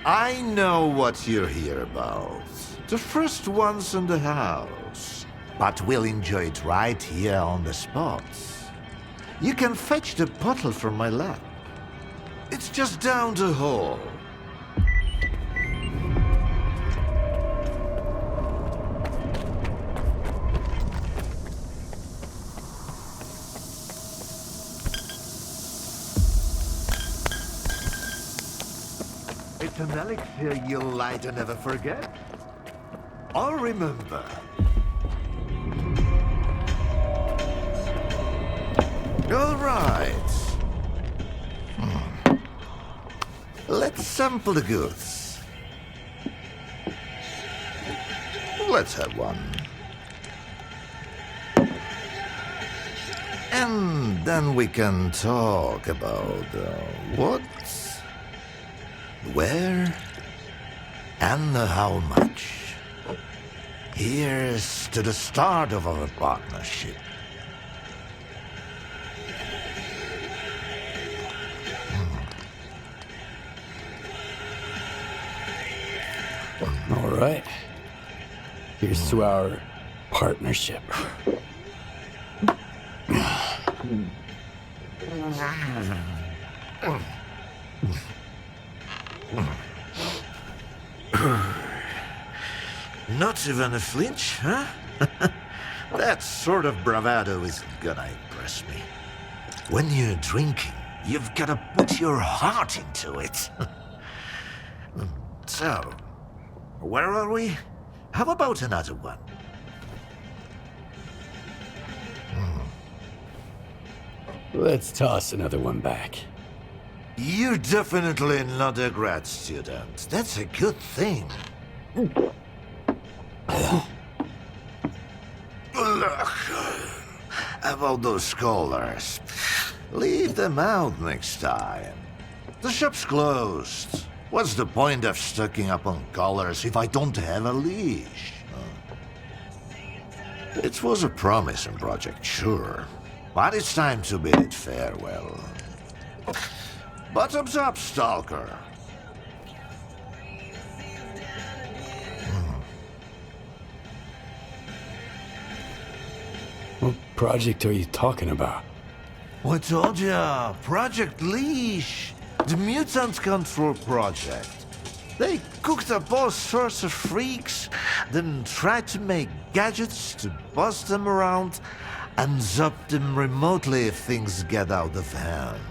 I know what you're here about. The first ones in the house. But we'll enjoy it right here on the spot. You can fetch the bottle from my lab. It's just down the hall. It's an elixir you'll light and never forget. I'll remember. All right. Let's sample the goods. Let's have one. And then we can talk about what, where, And how much? Here's to the start of our partnership. All right. Here's to our partnership. Not even a flinch, huh? That sort of bravado isn't gonna impress me. When you're drinking, you've gotta put your heart into it. So, where are we? How about another one? Let's toss another one back. You're definitely not a grad student. That's a good thing. Look, about those scholars. Leave them out next time. The shop's closed. What's the point of stocking up on collars if I don't have a leash? It was a promising project, sure. But it's time to bid it farewell. Bottoms up, Stalker. What project are you talking about? I told ya, Project Leash, the mutant control project. They cooked up all sorts of freaks, then tried to make gadgets to bust them around and zap them remotely if things get out of hand.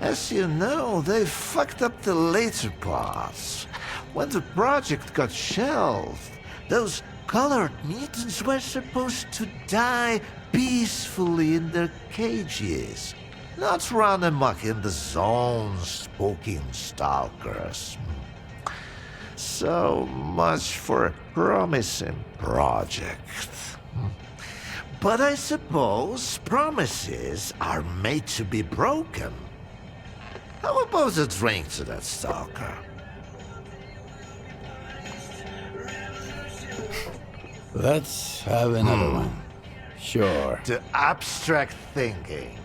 As you know, they fucked up the later parts. When the project got shelved, those colored mutants were supposed to die peacefully in their cages, not run amok in the zones poking stalkers. So much for a promising project. But I suppose promises are made to be broken. How about a drink to that stalker? Let's have another one. Sure. To abstract thinking.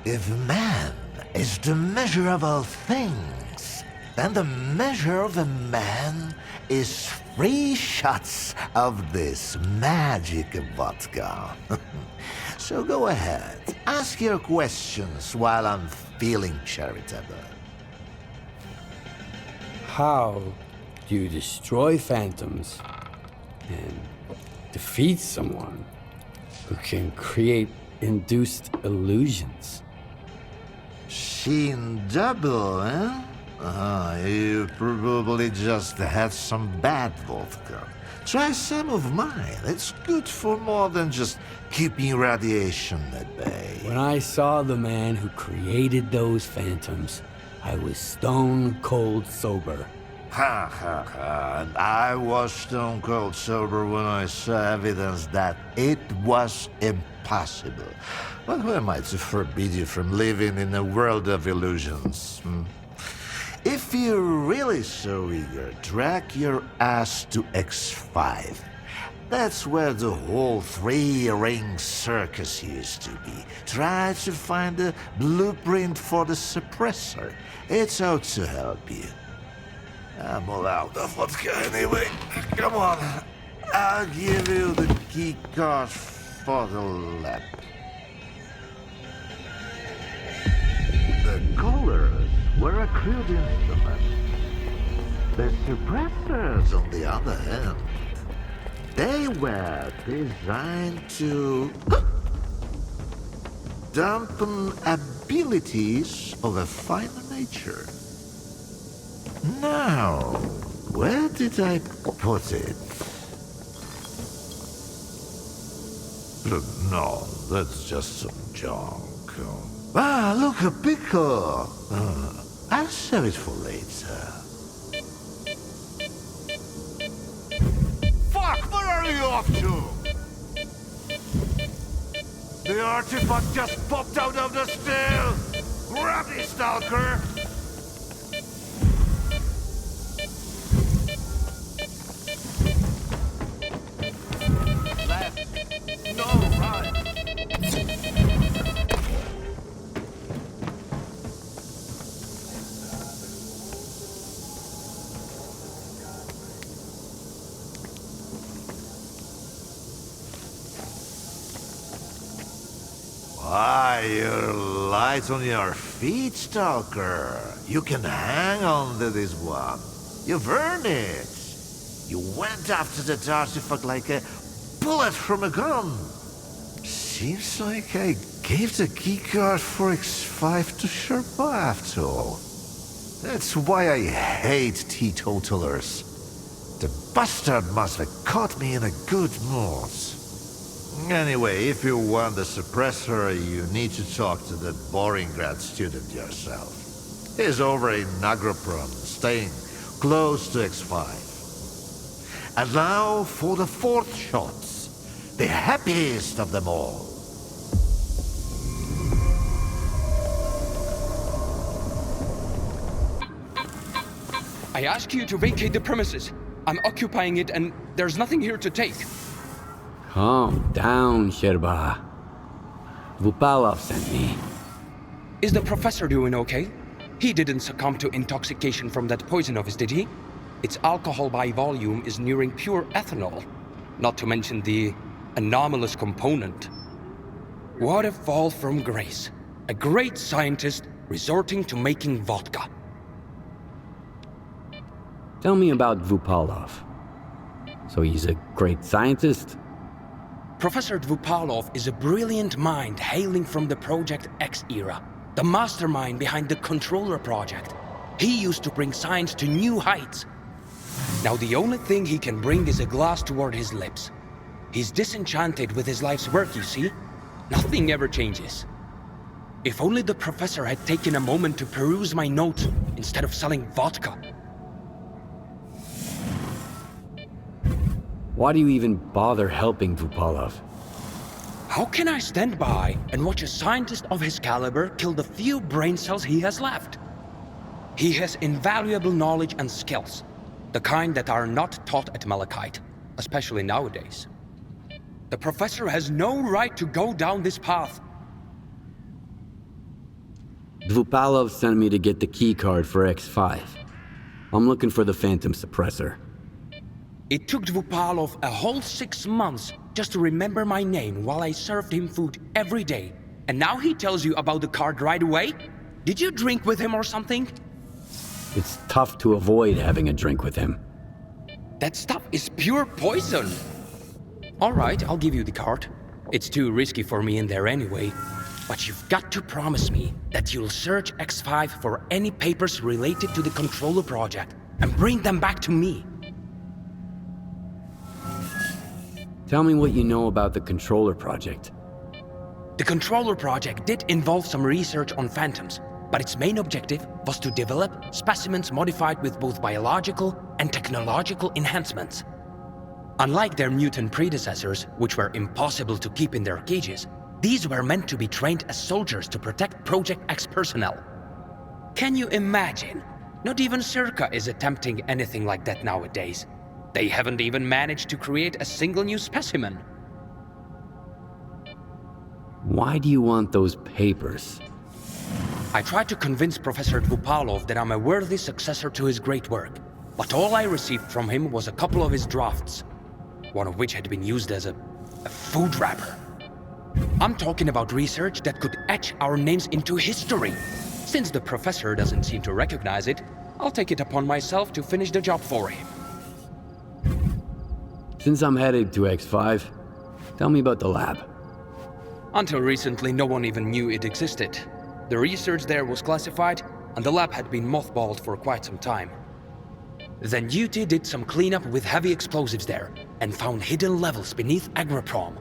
If man is the measure of all things, then the measure of a man is 3 shots of this magic vodka. So go ahead, ask your questions while I'm feeling charitable. How do you destroy phantoms and defeat someone who can create induced illusions? Sheen double, eh? You probably just had some bad vodka. Try some of mine. It's good for more than just keeping radiation at bay. When I saw the man who created those phantoms, I was stone cold sober. Ha ha ha. And I was stone cold sober when I saw evidence that it was impossible. But who am I to forbid you from living in a world of illusions? If you're really so eager, drag your ass to X5. That's where the whole 3-ring circus used to be. Try to find a blueprint for the suppressor. It's out to help you. I'm all out of vodka anyway. Come on. I'll give you the key card for the lab. The colors were a crude instrument. The suppressors, on the other hand, they were designed to dampen abilities of a finer nature. Now, where did I put it? No, that's just some junk. Ah, look, a pickle. I'll save it for later. Fuck, where are you off to? The artifact just popped out of the still! Grab it, Stalker! Left. No, right. Why, you're light on your feet, Stalker. You can hang on to this one. You've earned it. You went after that artifact like a bullet from a gun. Seems like I gave the keycard for X5 to Sherpa after all. That's why I hate teetotalers. The bastard must have caught me in a good mood. Anyway, if you want the suppressor, you need to talk to that boring grad student yourself. He's over in Agroprom, staying close to X5. And now for the fourth shot, the happiest of them all. I ask you to vacate the premises. I'm occupying it and there's nothing here to take. Calm down, Sherba. Vupalov sent me. Is the professor doing okay? He didn't succumb to intoxication from that poison of his, did he? Its alcohol by volume is nearing pure ethanol. Not to mention the anomalous component. What a fall from grace. A great scientist resorting to making vodka. Tell me about Vupalov. So he's a great scientist? Professor Dvupalov is a brilliant mind hailing from the Project X era, the mastermind behind the Controller project. He used to bring science to new heights. Now the only thing he can bring is a glass toward his lips. He's disenchanted with his life's work, you see? Nothing ever changes. If only the professor had taken a moment to peruse my notes instead of selling vodka. Why do you even bother helping Vupalov? How can I stand by and watch a scientist of his caliber kill the few brain cells he has left? He has invaluable knowledge and skills, the kind that are not taught at Malachite, especially nowadays. The professor has no right to go down this path. Dvupalov sent me to get the keycard for X5. I'm looking for the Phantom Suppressor. It took Dvupalov a whole 6 months just to remember my name while I served him food every day. And now he tells you about the card right away? Did you drink with him or something? It's tough to avoid having a drink with him. That stuff is pure poison. All right, I'll give you the card. It's too risky for me in there anyway. But you've got to promise me that you'll search X5 for any papers related to the Controller project and bring them back to me. Tell me what you know about the Controller project. The Controller project did involve some research on phantoms, but its main objective was to develop specimens modified with both biological and technological enhancements. Unlike their mutant predecessors, which were impossible to keep in their cages, these were meant to be trained as soldiers to protect Project X personnel. Can you imagine? Not even Circa is attempting anything like that nowadays. They haven't even managed to create a single new specimen. Why do you want those papers? I tried to convince Professor Dvupalov that I'm a worthy successor to his great work, but all I received from him was a couple of his drafts, one of which had been used as a food wrapper. I'm talking about research that could etch our names into history. Since the professor doesn't seem to recognize it, I'll take it upon myself to finish the job for him. Since I'm headed to X5, tell me about the lab. Until recently, no one even knew it existed. The research there was classified, and the lab had been mothballed for quite some time. Then Duty did some cleanup with heavy explosives there, and found hidden levels beneath Agroprom.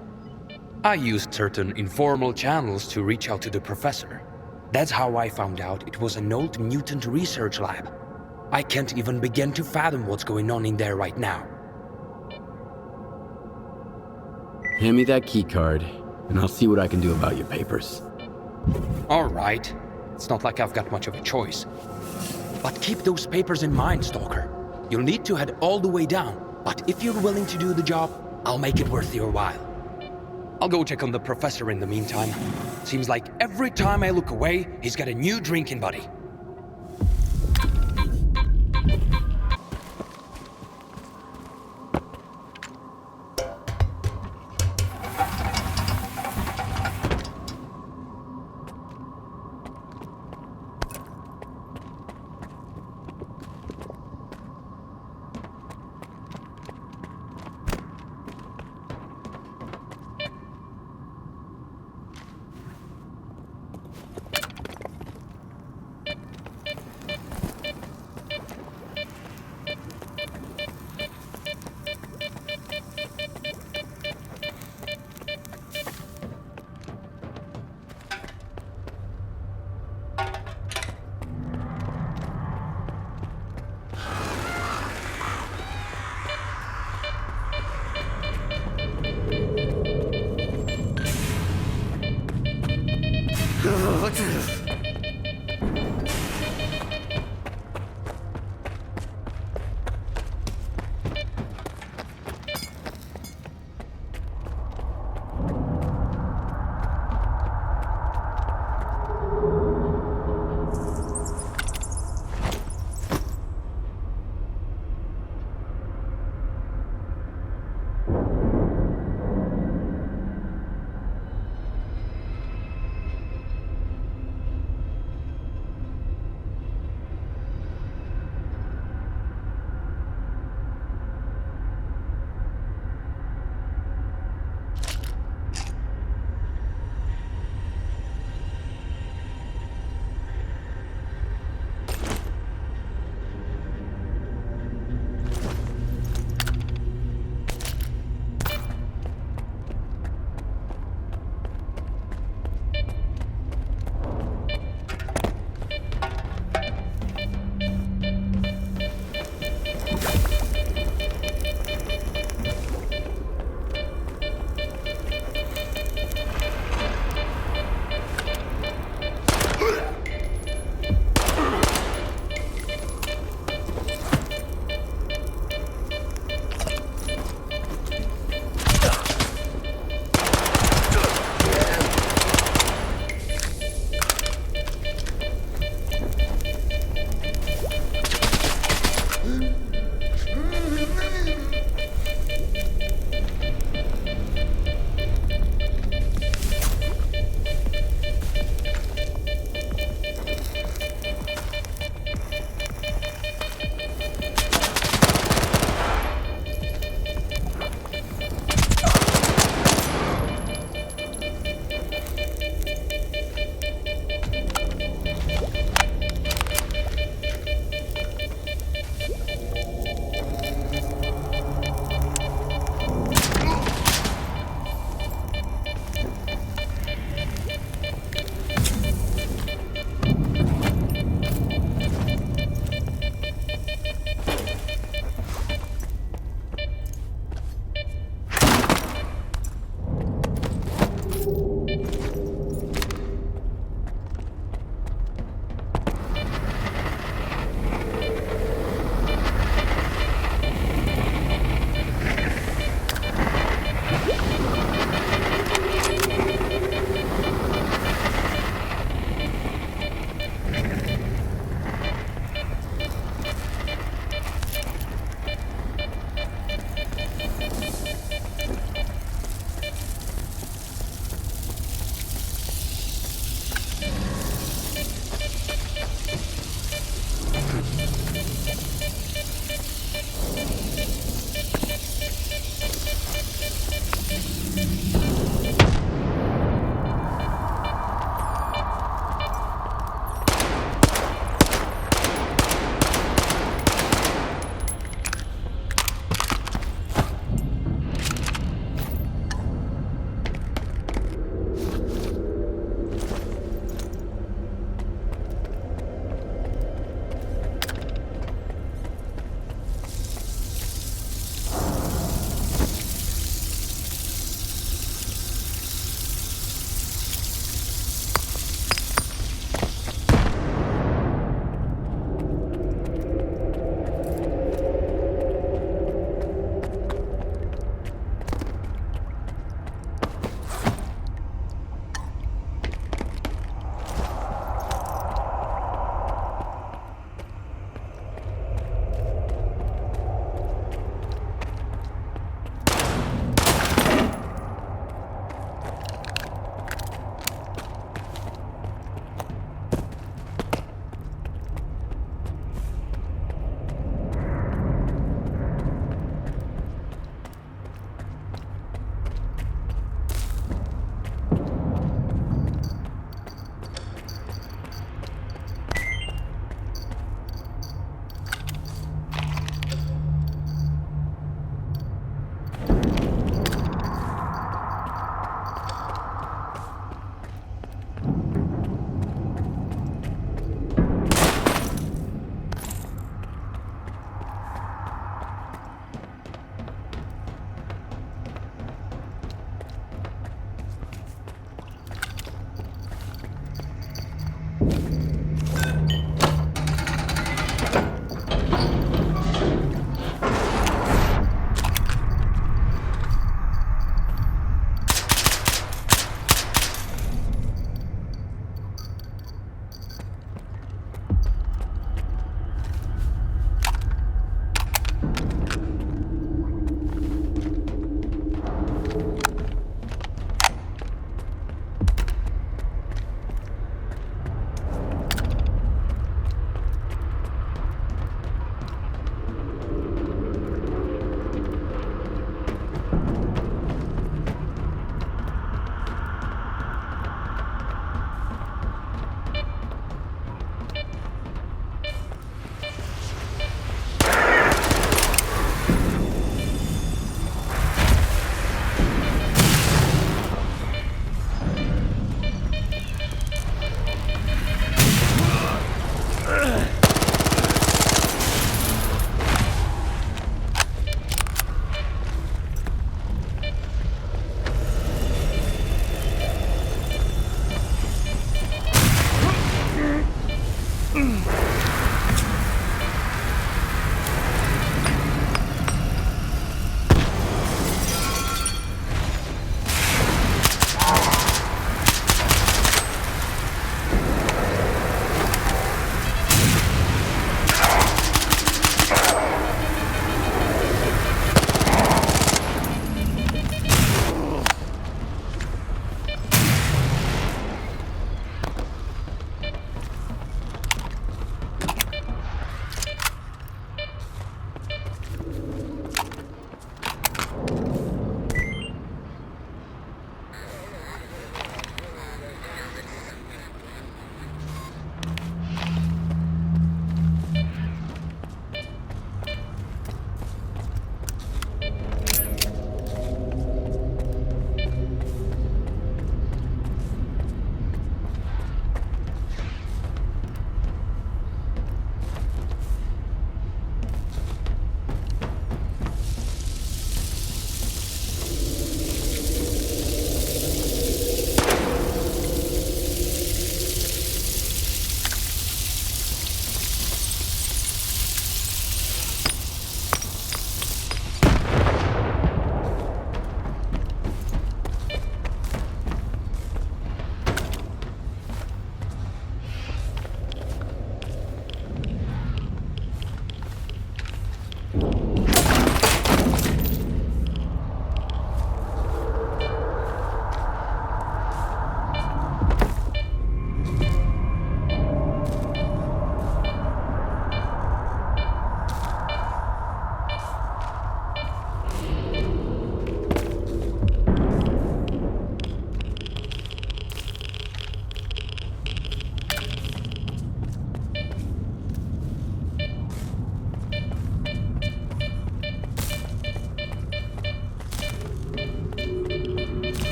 I used certain informal channels to reach out to the professor. That's how I found out it was an old mutant research lab. I can't even begin to fathom what's going on in there right now. Hand me that keycard, and I'll see what I can do about your papers. All right. It's not like I've got much of a choice. But keep those papers in mind, Stalker. You'll need to head all the way down, but if you're willing to do the job, I'll make it worth your while. I'll go check on the professor in the meantime. Seems like every time I look away, he's got a new drinking buddy.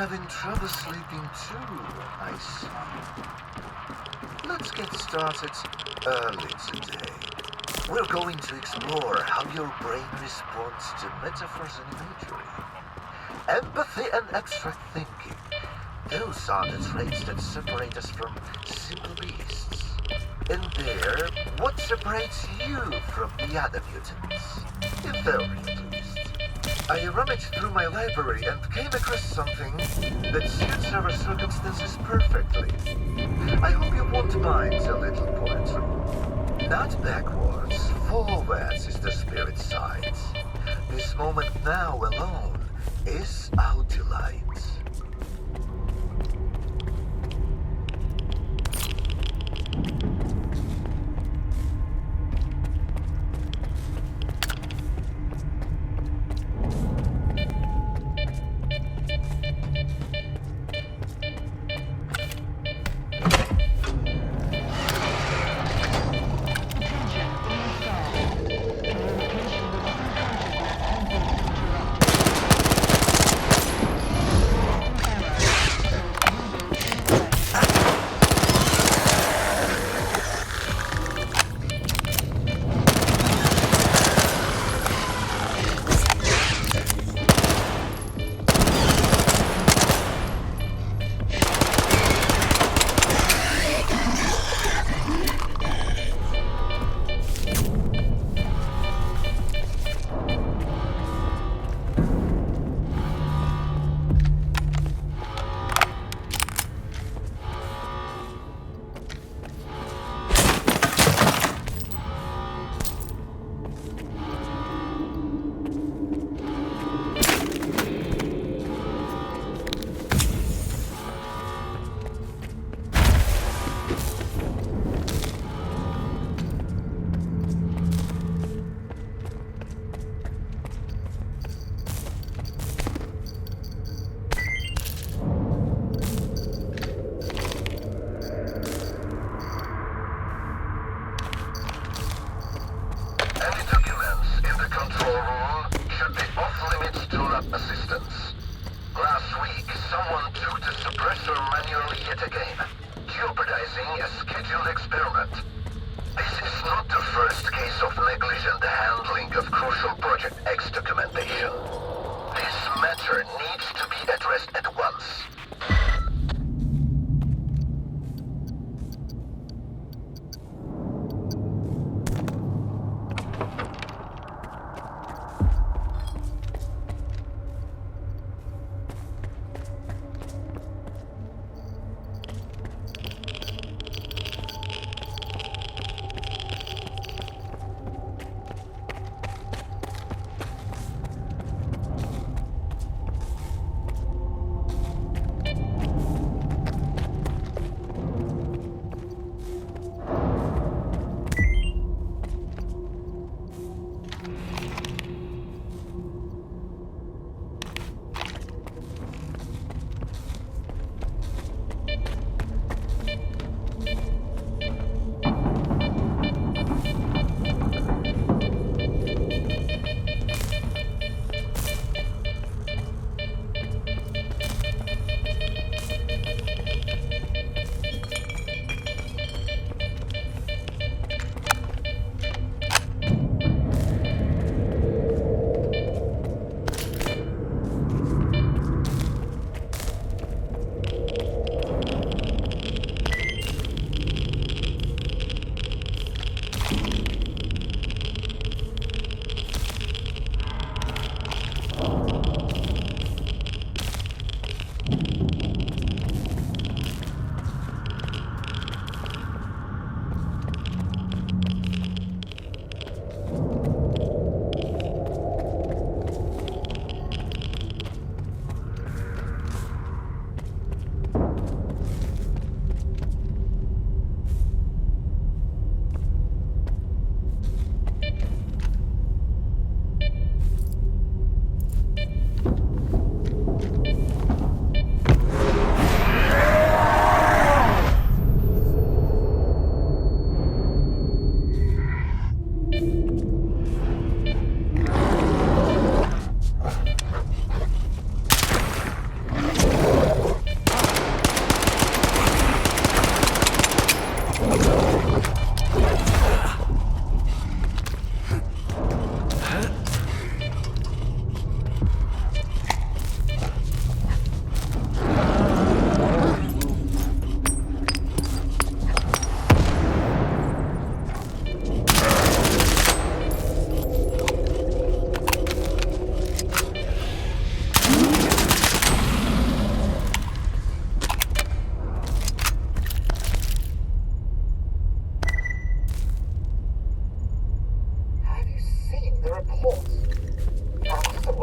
having trouble sleeping too, I see. Let's get started early today. We're going to explore how your brain responds to metaphors and imagery. Empathy and abstract thinking. Those are the traits that separate us from simple beasts. And there, what separates you from the other mutants? In theory, at least. I rummaged through my library and came across something that suits our circumstances perfectly. I hope you won't mind a little poetry. Not backwards, forwards is the spirit side. This moment now alone is our delight.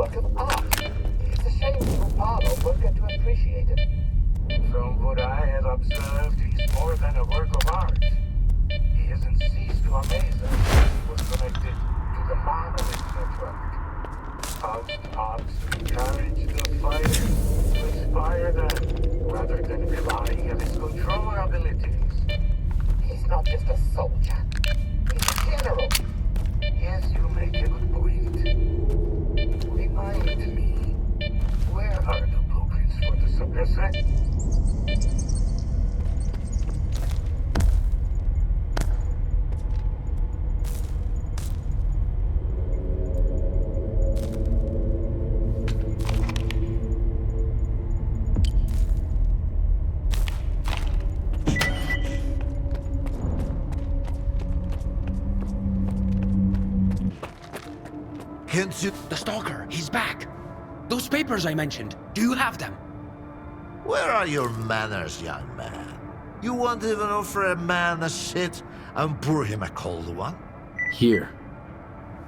work of art. It's a shame you Paolo won't get to appreciate it. From what I have observed, he's more than a work of art. He hasn't ceased to amaze us. He was connected to the monolith network. Faust asks to encourage the fighters, to inspire them, rather than crying of his controller abilities. He's not just a soldier. He's a general. Yes, you make a good point. Remind me, where are the blueprints for the suppressor? The Stalker, he's back. Those papers I mentioned, do you have them? Where are your manners, young man? You won't even offer a man a shit and pour him a cold one? Here.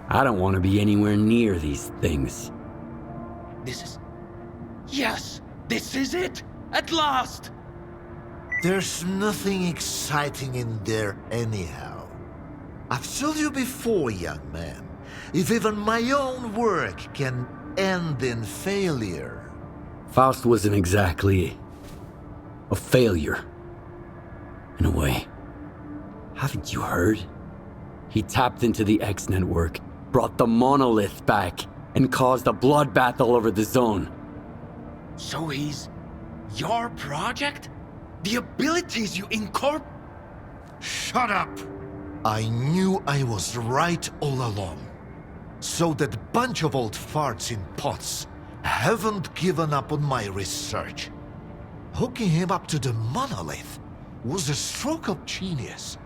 I don't want to be anywhere near these things. This is... Yes! This is it! At last! There's nothing exciting in there anyhow. I've told you before, young man. If even my own work can end in failure... Faust wasn't exactly... a failure. In a way. Haven't you heard? He tapped into the X network, brought the monolith back, and caused a bloodbath all over the zone. So he's... your project? The abilities you incorporate... Shut up! I knew I was right all along. So that bunch of old farts in pots haven't given up on my research. Hooking him up to the monolith was a stroke of genius.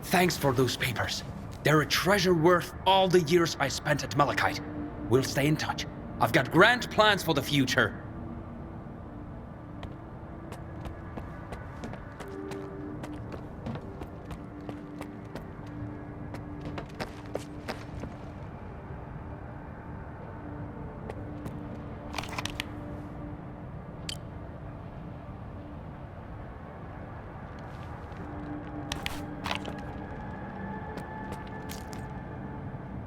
Thanks for those papers. They're a treasure worth all the years I spent at Malachite. We'll stay in touch. I've got grand plans for the future.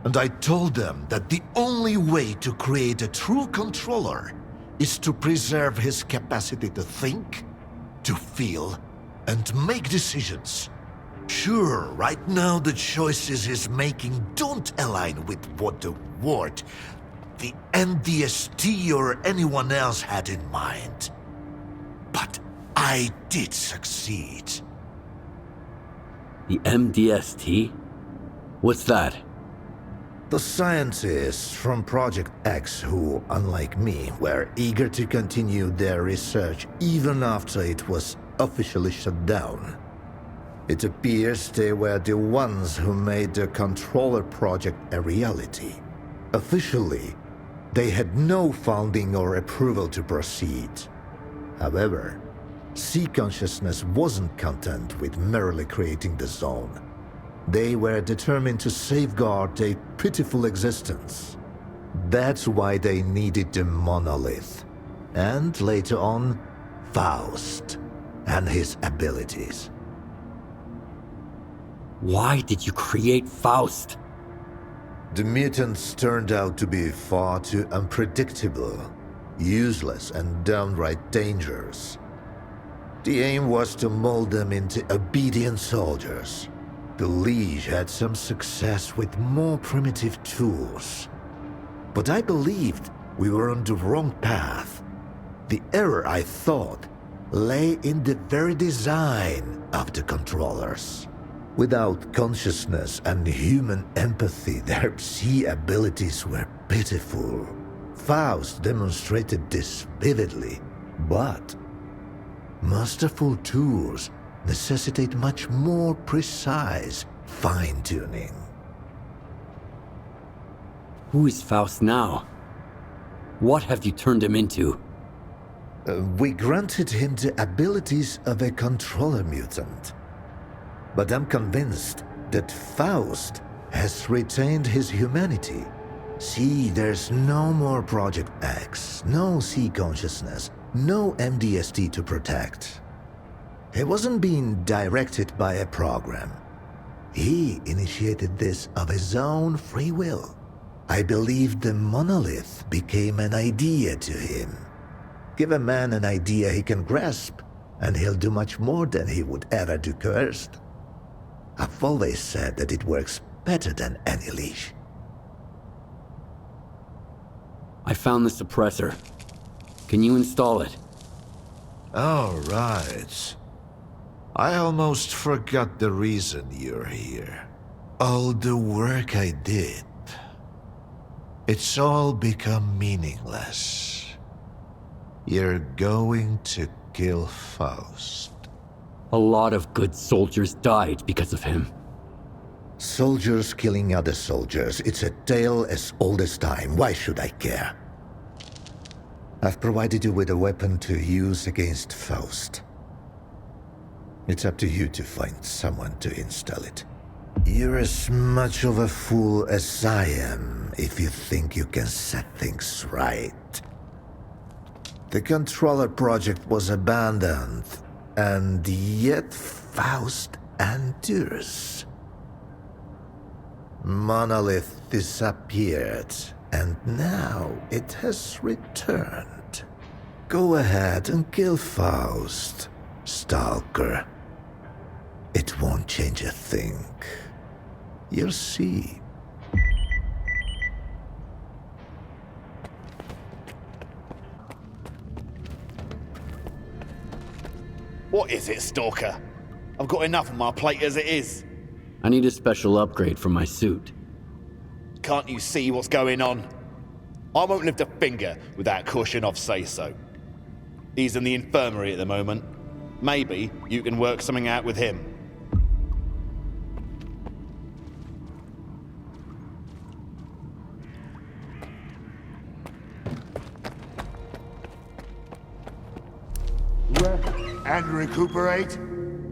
And I told them that the only way to create a true controller is to preserve his capacity to think, to feel, and make decisions. Sure, right now the choices he's making don't align with what the Ward, the NDST or anyone else had in mind. But I did succeed. The MDST? What's that? The scientists from Project X who, unlike me, were eager to continue their research even after it was officially shut down. It appears they were the ones who made the controller project a reality. Officially, they had no funding or approval to proceed. However, C Consciousness wasn't content with merely creating the zone. They were determined to safeguard a pitiful existence. That's why they needed the monolith. And later on, Faust and his abilities. Why did you create Faust? The mutants turned out to be far too unpredictable, useless, and downright dangerous. The aim was to mold them into obedient soldiers. The Liege had some success with more primitive tools. But I believed we were on the wrong path. The error, I thought, lay in the very design of the controllers. Without consciousness and human empathy, their C abilities were pitiful. Faust demonstrated this vividly, but masterful tools necessitate much more precise fine-tuning. Who is Faust now? What have you turned him into? We granted him the abilities of a controller mutant. But I'm convinced that Faust has retained his humanity. See, there's no more Project X, no C consciousness, no MDST to protect. He wasn't being directed by a program. He initiated this of his own free will. I believe the monolith became an idea to him. Give a man an idea he can grasp, and he'll do much more than he would ever do coerced. I've always said that it works better than any leash. I found the suppressor. Can you install it? All right. I almost forgot the reason you're here. All the work I did. It's all become meaningless. You're going to kill Faust. A lot of good soldiers died because of him. Soldiers killing other soldiers. It's a tale as old as time. Why should I care? I've provided you with a weapon to use against Faust. It's up to you to find someone to install it. You're as much of a fool as I am if you think you can set things right. The controller project was abandoned, and yet Faust endures. Monolith disappeared, and now it has returned. Go ahead and kill Faust, Stalker. It won't change a thing. You'll see. What is it, Stalker? I've got enough on my plate as it is. I need a special upgrade for my suit. Can't you see what's going on? I won't lift a finger without Korshunov say so. He's in the infirmary at the moment. Maybe you can work something out with him. Rest and recuperate?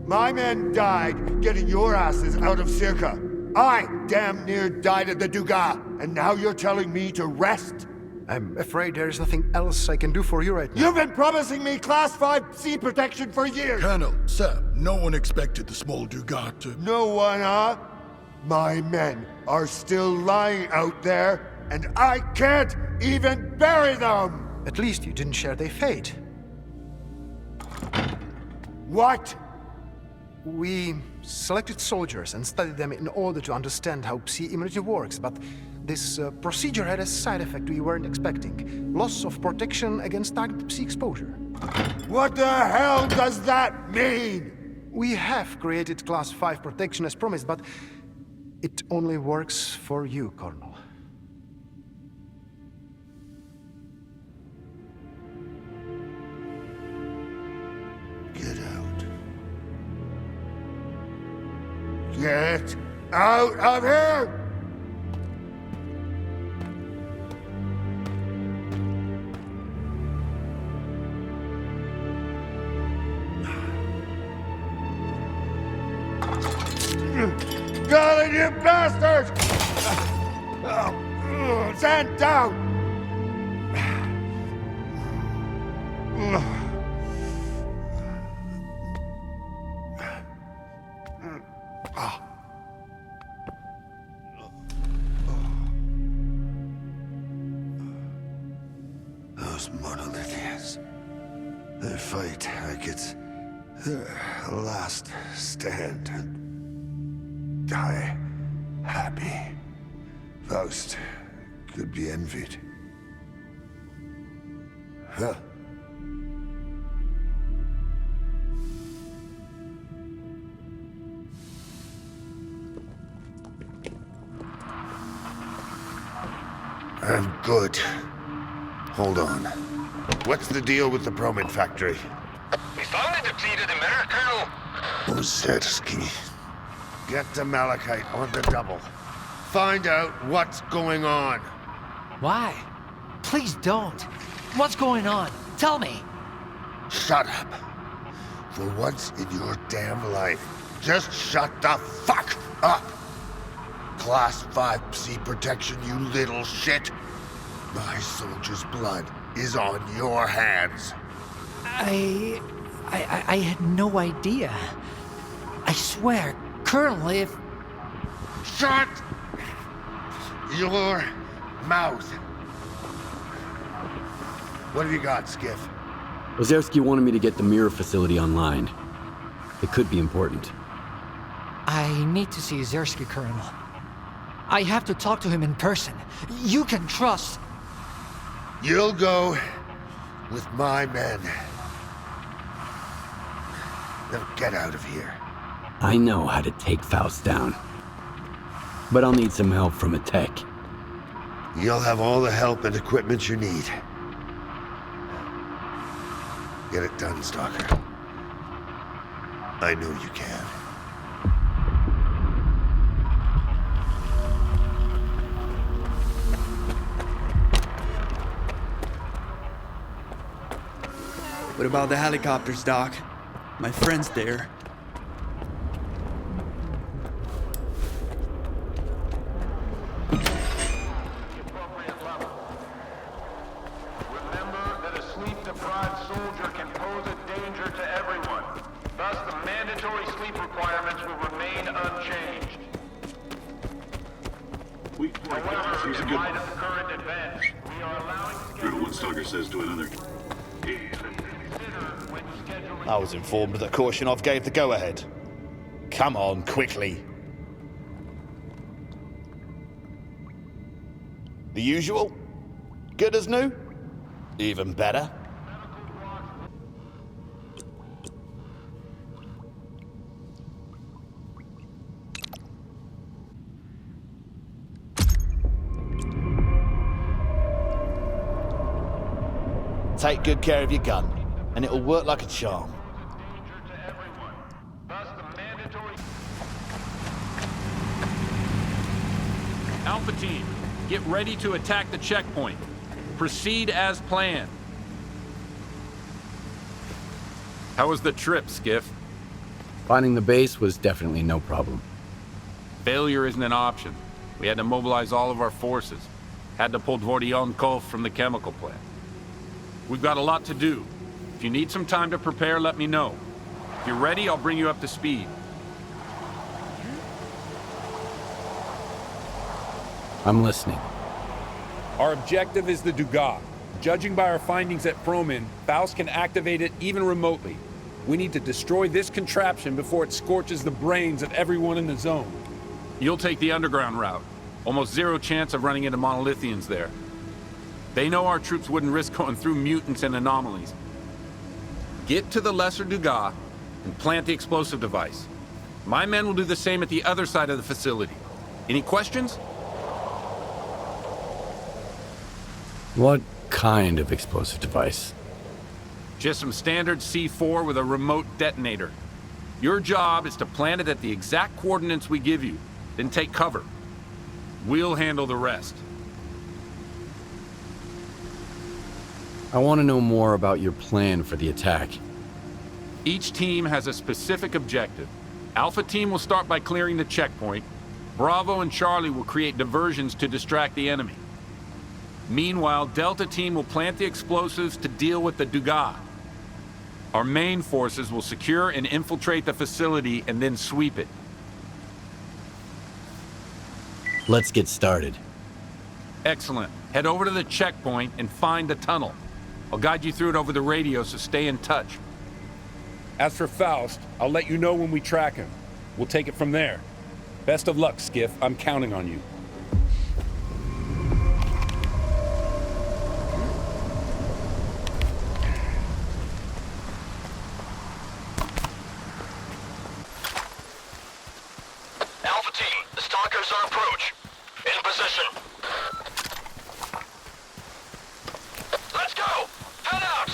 My men died getting your asses out of Circa. I damn near died at the Dugas, and now you're telling me to rest? I'm afraid there is nothing else I can do for you right now. You've been promising me Class 5 sea protection for years! Colonel, sir, no one expected the small Dugas to... No one, huh? My men are still lying out there, and I can't even bury them! At least you didn't share their fate. What? We selected soldiers and studied them in order to understand how Psi immunity works, but this procedure had a side effect we weren't expecting. Loss of protection against target Psi exposure. What the hell does that mean? We have created Class 5 protection as promised, but it only works for you, Colonel. Get out. Get out of here! Got it, you bastards! Stand down! Those monolithians. They fight like it's their last stand and die happy. Faust could be envied. Huh? I'm good. Hold on. What's the deal with the Bromid factory? We found a depleted American, Colonel. Ozersky. Get the Malachite on the double. Find out what's going on. Why? Please don't. What's going on? Tell me. Shut up. For once in your damn life, just shut the fuck Up! Class 5 Psi protection, you little shit! My soldier's blood is on your hands. I had no idea. I swear, Colonel, if... Shut your mouth. What have you got, Skiff? Ozerski wanted me to get the mirror facility online. It could be important. I need to see Zersky, Colonel. I have to talk to him in person. You can trust... You'll go with my men. Now get out of here. I know how to take Faust down. But I'll need some help from a tech. You'll have all the help and equipment you need. Get it done, Stalker. I know you can. What about the helicopters, Doc? My friend's there. Remember that a sleep-deprived soldier can pose a danger to everyone. Thus, the mandatory sleep requirements will remain unchanged. However, in light of current events, we are allowing... True to what Stalker says to another. I was informed that Korshunov gave the go-ahead. Come on, quickly. The usual? Good as new? Even better? Take good care of your gun, and it'll work like a charm. Alpha Team, get ready to attack the checkpoint. Proceed as planned. How was the trip, Skiff? Finding the base was definitely no problem. Failure isn't an option. We had to mobilize all of our forces. Had to pull Dvoryankov from the chemical plant. We've got a lot to do. If you need some time to prepare, let me know. If you're ready, I'll bring you up to speed. I'm listening. Our objective is the Dugas. Judging by our findings at Fromin, Faust can activate it even remotely. We need to destroy this contraption before it scorches the brains of everyone in the zone. You'll take the underground route. Almost zero chance of running into monolithians there. They know our troops wouldn't risk going through mutants and anomalies. Get to the lesser Dugas and plant the explosive device. My men will do the same at the other side of the facility. Any questions? What kind of explosive device? Just some standard C4 with a remote detonator. Your job is to plant it at the exact coordinates we give you, then take cover. We'll handle the rest. I want to know more about your plan for the attack. Each team has a specific objective. Alpha Team will start by clearing the checkpoint. Bravo and Charlie will create diversions to distract the enemy. Meanwhile, Delta Team will plant the explosives to deal with the Dugas. Our main forces will secure and infiltrate the facility and then sweep it. Let's get started. Excellent. Head over to the checkpoint and find the tunnel. I'll guide you through it over the radio, so stay in touch. As for Faust, I'll let you know when we track him. We'll take it from there. Best of luck, Skiff. I'm counting on you. Alpha Team, the Stalkers are approach. In position. Let's go! Head out!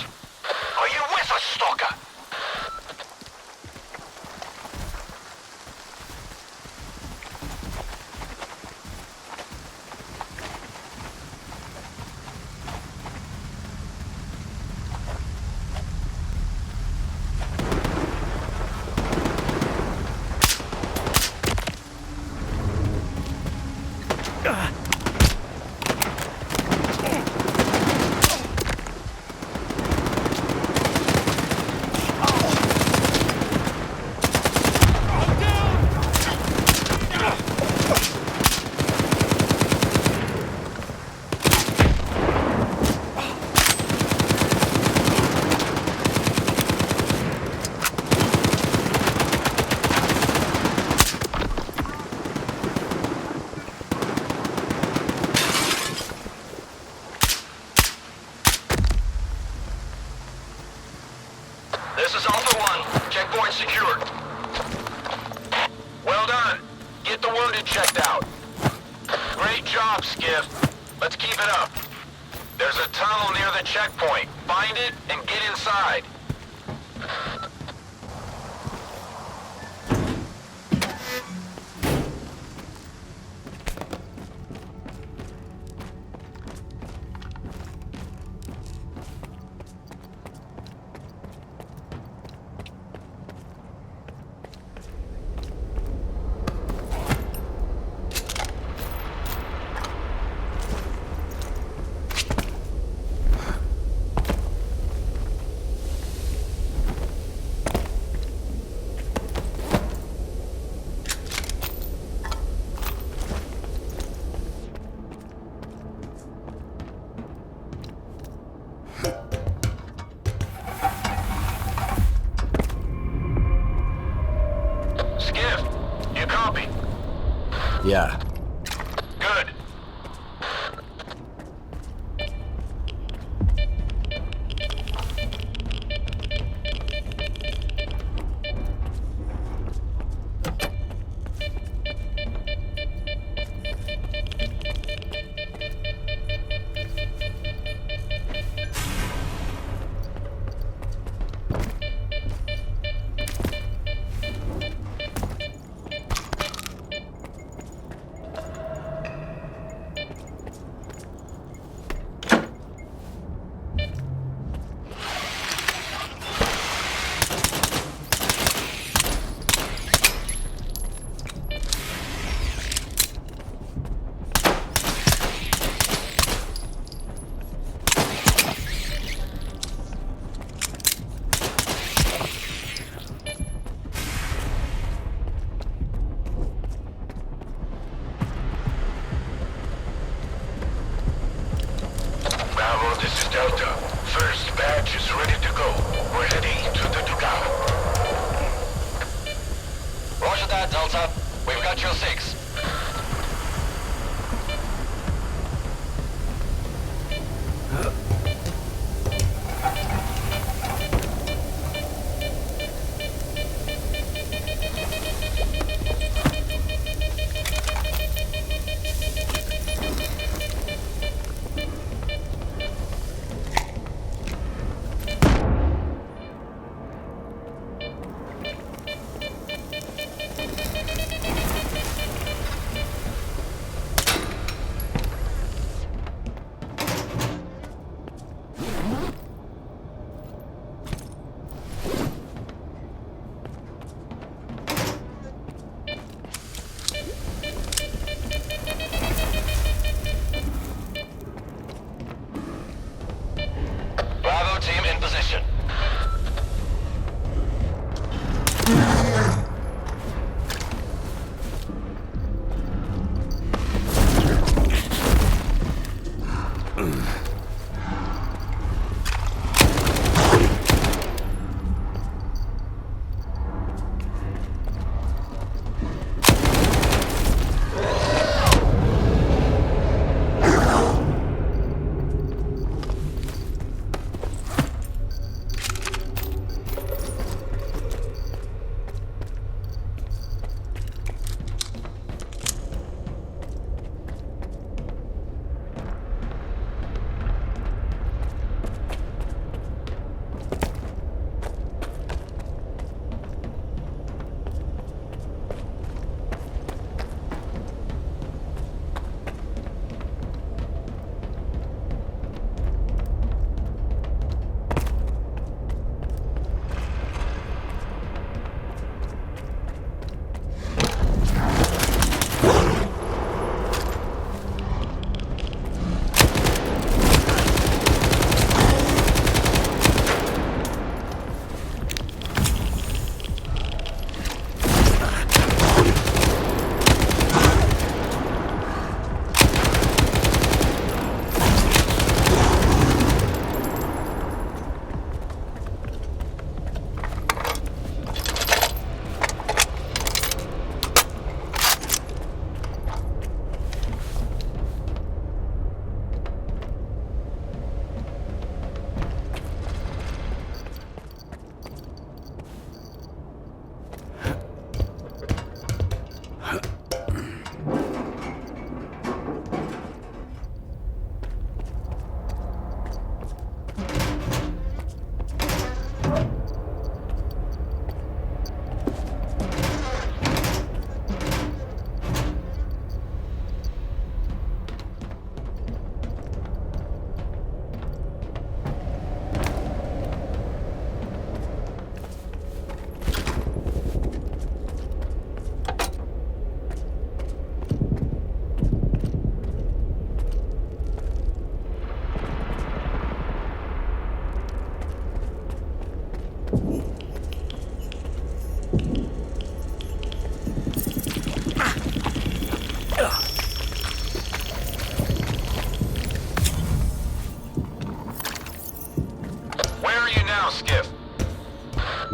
Are you with us, Stalker? Wounded checked out. Great job, Skiff. Let's keep it up. There's a tunnel near the checkpoint. Find it and get inside. Yeah. Good.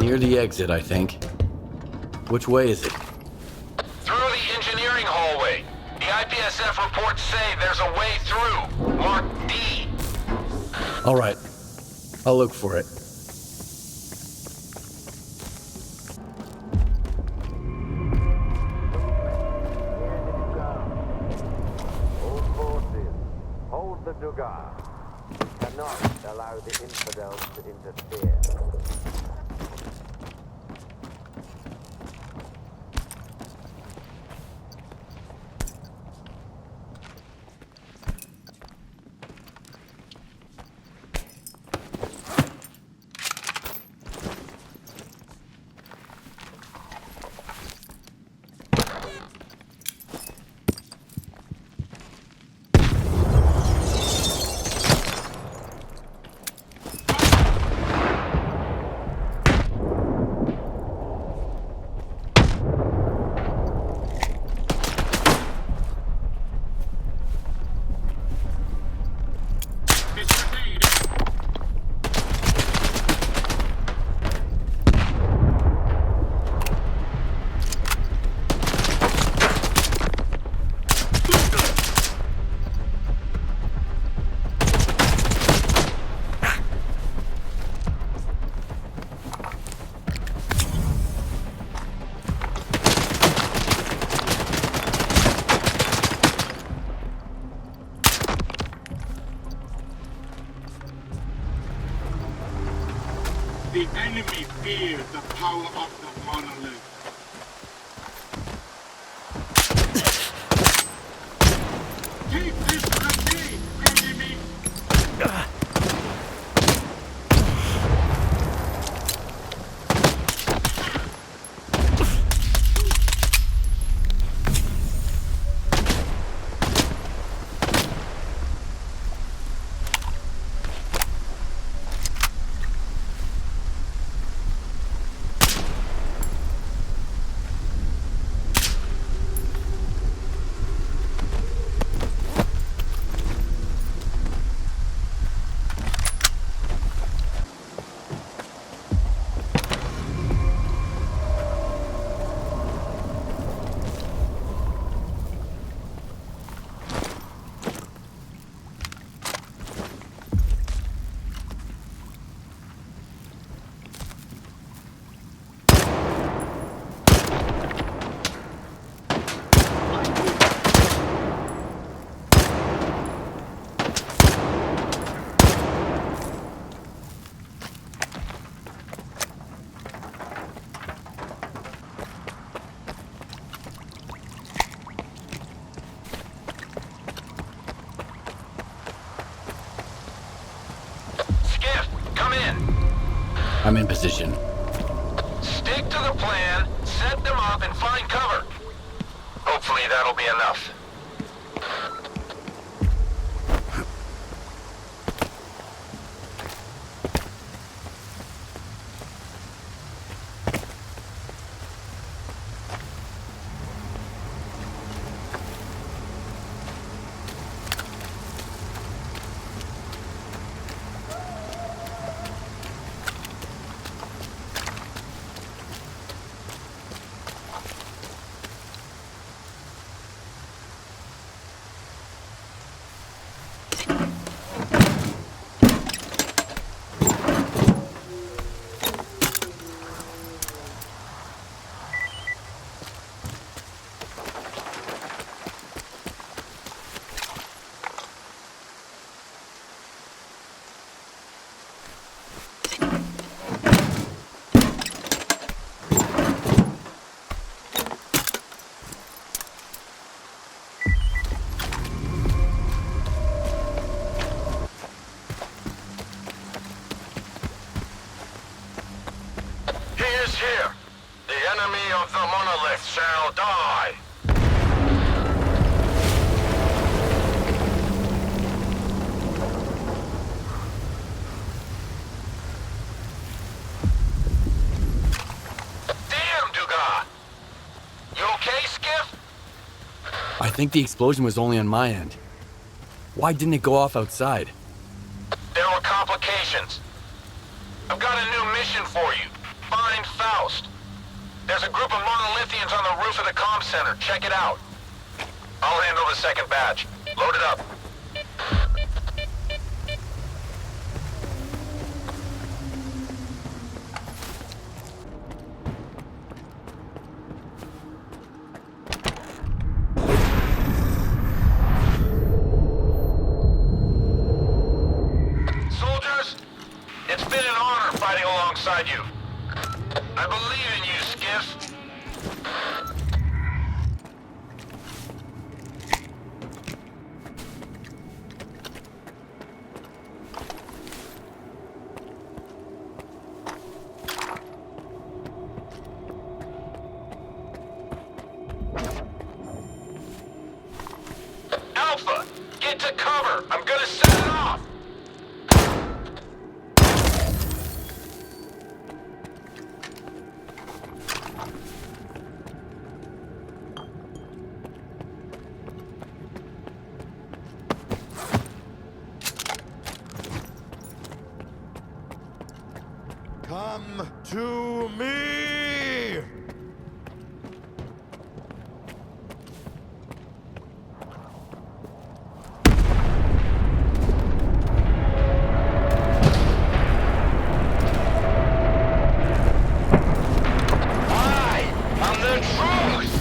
Near the exit, I think. Which way is it? Through the engineering hallway. The IPSF reports say there's a way through, marked D. All right. I'll look for it. All forces, hold the Dugar. Cannot allow the infidels to interfere. The enemy fears the power of the monolith. Take this grenade, enemy! I'm in position. Stick to the plan, set them up, and find cover. Hopefully that'll be enough. Here, the enemy of the monolith shall die. Damn, Dugas! You okay, Skiff? I think the explosion was only on my end. Why didn't it go off outside? There were complications. I've got a new mission for you. Find Faust. There's a group of monolithians on the roof of the comm center. Check it out. I'll handle the second batch. Load it up. Soldiers, it's been an honor fighting alongside you. I believe in you, Skiff. Alpha, get to cover. I'm gonna set it off. Come to me! I'm the truth!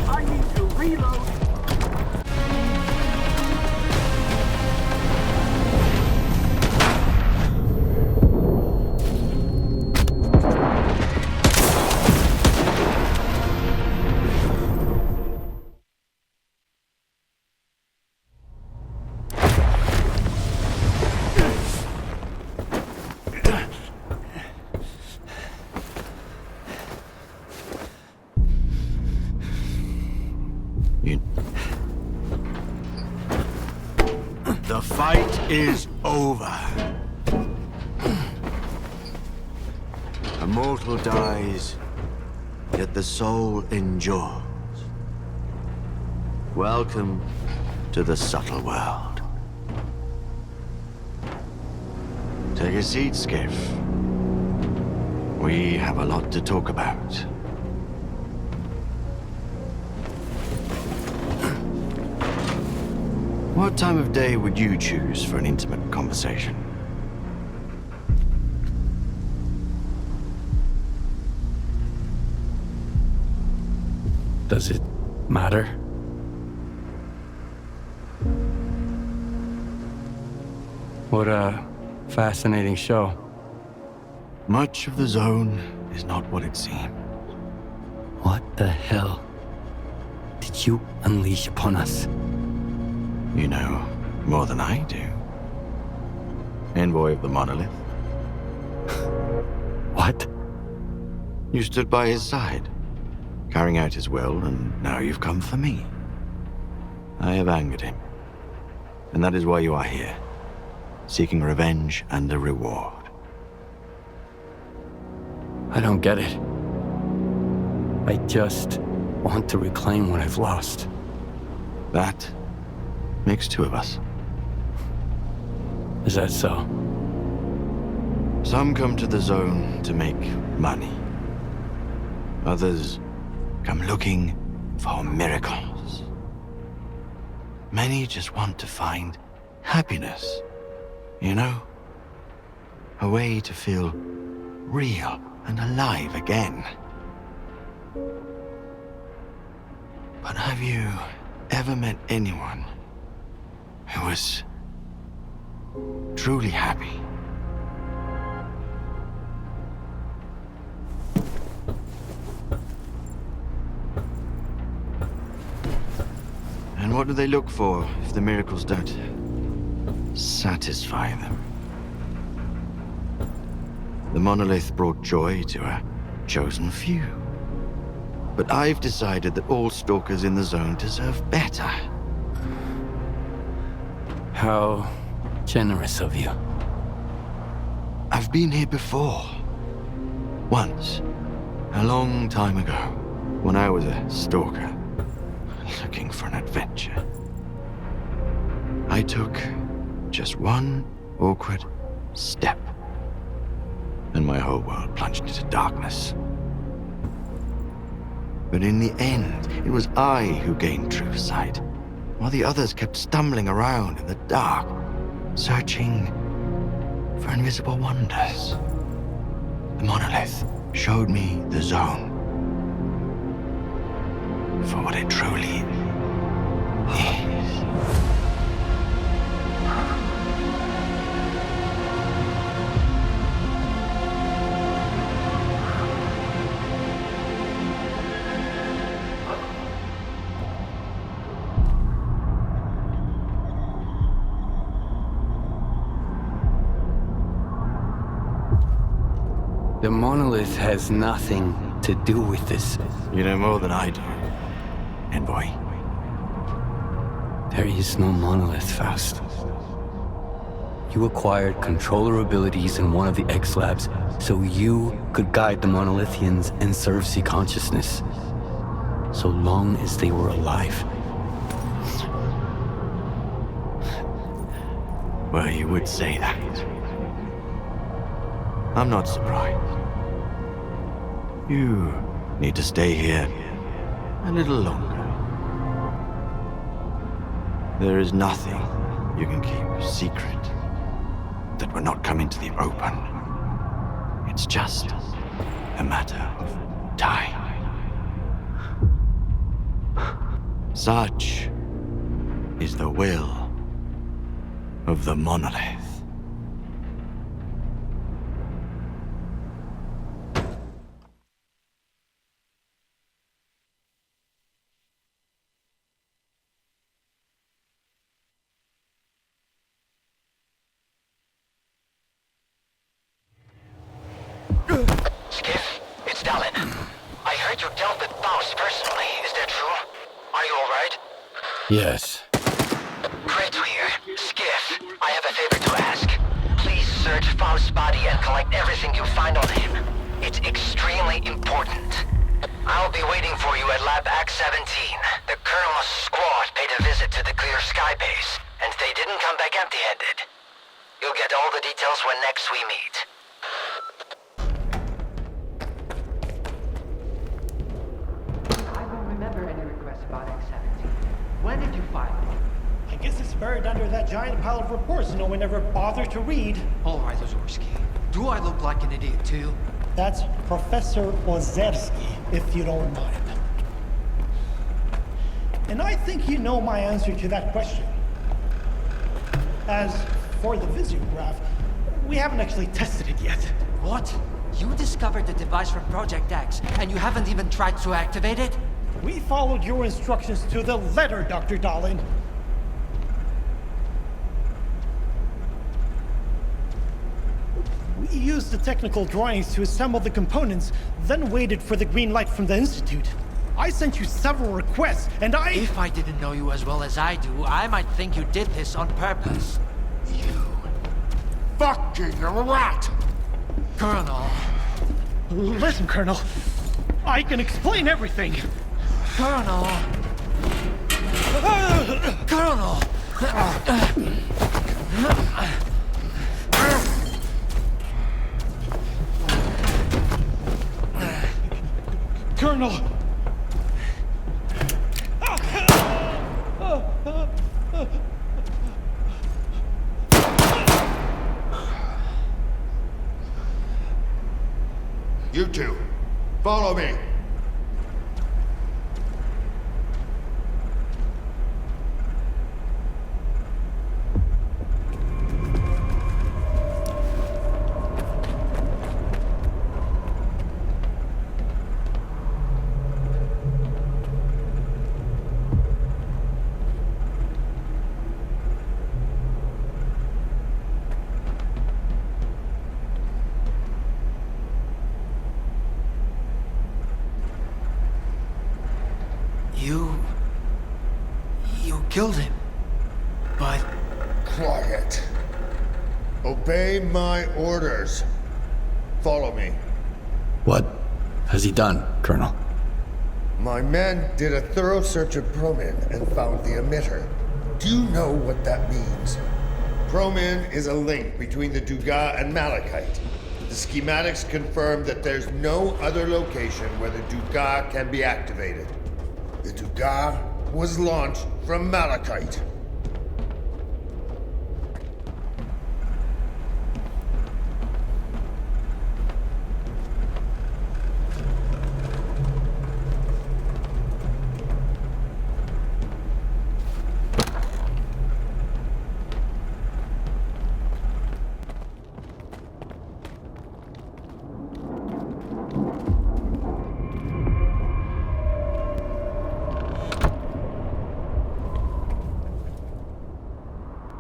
I need to reload. The fight is over. A mortal dies, yet the soul endures. Welcome to the subtle world. Take a seat, Skiff. We have a lot to talk about. What time of day would you choose for an intimate conversation? Does it matter? What a fascinating show. Much of the zone is not what it seems. What the hell did you unleash upon us? You know more than I do. Envoy of the monolith. What? You stood by his side, carrying out his will, and now you've come for me. I have angered him. And that is why you are here, seeking revenge and a reward. I don't get it. I just want to reclaim what I've lost. That makes two of us. Is that so? Some come to the zone to make money. Others come looking for miracles. Many just want to find happiness. You know? A way to feel real and alive again. But have you ever met anyone who was truly happy? And what do they look for if the miracles don't satisfy them? The monolith brought joy to a chosen few. But I've decided that all stalkers in the zone deserve better. How generous of you. I've been here before. Once, a long time ago, when I was a stalker, looking for an adventure. I took just one awkward step, and my whole world plunged into darkness. But in the end, it was I who gained true sight, while the others kept stumbling around in the dark, searching for invisible wonders. The monolith showed me the zone for what it truly is. The monolith has nothing to do with this. You know more than I do, envoy. There is no monolith, Faust. You acquired controller abilities in one of the X-Labs so you could guide the Monolithians and serve C consciousness. So long as they were alive. Well, you would say that. I'm not surprised. You need to stay here a little longer. There is nothing you can keep secret that will not come into the open. It's just a matter of time. Such is the will of the monolith. Skiff, it's Dallin. I heard you dealt with Faust personally. Is that true? Are you alright? Yes. Great to hear. Skiff, I have a favor to ask. Please search Faust's body and collect everything you find on him. It's extremely important. I'll be waiting for you at Lab Act 17. The Colonel's squad paid a visit to the Clear Sky base, and they didn't come back empty-handed. You'll get all the details when next we meet. I don't remember any requests about X-17. When did you file it? I guess it's buried under that giant pile of reports no one ever bothered to read. All right, Ozorski. Do I look like an idiot too? That's Professor Ozerski, if you don't mind. And I think you know my answer to that question. As for the Visiograph, we haven't actually tested it yet. What? You discovered the device from Project X, and you haven't even tried to activate it? We followed your instructions to the letter, Dr. Dahlin. We used the technical drawings to assemble the components, then waited for the green light from the Institute. I sent you several requests, and If I didn't know you as well as I do, I might think you did this on purpose. Fucking rat! Colonel. Listen, Colonel. I can explain everything. Colonel. Colonel. Colonel. You two, follow me. You killed him. But... Quiet. Obey my orders. Follow me. What has he done, Colonel? My men did a thorough search of Promin and found the emitter. Do you know what that means? Promin is a link between the Dugas and Malachite. The schematics confirm that there's no other location where the Dugas can be activated. The Dugas was launched from Malachite.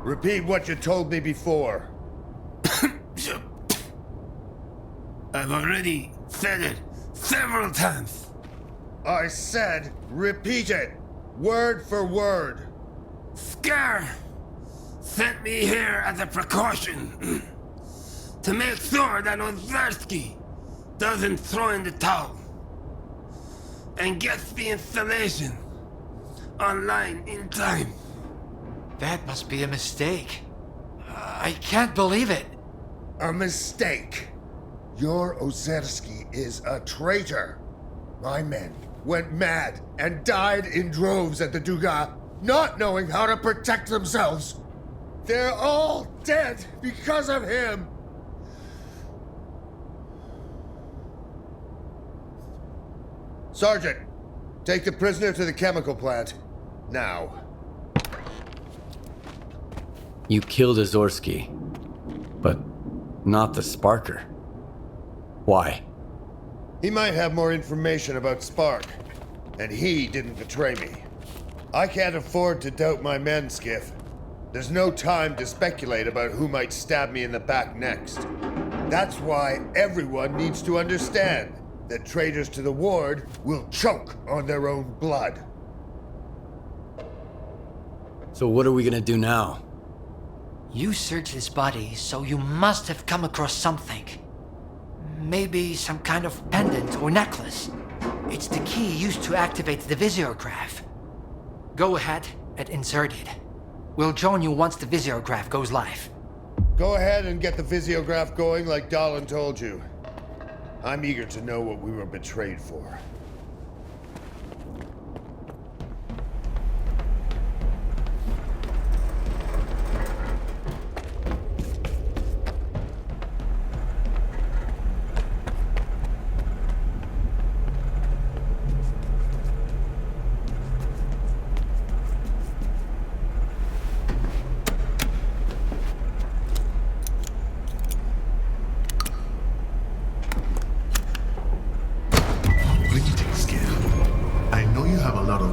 Repeat what you told me before. I've already said it several times. I said, repeat it, word for word. S.T.A.L.K.E.R. sent me here as a precaution to make sure that Ozersky doesn't throw in the towel and gets the installation online in time. That must be a mistake. I can't believe it. A mistake? Your Ozersky is a traitor. My men went mad and died in droves at the Dugas, not knowing how to protect themselves. They're all dead because of him. Sergeant, take the prisoner to the chemical plant. Now. You killed Ozersky, but not the Sparker. Why? He might have more information about Spark, and he didn't betray me. I can't afford to doubt my men, Skiff. There's no time to speculate about who might stab me in the back next. That's why everyone needs to understand that traitors to the Ward will choke on their own blood. So what are we gonna do now? You searched his body, so you must have come across something. Maybe some kind of pendant or necklace. It's the key used to activate the visiograph. Go ahead and insert it. We'll join you once the visiograph goes live. Go ahead and get the visiograph going like Dahlan told you. I'm eager to know what we were betrayed for.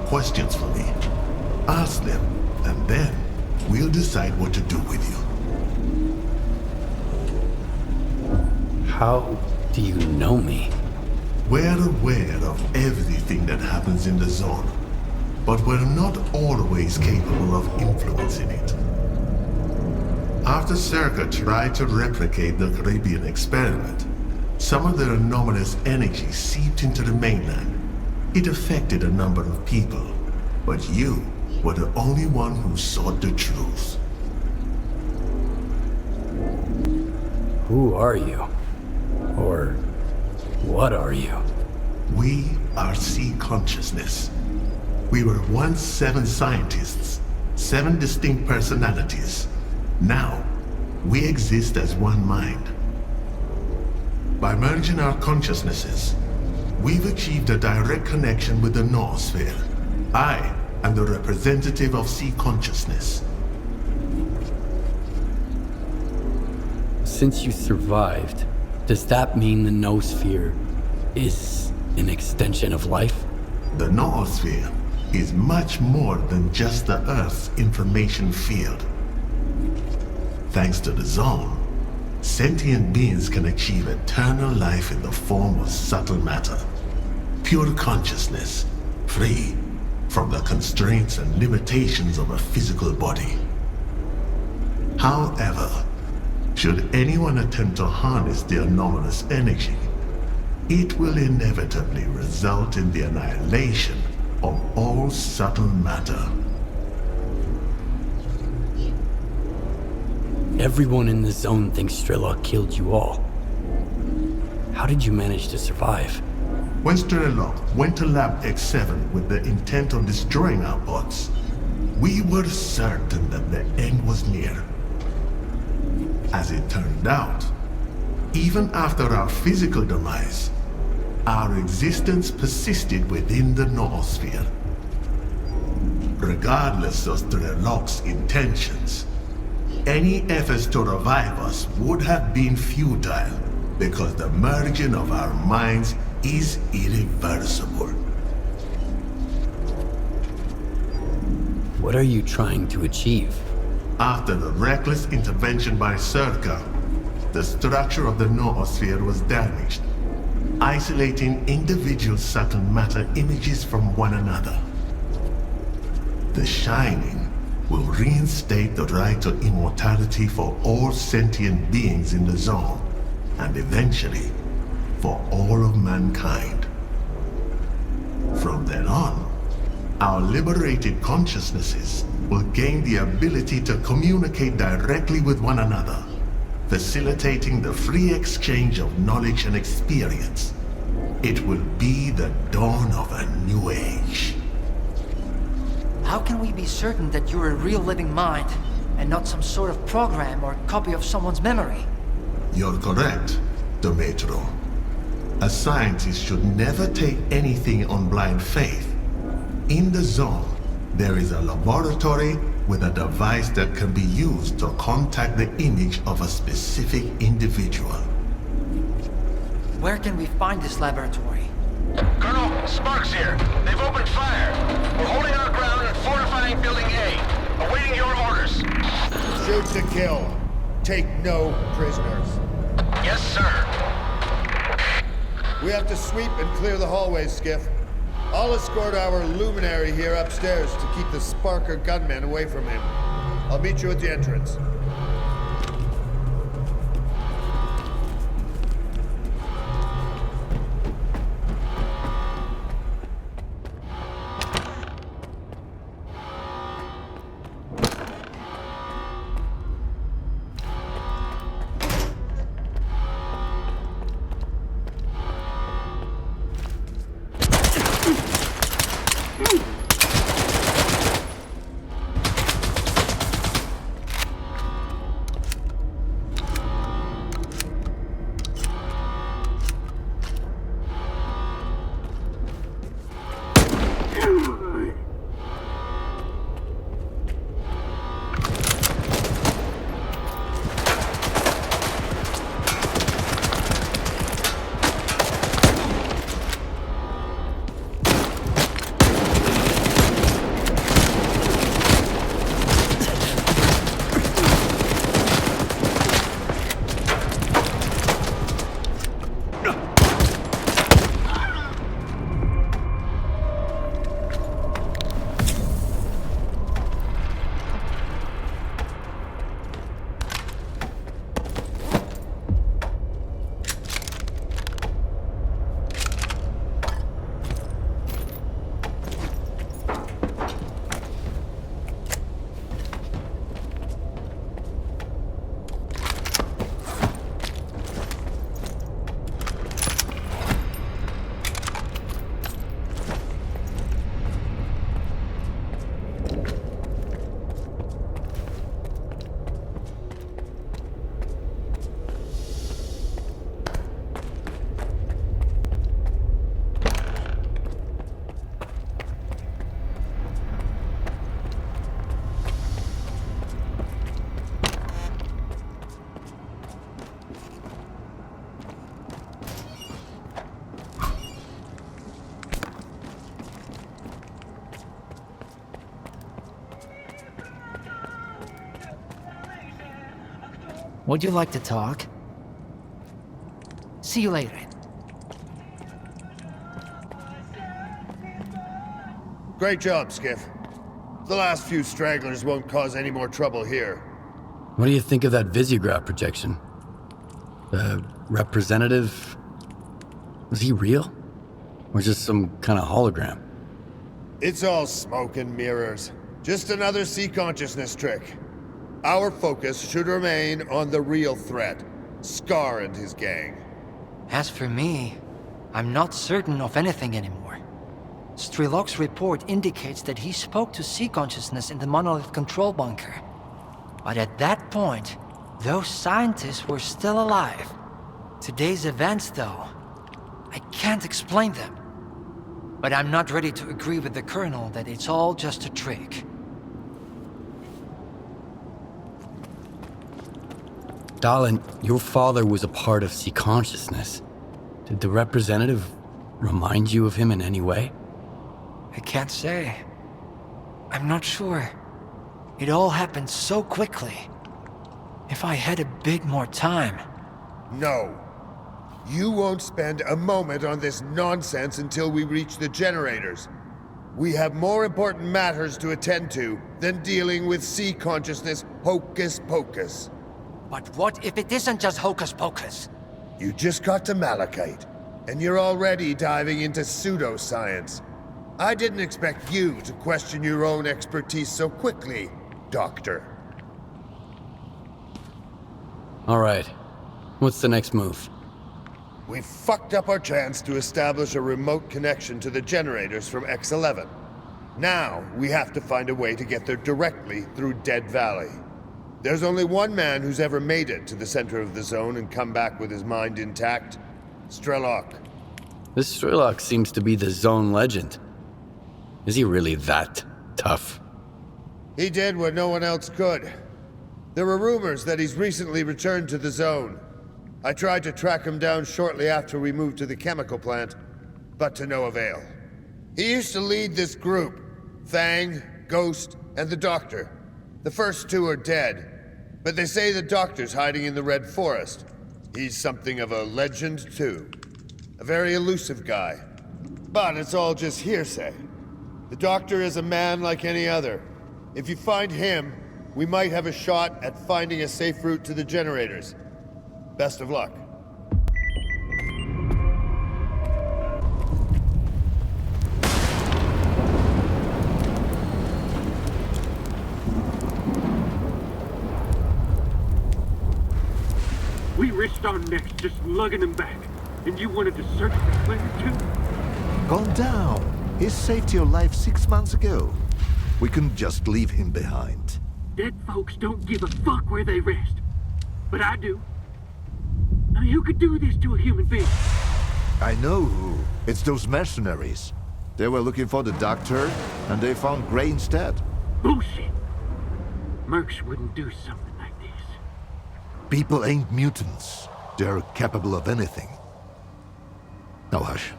Questions for me. Ask them, and then we'll decide what to do with you. How do you know me? We're aware of everything that happens in the zone, but we're not always capable of influencing it. After S.T.A.L.K.E.R tried to replicate the Caribbean experiment, some of their anomalous energy seeped into the mainland. It affected a number of people, but you were the only one who sought the truth. Who are you? Or what are you? We are C Consciousness. We were once 7 scientists, 7 distinct personalities. Now, we exist as one mind. By merging our consciousnesses, we've achieved a direct connection with the Noosphere. I am the representative of C Consciousness. Since you survived, does that mean the Noosphere is an extension of life? The Noosphere is much more than just the Earth's information field. Thanks to the Zone, sentient beings can achieve eternal life in the form of subtle matter. Pure consciousness, free from the constraints and limitations of a physical body. However, Should anyone attempt to harness the anomalous energy, it will inevitably result in the annihilation of all subtle matter. Everyone in the zone thinks S.T.A.L.K.E.R killed you all. How did you manage to survive? When S.T.A.L.K.E.R went to Lab X7 with the intent of destroying our bots, we were certain that the end was near. As it turned out, even after our physical demise, our existence persisted within the noosphere. Regardless of S.T.A.L.K.E.'s intentions, any efforts to revive us would have been futile because the merging of our minds is irreversible. What are you trying to achieve? After the reckless intervention by S.T.A.L.K.E.R, the structure of the noosphere was damaged, isolating individual subtle matter images from one another. The Shining will reinstate the right to immortality for all sentient beings in the zone, and eventually, for all of mankind. From then on, our liberated consciousnesses will gain the ability to communicate directly with one another, facilitating the free exchange of knowledge and experience. It will be the dawn of a new age. How can we be certain that you're a real living mind, and not some sort of program or copy of someone's memory? You're correct, Demetro. A scientist should never take anything on blind faith. In the zone, there is a laboratory with a device that can be used to contact the image of a specific individual. Where can we find this laboratory? Colonel, Sparks here. They've opened fire. We're holding our ground and fortifying Building A. Awaiting your orders. Shoot to kill. Take no prisoners. Yes, sir. We have to sweep and clear the hallways, Skiff. I'll escort our luminary here upstairs to keep the Sparker gunmen away from him. I'll meet you at the entrance. Would you like to talk? See you later. Great job, Skiff. The last few stragglers won't cause any more trouble here. What do you think of that Visiograph projection? The representative... Was he real? Or just some kind of hologram? It's all smoke and mirrors. Just another C-consciousness trick. Our focus should remain on the real threat, S.T.A.L.K.E.R. and his gang. As for me, I'm not certain of anything anymore. Strelok's report indicates that he spoke to C-consciousness in the Monolith control bunker. But at that point, those scientists were still alive. Today's events, though, I can't explain them. But I'm not ready to agree with the Colonel that it's all just a trick. Darlin, your father was a part of C-consciousness. Did the representative remind you of him in any way? I can't say. I'm not sure. It all happened so quickly. If I had a bit more time... No. You won't spend a moment on this nonsense until we reach the generators. We have more important matters to attend to than dealing with C-consciousness hocus-pocus. But what if it isn't just hocus-pocus? You just got to Malachite, and you're already diving into pseudoscience. I didn't expect you to question your own expertise so quickly, Doctor. All right. What's the next move? We fucked up our chance to establish a remote connection to the generators from X-11. Now, we have to find a way to get there directly through Dead Valley. There's only one man who's ever made it to the center of the zone and come back with his mind intact. Strelok. This Strelok seems to be the zone legend. Is he really that tough? He did what no one else could. There were rumors that he's recently returned to the zone. I tried to track him down shortly after we moved to the chemical plant, but to no avail. He used to lead this group, Fang, Ghost, and the Doctor. The first two are dead, but they say the Doctor's hiding in the Red Forest. He's something of a legend, too. A very elusive guy. But it's all just hearsay. The Doctor is a man like any other. If you find him, we might have a shot at finding a safe route to the generators. Best of luck. We risked our necks just lugging him back, and you wanted to search the planet too? Calm down. He saved your life 6 months ago. We couldn't just leave him behind. Dead folks don't give a fuck where they rest. But I do. I mean, who could do this to a human being? I know who. It's those mercenaries. They were looking for the Doctor, and they found Grey instead. Bullshit. Mercs wouldn't do something like this. People ain't mutants. They're capable of anything. Now hush.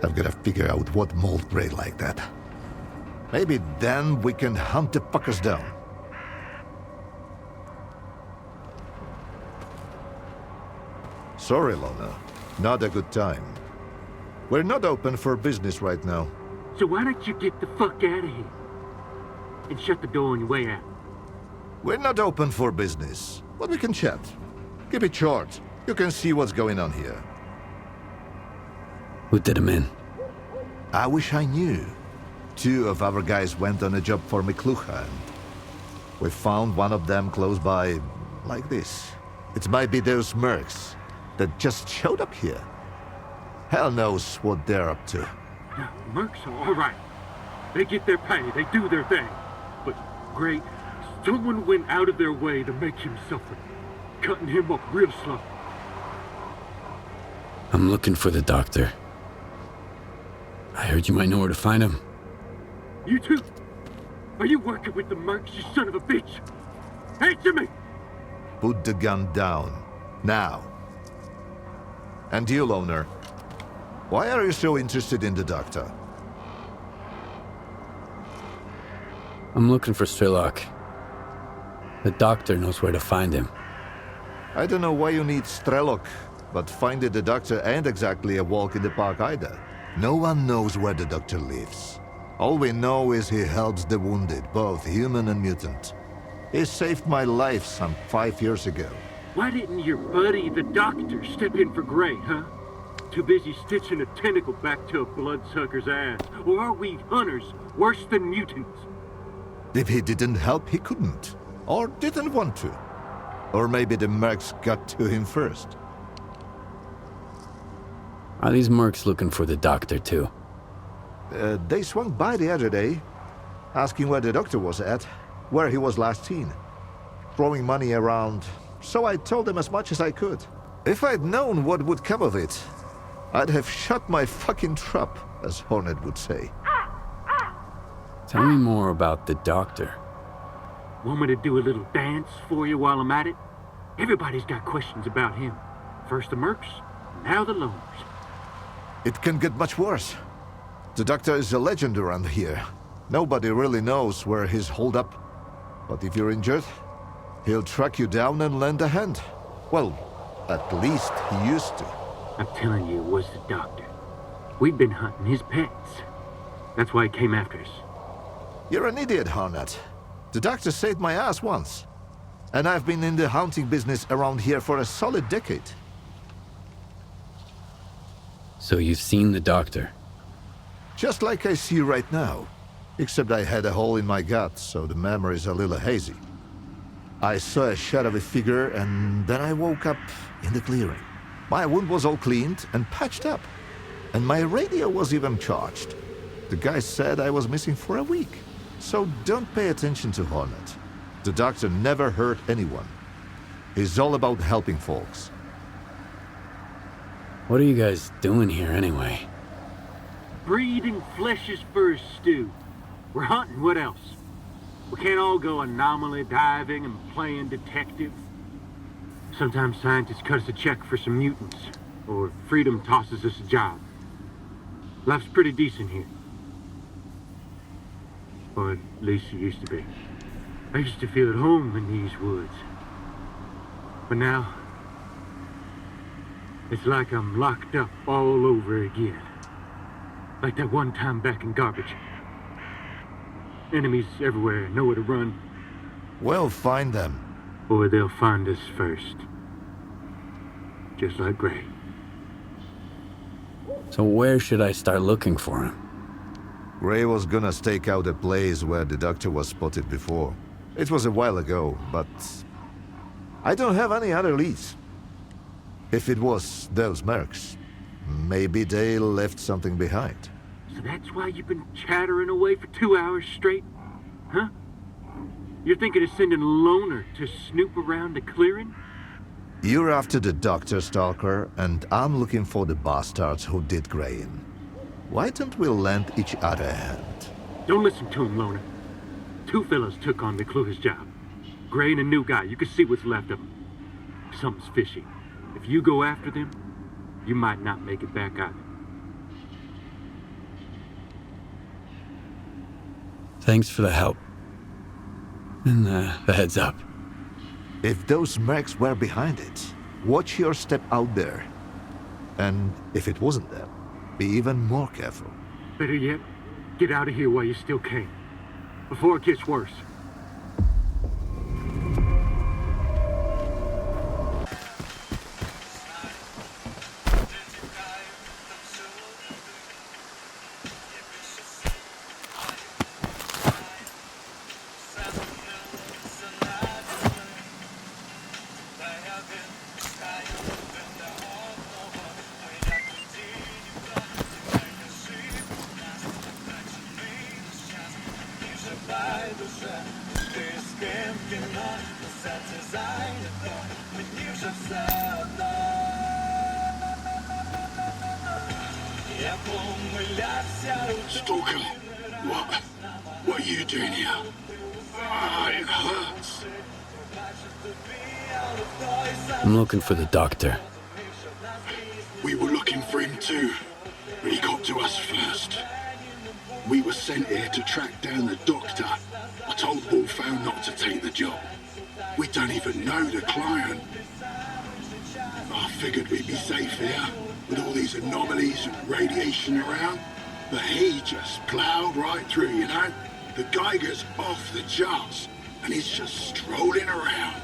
I've got to figure out what mold Grey like that. Maybe then we can hunt the fuckers down. Sorry, Lona. Not a good time. We're not open for business right now. So why don't you get the fuck out of here? And shut the door on your way out. We're not open for business, but we can chat. Keep it short. You can see what's going on here. Who did him in? I wish I knew. 2 of our guys went on a job for McLuhan. We found one of them close by, like this. It might be those mercs that just showed up here. Hell knows what they're up to. Now, mercs are all right. They get their pay, they do their thing. But, great, someone went out of their way to make him suffer, cutting him up real slow. I'm looking for the Doctor. I heard you might know where to find him. You too? Are you working with the mercs, you son of a bitch? Answer me! Put the gun down. Now. And you, Loner. Why are you so interested in the Doctor? I'm looking for Strelok. The Doctor knows where to find him. I don't know why you need Strelok, but finding the Doctor ain't exactly a walk in the park either. No one knows where the Doctor lives. All we know is he helps the wounded, both human and mutant. He saved my life some 5 years ago. Why didn't your buddy, the doctor, step in for Gray, huh? Too busy stitching a tentacle back to a bloodsucker's ass. Or are we hunters worse than mutants? If he didn't help, he couldn't. Or didn't want to. Or maybe the mercs got to him first. Are these mercs looking for the doctor too? They swung by the other day, asking where the doctor was at, where he was last seen. Throwing money around, so I told them as much as I could. If I'd known what would come of it, I'd have shut my fucking trap, as Hornet would say. Tell me more about the doctor. Want me to do a little dance for you while I'm at it? Everybody's got questions about him. First the mercs, now the loners. It can get much worse. The doctor is a legend around here. Nobody really knows where he's holed up. But if you're injured, he'll track you down and lend a hand. Well, at least he used to. I'm telling you, it was the doctor. We've been hunting his pets. That's why he came after us. You're an idiot, Hornet. The doctor saved my ass once. And I've been in the hunting business around here for a solid decade. So you've seen the doctor? Just like I see right now. Except I had a hole in my gut, so the memory's a little hazy. I saw a shadowy figure, and then I woke up in the clearing. My wound was all cleaned and patched up. And my radio was even charged. The guy said I was missing for a week. So don't pay attention to Hornet. The doctor never hurt anyone. He's all about helping folks. What are you guys doing here anyway? Breeding flesh's first stew. We're hunting, what else? We can't all go anomaly diving and playing detective. Sometimes scientists cut us a check for some mutants, or freedom tosses us a job. Life's pretty decent here. Or at least it used to be. I used to feel at home in these woods. But now, it's like I'm locked up all over again. Like that one time back in Garbage. Enemies everywhere, nowhere to run. We'll find them. Or they'll find us first. Just like Gray. So where should I start looking for him? Gray was gonna stake out a place where the doctor was spotted before. It was a while ago, but I don't have any other leads. If it was those mercs, maybe they left something behind. So that's why you've been chattering away for 2 hours straight? Huh? You're thinking of sending Loner to snoop around the clearing? You're after the doctor, Stalker, and I'm looking for the bastards who did Gray in. Why don't we lend each other a hand? Don't listen to him, Loner. 2 fellas took on McClure's job. Gray and a new guy. You can see what's left of him. Something's fishy. If you go after them, you might not make it back either. Thanks for the help. And the heads up. If those mercs were behind it, watch your step out there. And if it wasn't them, be even more careful. Better yet, get out of here while you still can. Before it gets worse. Stalker, what are you doing here? Ah, it hurts. I'm looking for the doctor. We were looking for him too, but he got to us first. We were sent here to track down the doctor. I told Wolfhound not to take the job. We don't even know the client. I figured we'd be safe here, with all these anomalies and radiation around. But he just ploughed right through, you know? The Geiger's off the charts, and he's just strolling around.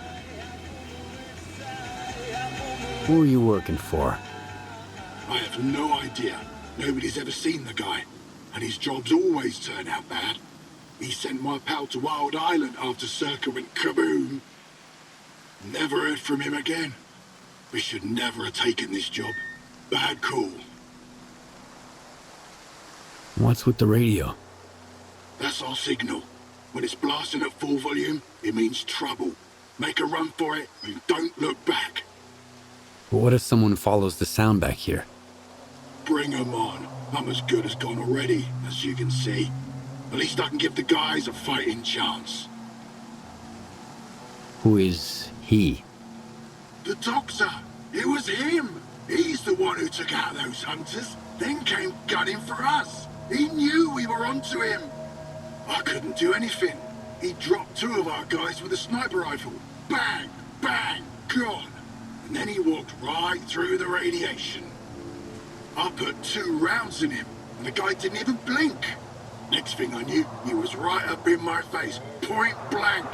Who are you working for? I have no idea. Nobody's ever seen the guy, and his jobs always turn out bad. He sent my pal to Wild Island after S.T.A.L.K.E.R went kaboom. Never heard from him again. We should never have taken this job. Bad call. What's with the radio? That's our signal. When it's blasting at full volume, it means trouble. Make a run for it and don't look back. But what if someone follows the sound back here? Bring 'em on. I'm as good as gone already, as you can see. At least I can give the guys a fighting chance. Who is he? The doctor. It was him. He's the one who took out those hunters, then came gunning for us. He knew we were onto him. I couldn't do anything. He dropped 2 of our guys with a sniper rifle. Bang, bang, gone. And then he walked right through the radiation. I put 2 rounds in him, and the guy didn't even blink. Next thing I knew, he was right up in my face, point blank.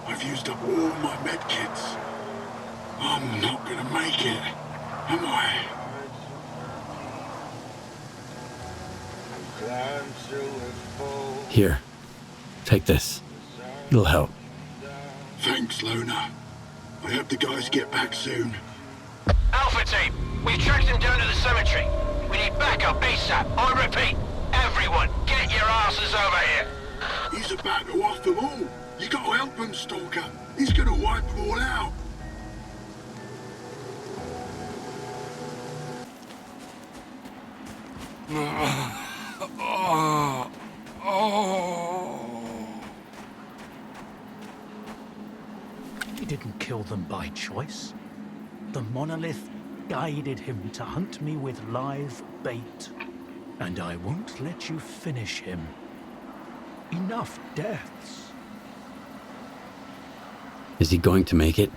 I've used up all my med kits. I'm not gonna make it, am I? Here, take this. It'll help. Thanks, Lona. I hope the guys get back soon. Alpha team, we've tracked him down to the cemetery. We need backup ASAP. I repeat, everyone, get your asses over here. He's about to off them all. You gotta help him, Stalker. He's gonna wipe them all out. He didn't kill them by choice. The monolith guided him to hunt me with live bait. And I won't let you finish him. Enough deaths. Is he going to make it?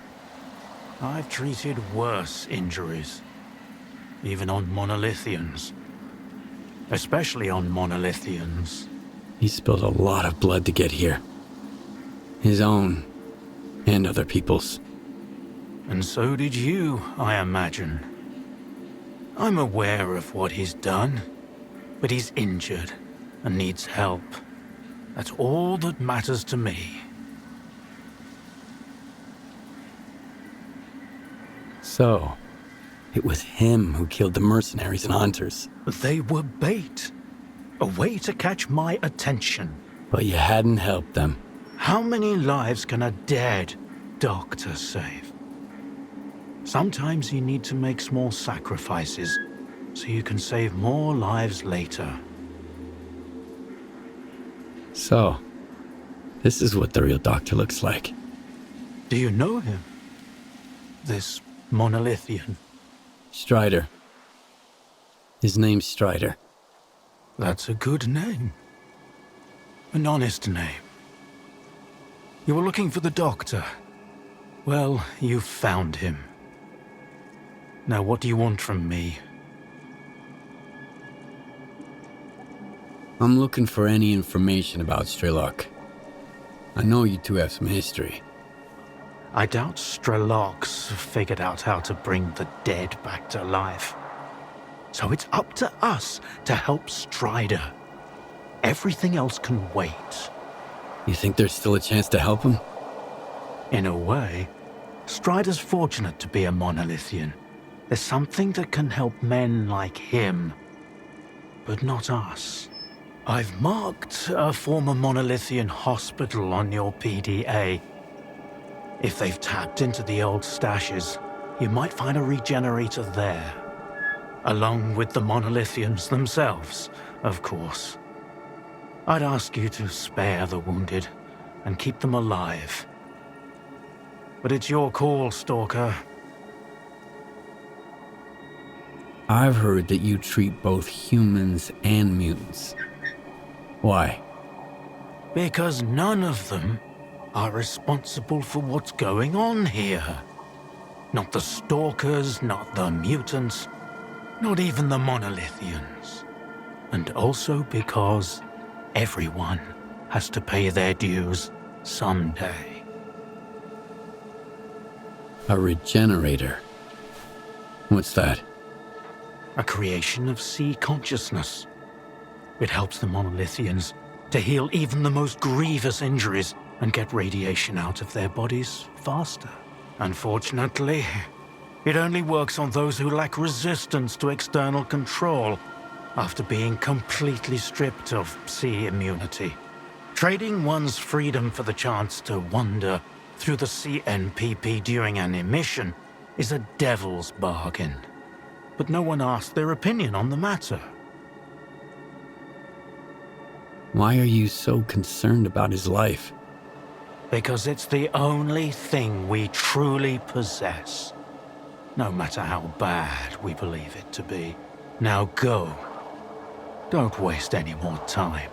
I've treated worse injuries. Even on monolithians. Especially on monolithians. He spilled a lot of blood to get here. His own. And other people's. And so did you, I imagine. I'm aware of what he's done. But he's injured and needs help. That's all that matters to me. So, it was him who killed the mercenaries and hunters. They were bait. A way to catch my attention. But you hadn't helped them. How many lives can a dead doctor save? Sometimes you need to make small sacrifices so you can save more lives later. So, this is what the real doctor looks like. Do you know him? This monolithian? Strider. His name's Strider. That's a good name. An honest name. You were looking for the doctor. Well, you found him. Now what do you want from me? I'm looking for any information about S.T.A.L.K.E.R. I know you two have some history. I doubt S.T.A.L.K.E.R's figured out how to bring the dead back to life. So it's up to us to help Strider. Everything else can wait. You think there's still a chance to help him? In a way, Strider's fortunate to be a monolithian. There's something that can help men like him, but not us. I've marked a former monolithian hospital on your PDA. If they've tapped into the old stashes, you might find a regenerator there. Along with the monolithians themselves, of course. I'd ask you to spare the wounded and keep them alive. But it's your call, Stalker. I've heard that you treat both humans and mutants. Why? Because none of them are responsible for what's going on here. Not the Stalkers, not the mutants, not even the monolithians. And also because everyone has to pay their dues. someday. A regenerator? What's that? A creation of sea consciousness. It helps the monolithians to heal even the most grievous injuries and get radiation out of their bodies faster. Unfortunately, it only works on those who lack resistance to external control after being completely stripped of sea immunity. Trading one's freedom for the chance to wander through the CNPP during an emission is a devil's bargain. But no one asked their opinion on the matter. Why are you so concerned about his life? Because it's the only thing we truly possess. No matter how bad we believe it to be. Now go. Don't waste any more time.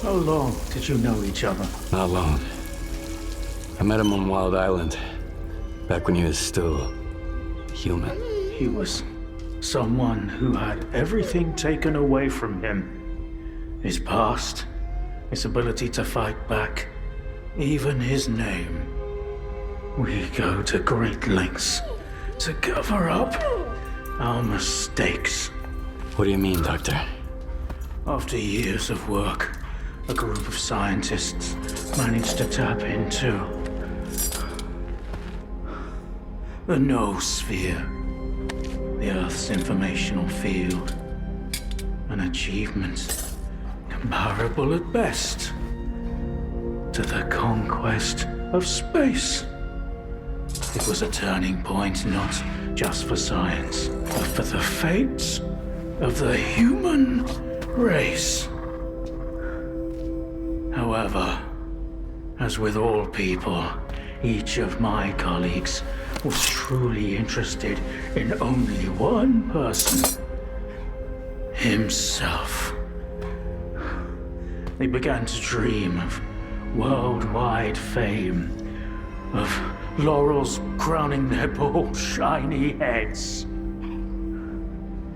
How long did you know each other? Not long. I met him on Wild Island, back when he was still human. He was someone who had everything taken away from him. His past, his ability to fight back, even his name. We go to great lengths to cover up our mistakes. What do you mean, Doctor? After years of work, a group of scientists managed to tap into the noosphere, the Earth's informational field. An achievement comparable at best to the conquest of space. It was a turning point not just for science, but for the fates of the human race. However, as with all people, each of my colleagues was truly interested in only one person: himself. They began to dream of worldwide fame, of laurels crowning their bald, shiny heads.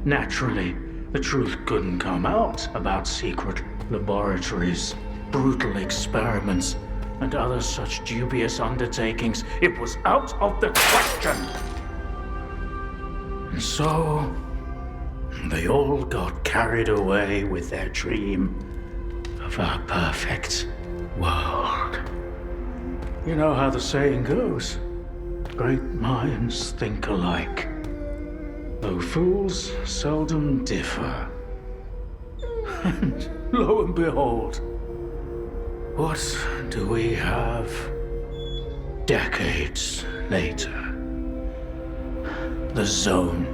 Naturally, the truth couldn't come out about secret laboratories, brutal experiments, and other such dubious undertakings. It was out of the question. And so, they all got carried away with their dream of our perfect world. You know how the saying goes, great minds think alike, though fools seldom differ. And lo and behold, what do we have decades later? The Zone,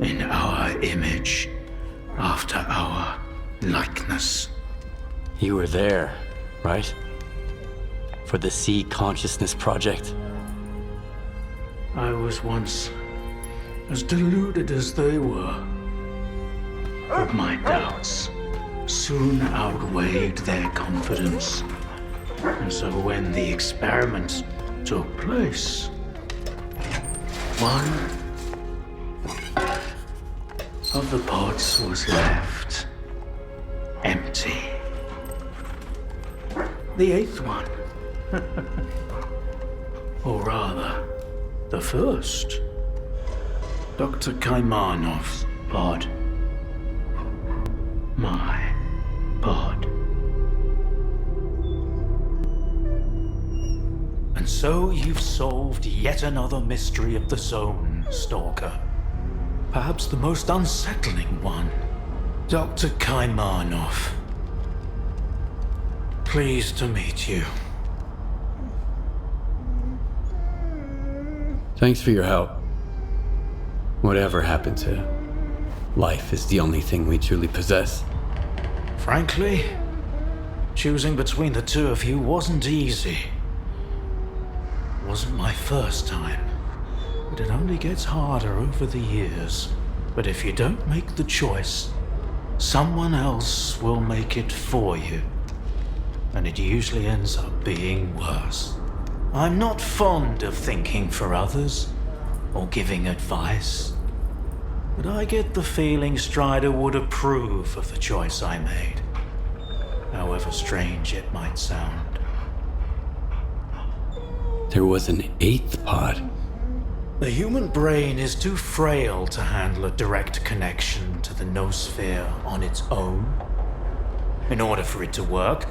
in our image, after our likeness. You were there, right? For the Sea Consciousness Project? I was once as deluded as they were, but my doubts soon outweighed their confidence. And so when the experiment took place, one of the pods was left empty. The eighth one, or rather, the first, Dr. Kaimanov's pod. My pod. And so you've solved yet another mystery of the Zone, Stalker. Perhaps the most unsettling one. Dr. Kaimanov. Pleased to meet you. Thanks for your help. Whatever happened to life is the only thing we truly possess. Frankly, choosing between the two of you wasn't easy. It wasn't my first time, but it only gets harder over the years. But if you don't make the choice, someone else will make it for you. And it usually ends up being worse. I'm not fond of thinking for others or giving advice, but I get the feeling Strider would approve of the choice I made, however strange it might sound. There was an eighth pod. The human brain is too frail to handle a direct connection to the noosphere on its own. In order for it to work,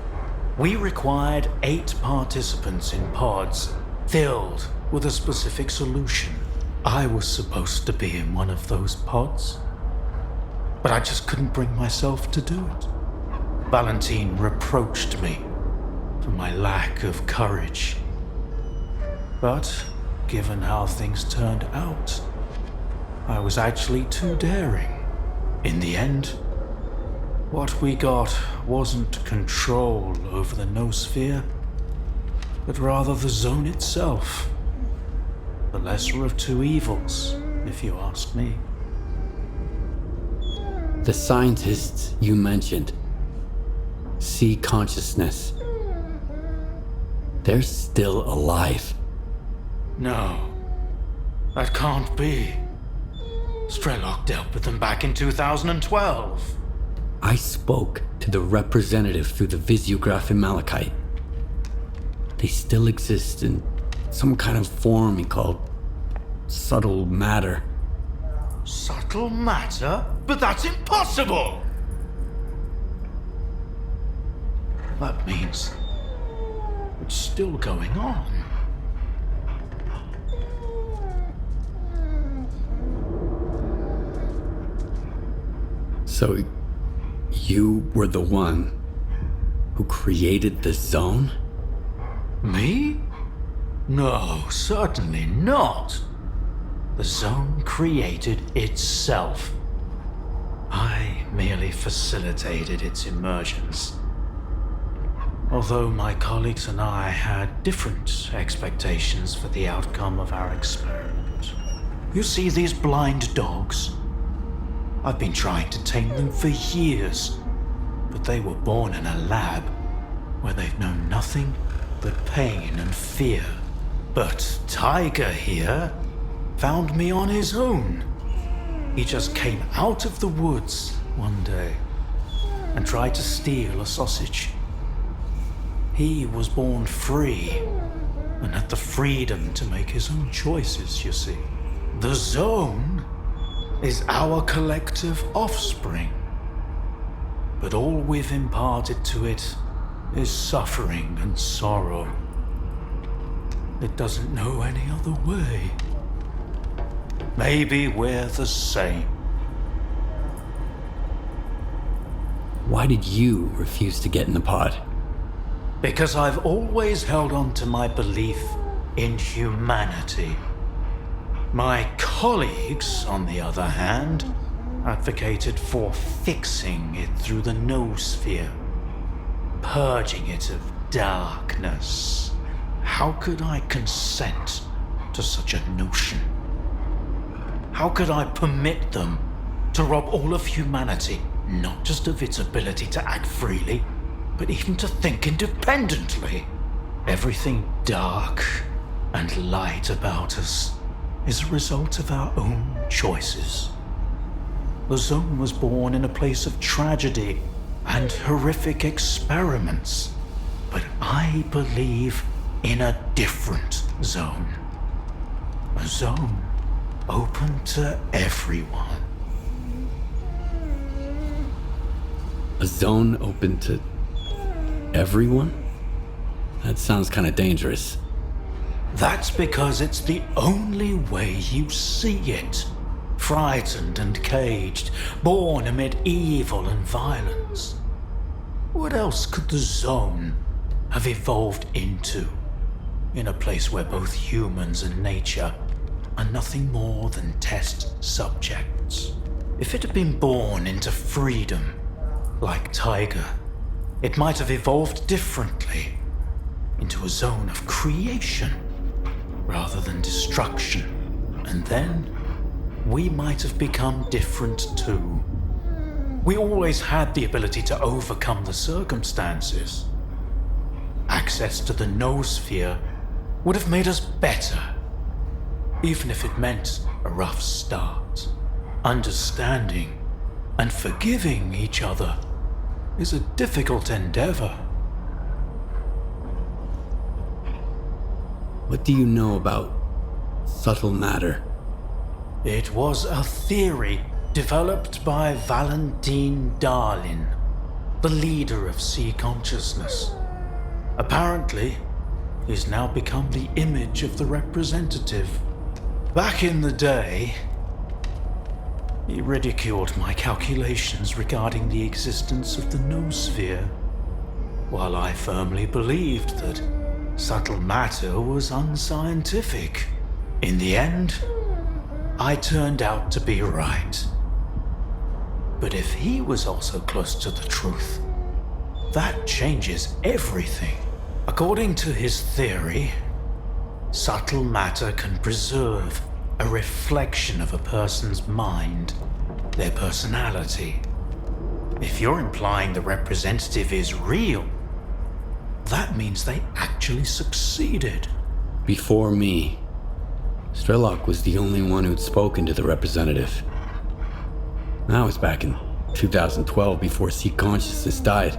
we required 8 participants in pods filled with a specific solution. I was supposed to be in one of those pods, but I just couldn't bring myself to do it. Valentine reproached me for my lack of courage. But given how things turned out, I was actually too daring. In the end, what we got wasn't control over the noosphere, but rather the Zone itself. The lesser of two evils, if you ask me. The scientists you mentioned, Sea Consciousness, they're still alive. No, that can't be. Strelok dealt with them back in 2012. I spoke to the representative through the visiograph in Malachite. They still exist in some kind of form he called subtle matter. Subtle matter? But that's impossible! That means it's still going on. So, you were the one who created the Zone? Me? No, certainly not. The Zone created itself. I merely facilitated its emergence. Although my colleagues and I had different expectations for the outcome of our experiment. You see these blind dogs? I've been trying to tame them for years, but they were born in a lab where they've known nothing but pain and fear. But Tiger here found me on his own. He just came out of the woods one day and tried to steal a sausage. He was born free and had the freedom to make his own choices, you see. The Zone is our collective offspring, but all we've imparted to it is suffering and sorrow. It doesn't know any other way. Maybe we're the same. Why did you refuse to get in the pod? Because I've always held on to my belief in humanity. My colleagues, on the other hand, advocated for fixing it through the noosphere, purging it of darkness. How could I consent to such a notion? How could I permit them to rob all of humanity, not just of its ability to act freely, but even to think independently? Everything dark and light about us is a result of our own choices. The Zone was born in a place of tragedy and horrific experiments, but I believe in a different zone. A zone open to everyone. A zone open to everyone? That sounds kind of dangerous. That's because it's the only way you see it. Frightened and caged, born amid evil and violence. What else could the Zone have evolved into? In a place where both humans and nature are nothing more than test subjects. If it had been born into freedom, like Tiger, it might have evolved differently, into a zone of creation, rather than destruction. And then, we might have become different too. We always had the ability to overcome the circumstances. Access to the noosphere would have made us better, even if it meant a rough start. Understanding and forgiving each other is a difficult endeavor. What do you know about subtle matter? It was a theory developed by Valentine Darlin, the leader of sea consciousness. Apparently, he's now become the image of the representative. Back in the day, he ridiculed my calculations regarding the existence of the noosphere, while I firmly believed that subtle matter was unscientific. In the end, I turned out to be right. But if he was also close to the truth, that changes everything. According to his theory, subtle matter can preserve a reflection of a person's mind, their personality. If you're implying the representative is real, that means they actually succeeded. Before me, S.T.A.L.K.E.R was the only one who'd spoken to the representative. That was back in 2012, before sea consciousness died.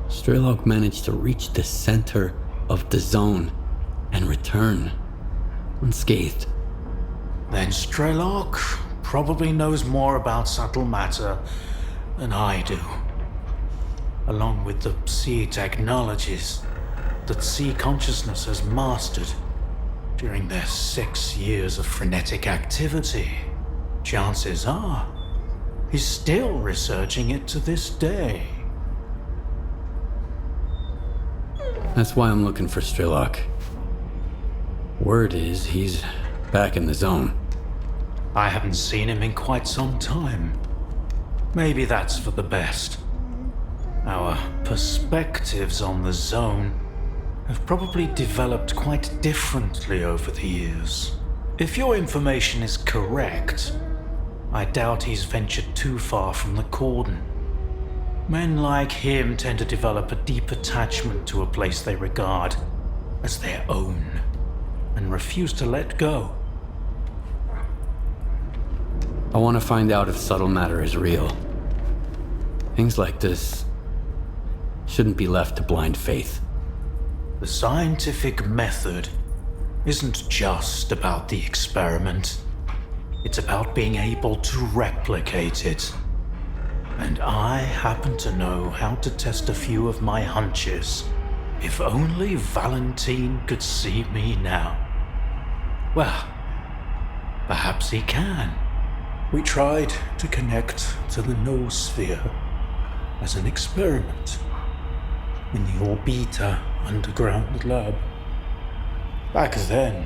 S.T.A.L.K.E.R managed to reach the center of the zone and return unscathed. Then S.T.A.L.K.E.R probably knows more about subtle matter than I do, along with the sea technologies that sea consciousness has mastered during their 6 years of frenetic activity. Chances are, he's still researching it to this day. That's why I'm looking for S.T.A.L.K.E.R. Word is he's back in the zone. I haven't seen him in quite some time. Maybe that's for the best. Our perspectives on the zone have probably developed quite differently over the years. If your information is correct, I doubt he's ventured too far from the cordon. Men like him tend to develop a deep attachment to a place they regard as their own and refuse to let go. I want to find out if subtle matter is real. Things like this shouldn't be left to blind faith. The scientific method isn't just about the experiment. It's about being able to replicate it. And I happen to know how to test a few of my hunches. If only Valentine could see me now. Well, perhaps he can. We tried to connect to the noosphere as an experiment in the Orbiter underground lab. Back then,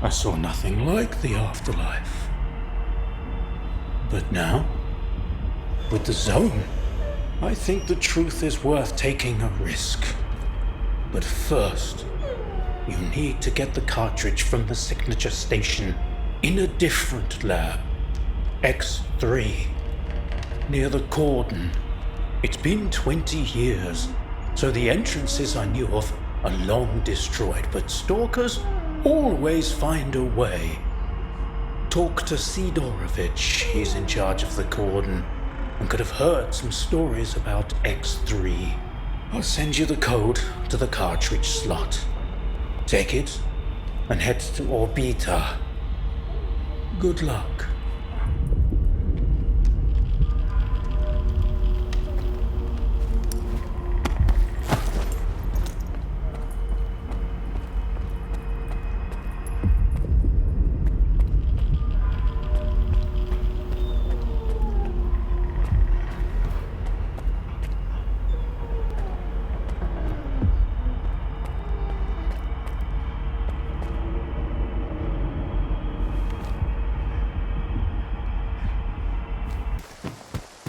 I saw nothing like the afterlife. But now, with the zone, I think the truth is worth taking a risk. But first, you need to get the cartridge from the signature station in a different lab, X3, near the cordon. It's been 20 years, so the entrances I knew of are long destroyed, but stalkers always find a way. Talk to Sidorovich, he's in charge of the cordon, and could have heard some stories about X3. I'll send you the code to the cartridge slot. Take it and head to Orbiter. Good luck.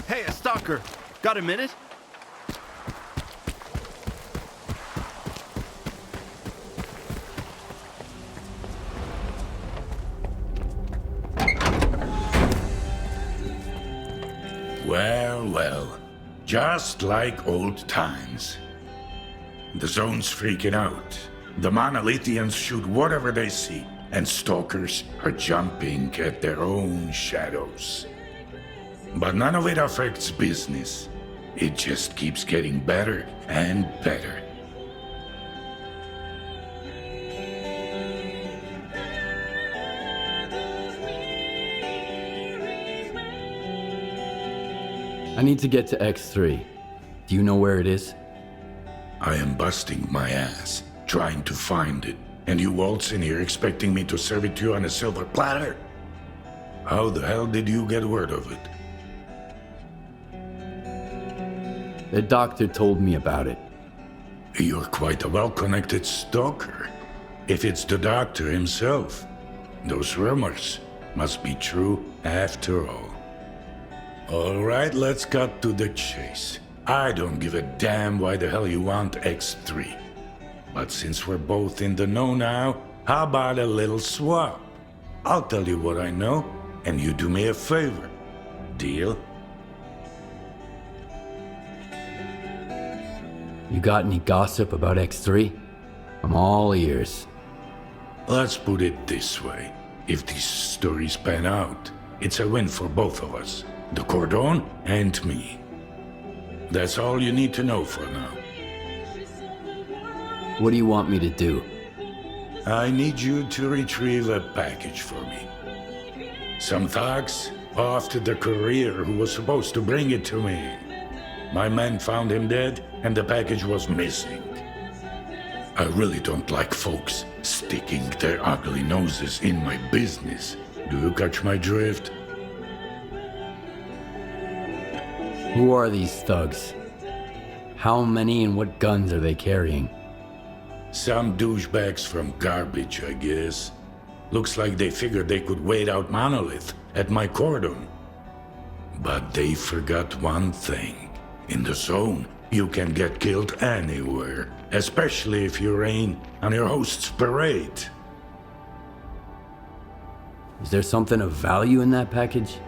Hey, Stalker, got a minute? Well, well, just like old times. The zone's freaking out. The Monolithians shoot whatever they see, and stalkers are jumping at their own shadows. But none of it affects business. It just keeps getting better and better. I need to get to X3. Do you know where it is? I am busting my ass, trying to find it. And you waltz in here expecting me to serve it to you on a silver platter? How the hell did you get word of it? The doctor told me about it. You're quite a well-connected stalker. If it's the doctor himself, those rumors must be true after all. All right, let's cut to the chase. I don't give a damn why the hell you want X3. But since we're both in the know now, how about a little swap? I'll tell you what I know, and you do me a favor. Deal? You got any gossip about X3? I'm all ears. Let's put it this way. If these stories pan out, it's a win for both of us. The Cordon and me. That's all you need to know for now. What do you want me to do? I need you to retrieve a package for me. Some thugs off to the courier who was supposed to bring it to me. My men found him dead, and the package was missing. I really don't like folks sticking their ugly noses in my business. Do you catch my drift? Who are these thugs? How many and what guns are they carrying? Some douchebags from garbage, I guess. Looks like they figured they could wait out Monolith at my cordon. But they forgot one thing. In the zone, you can get killed anywhere, especially if you rain on your host's parade. Is there something of value in that package?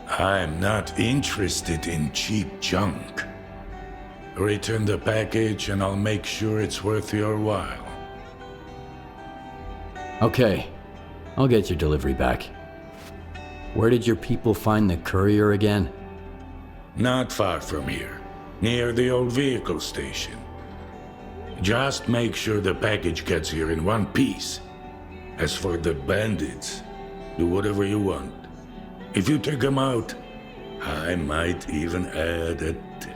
I'm not interested in cheap junk. Return the package and I'll make sure it's worth your while. Okay, I'll get your delivery back. Where did your people find the courier again? Not far from here, near the old vehicle station. Just make sure the package gets here in one piece. As for the bandits, do whatever you want. If you take them out, I might even add a tip.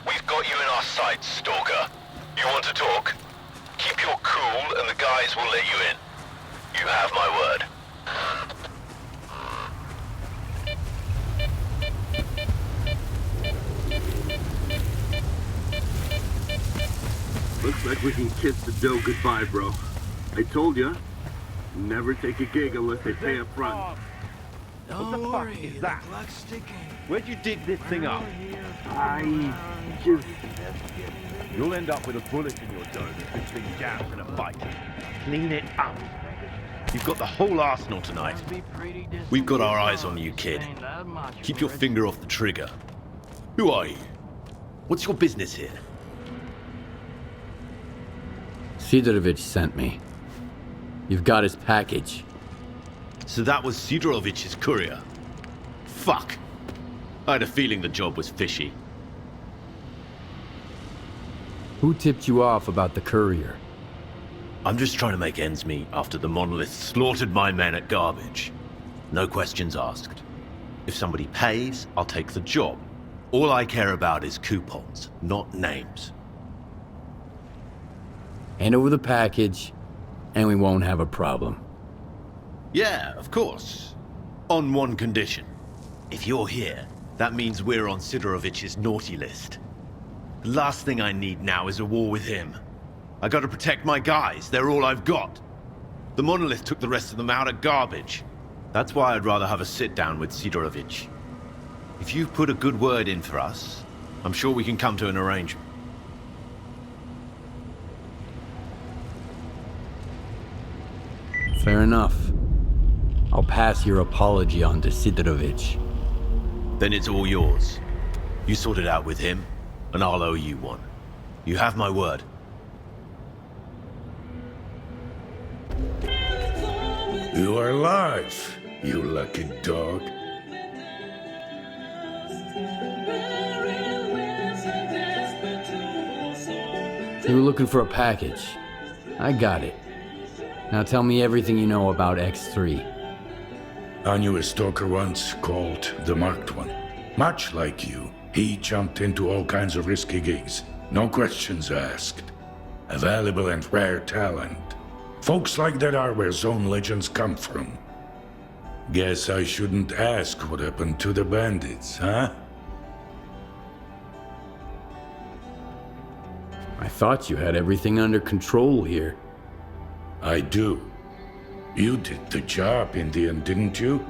We've got you in our sights, Stalker. You want to talk? Keep your cool and the guys will let you in. You have my word. Looks like we can kiss the dough goodbye, bro. I told ya, never take a gig unless they pay up front. What the fuck is that? Where'd you dig this thing up? I just... You'll end up with a bullet in your dome if this thing jams in a fight. Clean it up. You've got the whole arsenal tonight. We've got our eyes on you, kid. Keep your finger off the trigger. Who are you? What's your business here? Sidorovich sent me. You've got his package. So that was Sidorovich's courier. Fuck. I had a feeling the job was fishy. Who tipped you off about the courier? I'm just trying to make ends meet after the monolith slaughtered my men at Garbage. No questions asked. If somebody pays, I'll take the job. All I care about is coupons, not names. Hand over the package, and we won't have a problem. Yeah, of course. On one condition. If you're here, that means we're on Sidorovich's naughty list. The last thing I need now is a war with him. I gotta protect my guys, they're all I've got. The monolith took the rest of them out at Garbage. That's why I'd rather have a sit-down with Sidorovich. If you've put a good word in for us, I'm sure we can come to an arrangement. Fair enough. I'll pass your apology on to Sidorovich. Then it's all yours. You sort it out with him, and I'll owe you one. You have my word. You are alive, you lucky dog. You were looking for a package. I got it. Now tell me everything you know about X3. I knew a stalker once called the Marked One. Much like you, he jumped into all kinds of risky gigs. No questions asked. A valuable and rare talent. Folks like that are where Zone legends come from. Guess I shouldn't ask what happened to the bandits, huh? I thought you had everything under control here. I do. You did the job in the end, didn't you?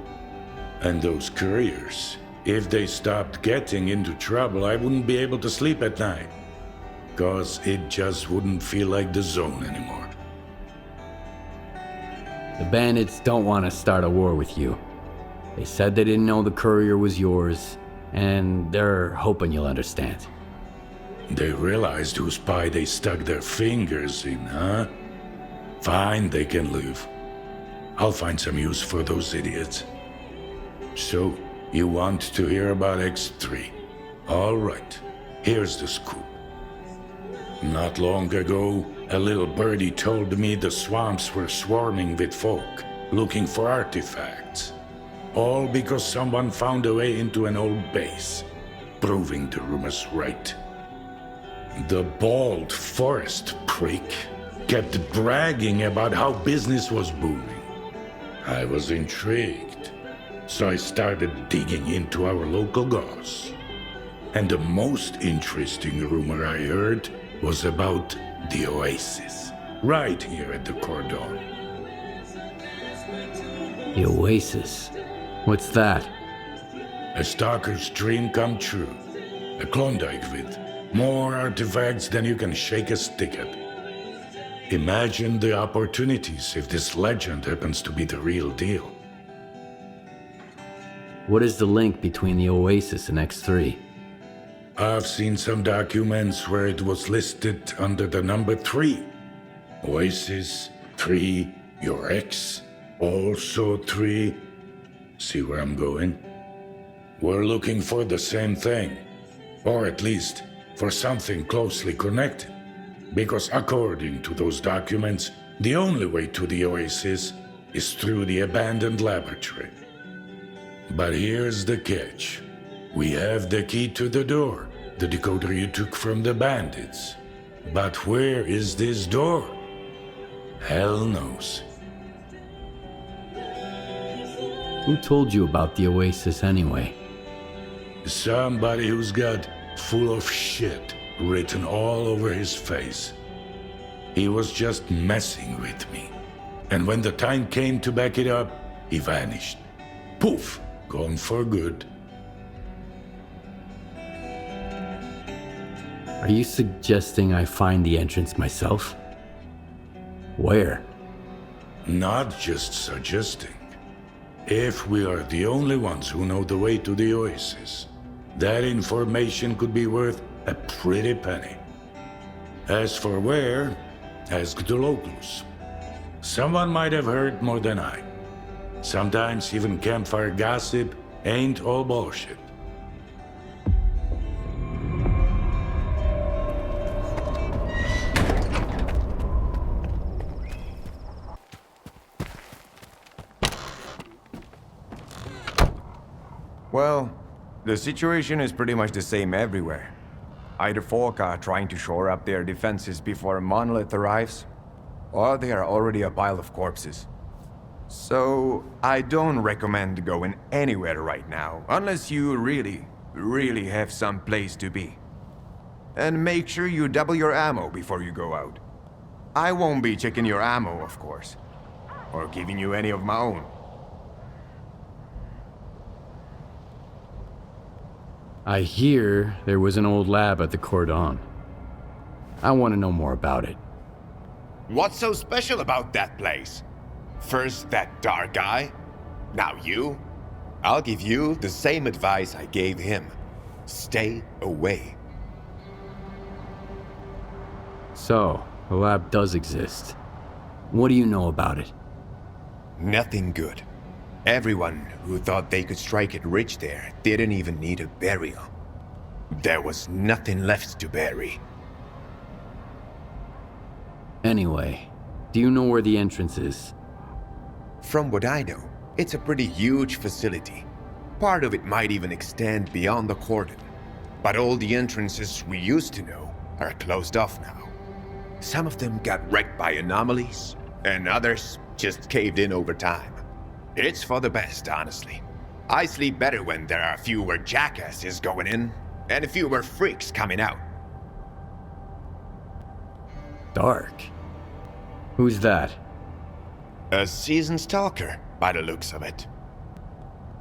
And those couriers, if they stopped getting into trouble, I wouldn't be able to sleep at night. 'Cause it just wouldn't feel like the Zone anymore. The bandits don't want to start a war with you. They said they didn't know the courier was yours, and they're hoping you'll understand. They realized whose pie they stuck their fingers in, huh? Fine, they can leave. I'll find some use for those idiots. So, you want to hear about X3? All right, here's the scoop. Not long ago, a little birdie told me the swamps were swarming with folk looking for artifacts. All because someone found a way into an old base, proving the rumors right. The bald forest prick kept bragging about how business was booming. I was intrigued, so I started digging into our local goss. And the most interesting rumor I heard was about the Oasis, right here at the Cordon. The Oasis? What's that? A stalker's dream come true. A Klondike with more artifacts than you can shake a stick at. Imagine the opportunities if this legend happens to be the real deal. What is the link between the Oasis and X3? I've seen some documents where it was listed under the number 3. Oasis, 3, your ex, also 3. See where I'm going? We're looking for the same thing. Or at least, for something closely connected. Because according to those documents, the only way to the Oasis is through the abandoned laboratory. But here's the catch. We have the key to the door, the decoder you took from the bandits. But where is this door? Hell knows. Who told you about the Oasis anyway? Somebody who's got full of shit written all over his face. He was just messing with me. And when the time came to back it up, he vanished. Poof, gone for good. Are you suggesting I find the entrance myself? Where? Not just suggesting. If we are the only ones who know the way to the Oasis, that information could be worth a pretty penny. As for where, ask the locals. Someone might have heard more than I. Sometimes even campfire gossip ain't all bullshit. Well, the situation is pretty much the same everywhere. Either folk are trying to shore up their defenses before a monolith arrives, or they are already a pile of corpses. So, I don't recommend going anywhere right now, unless you really have some place to be. And make sure you double your ammo before you go out. I won't be checking your ammo, of course, or giving you any of my own. I hear there was an old lab at the Cordon. I want to know more about it. What's so special about that place? First that dark guy, now you. I'll give you the same advice I gave him. Stay away. So, the lab does exist. What do you know about it? Nothing good. Everyone who thought they could strike it rich there didn't even need a burial. There was nothing left to bury. Anyway, do you know where the entrance is? From what I know, it's a pretty huge facility. Part of it might even extend beyond the cordon. But all the entrances we used to know are closed off now. Some of them got wrecked by anomalies, and others just caved in over time. It's for the best, honestly. I sleep better when there are fewer jackasses going in, and fewer freaks coming out. Dark? Who's that? A seasoned stalker, by the looks of it.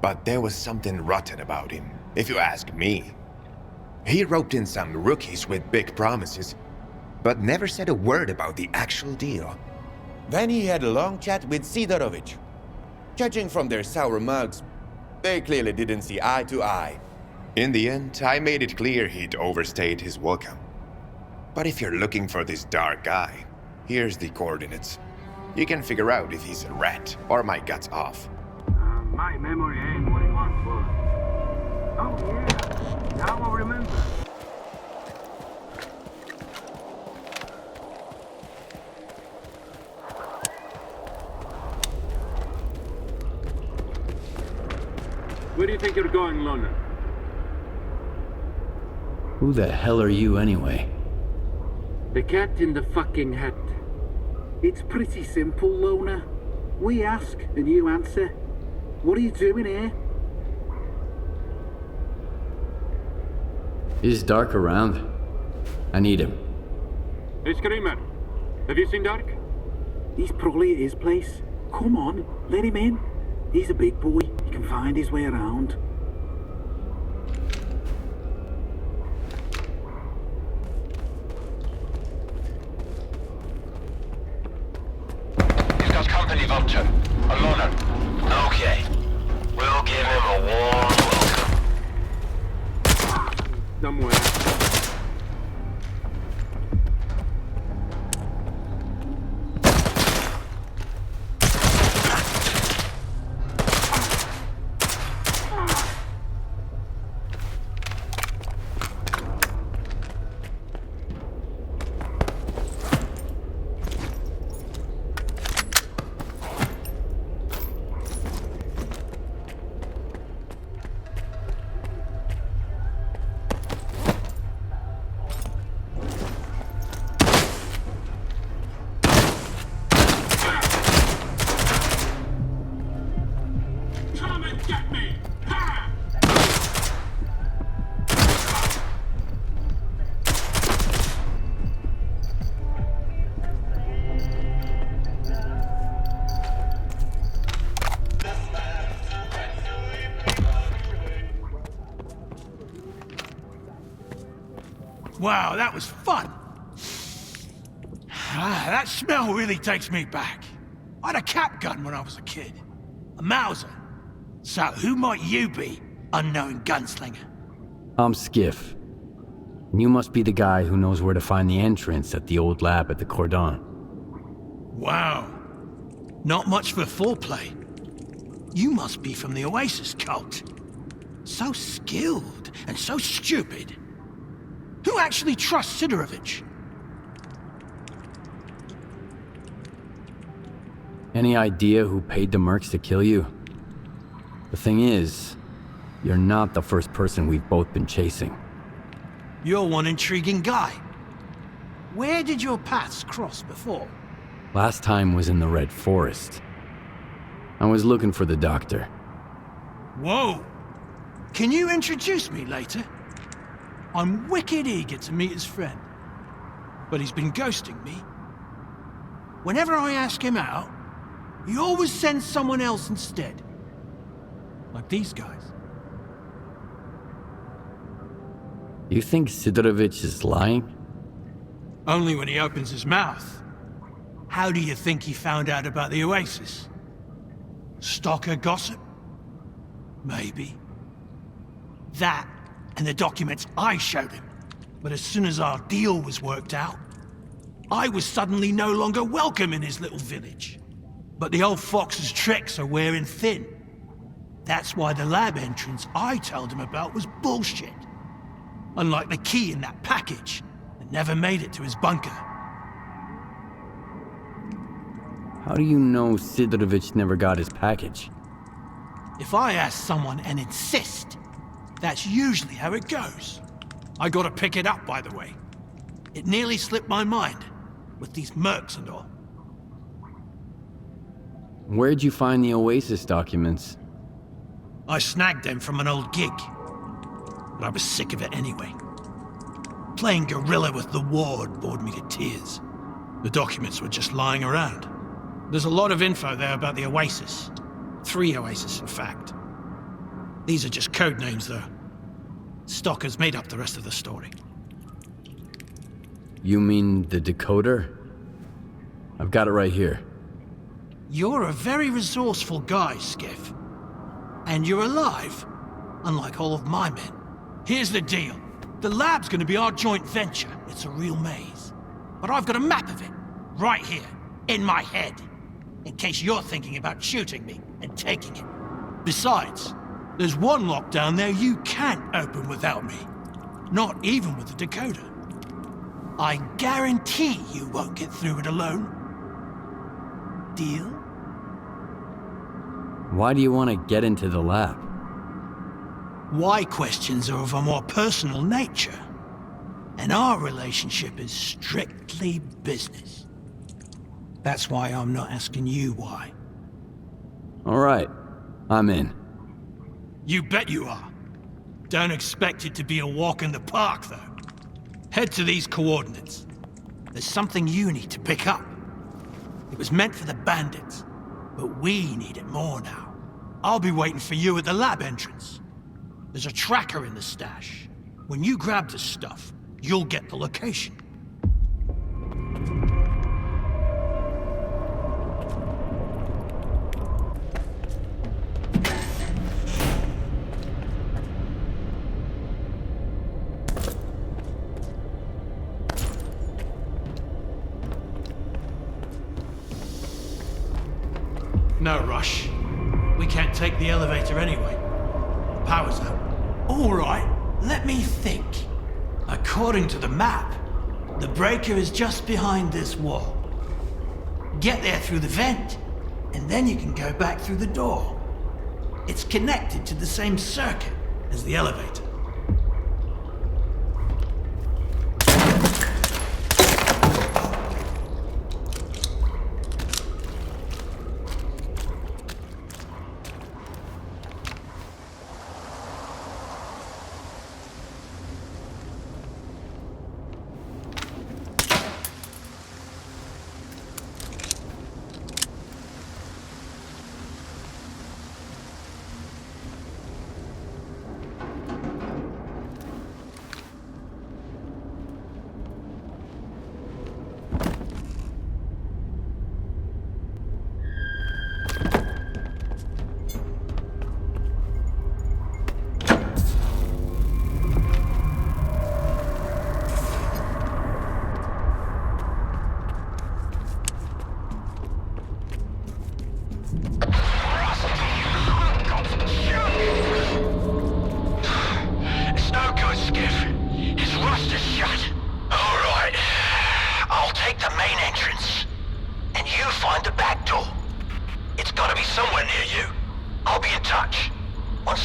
But there was something rotten about him, if you ask me. He roped in some rookies with big promises, but never said a word about the actual deal. Then he had a long chat with Sidorovich. Judging from their sour mugs, they clearly didn't see eye to eye. In the end, I made it clear he'd overstayed his welcome. But if you're looking for this dark guy, here's the coordinates. You can figure out if he's a rat or my guts off. My memory ain't what it once was. Oh yeah, now I remember. Where do you think you're going, Lona? Who the hell are you anyway? The cat in the fucking hat. It's pretty simple, Lona. We ask and you answer. What are you doing here? Is Dark around? I need him. Hey, Screamer. Have you seen Dark? He's probably at his place. Come on, let him in. He's a big boy. He can find his way around. He's got company, Vulture. A loner. Okay. We'll give him a warm Wow, that was fun. That smell really takes me back. I had a cap gun when I was a kid. A Mauser. So who might you be, unknown gunslinger? I'm Skiff. You must be the guy who knows where to find the entrance at the old lab at the Cordon. Wow. Not much for foreplay. You must be from the Oasis cult. So skilled and so stupid. Who actually trusts Sidorovich? Any idea who paid the mercs to kill you? The thing is, you're not the first person we've both been chasing. You're one intriguing guy. Where did your paths cross before? Last time was in the Red Forest. I was looking for the doctor. Whoa! Can you introduce me later? I'm wicked eager to meet his friend. But he's been ghosting me. Whenever I ask him out, he always sends someone else instead. Like these guys. You think Sidorovich is lying? Only when he opens his mouth. How do you think he found out about the Oasis? Stalker gossip? Maybe. That and the documents I showed him. But as soon as our deal was worked out, I was suddenly no longer welcome in his little village. But the old fox's tricks are wearing thin. That's why the lab entrance I told him about was bullshit. Unlike the key in that package that never made it to his bunker. How do you know Sidorovich never got his package? If I ask someone and insist, that's usually how it goes. I gotta pick it up, by the way. It nearly slipped my mind, with these mercs and all. Where'd you find the Oasis documents? I snagged them from an old gig. But I was sick of it anyway. Playing guerrilla with the ward bored me to tears. The documents were just lying around. There's a lot of info there about the Oasis. 3 Oasis, in fact. These are just code names, though. Stalker's made up the rest of the story. You mean the decoder? I've got it right here. You're a very resourceful guy, Skiff. And you're alive, unlike all of my men. Here's the deal. The lab's gonna be our joint venture. It's a real maze. But I've got a map of it, right here, in my head. In case you're thinking about shooting me and taking it. Besides, there's one lock down there you can't open without me. Not even with the decoder. I guarantee you won't get through it alone. Deal? Why do you want to get into the lab? Why questions are of a more personal nature. And our relationship is strictly business. That's why I'm not asking you why. All right, I'm in. You bet you are. Don't expect it to be a walk in the park, though. Head to these coordinates. There's something you need to pick up. It was meant for the bandits, but we need it more now. I'll be waiting for you at the lab entrance. There's a tracker in the stash. When you grab the stuff, you'll get the location. No rush. We can't take the elevator anyway. The power's out. All right, let me think. According to the map, the breaker is just behind this wall. Get there through the vent, and then you can go back through the door. It's connected to the same circuit as the elevator.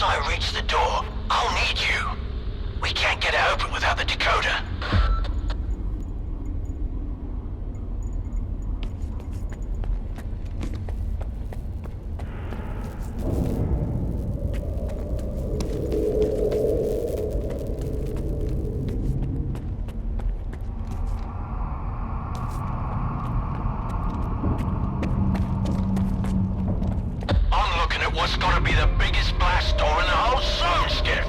I reach the door, I'll need you. We can't get it open without the decoder. I'm looking at what's gotta be the biggest blast door in the whole zone, Skiff.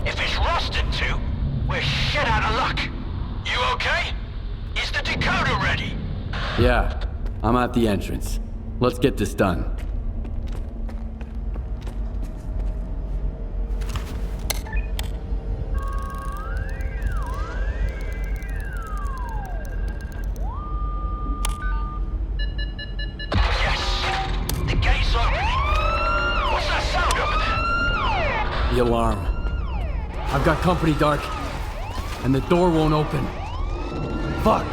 If it's rusted too, we're shit out of luck. You okay? Is the decoder ready? Yeah, I'm at the entrance. Let's get this done. The gate's opening. What's that sound over there? The alarm. I've got company, Dark. And the door won't open. Fuck!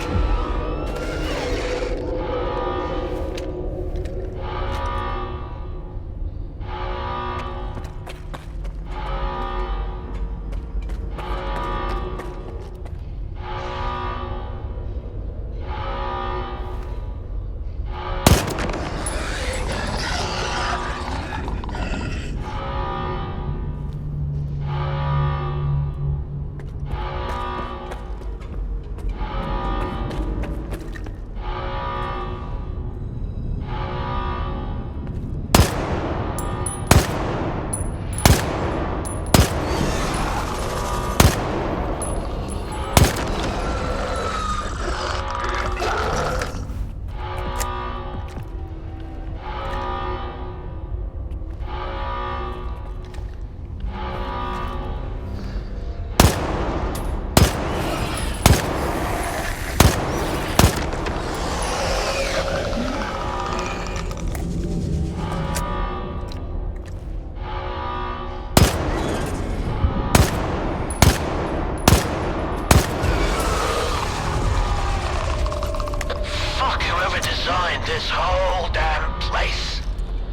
This whole damn place.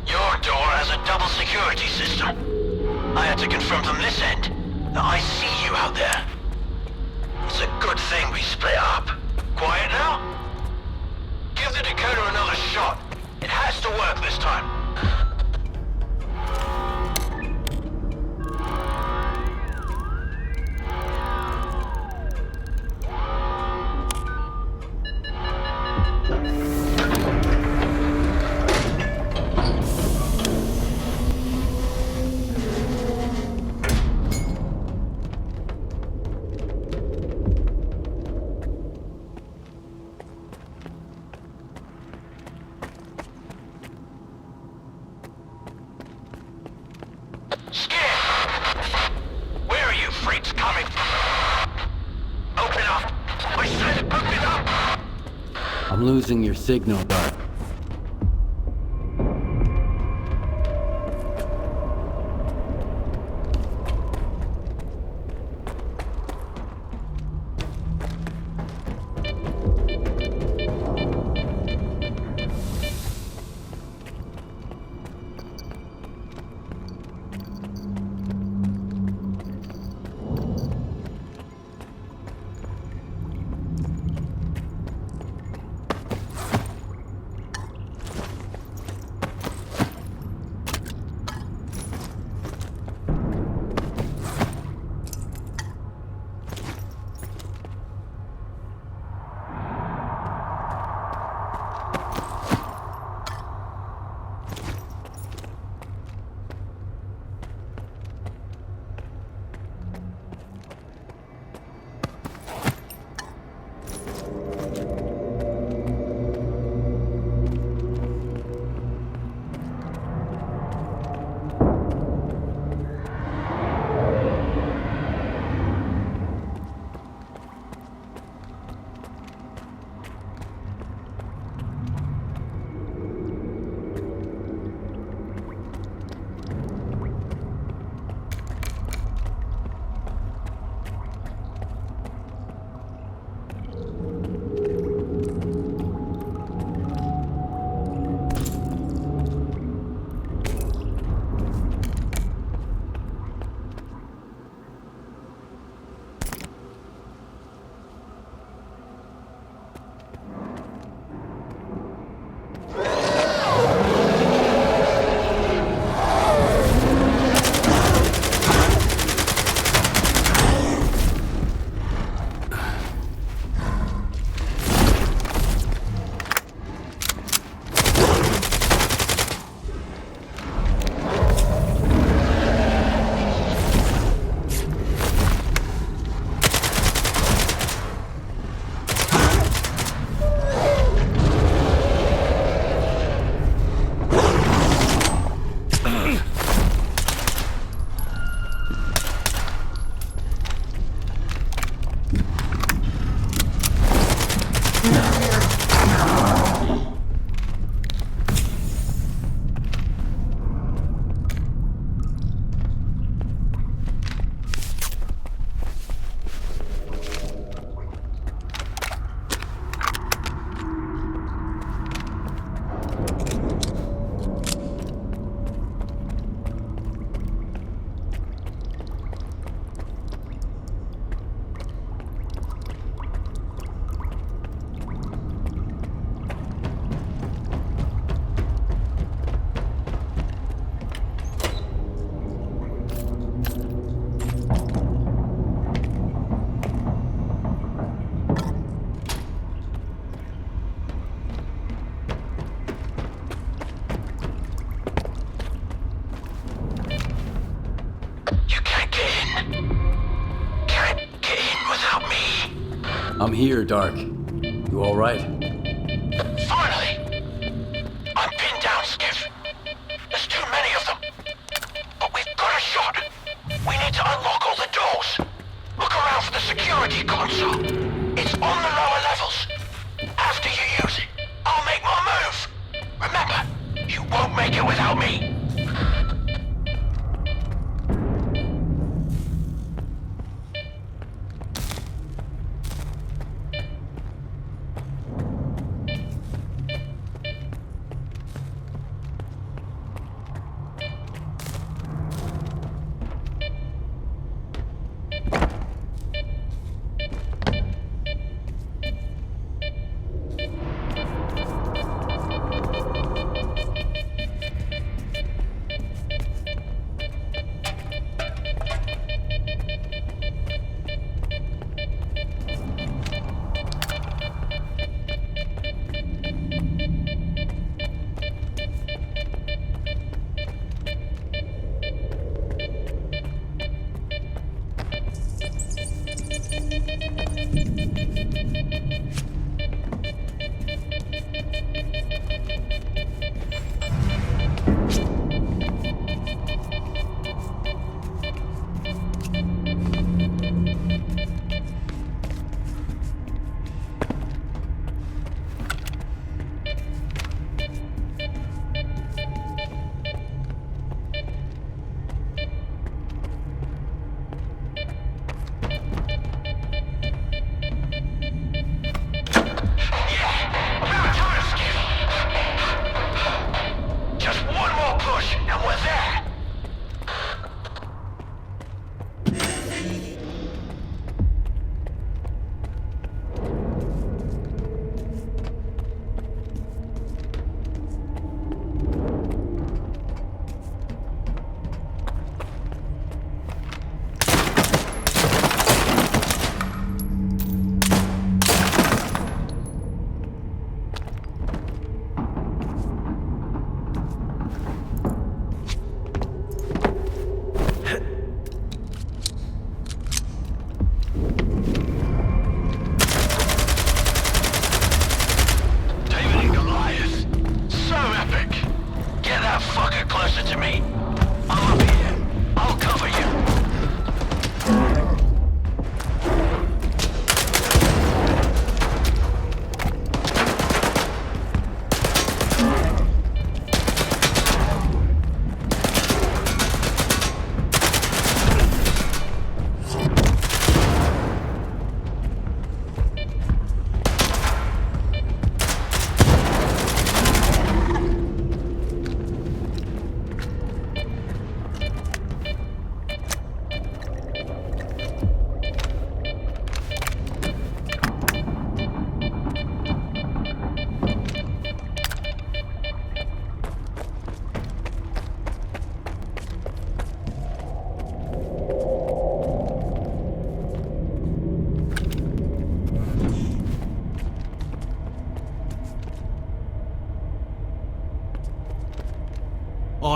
Your door has a double security system. I had to confirm from this end that I see you out there. It's a good thing we split up. Quiet now? Give the decoder another shot. It has to work this time. I'm losing your signal, Dark. I'm here, Dark. You all right? Finally! I'm pinned down, Skiff. There's too many of them. But we've got a shot. We need to unlock all the doors. Look around for the security console. It's on the lower levels. After you use it, I'll make my move. Remember, you won't make it without me.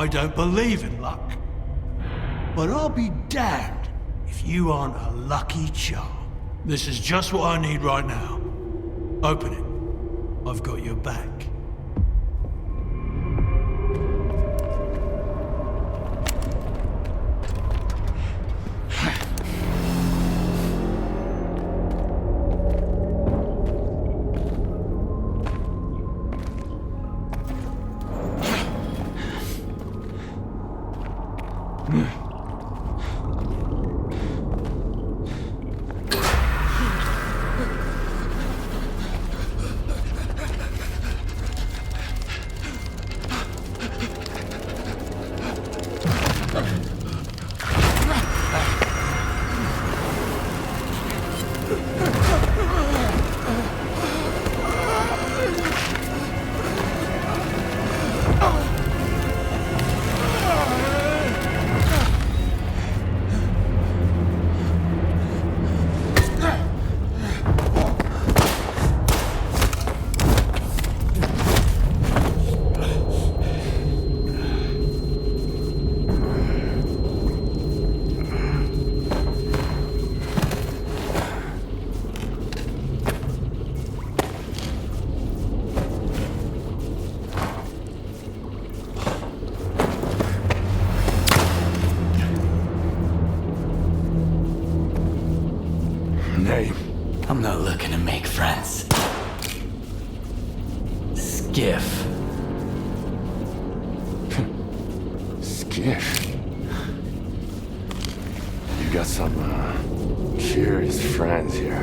I don't believe in luck. But I'll be damned if you aren't a lucky charm. This is just what I need right now. Open it. I've got your back. I'm not looking to make friends. Skiff. Skiff? You got some, curious friends here.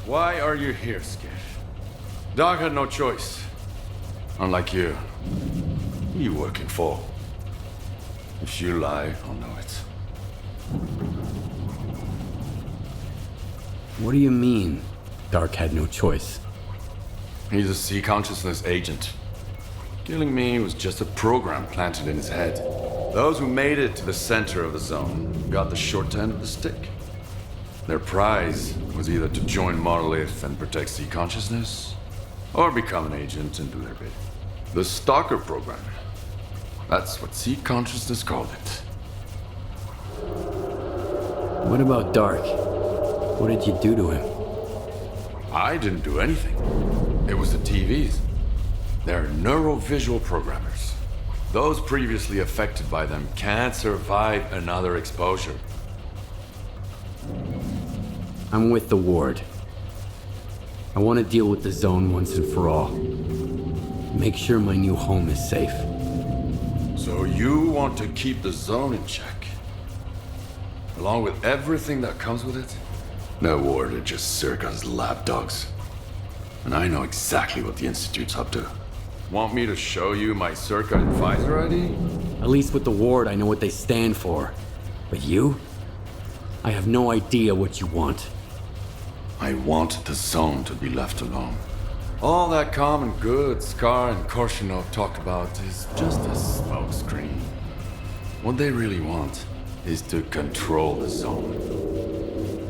Why are you here, Skiff? Doc had no choice. Unlike you. Who are you working for? If you lie, I'll know it. What do you mean, Dark had no choice? He's a sea consciousness agent. Killing me was just a program planted in his head. Those who made it to the center of the zone got the short end of the stick. Their prize was either to join Monolith and protect sea consciousness, or become an agent and do their bit. The STALKER program. That's what sea consciousness called it. What about Dark? What did you do to him? I didn't do anything. It was the TVs. They're neurovisual programmers. Those previously affected by them can't survive another exposure. I'm with the ward. I want to deal with the zone once and for all. Make sure my new home is safe. So you want to keep the zone in check? Along with everything that comes with it? No ward are just Circa's lapdogs. And I know exactly what the Institute's up to. Want me to show you my Circa advisor ID? At least with the ward, I know what they stand for. But you? I have no idea what you want. I want the zone to be left alone. All that common good S.T.A.L.K.E.R and Korshunov talk about is just a smokescreen. What they really want is to control the zone.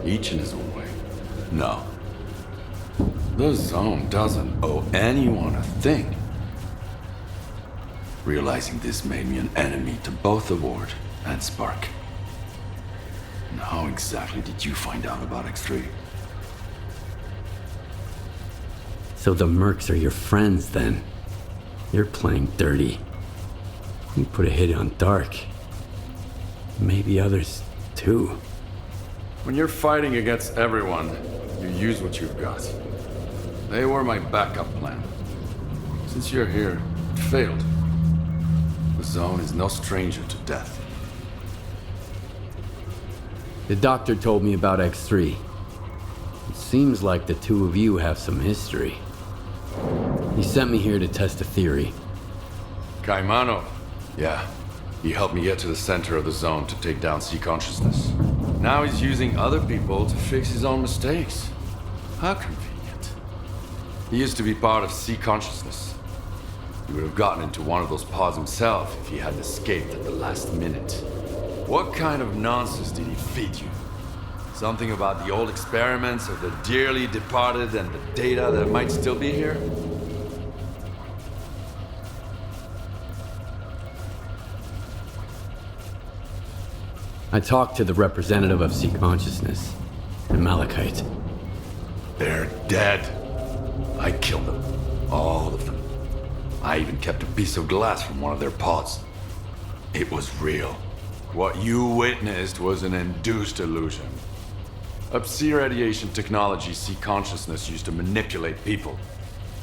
Each in his own way. No. The zone doesn't owe anyone a thing. Realizing this made me an enemy to both the ward and Spark. And how exactly did you find out about X3? So the mercs are your friends then? You're playing dirty. You put a hit on Dark. Maybe others too. When you're fighting against everyone, you use what you've got. They were my backup plan. Since you're here, it failed. The zone is no stranger to death. The doctor told me about X3. It seems like the two of you have some history. He sent me here to test a theory. Caimano. Yeah. He helped me get to the center of the zone to take down sea consciousness. Now he's using other people to fix his own mistakes. How convenient. He used to be part of sea consciousness. He would have gotten into one of those pods himself if he hadn't escaped at the last minute. What kind of nonsense did he feed you? Something about the old experiments of the dearly departed and the data that might still be here? I talked to the representative of Sea Consciousness, and Malachite. They're dead. I killed them. All of them. I even kept a piece of glass from one of their pods. It was real. What you witnessed was an induced illusion. A Psi radiation technology Sea Consciousness used to manipulate people.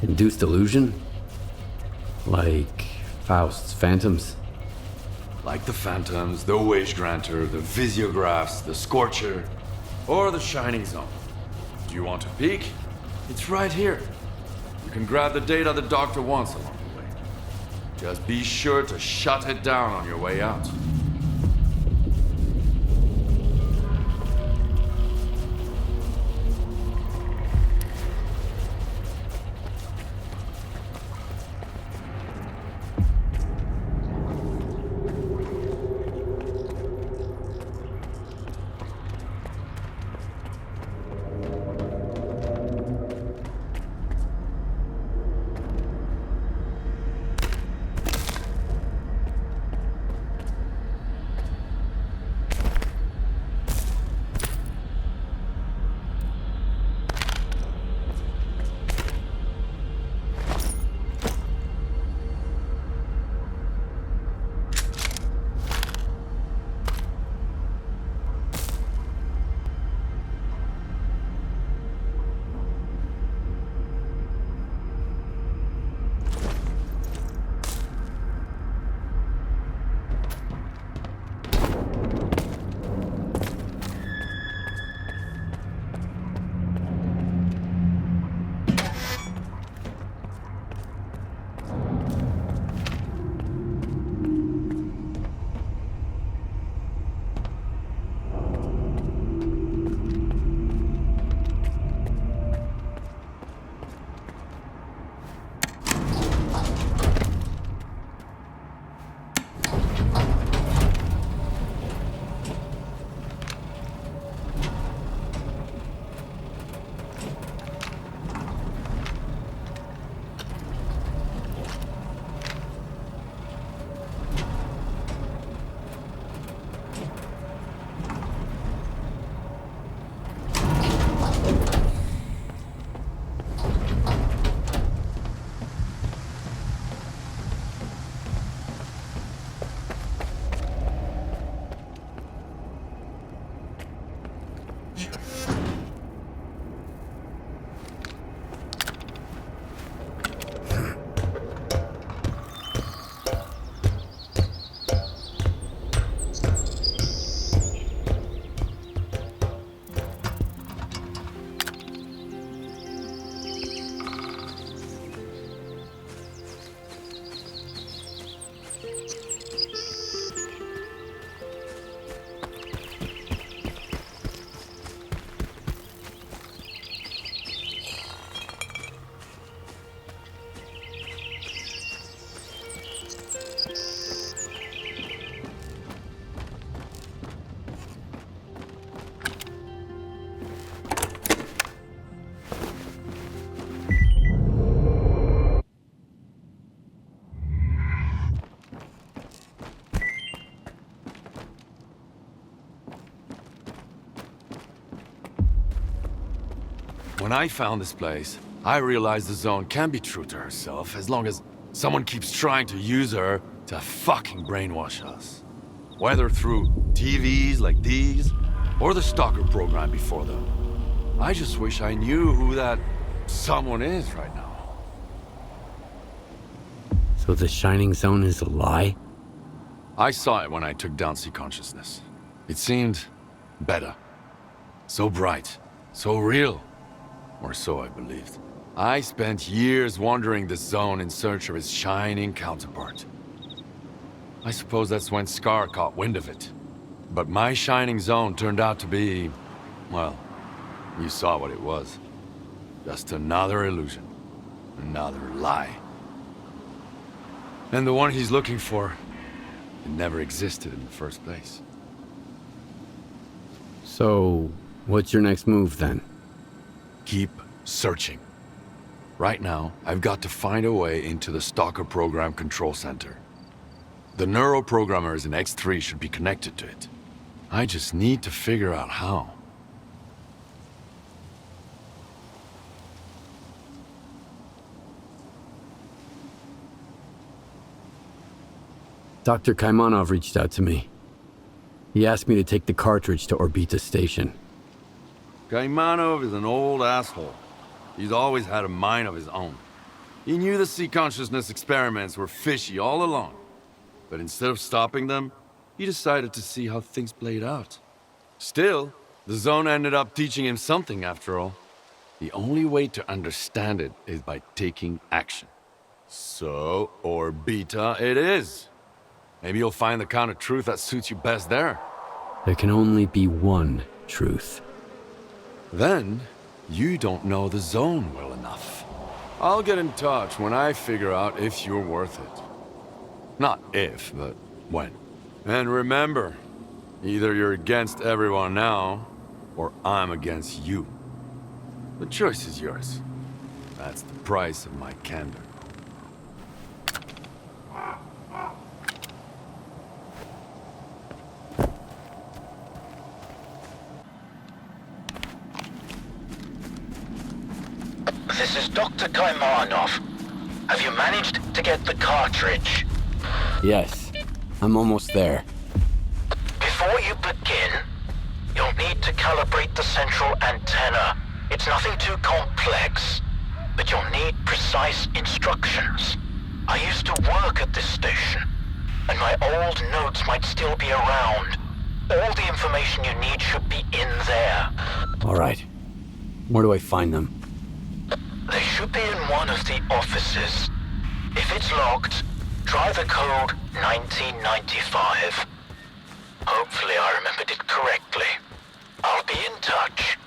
Induced illusion? Like Faust's phantoms? Like the Phantoms, the Wage Granter, the Visiographs, the Scorcher, or the Shining Zone. Do you want to peek? It's right here. You can grab the data the doctor wants along the way. Just be sure to shut it down on your way out. When I found this place, I realized the Zone can be true to herself as long as someone keeps trying to use her to fucking brainwash us. Whether through TVs like these, or the STALKER program before them. I just wish I knew who that someone is right now. So the Shining Zone is a lie? I saw it when I took down sea consciousness. It seemed better. So bright, so real. Or so I believed. I spent years wandering the Zone in search of its shining counterpart. I suppose that's when S.T.A.L.K.E.R caught wind of it. But my Shining Zone turned out to be, well, you saw what it was. Just another illusion. Another lie. And the one he's looking for, it never existed in the first place. So, what's your next move then? Keep searching. Right now, I've got to find a way into the STALKER program control center. The neuroprogrammers in X3 should be connected to it. I just need to figure out how. Dr. Kaimanov reached out to me. He asked me to take the cartridge to Orbita Station. Kaimanov is an old asshole. He's always had a mind of his own. He knew the sea consciousness experiments were fishy all along. But instead of stopping them, he decided to see how things played out. Still, the Zone ended up teaching him something after all. The only way to understand it is by taking action. So, Orbita it is. Maybe you'll find the kind of truth that suits you best there. There can only be one truth. Then, you don't know the Zone well enough. I'll get in touch when I figure out if you're worth it. Not if, but when. And remember, either you're against everyone now, or I'm against you. The choice is yours. That's the price of my candor. This is Dr. Kaimanov. Have you managed to get the cartridge? Yes, I'm almost there. Before you begin, you'll need to calibrate the central antenna. It's nothing too complex, but you'll need precise instructions. I used to work at this station, and my old notes might still be around. All the information you need should be in there. All right. Where do I find them? They should be in one of the offices. If it's locked, try the code 1995. Hopefully I remembered it correctly. I'll be in touch.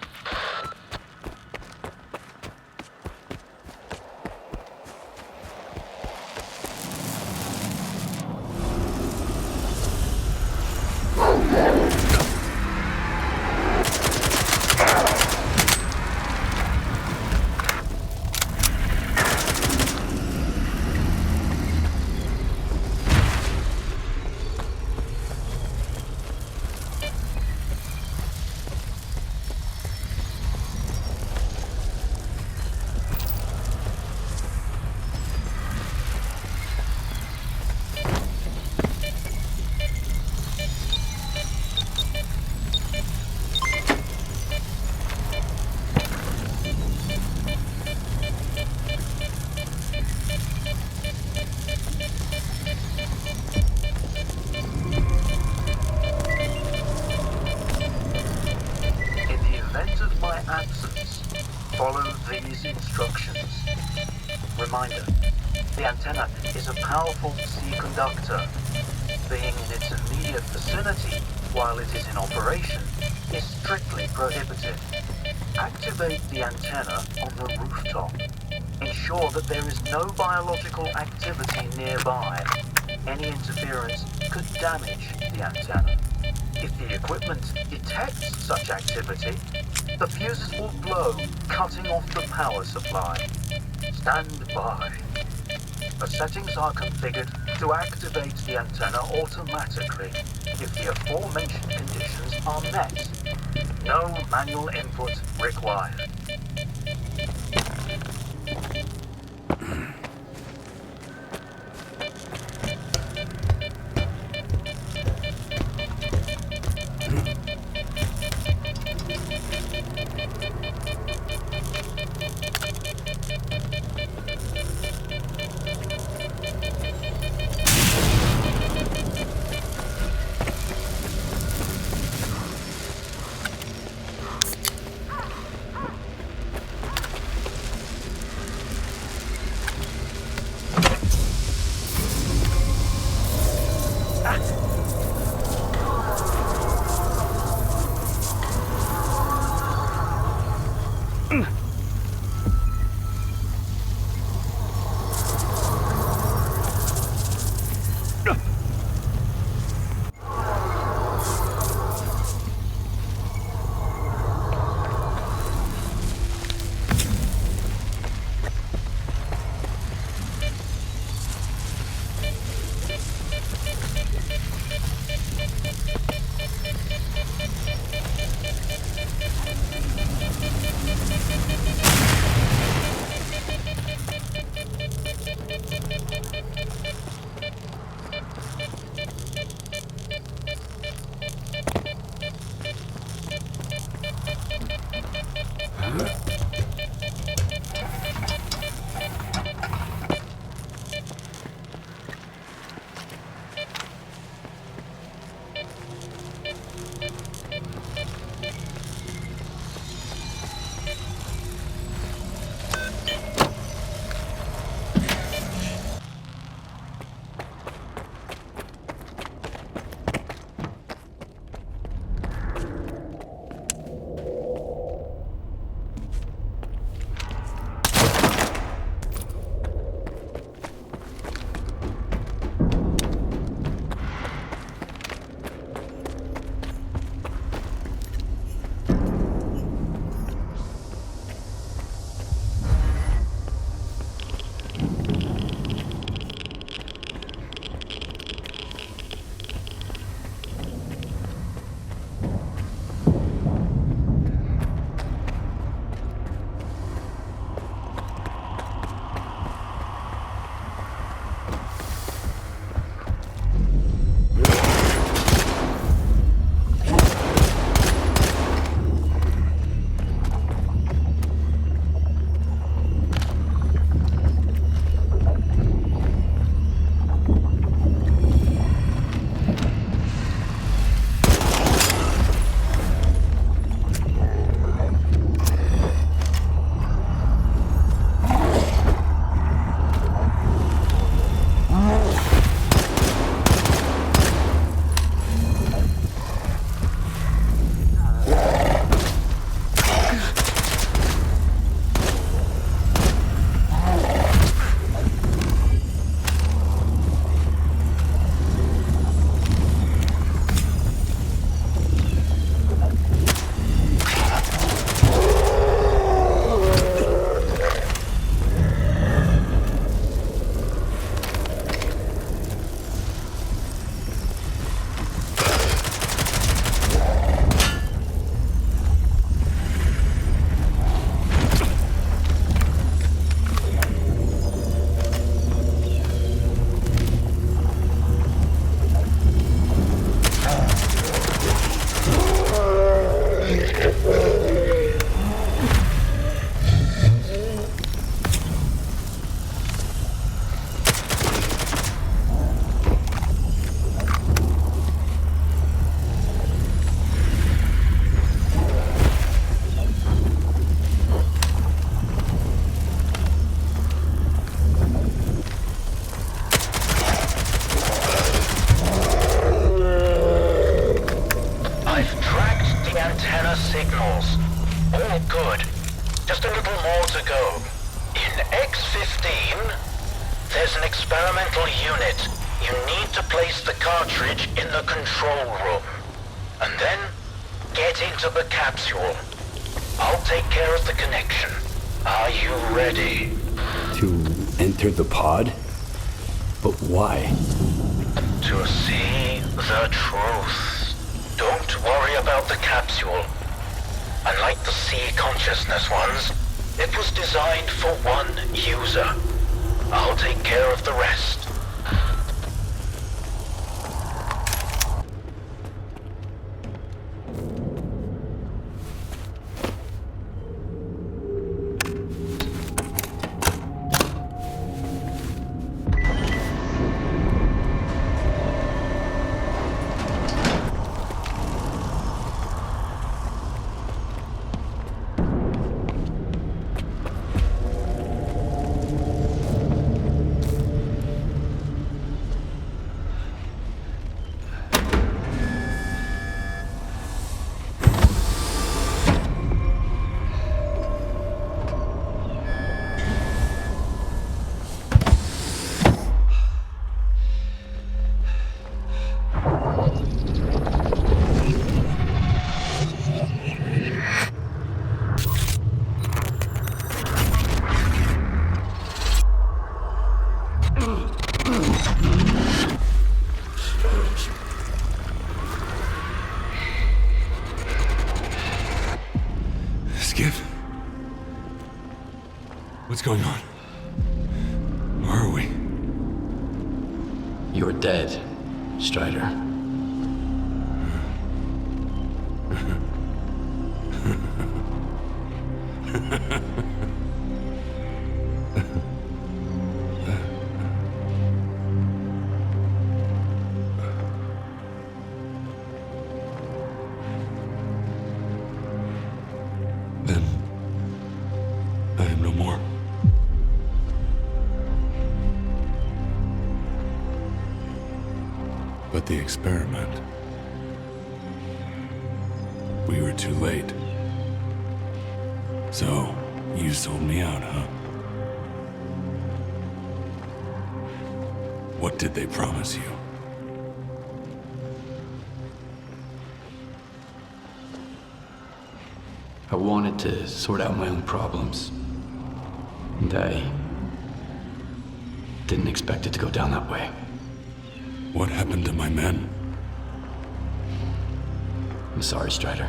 Follow these instructions. Reminder, the antenna is a powerful C conductor. Being in its immediate vicinity while it is in operation is strictly prohibited. Activate the antenna on the rooftop. Ensure that there is no biological activity nearby. Any interference could damage the antenna. If the equipment detects such activity, the fuses will blow, cutting off the power supply. Stand by. The settings are configured to activate the antenna automatically if the aforementioned conditions are met. No manual input required. The pod? But why? To see the truth. Don't worry about the capsule. Unlike the sea consciousness ones, it was designed for one user. I'll take care of the rest. What's going on? Where are we? You're dead, Strider. Then I am no more. But the experiment. We were too late. So, you sold me out, huh? What did they promise you? I wanted to sort out my own problems. And I didn't expect it to go down that way. What happened to my men? I'm sorry, Strider.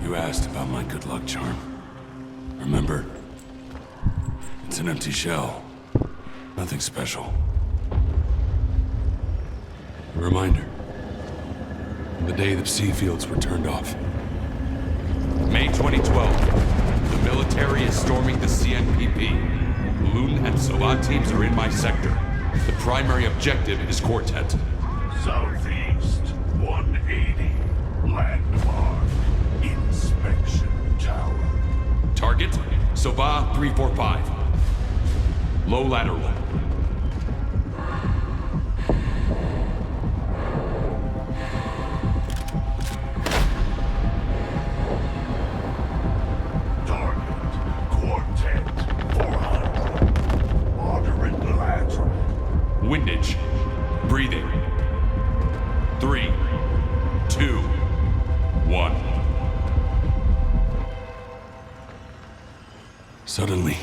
You asked about my good luck charm. Remember? It's an empty shell. Nothing special. A reminder. The day the sea fields were turned off. May 2012. The military is storming the CNPP. Loon and SOA teams are in my sector. The primary objective is Quartet. Southeast, 180. Landmark. Inspection tower. Target, SOA 345. Low lateral. Suddenly,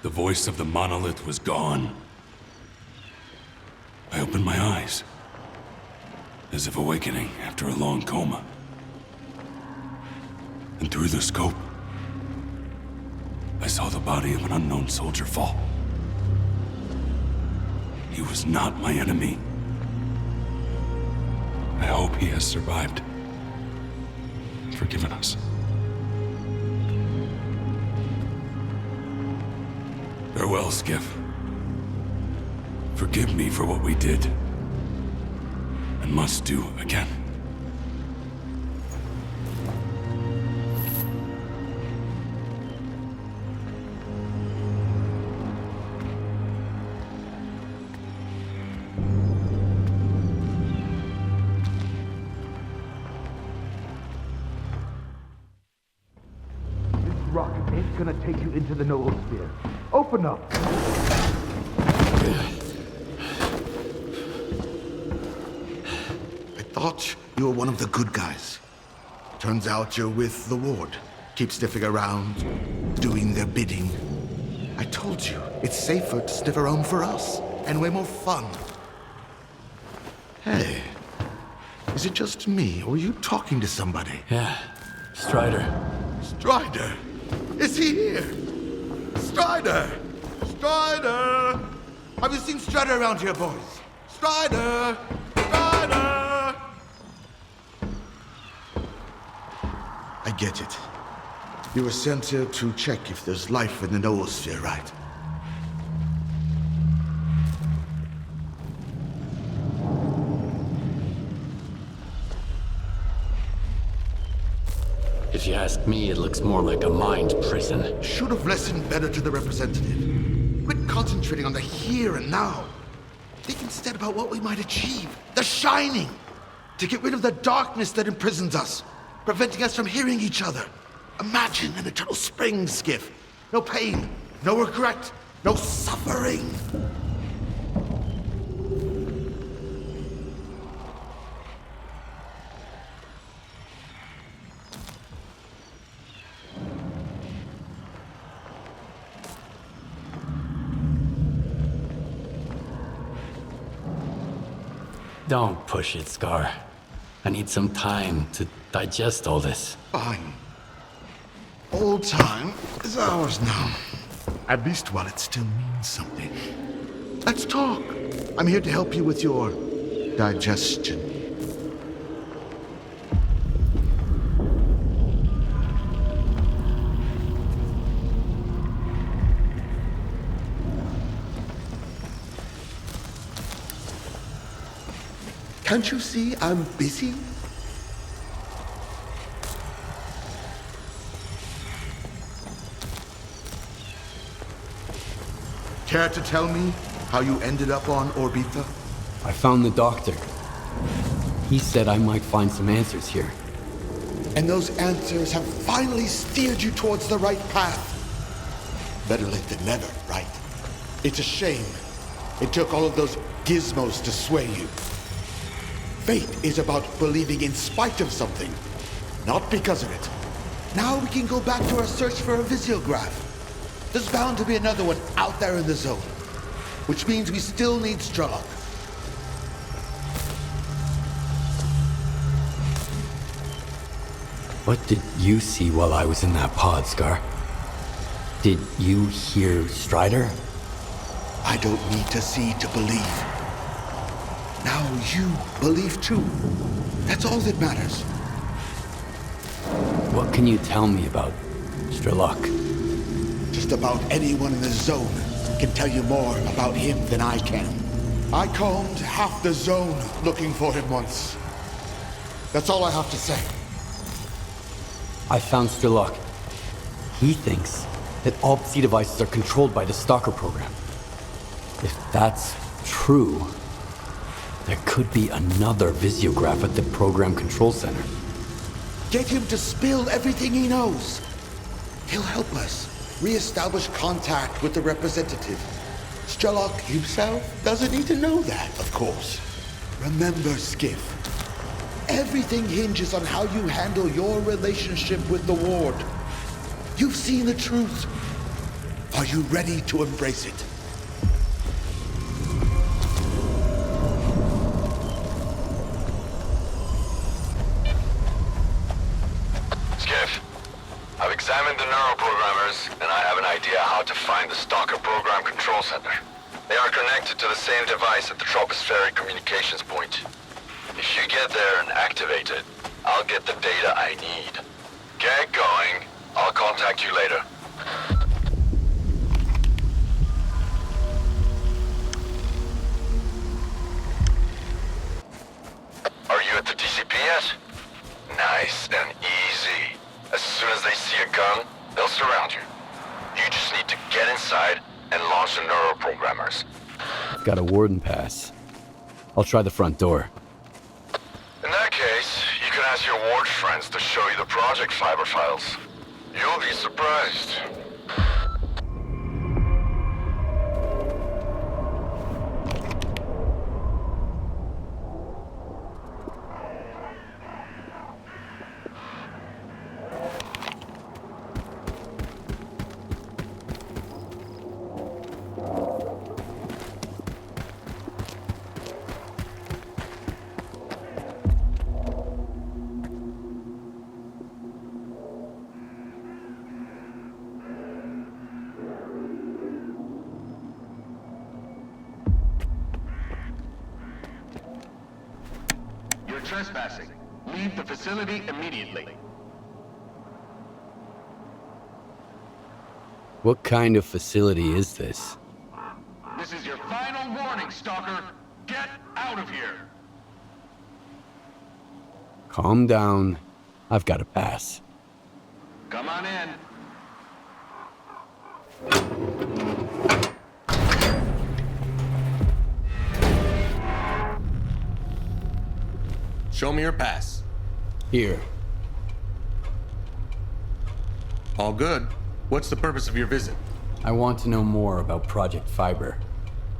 the voice of the monolith was gone. I opened my eyes, as if awakening after a long coma. And through the scope, I saw the body of an unknown soldier fall. He was not my enemy. I hope he has survived. Forgiven us. Farewell, Skiff. Forgive me for what we did, and must do again. This rocket ain't gonna take you into the noosphere. Open up! I thought you were one of the good guys. Turns out you're with the ward. Keep sniffing around, doing their bidding. I told you, it's safer to sniff around for us, and way more fun. Hey, is it just me, or are you talking to somebody? Yeah, Strider. Strider? Is he here? Strider! Strider! Have you seen Strider around here, boys? Strider! Strider! I get it. You were sent here to check if there's life in the noosphere, right? If you ask me, it looks more like a mind prison. Should have listened better to the representative. Quit concentrating on the here and now. Think instead about what we might achieve. The Shining! To get rid of the darkness that imprisons us, preventing us from hearing each other. Imagine an eternal spring, Skiff. No pain, no regret, no suffering. Don't push it, Scar. I need some time to digest all this. Fine. All time is ours now. At least while it still means something. Let's talk. I'm here to help you with your digestion. Can't you see I'm busy? Care to tell me how you ended up on Orbitha? I found the doctor. He said I might find some answers here. And those answers have finally steered you towards the right path. Better late than never, right? It's a shame. It took all of those gizmos to sway you. Fate is about believing in spite of something, not because of it. Now we can go back to our search for a visiograph. There's bound to be another one out there in the zone, which means we still need S.T.A.L.K.E.R. What did you see while I was in that pod, Scar? Did you hear Strider? I don't need to see to believe. Now you believe too. That's all that matters. What can you tell me about S.T.A.L.K.E.R? Just about anyone in the zone can tell you more about him than I can. I combed half the zone looking for him once. That's all I have to say. I found S.T.A.L.K.E.R. He thinks that all Psi devices are controlled by the Stalker program. If that's true, there could be another visiograph at the program control center. Get him to spill everything he knows. He'll help us re-establish contact with the representative. S.T.A.L.K.E.R. himself doesn't need to know that, of course. Remember, Skiff, everything hinges on how you handle your relationship with the ward. You've seen the truth. Are you ready to embrace it? Skiff, I've examined the neuroprogrammers, and I have an idea how to find the Stalker program control center. They are connected to the same device at the tropospheric communications point. If you get there and activate it, I'll get the data I need. Get going. I'll contact you later. Are you at the DCP yet? Nice and easy. As soon as they see a gun, they'll surround you. You just need to get inside and launch the neuroprogrammers. Got a warden pass. I'll try the front door. In that case, you can ask your ward friends to show you the project fiber files. You'll be surprised. Trespassing. Leave the facility immediately. What kind of facility is this? This is your final warning, Stalker. Get out of here. Calm down. I've got a pass. Come on in. Show me your pass. Here. All good. What's the purpose of your visit? I want to know more about Project Fiber.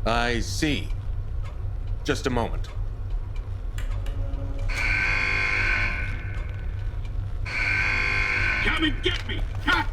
I see. Just a moment. Come and get me! Ha!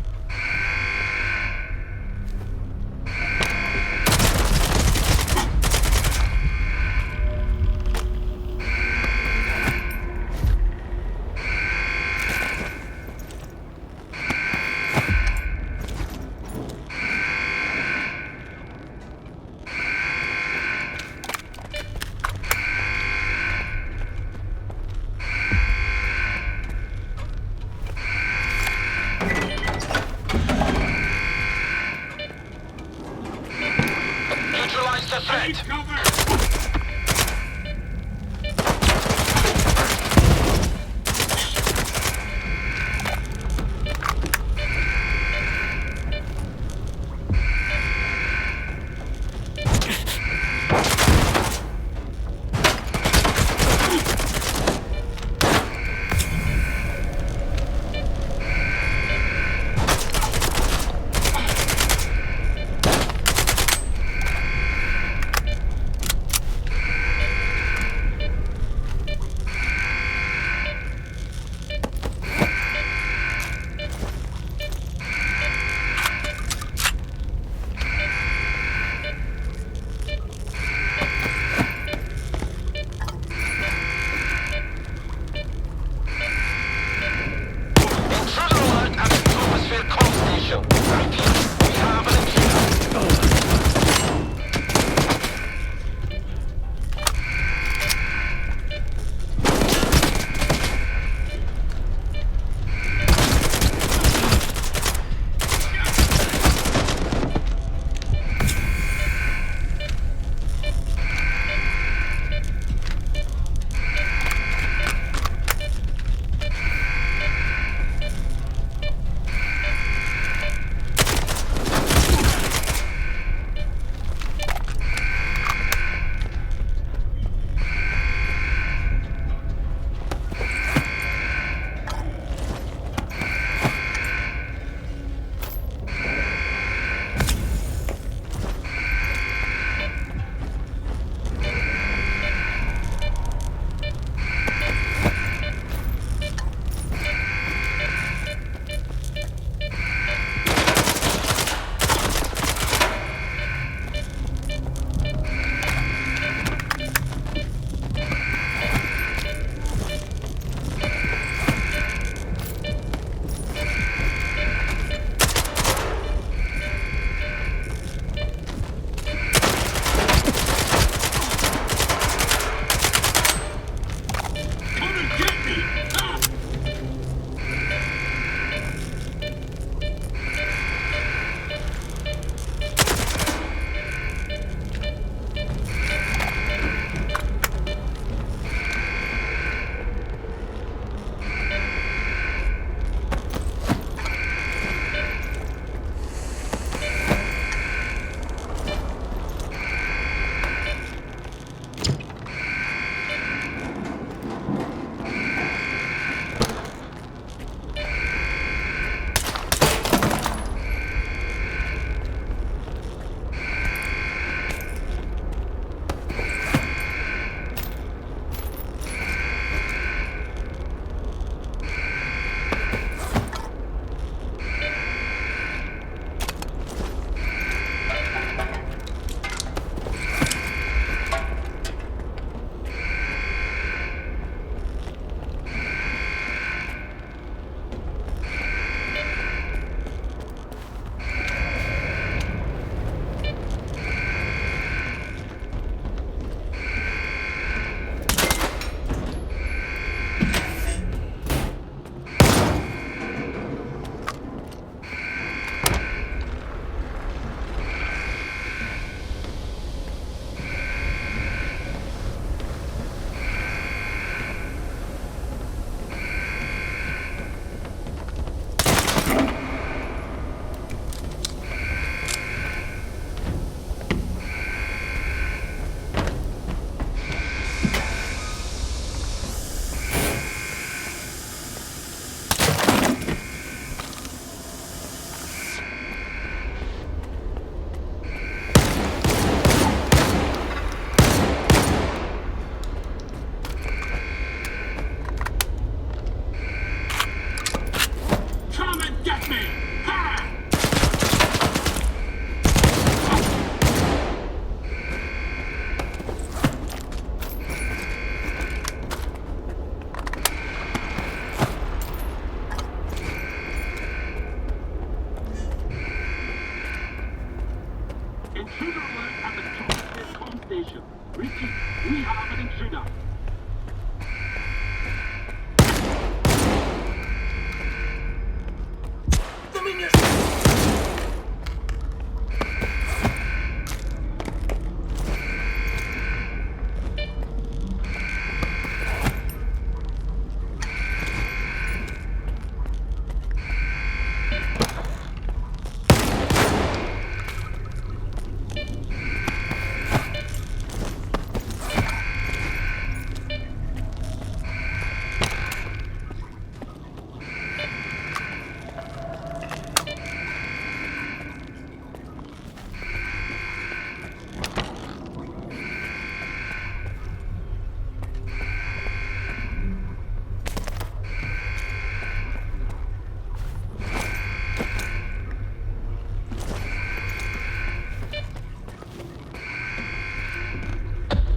Intruder alert at the Chornobyl comm station. Repeat, we have an intruder.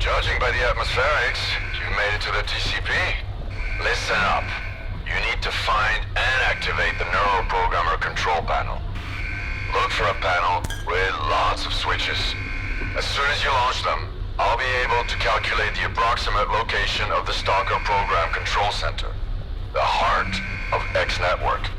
Judging by the atmospherics, you made it to the TCP. Listen up. You need to find and activate the neuroprogrammer control panel. Look for a panel with lots of switches. As soon as you launch them, I'll be able to calculate the approximate location of the Stalker program control center, the heart of X Network.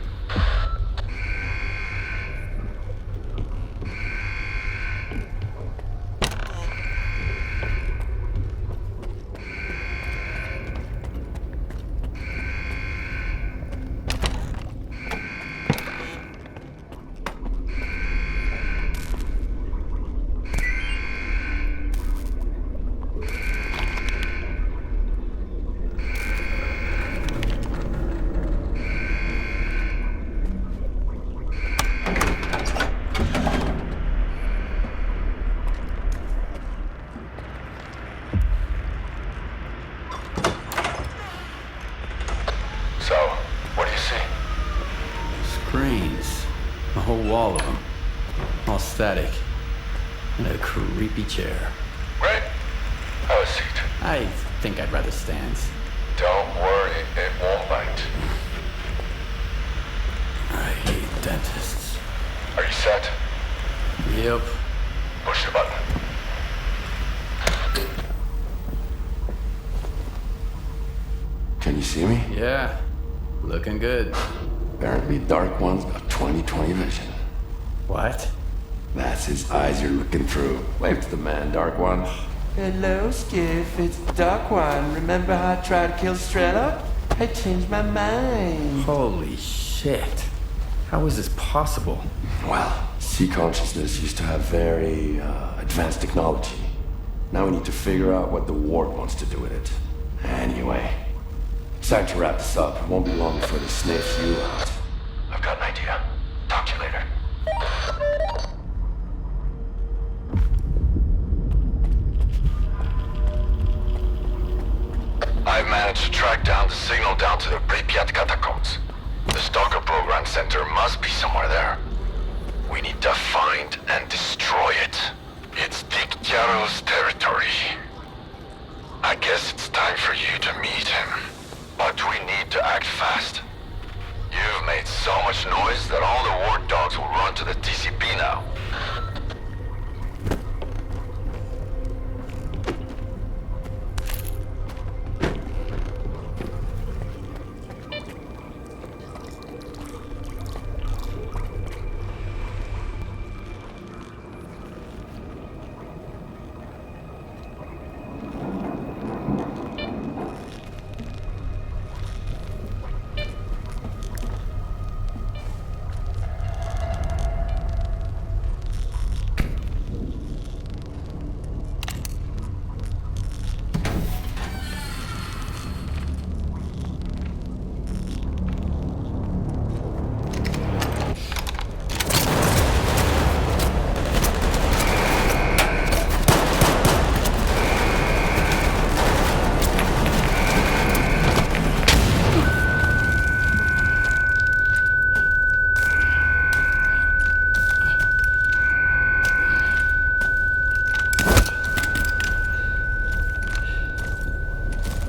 Screens. A whole wall of them. All static. And a creepy chair. Right? Have a seat. I think I'd rather stand. Don't worry, it won't bite. I hate dentists. Are you set? Yep. Push the button. Can you see me? Yeah. Looking good. Apparently Dark One's got 20/20 vision. What? That's his eyes you're looking through. Wave to the man, Dark One. Hello, Skiff. It's Dark One. Remember how I tried to kill Strela? I changed my mind. Holy shit. How is this possible? Well, sea consciousness used to have very advanced technology. Now we need to figure out what the ward wants to do with it. Anyway, it's time to wrap this up. It won't be long before they sniff you out. I've got an idea. Talk to you later. I've managed to track down the signal down to the Pripyat catacombs. The Stalker program center must be somewhere there. We need to find and destroy it. It's Dikyaro's territory. I guess it's time for you to meet him. But we need to act fast. You've made so much noise that all the ward dogs will run to the TCP now.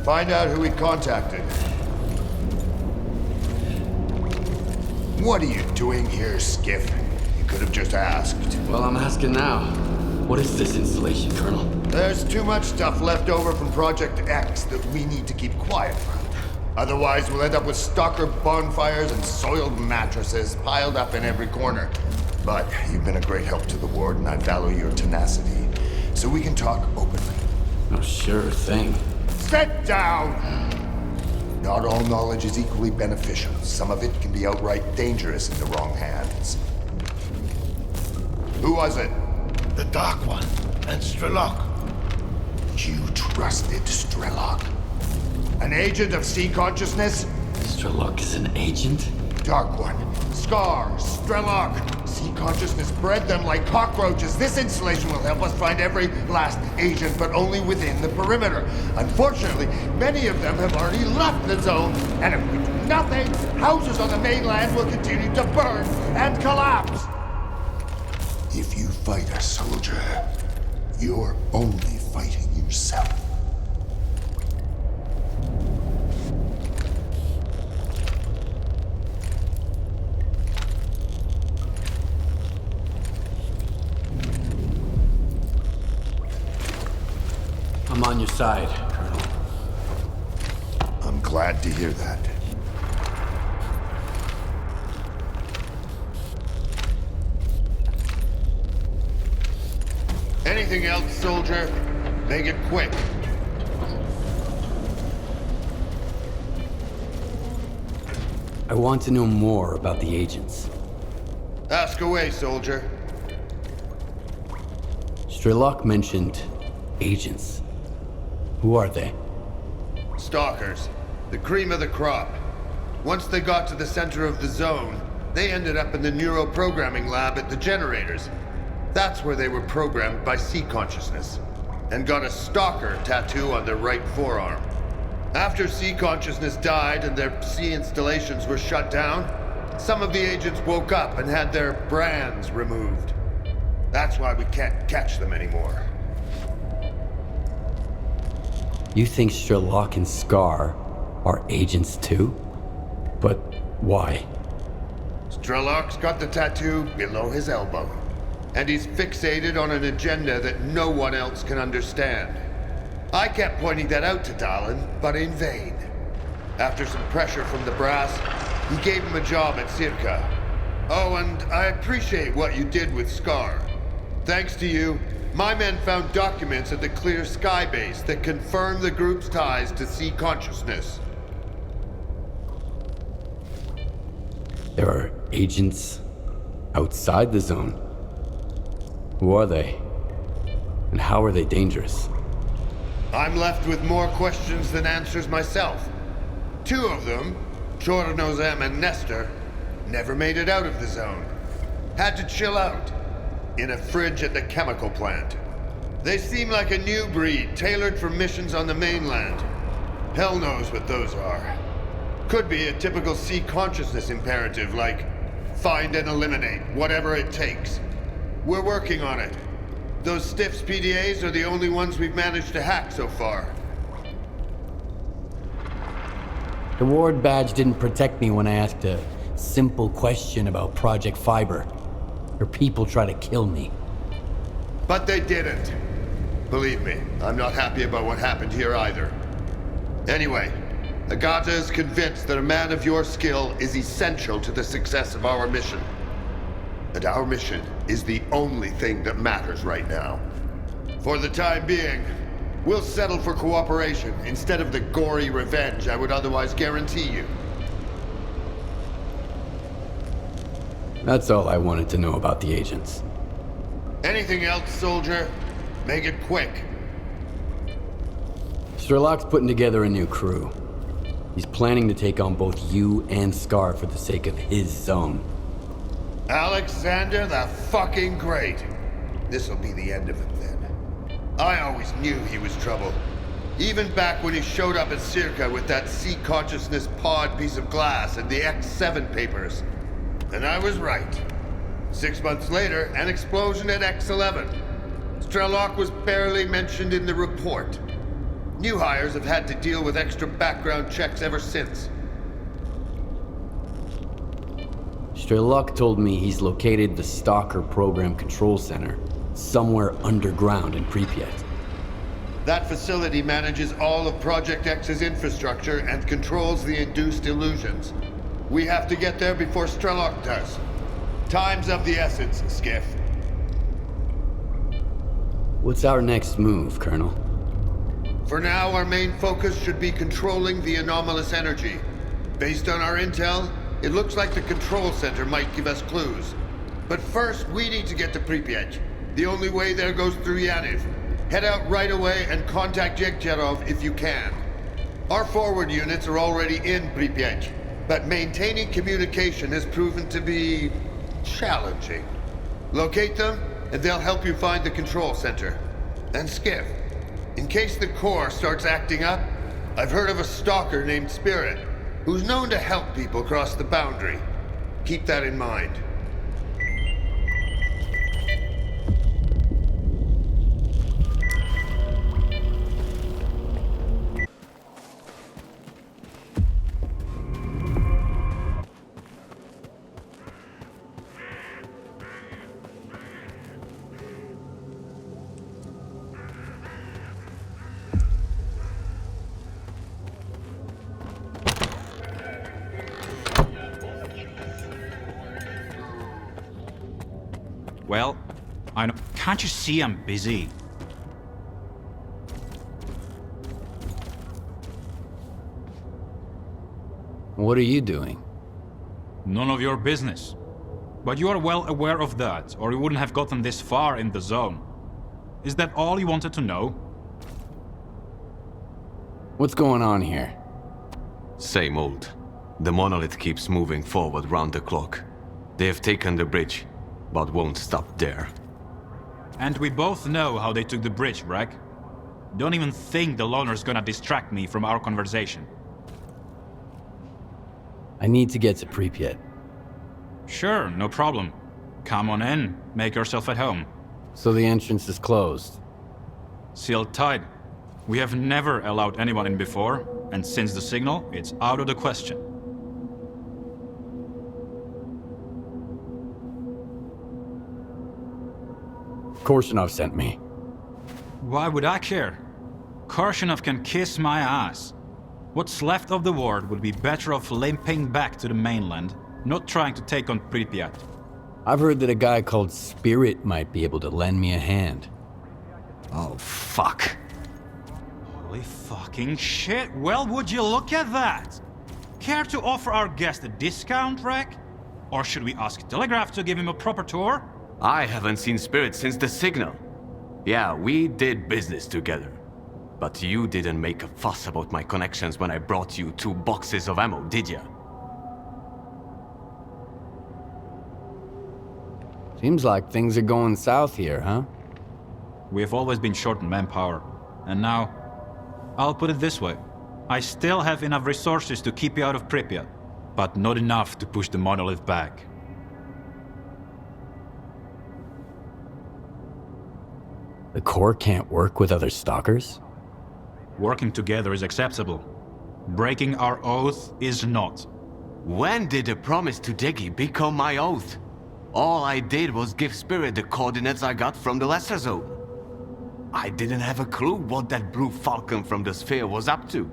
Find out who he contacted. What are you doing here, Skiff? You could have just asked. Well, I'm asking now. What is this installation, Colonel? There's too much stuff left over from Project X that we need to keep quiet about. Otherwise, we'll end up with stalker bonfires and soiled mattresses piled up in every corner. But you've been a great help to the Ward, and I value your tenacity. So we can talk openly. Oh, sure thing. Sit down! Not all knowledge is equally beneficial. Some of it can be outright dangerous in the wrong hands. Who was it? The Dark One and S.T.A.L.K.E.R. You trusted S.T.A.L.K.E.R. An agent of sea consciousness? S.T.A.L.K.E.R. is an agent? Dark One, S.T.A.L.K.E.R., S.T.A.L.K.E.R. Sea consciousness bred them like cockroaches. This installation will help us find every last agent, but only within the perimeter. Unfortunately, many of them have already left the zone, and if we do nothing, houses on the mainland will continue to burn and collapse. If you fight a soldier, you're only fighting yourself. I'm on your side, Colonel. I'm glad to hear that. Anything else, soldier? Make it quick. I want to know more about the agents. Ask away, soldier. S.T.A.L.K.E.R. mentioned agents. Who are they? Stalkers. The cream of the crop. Once they got to the center of the zone, they ended up in the neuroprogramming lab at the generators. That's where they were programmed by sea consciousness, and got a stalker tattoo on their right forearm. After sea consciousness died and their sea installations were shut down, some of the agents woke up and had their brands removed. That's why we can't catch them anymore. You think S.T.A.L.K.E.R. and S.T.A.L.K.E.R. are agents too? But why? S.T.A.L.K.E.R.'s got the tattoo below his elbow, and he's fixated on an agenda that no one else can understand. I kept pointing that out to Dallin, but in vain. After some pressure from the brass, he gave him a job at Circa. Oh, and I appreciate what you did with S.T.A.L.K.E.R. Thanks to you, my men found documents at the Clear Sky base that confirm the group's ties to sea consciousness. There are agents outside the zone. Who are they? And how are they dangerous? I'm left with more questions than answers myself. Two of them, Chornobyl and Nestor, never made it out of the zone. Had to chill out in a fridge at the chemical plant. They seem like a new breed, tailored for missions on the mainland. Hell knows what those are. Could be a typical sea consciousness imperative, like find and eliminate, whatever it takes. We're working on it. Those Stiffs PDAs are the only ones we've managed to hack so far. The Ward badge didn't protect me when I asked a simple question about Project Fiber. Your people try to kill me. But they didn't. Believe me, I'm not happy about what happened here either. Anyway, Agata is convinced that a man of your skill is essential to the success of our mission. And our mission is the only thing that matters right now. For the time being, we'll settle for cooperation instead of the gory revenge I would otherwise guarantee you. That's all I wanted to know about the agents. Anything else, soldier? Make it quick. S.T.A.L.K.E.R.'s putting together a new crew. He's planning to take on both you and S.T.A.L.K.E.R. for the sake of his zone. Alexander the fucking Great. This'll be the end of him then. I always knew he was trouble. Even back when he showed up at Circa with that sea consciousness pod piece of glass and the X7 papers. And I was right. 6 months later, an explosion at X11. S.T.A.L.K.E.R. was barely mentioned in the report. New hires have had to deal with extra background checks ever since. S.T.A.L.K.E.R. told me he's located the S.T.A.L.K.E.R. Program Control Center. somewhere underground in Pripyat. That facility manages all of Project X's infrastructure and controls the induced illusions. We have to get there before S.T.A.L.K.E.R does. Time's of the essence, Skiff. What's our next move, Colonel? For now, our main focus should be controlling the anomalous energy. Based on our intel, it looks like the control center might give us clues. But first, we need to get to Pripyat. The only way there goes through Yaniv. Head out right away and contact Yekcherov if you can. Our forward units are already in Pripyat, but maintaining communication has proven to be challenging. Locate them, and they'll help you find the control center. And Skiff, in case the Corps starts acting up, I've heard of a stalker named Spirit, who's known to help people cross the boundary. Keep that in mind. Well, I know. Can't you see I'm busy? What are you doing? None of your business. But you are well aware of that, or you wouldn't have gotten this far in the zone. Is that all you wanted to know? What's going on here? Same old. The monolith keeps moving forward round the clock. They have taken the bridge, but won't stop there. And we both know how they took the bridge, right? Don't even think the loner's gonna distract me from our conversation. I need to get to Pripyat. Sure, no problem. Come on in, make yourself at home. So the entrance is closed? Sealed tight. We have never allowed anyone in before, and since the signal, it's out of the question. Korshunov sent me. Why would I care? Korshunov can kiss my ass. What's left of the world would be better off limping back to the mainland, not trying to take on Pripyat. I've heard that a guy called Spirit might be able to lend me a hand. Oh, fuck. Holy fucking shit, well, would you look at that? Care to offer our guest a discount, Rek? Or should we ask Telegraph to give him a proper tour? I haven't seen Spirit since the signal. Yeah, we did business together. But you didn't make a fuss about my connections when I brought you 2 boxes of ammo, did ya? Seems like things are going south here, huh? We have always been short on manpower. And now, I'll put it this way. I still have enough resources to keep you out of Pripyat, but not enough to push the monolith back. The Corps can't work with other stalkers? Working together is acceptable. Breaking our oath is not. When did the promise to Degi become my oath? All I did was give Spirit the coordinates I got from the Lesser Zone. I didn't have a clue what that blue falcon from the sphere was up to.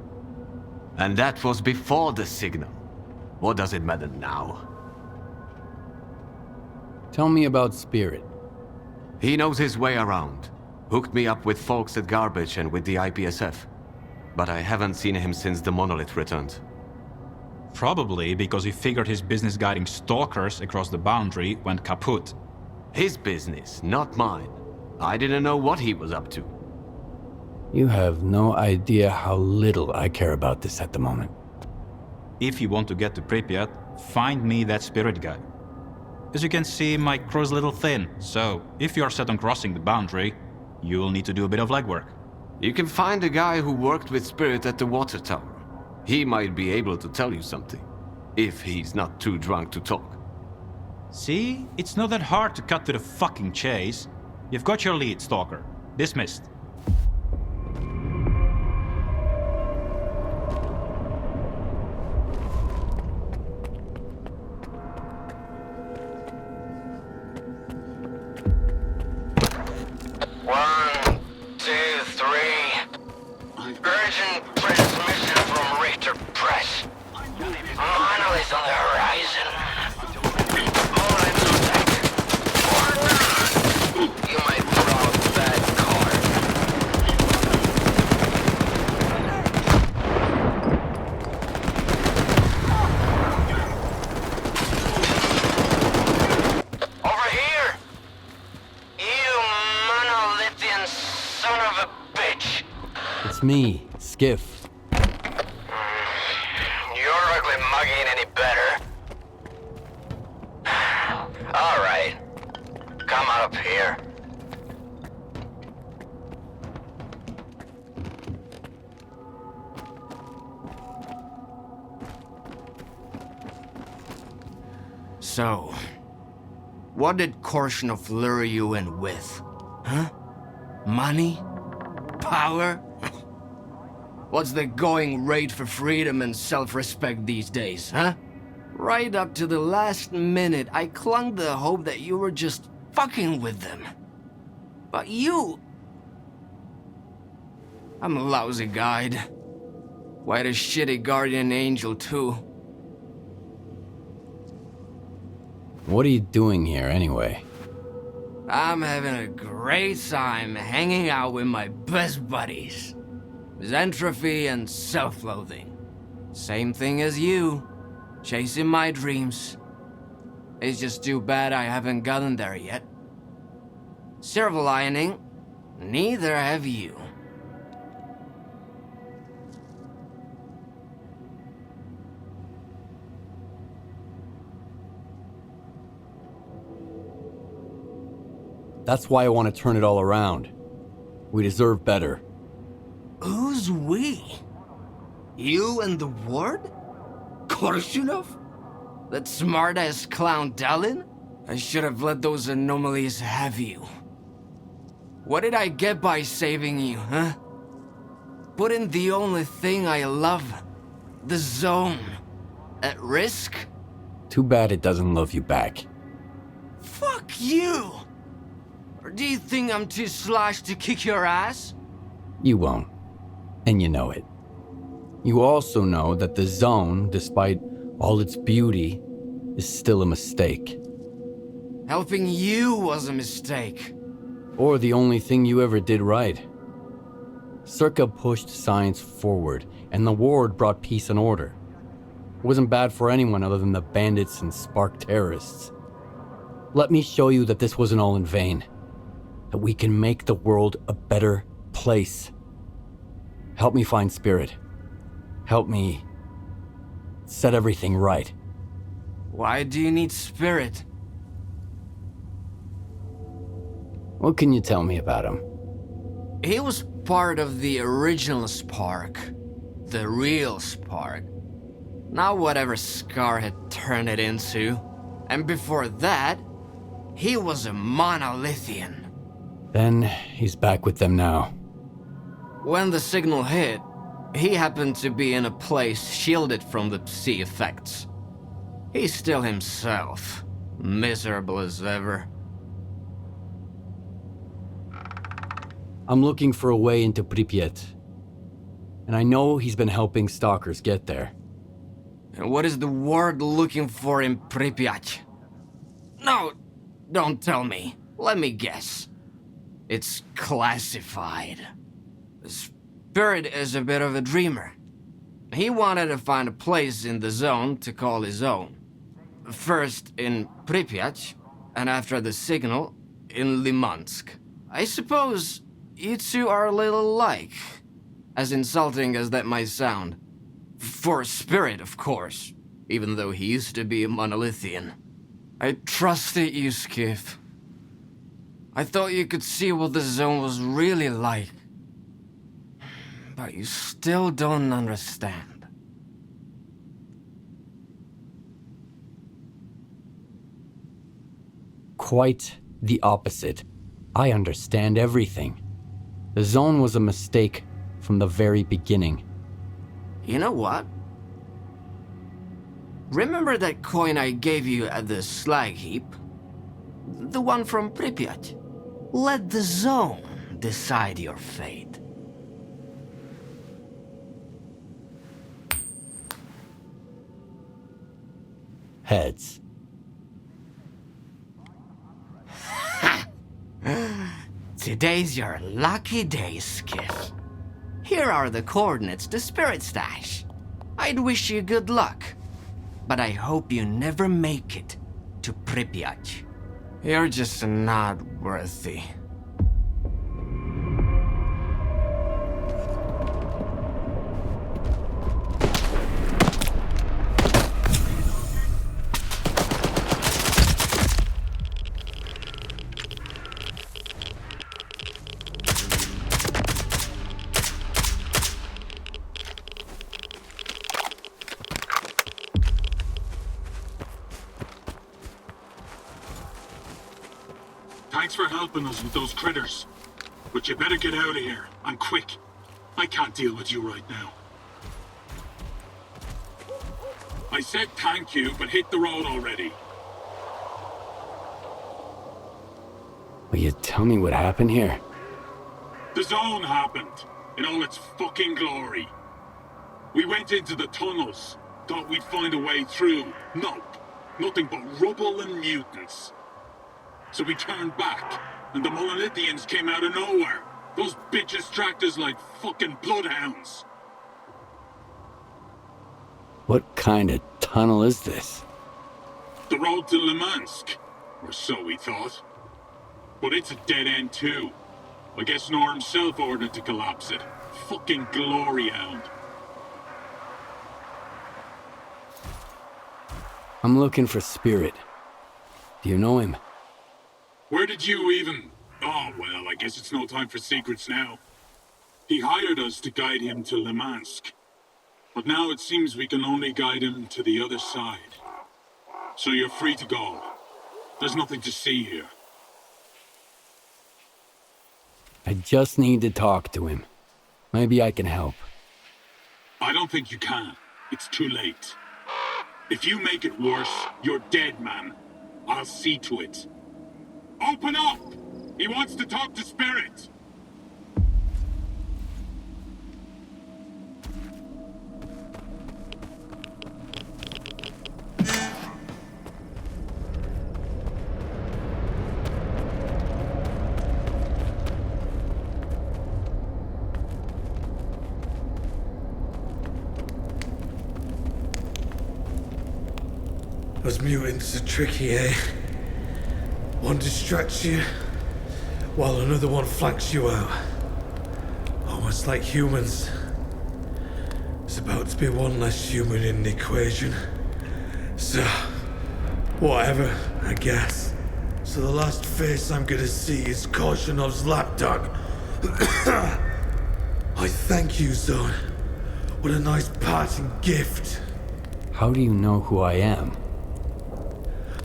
And that was before the signal. What does it matter now? Tell me about Spirit. He knows his way around. Hooked me up with folks at Garbage and with the IPSF. But I haven't seen him since the monolith returned. Probably because he figured his business guiding stalkers across the boundary went kaput. His business, not mine. I didn't know what he was up to. You have no idea how little I care about this at the moment. If you want to get to Pripyat, find me that Spirit guy. As you can see, my crew's a little thin, so if you're set on crossing the boundary, you'll need to do a bit of legwork. You can find a guy who worked with Spirit at the water tower. He might be able to tell you something, if he's not too drunk to talk. See? It's not that hard to cut to the fucking chase. You've got your lead, Stalker. Dismissed. It's me, Skiff. Your ugly mug ain't any better. Alright. Come on up here. So, what did Korshunov lure you in with? Huh? Money? Power? What's the going rate for freedom and self-respect these days, huh? Right up to the last minute, I clung to the hope that you were just fucking with them. But you... I'm a lousy guide. Quite a shitty guardian angel, too. What are you doing here, anyway? I'm having a great time hanging out with my best buddies. Entropy and self-loathing. Same thing as you. Chasing my dreams. It's just too bad I haven't gotten there yet. Silver lining, neither have you. That's why I want to turn it all around. We deserve better. Who's we? You and the ward? Korshunov? That smart-ass clown Dalin? I should have let those anomalies have you. What did I get by saving you, huh? Putting the only thing I love, the zone, at risk? Too bad it doesn't love you back. Fuck you! Or do you think I'm too sloshed to kick your ass? You won't. And you know it. You also know that the zone, despite all its beauty, is still a mistake. Helping you was a mistake. Or the only thing you ever did right. S.T.A.L.K.E.R pushed science forward, and the ward brought peace and order. It wasn't bad for anyone other than the bandits and spark terrorists. Let me show you that this wasn't all in vain. That we can make the world a better place. Help me find Spirit. Help me set everything right. Why do you need Spirit? What can you tell me about him? He was part of the original Spark. The real Spark. Not whatever S.T.A.L.K.E.R had turned it into. And before that, he was a monolithian. Then he's back with them now. When the signal hit, he happened to be in a place shielded from the Psi effects. He's still himself, miserable as ever. I'm looking for a way into Pripyat. And I know he's been helping stalkers get there. And what is the ward looking for in Pripyat? No, don't tell me. Let me guess. It's classified. Spirit is a bit of a dreamer. He wanted to find a place in the zone to call his own. First in Pripyat, and after the signal, in Limansk. I suppose you two are a little alike, as insulting as that might sound. For Spirit, of course, even though he used to be a monolithian. I trusted you, Skiff. I thought you could see what the zone was really like. But you still don't understand. Quite the opposite. I understand everything. The zone was a mistake from the very beginning. You know what? Remember that coin I gave you at the slag heap? The one from Pripyat? Let the zone decide your fate. Heads. Today's your lucky day, Skiff. Here are the coordinates to Spirit Stash. I'd wish you good luck, but I hope you never make it to Pripyat. You're just not worthy. Thanks for helping us with those critters. But you better get out of here, and quick. I can't deal with you right now. I said thank you, but hit the road already. Will you tell me what happened here? The zone happened, in all its fucking glory. We went into the tunnels, thought we'd find a way through. Nope. Nothing but rubble and mutants. So we turned back, and the Monolithians came out of nowhere. Those bitches tracked us like fucking bloodhounds. What kind of tunnel is this? The road to Limansk, or so we thought. But it's a dead end too. I guess Nor himself ordered to collapse it. Fucking glory hound. I'm looking for Spirit. Do you know him? Where did you even... Oh, well, I guess it's no time for secrets now. He hired us to guide him to Limansk. But now it seems we can only guide him to the other side. So you're free to go. There's nothing to see here. I just need to talk to him. Maybe I can help. I don't think you can. It's too late. If you make it worse, you're dead, man. I'll see to it. Open up! He wants to talk to Spirit! Those mutants are tricky, eh? One distracts you, while another one flanks you out. Almost like humans. There's about to be one less human in the equation. So, whatever, I guess. So the last face I'm gonna see is Korshunov's lapdog. I thank you, Zone. What a nice parting gift. How do you know who I am?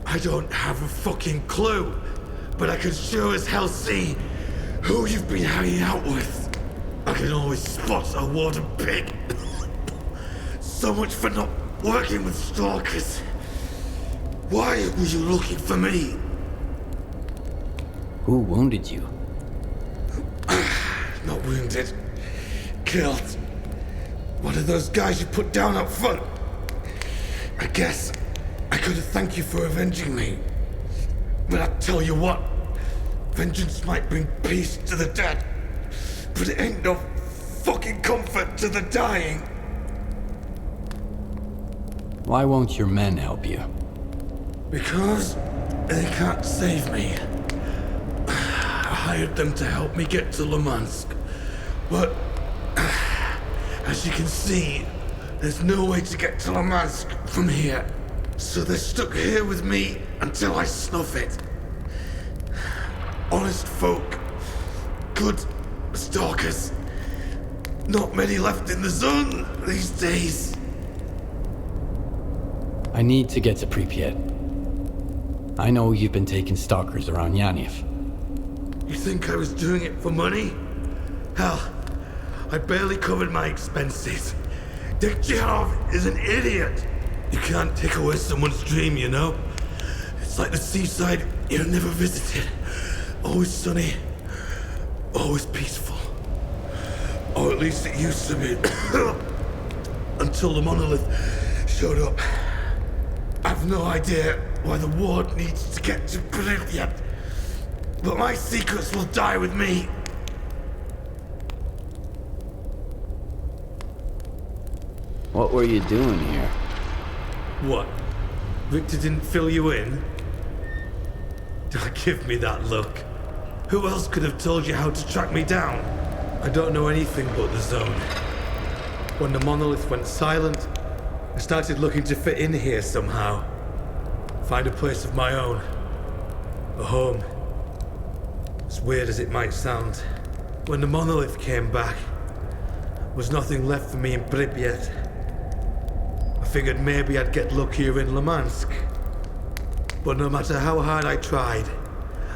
I don't have a fucking clue, but I can sure as hell see who you've been hanging out with. I can always spot a warden pig. So much for not working with stalkers. Why were you looking for me? Who wounded you? Not wounded. Killed. One of those guys you put down up front. I guess I could have thanked you for avenging me. But I tell you what, vengeance might bring peace to the dead, but it ain't no fucking comfort to the dying. Why won't your men help you? Because they can't save me. I hired them to help me get to Limansk, but as you can see, there's no way to get to Limansk from here. So they're stuck here with me until I snuff it. Honest folk. Good stalkers. Not many left in the zone these days. I need to get to Pripyat. I know you've been taking stalkers around Yanev. You think I was doing it for money? Hell, I barely covered my expenses. Dikchanov is an idiot. You can't take away someone's dream, you know? It's like the seaside you never visited. Always sunny, always peaceful. Or at least it used to be. Until the monolith showed up. I've no idea why the ward needs to get to Pripyat, but my secrets will die with me. What were you doing here? What? Victor didn't fill you in? Don't give me that look. Who else could have told you how to track me down? I don't know anything but the zone. When the monolith went silent, I started looking to fit in here somehow. Find a place of my own. A home. As weird as it might sound. When the monolith came back, there was nothing left for me in Pripyat. I figured maybe I'd get luckier in Limansk. But no matter how hard I tried,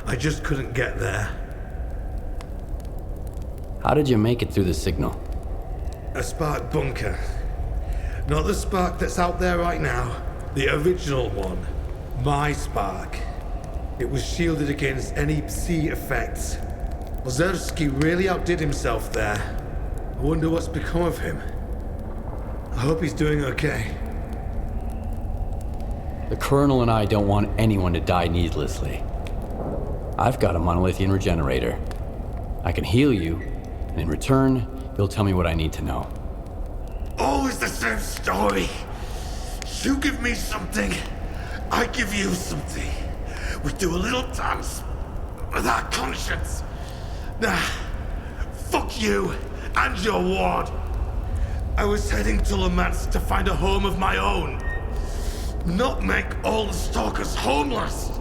I just couldn't get there. How did you make it through the signal? A spark bunker. Not the spark that's out there right now. The original one. My spark. It was shielded against any Psi effects. Ozerski really outdid himself there. I wonder what's become of him. I hope he's doing okay. The Colonel and I don't want anyone to die needlessly. I've got a monolithian regenerator. I can heal you, and in return, you'll tell me what I need to know. Always the same story. You give me something, I give you something. We do a little dance with our conscience. Nah, fuck you and your ward. I was heading to Le Mans to find a home of my own. Not make all the stalkers homeless.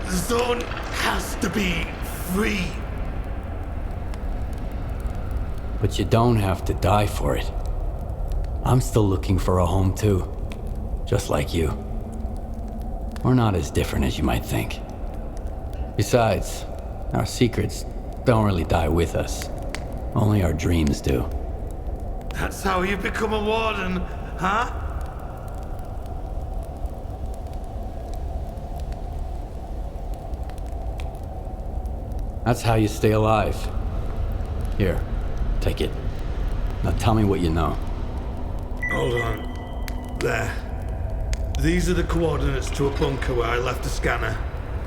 The zone has to be free. But you don't have to die for it. I'm still looking for a home too. Just like you. We're not as different as you might think. Besides, our secrets don't really die with us. Only our dreams do. That's how you become a warden, huh? That's how you stay alive. Here, take it. Now tell me what you know. Hold on. There. These are the coordinates to a bunker where I left a scanner.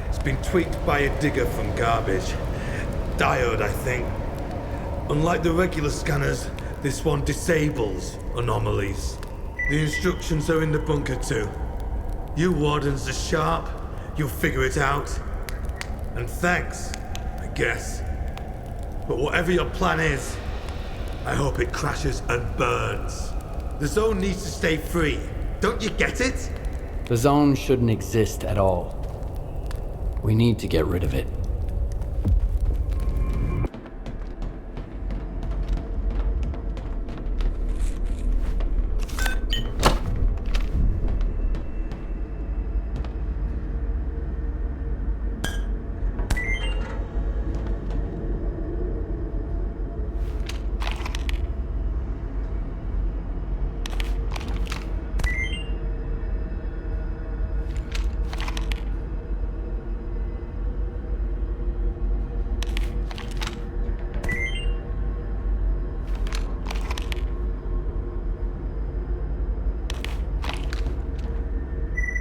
It's been tweaked by a digger from garbage. Diode, I think. Unlike the regular scanners, this one disables anomalies. The instructions are in the bunker too. You wardens are sharp. You'll figure it out. And thanks, I guess. But whatever your plan is, I hope it crashes and burns. The zone needs to stay free. Don't you get it? The zone shouldn't exist at all. We need to get rid of it.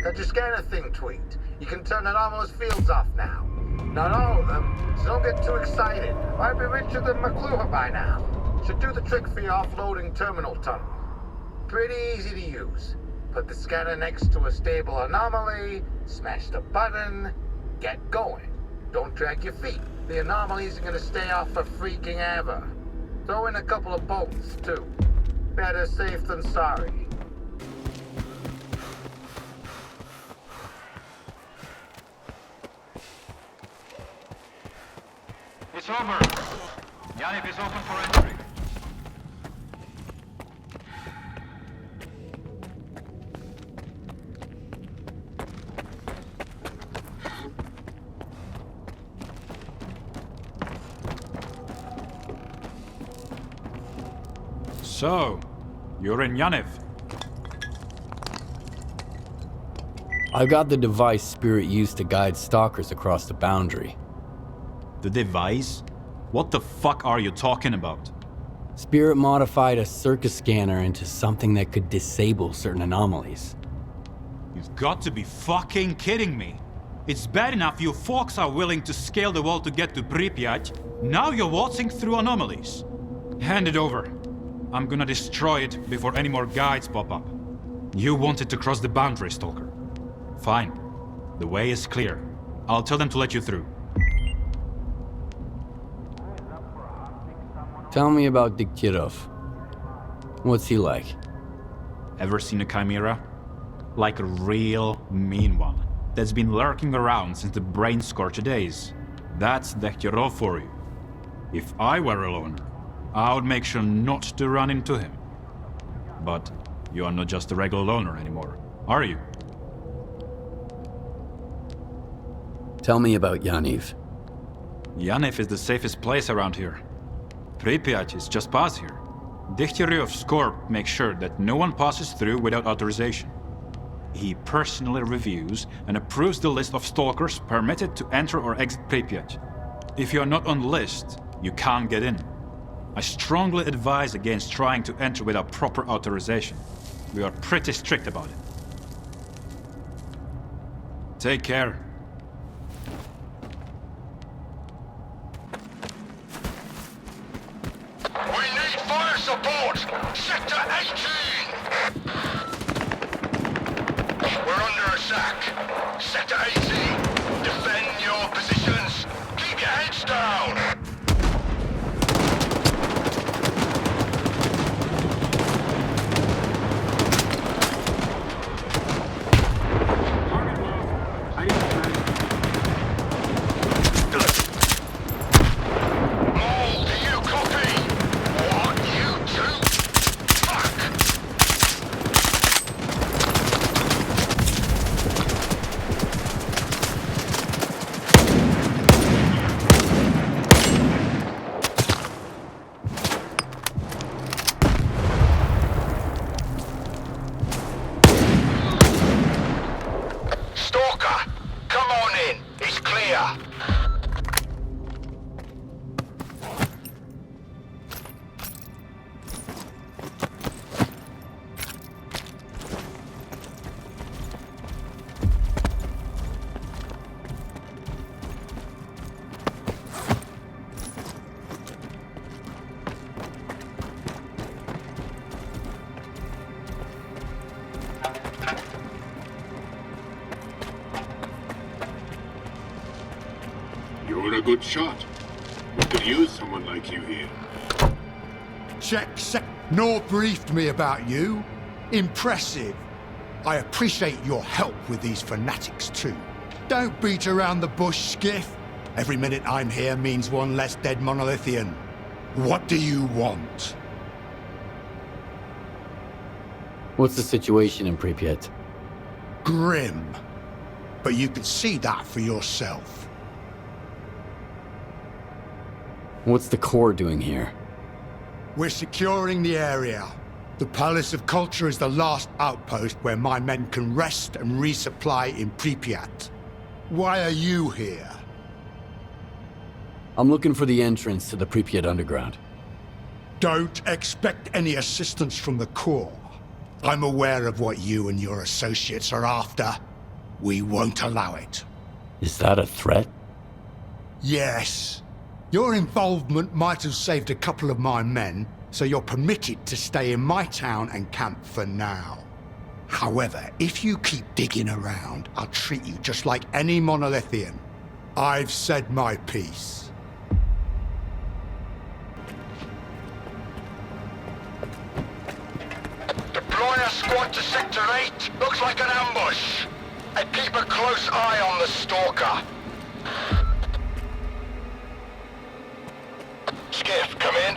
Got your scanner thing tweaked. You can turn anomalous fields off now. Not all of them, so don't get too excited. Might be richer than McClure by now. Should do the trick for your offloading terminal tunnel. Pretty easy to use. Put the scanner next to a stable anomaly, smash the button, get going. Don't drag your feet. The anomalies are gonna stay off for freaking ever. Throw in a couple of bolts, too. Better safe than sorry. It's over. Yanniv is open for entry. So, you're in Yanniv. I've got the device Spirit used to guide stalkers across the boundary. The device? What the fuck are you talking about? Spirit modified a circus scanner into something that could disable certain anomalies. You've got to be fucking kidding me. It's bad enough you folks are willing to scale the wall to get to Pripyat. Now you're waltzing through anomalies. Hand it over. I'm gonna destroy it before any more guides pop up. You wanted to cross the boundary, Stalker. Fine. The way is clear. I'll tell them to let you through. Tell me about Degtyaryov. What's he like? Ever seen a chimera? Like a real mean one. That's been lurking around since the brain scorcher days. That's Degtyaryov for you. If I were a loner, I would make sure not to run into him. But you are not just a regular loner anymore, are you? Tell me about Yaniv. Yaniv is the safest place around here. Pripyat is just past here. Degtyaryov's corps makes sure that no one passes through without authorization. He personally reviews and approves the list of stalkers permitted to enter or exit Pripyat. If you are not on the list, you can't get in. I strongly advise against trying to enter without proper authorization. We are pretty strict about it. Take care. We need fire support! Sector 18! We're under attack. Sector 18, defend your positions. Keep your heads down! You're a good shot. We could use someone like you here. Check. Nor briefed me about you. Impressive. I appreciate your help with these fanatics too. Don't beat around the bush, Skiff. Every minute I'm here means one less dead monolithian. What do you want? What's the situation in Pripyat? Grim. But you can see that for yourself. What's the Corps doing here? We're securing the area. The Palace of Culture is the last outpost where my men can rest and resupply in Pripyat. Why are you here? I'm looking for the entrance to the Pripyat Underground. Don't expect any assistance from the Corps. I'm aware of what you and your associates are after. We won't allow it. Is that a threat? Yes. Your involvement might have saved a couple of my men, so you're permitted to stay in my town and camp for now. However, if you keep digging around, I'll treat you just like any monolithian. I've said my piece. Deploy a squad to Sector 8. Looks like an ambush. And keep a close eye on the Stalker. Skiff, come in.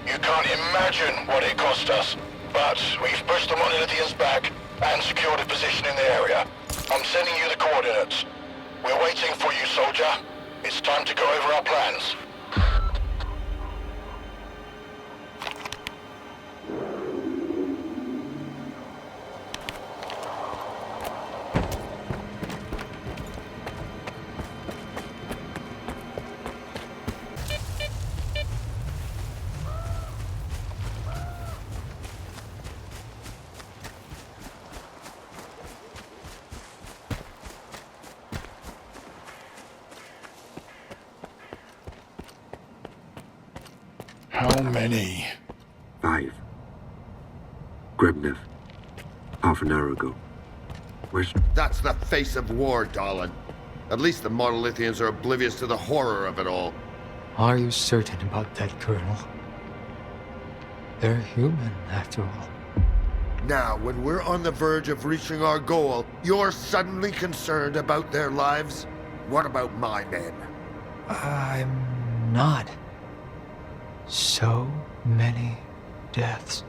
You can't imagine what it cost us. But we've pushed the monolithians back and secured a position in the area. I'm sending you the coordinates. We're waiting for you, soldier. It's time to go over our plans. How many? 5. Grebnev. Half an hour ago. Where's... That's the face of war, darling. At least the monolithians are oblivious to the horror of it all. Are you certain about that, Colonel? They're human, after all. Now, when we're on the verge of reaching our goal, you're suddenly concerned about their lives? What about my men? I'm not. So many deaths.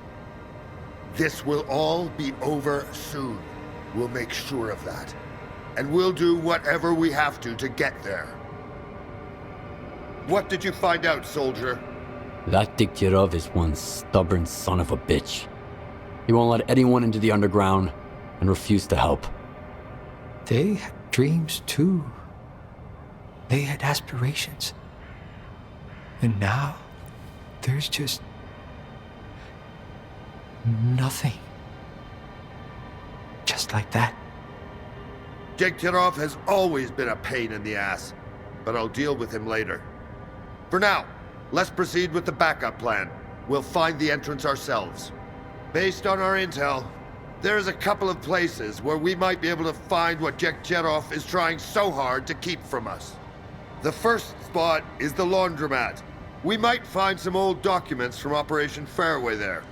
This will all be over soon. We'll make sure of that. and we'll do whatever we have to get there. What did you find out, soldier? That Degtyaryov is one stubborn son of a bitch. He won't let anyone into the underground and refuse to help. They had dreams too. They had aspirations. And now, there's just nothing. Just like that. Degtyaryov has always been a pain in the ass, but I'll deal with him later. For now, let's proceed with the backup plan. We'll find the entrance ourselves. Based on our intel, there's a couple of places where we might be able to find what Degtyaryov is trying so hard to keep from us. The first spot is the laundromat. We might find some old documents from Operation Fairway there.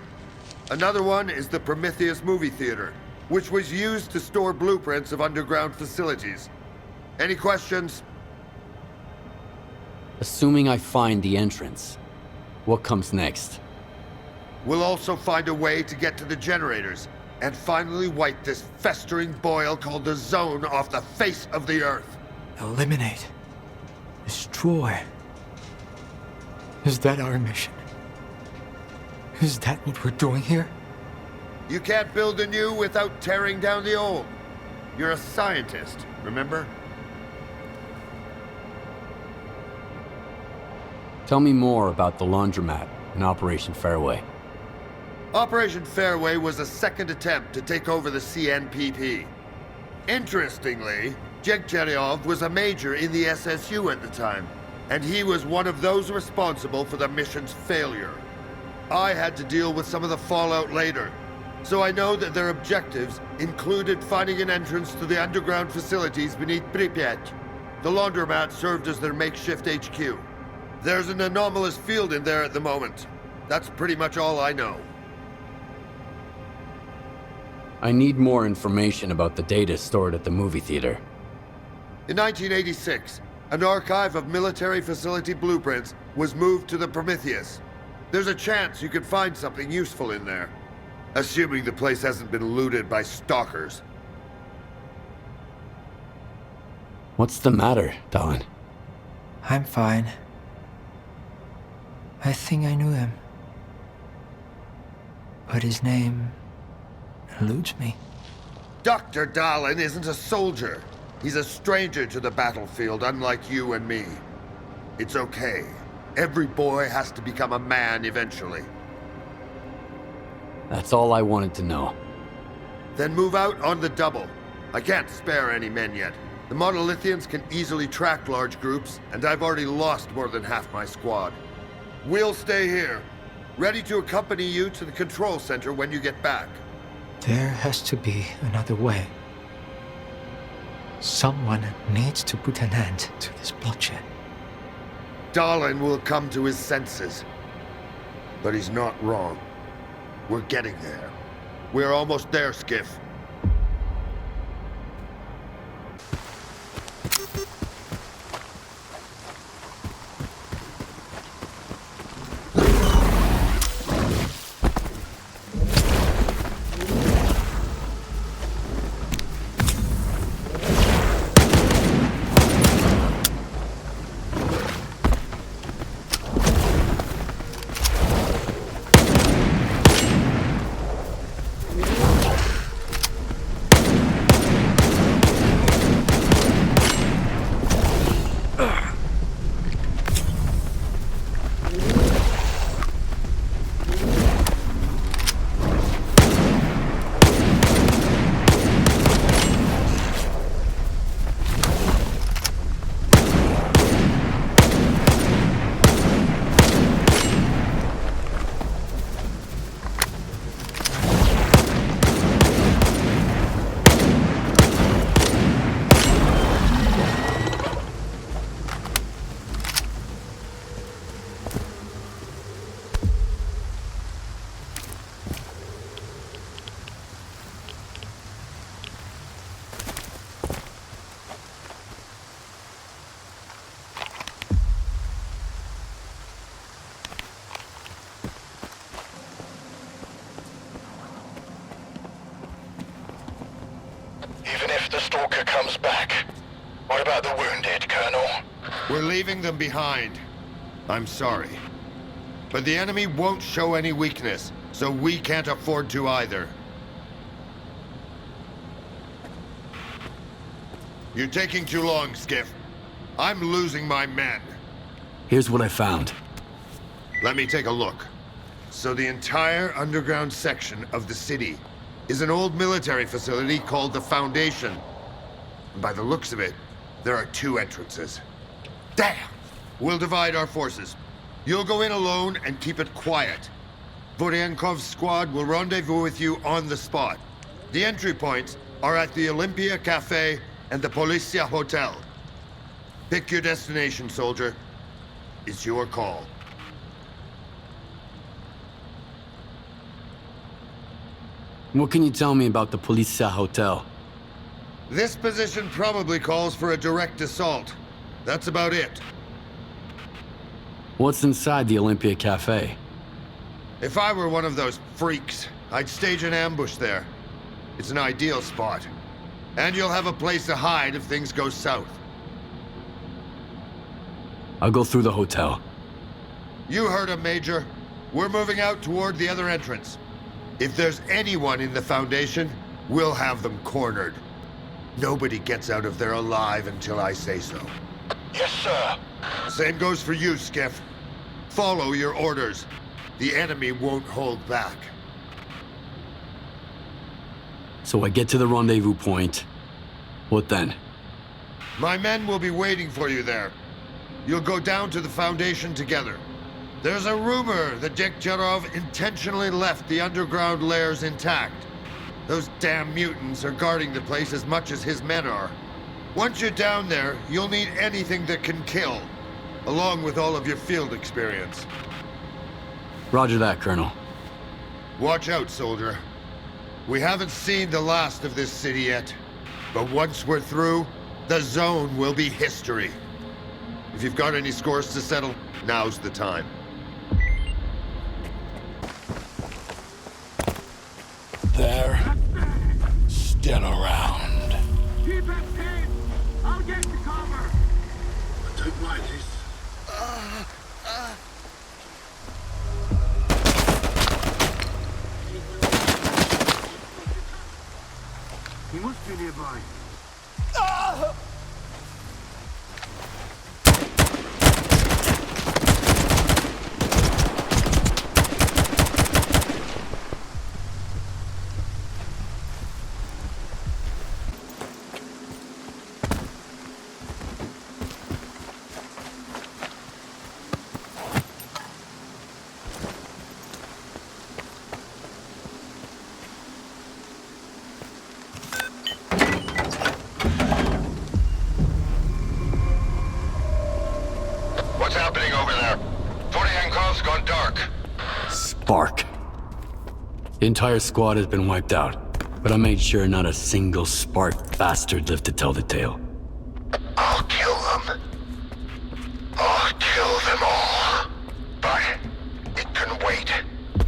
Another one is the Prometheus movie theater, which was used to store blueprints of underground facilities. Any questions? Assuming I find the entrance, what comes next? We'll also find a way to get to the generators, and finally wipe this festering boil called the Zone off the face of the Earth. Eliminate. Destroy. Is that our mission? Is that what we're doing here? You can't build the new without tearing down the old. You're a scientist, remember? Tell me more about the laundromat and Operation Fairway. Operation Fairway was a second attempt to take over the CNPP. Interestingly, Degtyaryov was a major in the SSU at the time, and he was one of those responsible for the mission's failure. I had to deal with some of the fallout later, so I know that their objectives included finding an entrance to the underground facilities beneath Pripyat. The laundromat served as their makeshift HQ. There's an anomalous field in there at the moment. That's pretty much all I know. I need more information about the data stored at the movie theater. In 1986, an archive of military facility blueprints was moved to the Prometheus. There's a chance you could find something useful in there. Assuming the place hasn't been looted by stalkers. What's the matter, Dallin? I'm fine. I think I knew him. But his name eludes me. Dr. Dallin isn't a soldier. He's a stranger to the battlefield, unlike you and me. It's okay. Every boy has to become a man eventually. That's all I wanted to know. Then move out on the double. I can't spare any men yet. The Monolithians can easily track large groups, and I've already lost more than half my squad. We'll stay here, ready to accompany you to the control center when you get back. There has to be another way. Someone needs to put an end to this bloodshed. Dallin will come to his senses. But he's not wrong. We're getting there. We're almost there, Skiff. Stalker comes back, what about the wounded, Colonel? We're leaving them behind. I'm sorry. But the enemy won't show any weakness, so we can't afford to either. You're taking too long, Skiff. I'm losing my men. Here's what I found. Let me take a look. So the entire underground section of the city is an old military facility called the Foundation. And by the looks of it, there are 2 entrances. Damn! We'll divide our forces. You'll go in alone and keep it quiet. Vodiankov's squad will rendezvous with you on the spot. The entry points are at the Olympia Cafe and the Policia Hotel. Pick your destination, soldier. It's your call. What can you tell me about the Policia Hotel? This position probably calls for a direct assault. That's about it. What's inside the Olympia Cafe? If I were one of those freaks, I'd stage an ambush there. It's an ideal spot. And you'll have a place to hide if things go south. I'll go through the hotel. You heard him, Major. We're moving out toward the other entrance. If there's anyone in the Foundation, we'll have them cornered. Nobody gets out of there alive until I say so. Yes, sir. Same goes for you, Skiff. Follow your orders. The enemy won't hold back. So I get to the rendezvous point. What then? My men will be waiting for you there. You'll go down to the Foundation together. There's a rumor that Dektyarov intentionally left the underground lairs intact. Those damn mutants are guarding the place as much as his men are. Once you're down there, you'll need anything that can kill, along with all of your field experience. Roger that, Colonel. Watch out, soldier. We haven't seen the last of this city yet, but once we're through, the zone will be history. If you've got any scores to settle, now's the time. They're still around. Keep it pinned! I'll get to cover! I don't like this. He must be nearby. What's happening over there? Vodiankov's gone dark. Spark. The entire squad has been wiped out, but I made sure not a single Spark bastard lived to tell the tale. I'll kill them. I'll kill them all. But it can wait.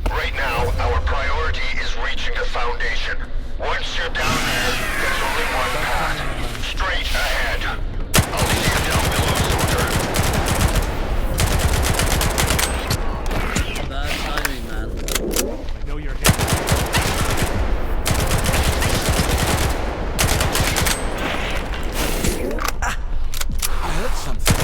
Right now, our priority is reaching the Foundation. Once you're down there, there's only one path. Straight ahead. I'll see you down below, soldier. Bad timing, man. I know you're here. I heard something.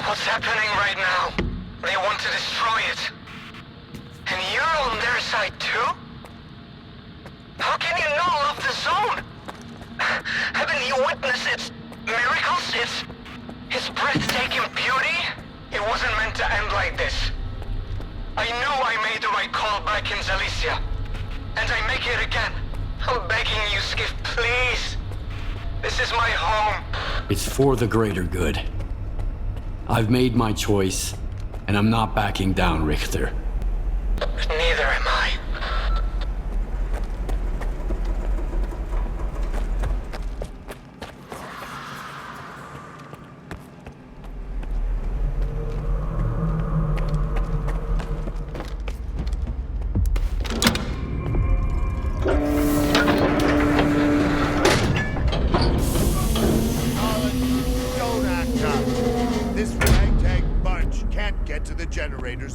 What's happening right now? They want to destroy it. And you're on their side too? How can you not love the zone? Haven't you witnessed its miracles? Its breathtaking beauty? It wasn't meant to end like this. I knew I made the right call back in Zalicia. And I make it again. I'm begging you, Skiff, please. This is my home. It's for the greater good. I've made my choice, and I'm not backing down, Richter. Neither am I.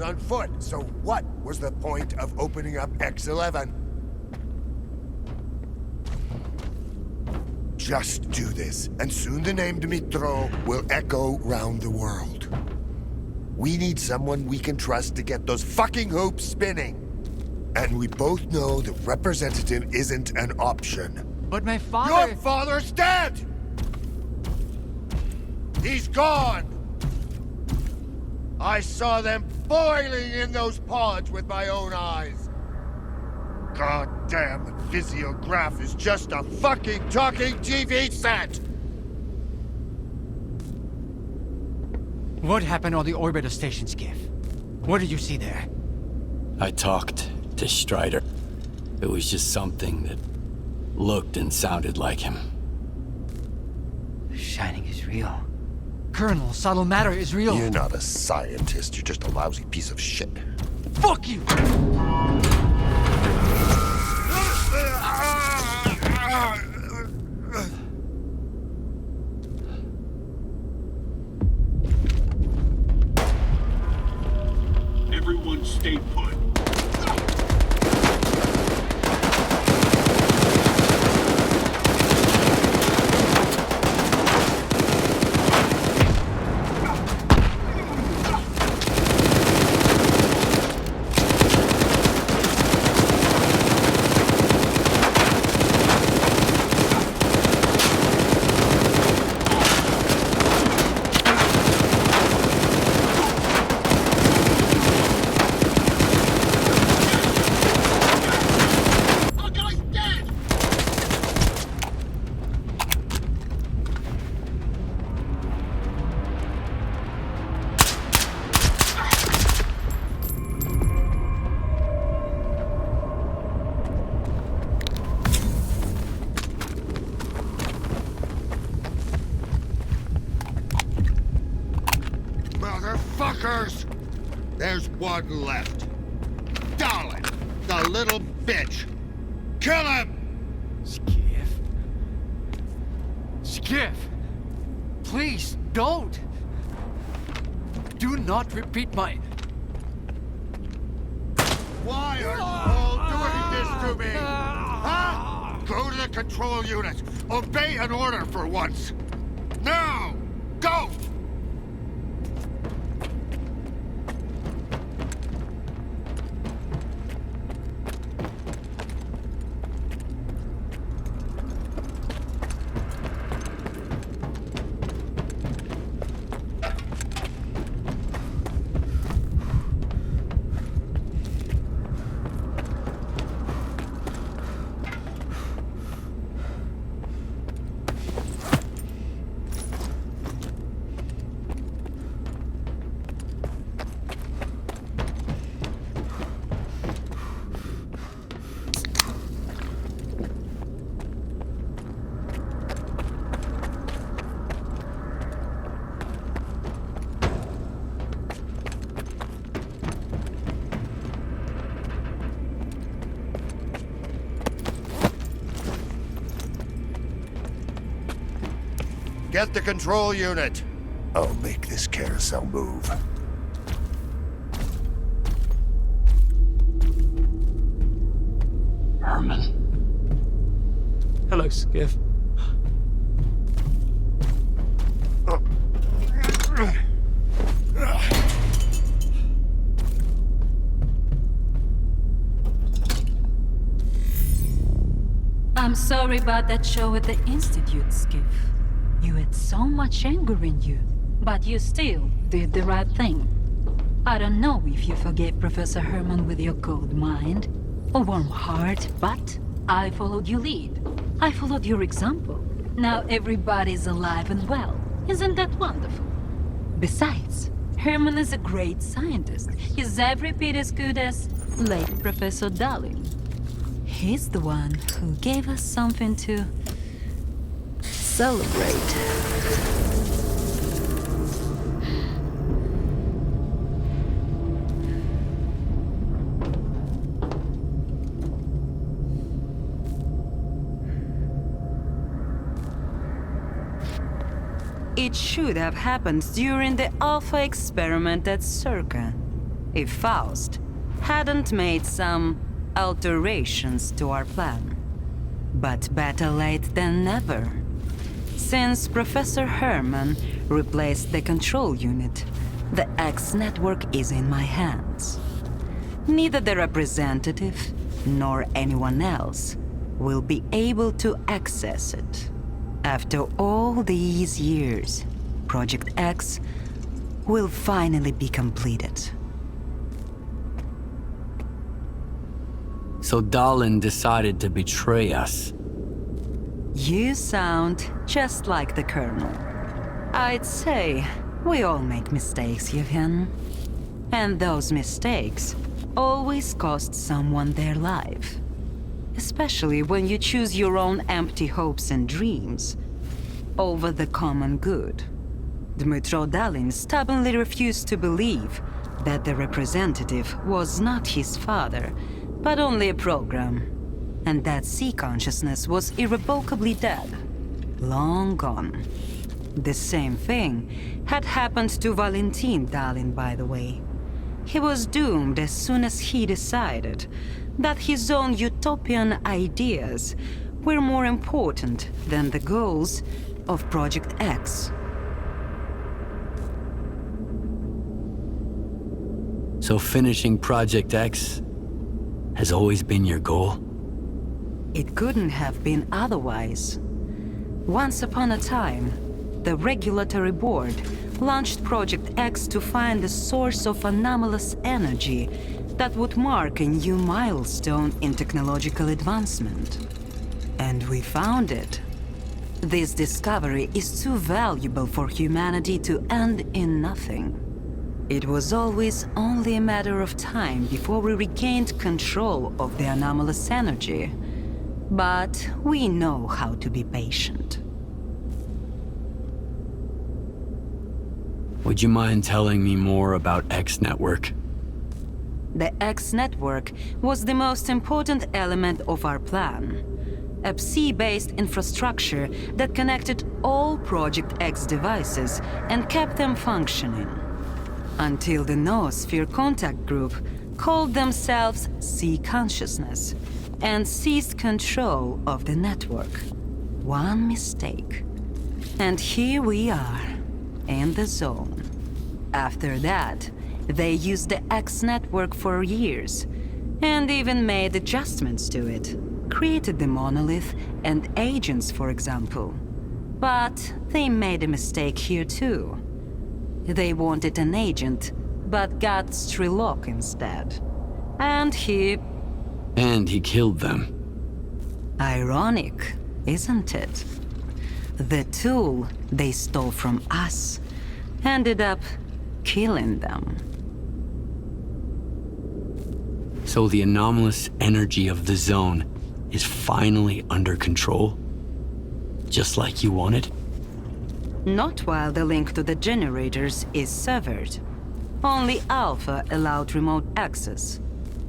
On foot. So what was the point of opening up X11? Just do this, and soon the name Dmitro will echo round the world. We need someone we can trust to get those fucking hoops spinning. And we both know the representative isn't an option. But my father... Your father's dead! He's gone! I saw them boiling in those pods with my own eyes. God damn, the physiograph is just a fucking talking TV set! What happened on the orbiter station, Skiff? What did you see there? I talked to Strider. It was just something that looked and sounded like him. Shining is real. Colonel, subtle matter is real. You're not a scientist, you're just a lousy piece of shit. Fuck you! Everyone stay put. Motherfuckers! There's one left. Darling, the little bitch. Kill him! Skiff? Skiff! Please, don't! Do not repeat my... Why are you all doing this to me? Huh? Go to the control unit. Obey an order for once. Now! Go! Get the control unit. I'll make this carousel move. Herman. Hello, Skiff. I'm sorry about that show at the Institute, Skiff. You had so much anger in you, but you still did the right thing. I don't know if you forgave Professor Herman with your cold mind or warm heart, but I followed your lead. I followed your example. Now everybody's alive and well. Isn't that wonderful? Besides, Herman is a great scientist. He's every bit as good as late Professor Darling. He's the one who gave us something to celebrate. It should have happened during the Alpha experiment at S.T.A.L.K.E.R. if Faust hadn't made some alterations to our plan. But better late than never. Since Professor Herman replaced the control unit, the X network is in my hands. Neither the representative nor anyone else will be able to access it. After all these years, Project X will finally be completed. So Dahlan decided to betray us. You sound just like the Colonel. I'd say We all make mistakes, Yevhen. And those mistakes always cost someone their life. Especially when you choose your own empty hopes and dreams over the common good. Dmytro Dalin stubbornly refused to believe that the representative was not his father, but only a program, and that sea consciousness was irrevocably dead, long gone. The same thing had happened to Valentin Dalin, by the way. He was doomed as soon as he decided that his own utopian ideas were more important than the goals of Project X. So finishing Project X has always been your goal? It couldn't have been otherwise. Once upon a time, the regulatory board launched Project X to find the source of anomalous energy that would mark a new milestone in technological advancement. And we found it. This discovery is too valuable for humanity to end in nothing. It was always only a matter of time before we regained control of the anomalous energy. But we know how to be patient. Would you mind telling me more about X Network? The X Network was the most important element of our plan. A sea-based infrastructure that connected all Project X devices and kept them functioning. Until the Noosphere Contact Group called themselves Sea Consciousness and seized control of the network. One mistake. And here we are, in the zone. After that, they used the X network for years, and even made adjustments to it. Created the monolith and agents, for example. But they made a mistake here too. They wanted an agent, but got S.T.A.L.K.E.R instead. And he killed them. Ironic, isn't it? The tool they stole from us ended up killing them. So the anomalous energy of the zone is finally under control? Just like you wanted? Not while the link to the generators is severed. Only Alpha allowed remote access.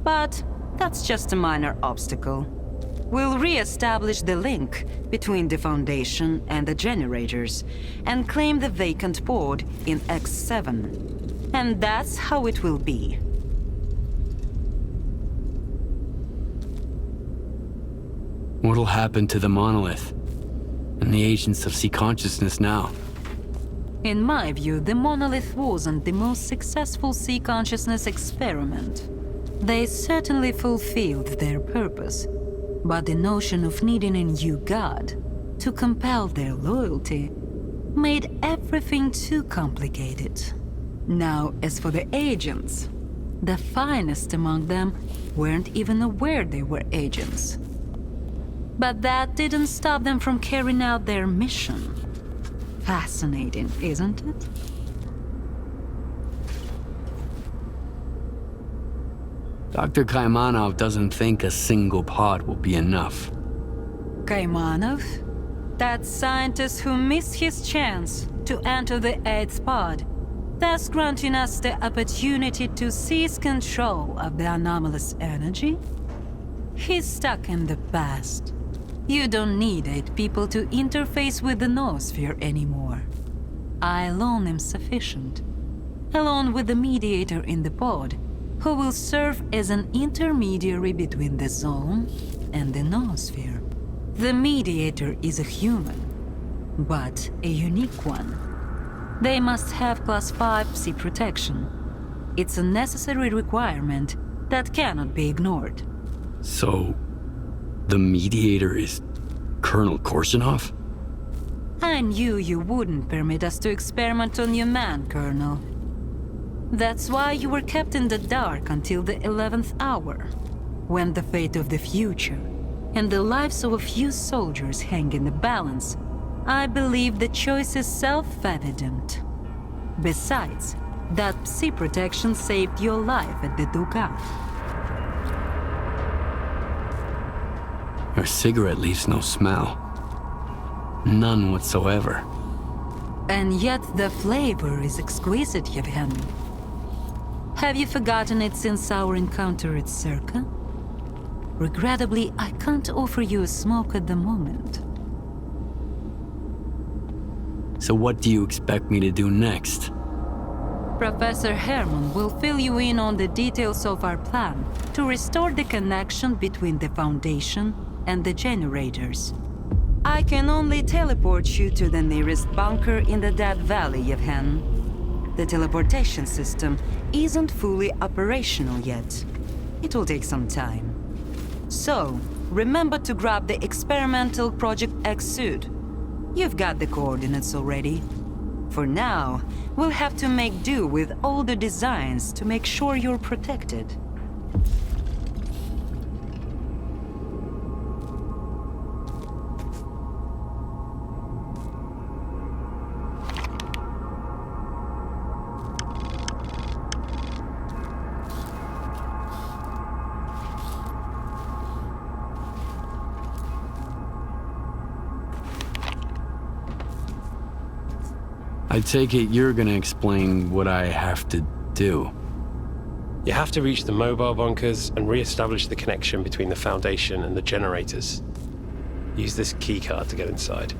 But that's just a minor obstacle. We'll re-establish the link between the Foundation and the generators and claim the vacant board in X7. And that's how it will be. What'll happen to the monolith and the agents of sea consciousness now? In my view, the monolith wasn't the most successful sea consciousness experiment. They certainly fulfilled their purpose, but the notion of needing a new god to compel their loyalty made everything too complicated. Now, as for the agents, the finest among them weren't even aware they were agents. But that didn't stop them from carrying out their mission. Fascinating, isn't it? Dr. Kaimanov doesn't think a single pod will be enough. Kaimanov? That scientist who missed his chance to enter the 8th pod, thus granting us the opportunity to seize control of the anomalous energy? He's stuck in the past. You don't need 8 people to interface with the Noosphere anymore. I alone am sufficient, along with the mediator in the pod, who will serve as an intermediary between the zone and the Noosphere. The mediator is a human, but a unique one. They must have Class 5 Psi protection. It's a necessary requirement that cannot be ignored. So, the mediator is Colonel Korshunov? I knew you wouldn't permit us to experiment on your man, Colonel. That's why you were kept in the dark until the 11th hour, when the fate of the future and the lives of a few soldiers hang in the balance. I believe the choice is self-evident. Besides, that psi protection saved your life at the Duga. Her cigarette leaves no smell. None whatsoever. And yet the flavor is exquisite, Yevhen. Have you forgotten it since our encounter at S.T.A.L.K.E.R? Regrettably, I can't offer you a smoke at the moment. So what do you expect me to do next? Professor Herman will fill you in on the details of our plan to restore the connection between the Foundation and the generators. I can only teleport you to the nearest bunker in the Dead Valley, Yevhen. The teleportation system isn't fully operational yet. It will take some time. So, remember to grab the experimental Project X suit. You've got the coordinates already. For now, we'll have to make do with older designs to make sure you're protected. I take it you're gonna explain what I have to do. You have to reach the mobile bunkers and re-establish the connection between the Foundation and the generators. Use this keycard to get inside.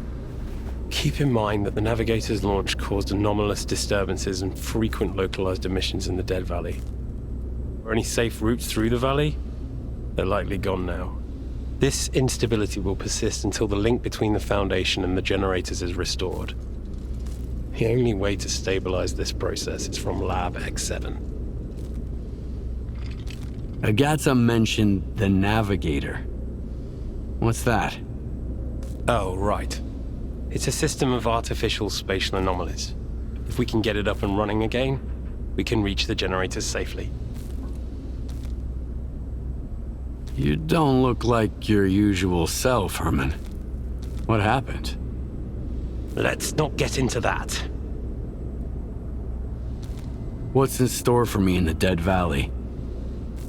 Keep in mind that the Navigator's launch caused anomalous disturbances and frequent localized emissions in the Dead Valley. Are any safe routes through the valley? They're likely gone now. This instability will persist until the link between the Foundation and the generators is restored. The only way to stabilize this process is from Lab X7. Agatha mentioned the Navigator. What's that? Oh, right. It's a system of artificial spatial anomalies. If we can get it up and running again, we can reach the generators safely. You don't look like your usual self, Herman. What happened? Let's not get into that. What's in store for me in the Dead Valley?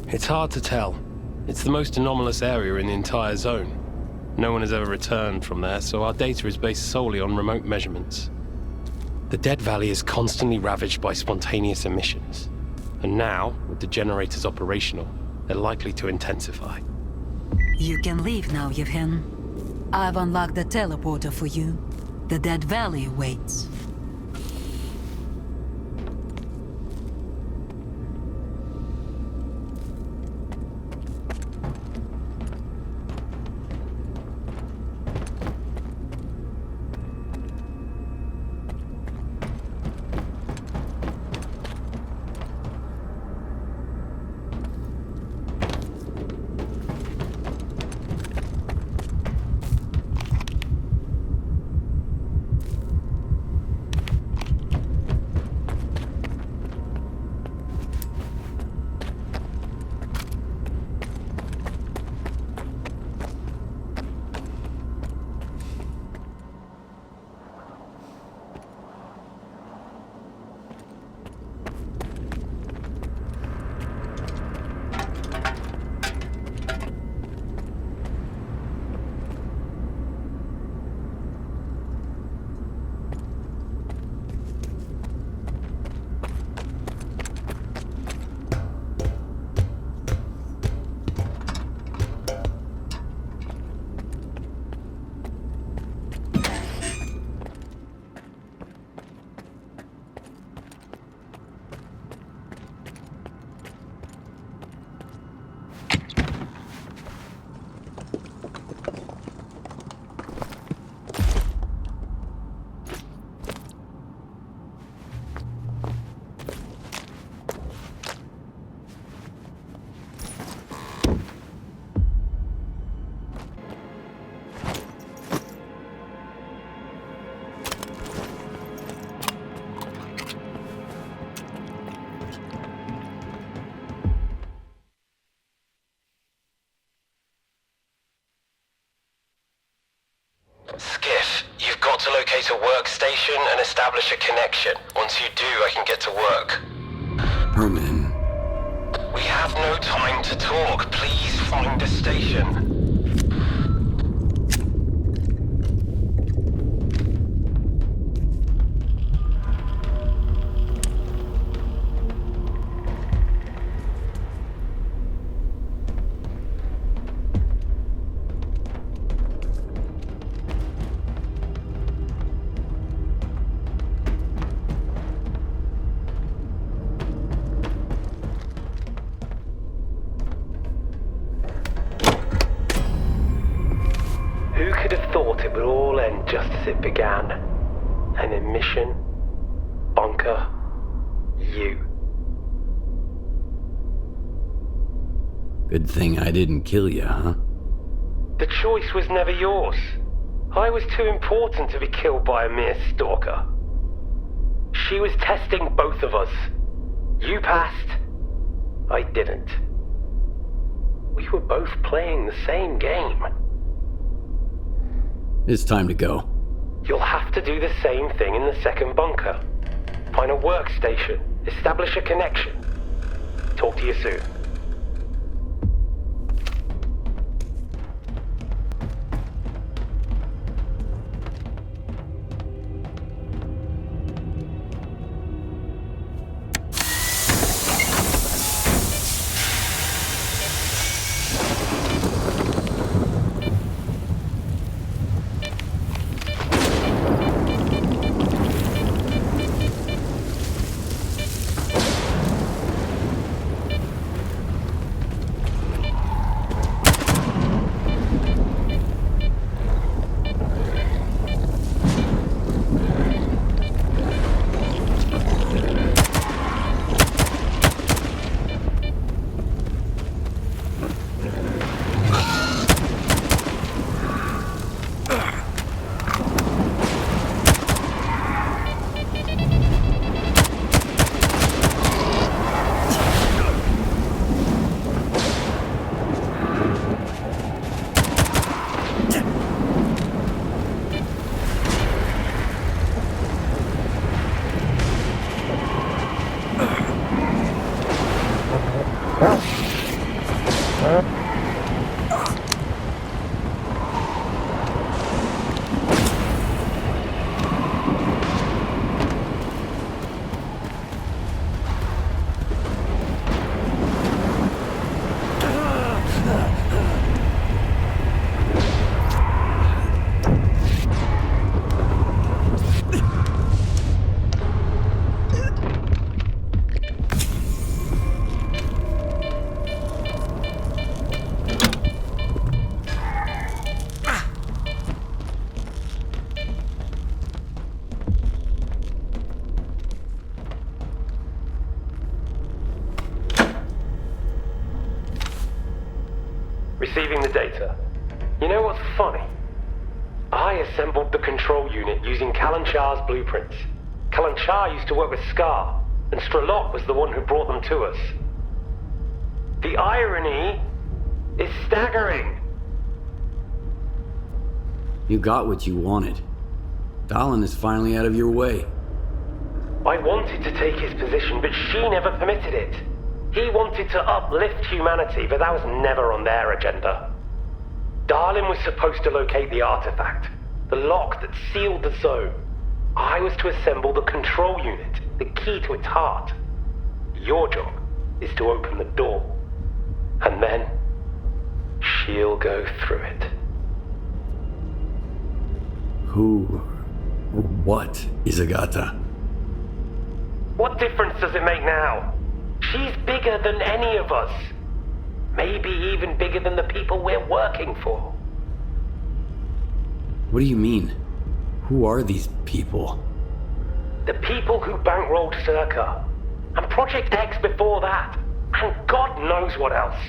It's hard to tell. It's the most anomalous area in the entire zone. No one has ever returned from there, so our data is based solely on remote measurements. The Dead Valley is constantly ravaged by spontaneous emissions. And now, with the generators operational, they're likely to intensify. You can leave now, Yevhen. I've unlocked the teleporter for you. The Dead Valley waits. to locate a workstation and establish a connection. Once you do, I can get to work. Herman. We have no time to talk. Please find a station. Who could have thought it would all end just as it began? An admission, bunker, you. Good thing I didn't kill you, huh? The choice was never yours. I was too important to be killed by a mere stalker. She was testing both of us. You passed. I didn't. We were both playing the same game. It's time to go. You'll have to do the same thing in the second bunker. Find a workstation. Establish a connection. Talk to you soon. Receiving the data. You know what's funny? I assembled the control unit using Kallen-Char's blueprints. Kallen-Char used to work with S.T.A.L.K.E.R, and Strelok was the one who brought them to us. The irony is staggering. You got what you wanted. Dahlan is finally out of your way. I wanted to take his position, but she never permitted it. He wanted to uplift humanity, but that was never on their agenda. Dahlan was supposed to locate the artifact, the lock that sealed the zone. I was to assemble the control unit, the key to its heart. Your job is to open the door. And then, she'll go through it. Who or what is Agata? What difference does it make now? She's bigger than any of us. Maybe even bigger than the people we're working for. What do you mean? Who are these people? The people who bankrolled S.T.A.L.K.E.R. and Project X before that, and God knows what else.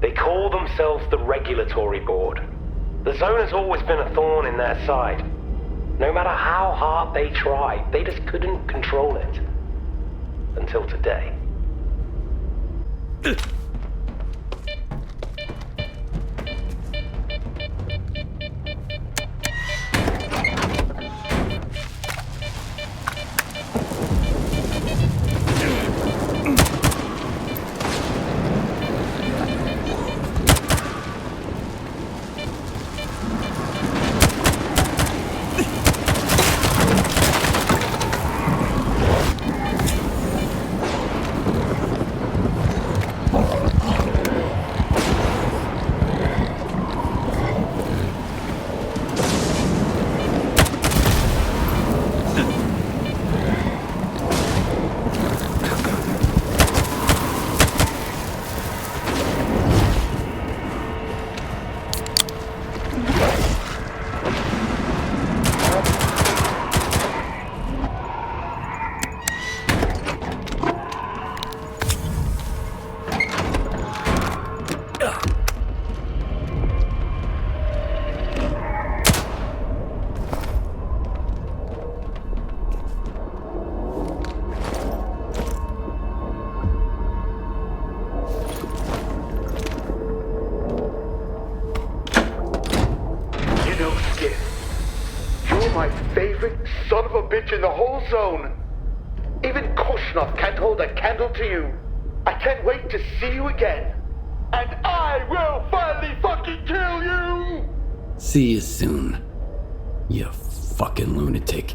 They call themselves the Regulatory Board. The zone has always been a thorn in their side. No matter how hard they tried, they just couldn't control it. Until today. my favorite son of a bitch in the whole zone. Even Kushnov can't hold a candle to you. I can't wait to see you again. And I will finally fucking kill you! See you soon, you fucking lunatic.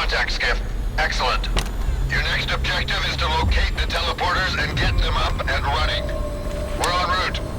contact, Skiff. Excellent. Your next objective is to locate the teleporters and get them up and running. We're en route.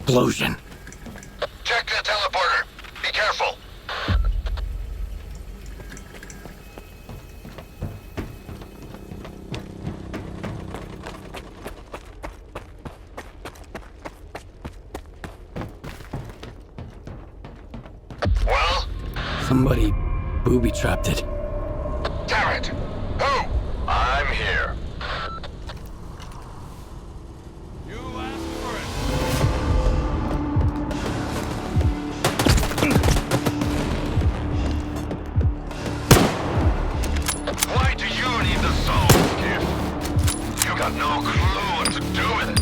explosion. Check the teleporter. Be careful. Well? Somebody booby-trapped it. Damn it! Who? I'm here. Why do you need the soul, Skiff? You got no clue what to do with it.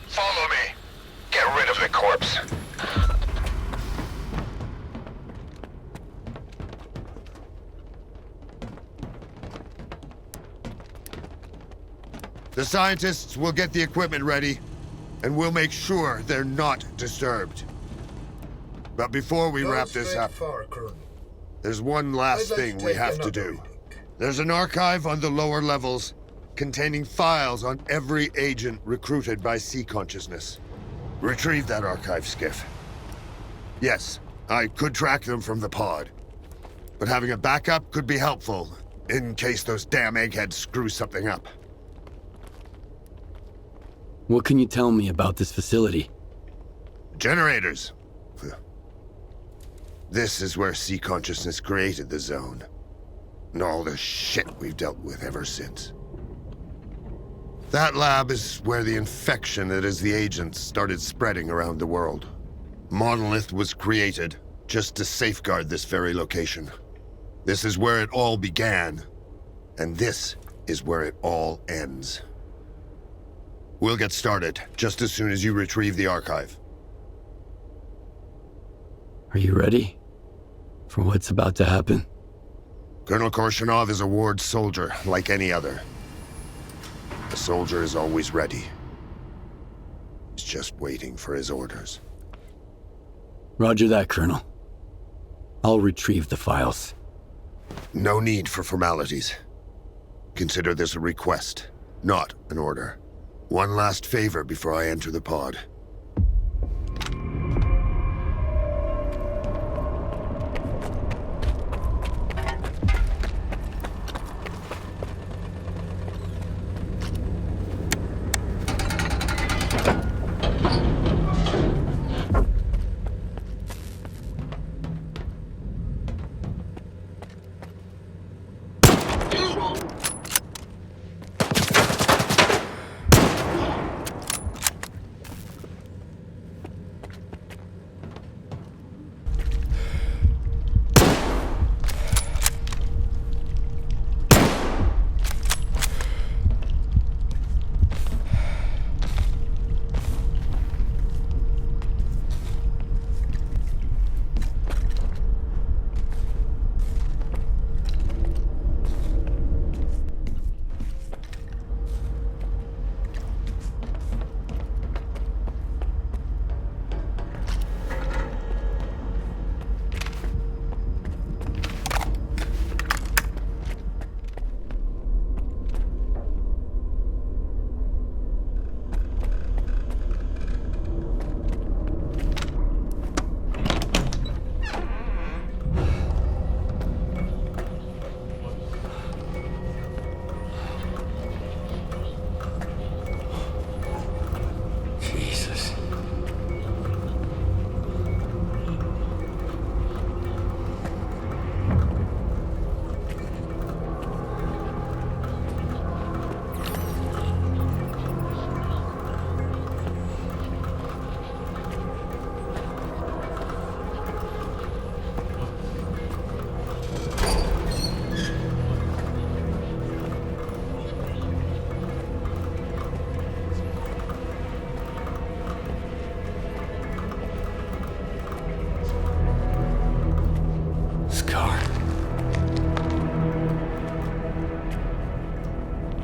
Follow me. Get rid of the corpse. The scientists will get the equipment ready, and we'll make sure they're not disturbed. But before we wrap this up, there's one last thing we have to do. There's an archive on the lower levels containing files on every agent recruited by Sea Consciousness. Retrieve that archive, Skiff. Yes, I could track them from the pod, but having a backup could be helpful in case those damn eggheads screw something up. What can you tell me about this facility? Generators. This is where Sea Consciousness created the zone. And all the shit we've dealt with ever since. That lab is where the infection that is the agents started spreading around the world. Monolith was created just to safeguard this very location. This is where it all began, and this is where it all ends. We'll get started just as soon as you retrieve the archive. Are you ready for what's about to happen? Colonel Korshunov is a ward soldier like any other. A soldier is always ready. He's just waiting for his orders. Roger that, Colonel. I'll retrieve the files. No need for formalities. Consider this a request, not an order. One last favor before I enter the pod.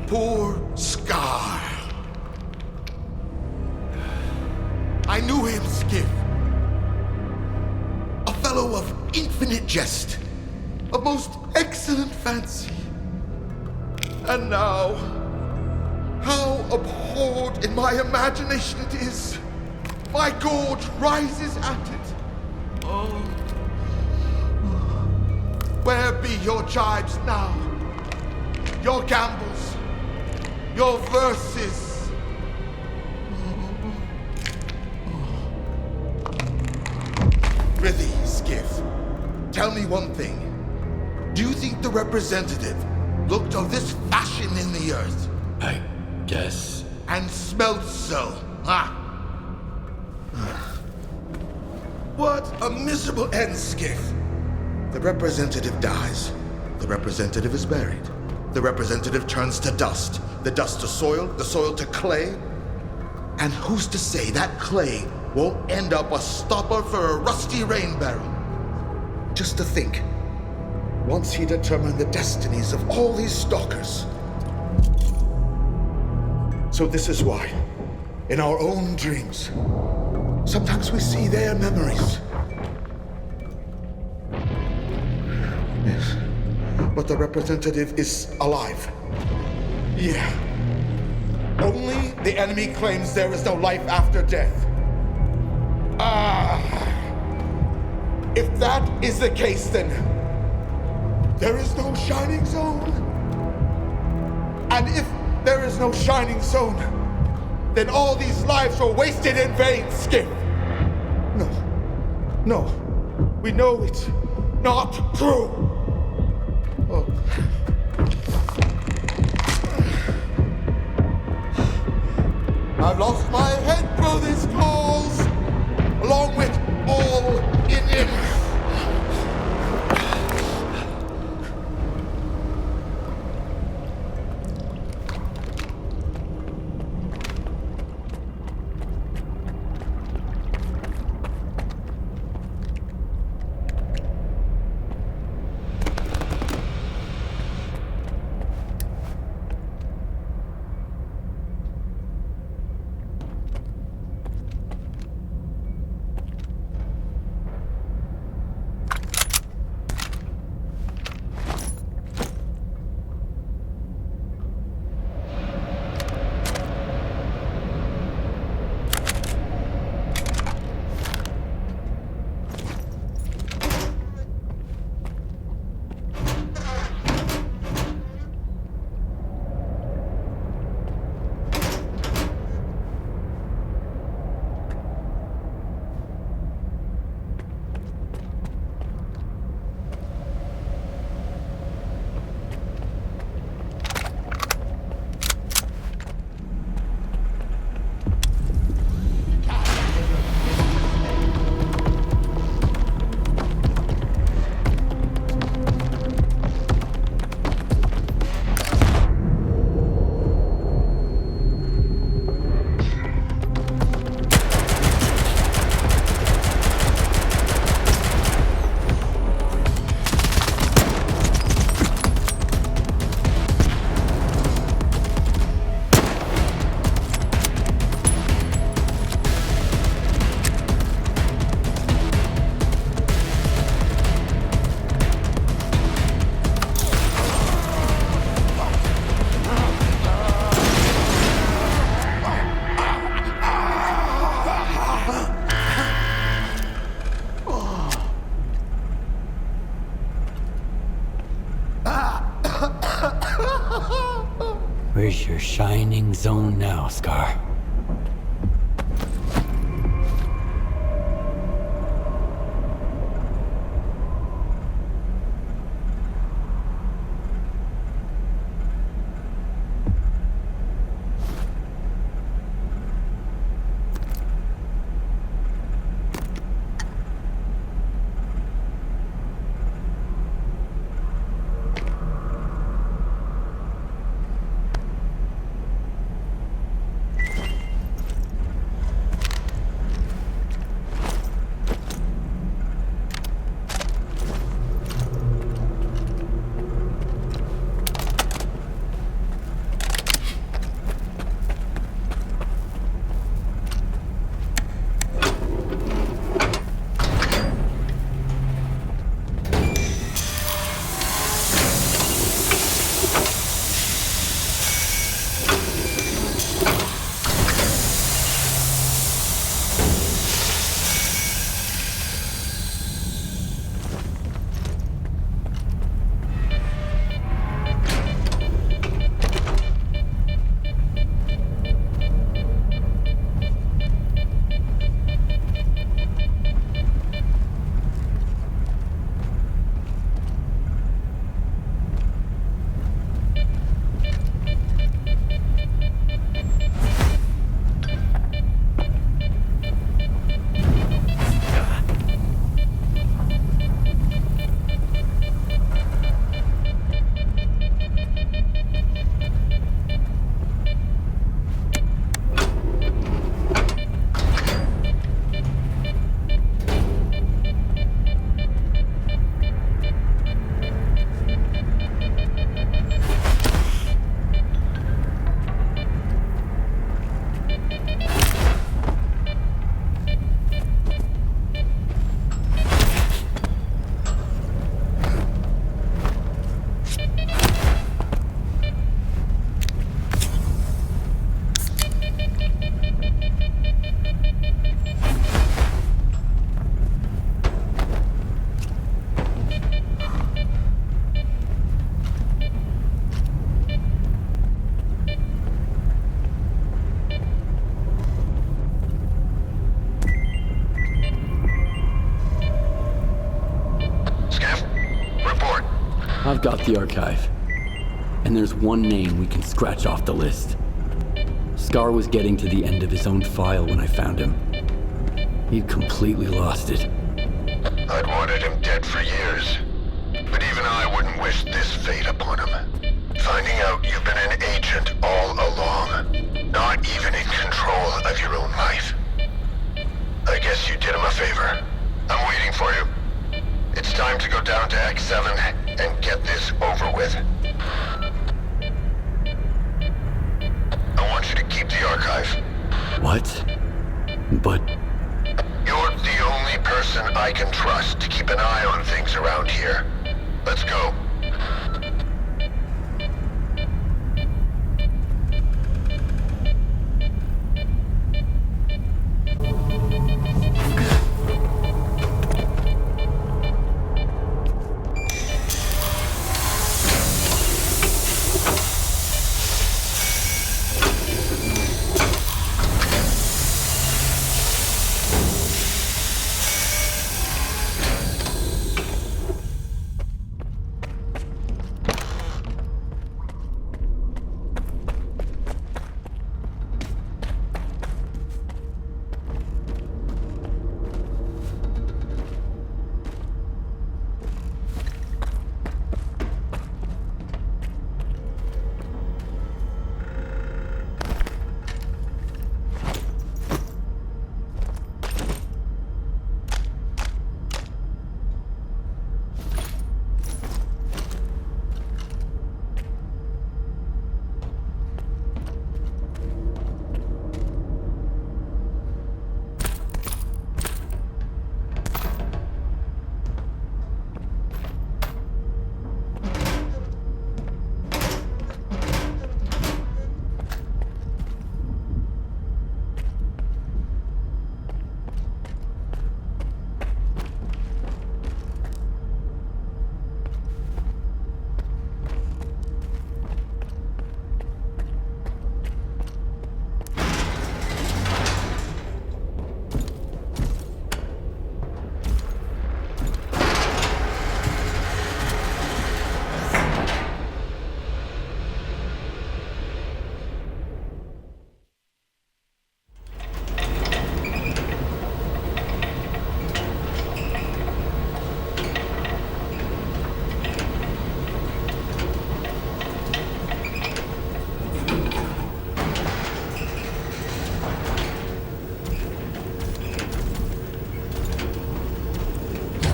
Poor Scar. I knew him, Skiff. A fellow of infinite jest, of most excellent fancy. And now, how abhorred in my imagination it is. My gorge rises at it. Oh. Where be your jibes now? Your gambles? Your verses? Prithee, Skiff, tell me one thing. Do you think the representative looked of this fashion in the earth? I guess. And smelt so, huh? What a miserable end, Skiff. The representative dies. The representative is buried. The representative turns to dust. The dust to soil, the soil to clay. And who's to say that clay won't end up a stopper for a rusty rain barrel? Just to think, once he determined the destinies of all these stalkers. So this is why, in our own dreams, sometimes we see their memories. Yes, but the representative is alive. Yeah. Only the enemy claims there is no life after death. If that is the case, then there is no shining zone. And if there is no shining zone, then all these lives were wasted in vain, Skip. No, we know it's not true. Oh. I've lost my head through these calls, along with all in it. Where's your shining zone now, Scar? I've got the archive. And there's one name we can scratch off the list. Scar was getting to the end of his own file when I found him. He'd completely lost it. I'd wanted him dead for years. But even I wouldn't wish this fate upon him. Finding out you've been an agent all along. Not even in control of your own life. I guess you did him a favor. I'm waiting for you. It's time to go down to X7 and get this over with. I want you to keep the archive. What? But... You're the only person I can trust to keep an eye on things around here. Let's go.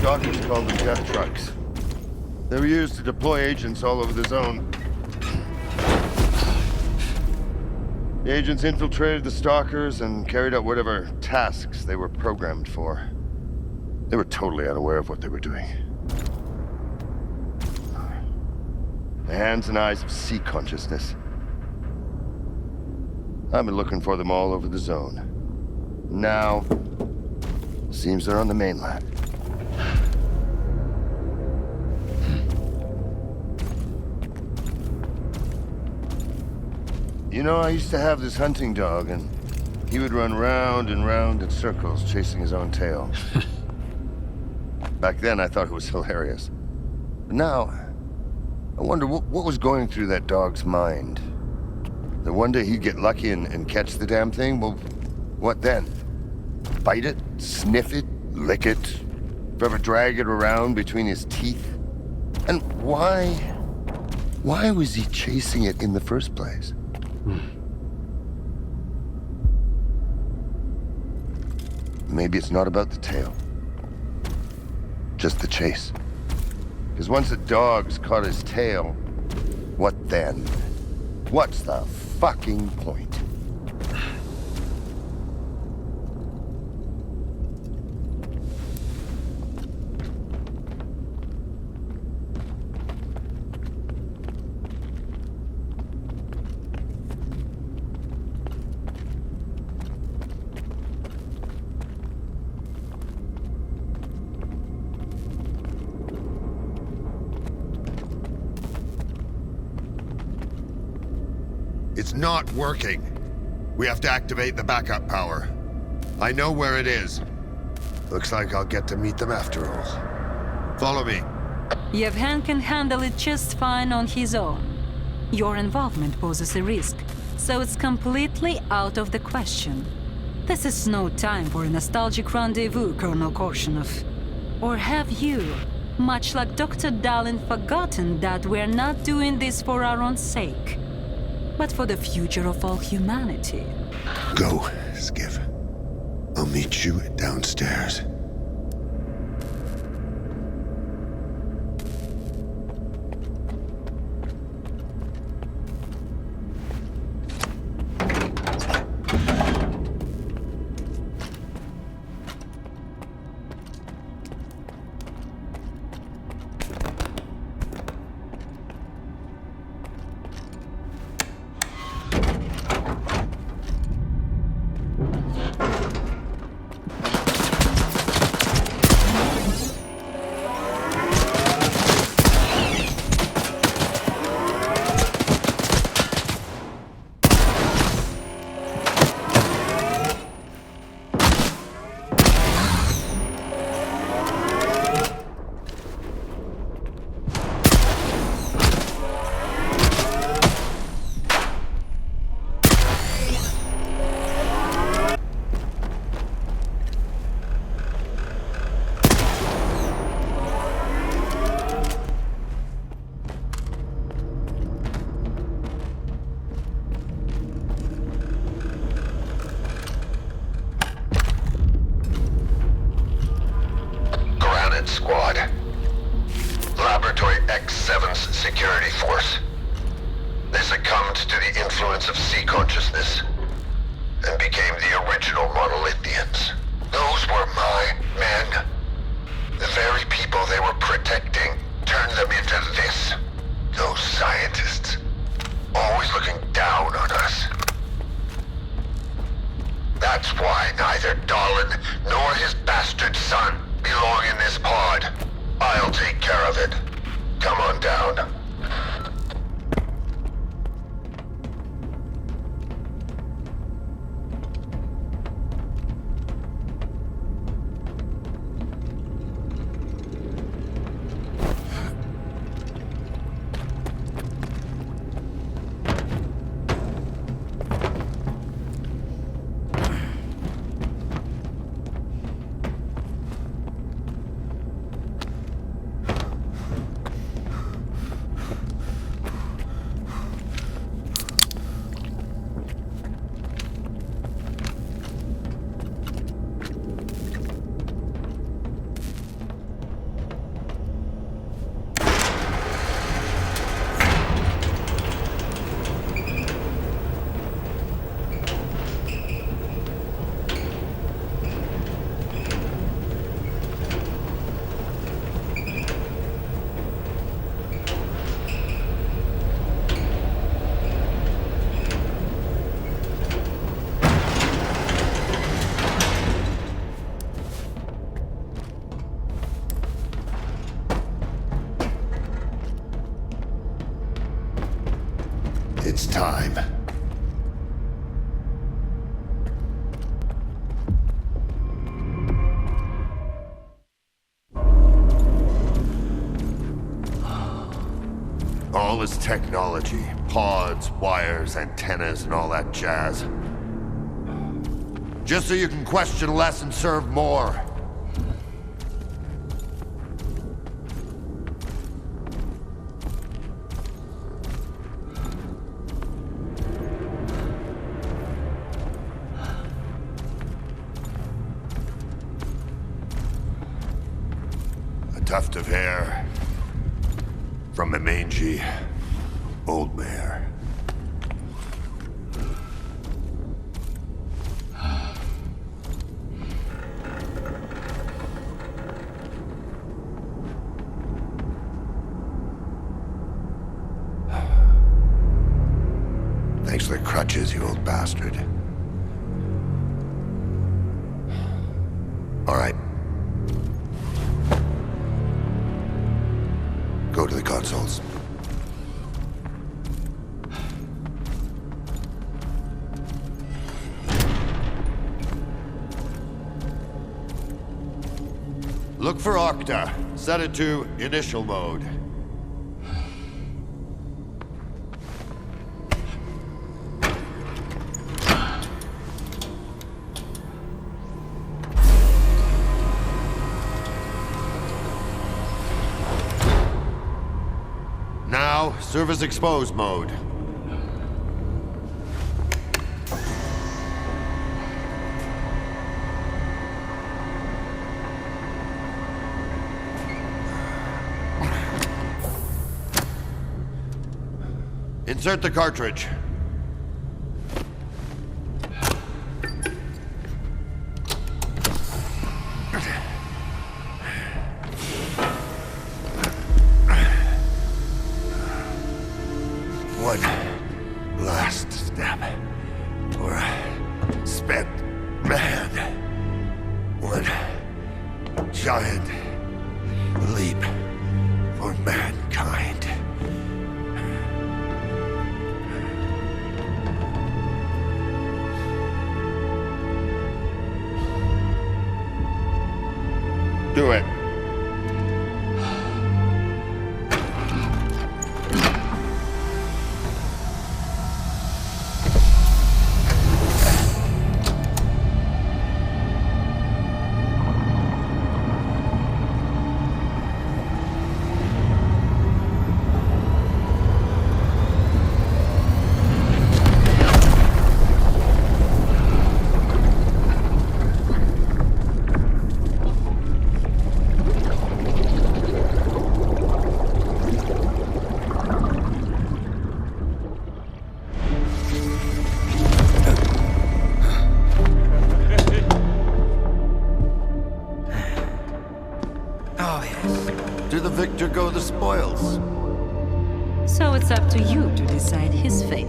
Stalkers called them death trucks. They were used to deploy agents all over the zone. The agents infiltrated the Stalkers and carried out whatever tasks they were programmed for. They were totally unaware of what they were doing. The hands and eyes of sea consciousness. I've been looking for them all over the zone. Now, seems they're on the mainland. You know, I used to have this hunting dog, and he would run round and round in circles, chasing his own tail. Back then, I thought it was hilarious. But now, I wonder what was going through that dog's mind. That one day he'd get lucky and catch the damn thing? Well, what then? Bite it? Sniff it? Lick it? Forever drag it around between his teeth? And why was he chasing it in the first place? Maybe it's not about the tail. Just the chase. Because once a dog's caught his tail, what then? What's the fucking point? It's not working. We have to activate the backup power. I know where it is. Looks like I'll get to meet them after all. Follow me. Yevhen can handle it just fine on his own. Your involvement poses a risk, so it's completely out of the question. This is no time for a nostalgic rendezvous, Colonel Korshunov. Or have you, much like Dr. Dalin, forgotten that we're not doing this for our own sake, but for the future of all humanity? Go, Skiff. I'll meet you downstairs. Squad. Laboratory X7's security force. They succumbed to the influence of sea consciousness and became the original monolithians. Those were my men. The very people they were protecting turned them into this. Those scientists, always looking down on us. That's why neither Dalin nor his bastard son belong in this pod. I'll take care of it. Come on down. It's time. All this technology, pods, wires, antennas, and all that jazz. Just so you can question less and serve more. Tuft of hair from a mangy old mare. Thanks for the crutches, you old bastard. All right. Go to the consoles. Look for Octa. Set it to initial mode. Now, service exposed mode. Insert the cartridge. One last step for a spent man. One giant leap for mankind. Do it. Go the spoils. So it's up to you to decide his fate.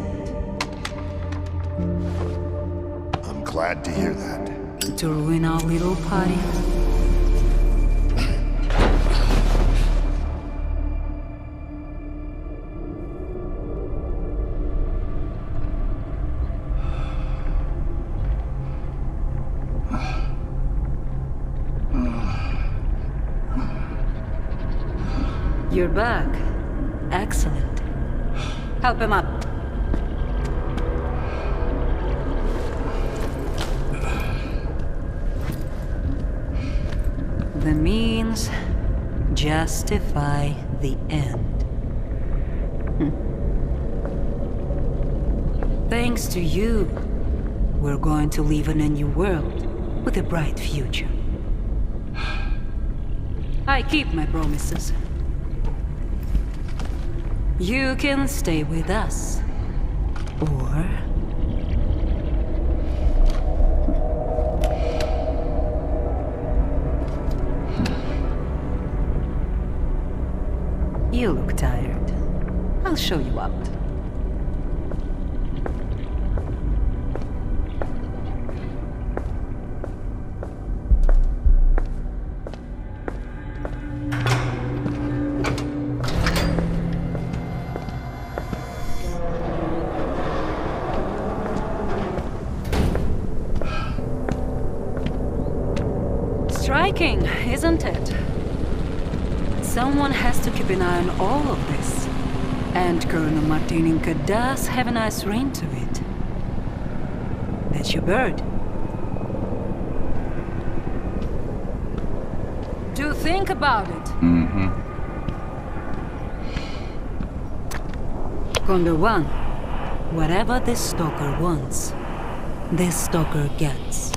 I'm glad to hear that. To ruin our little party. You're back. Excellent. Help him up. The means justify the end. Thanks to you, we're going to live in a new world with a bright future. I keep my promises. You can stay with us, or... You look tired. I'll show you out. Striking, isn't it? Someone has to keep an eye on all of this. And Colonel Martininka does have a nice ring to it. That's your bird. Do think about it. Mm-hmm. Condor 1, whatever this stalker wants, this stalker gets.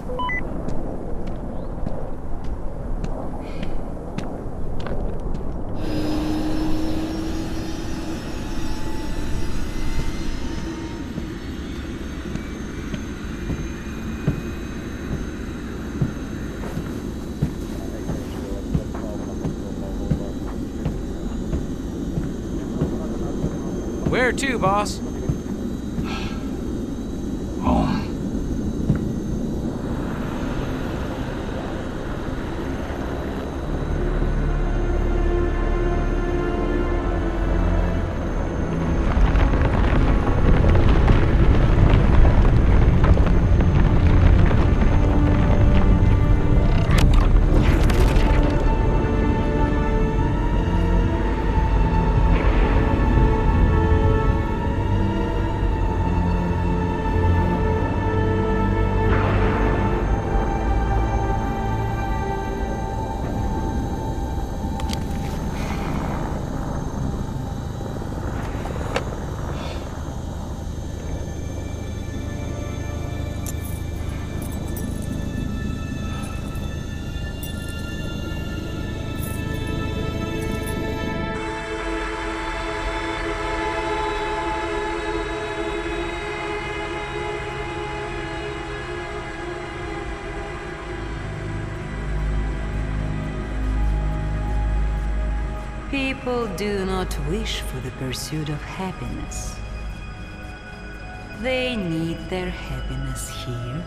Where to, boss? Home. People do not wish for the pursuit of happiness. They need their happiness here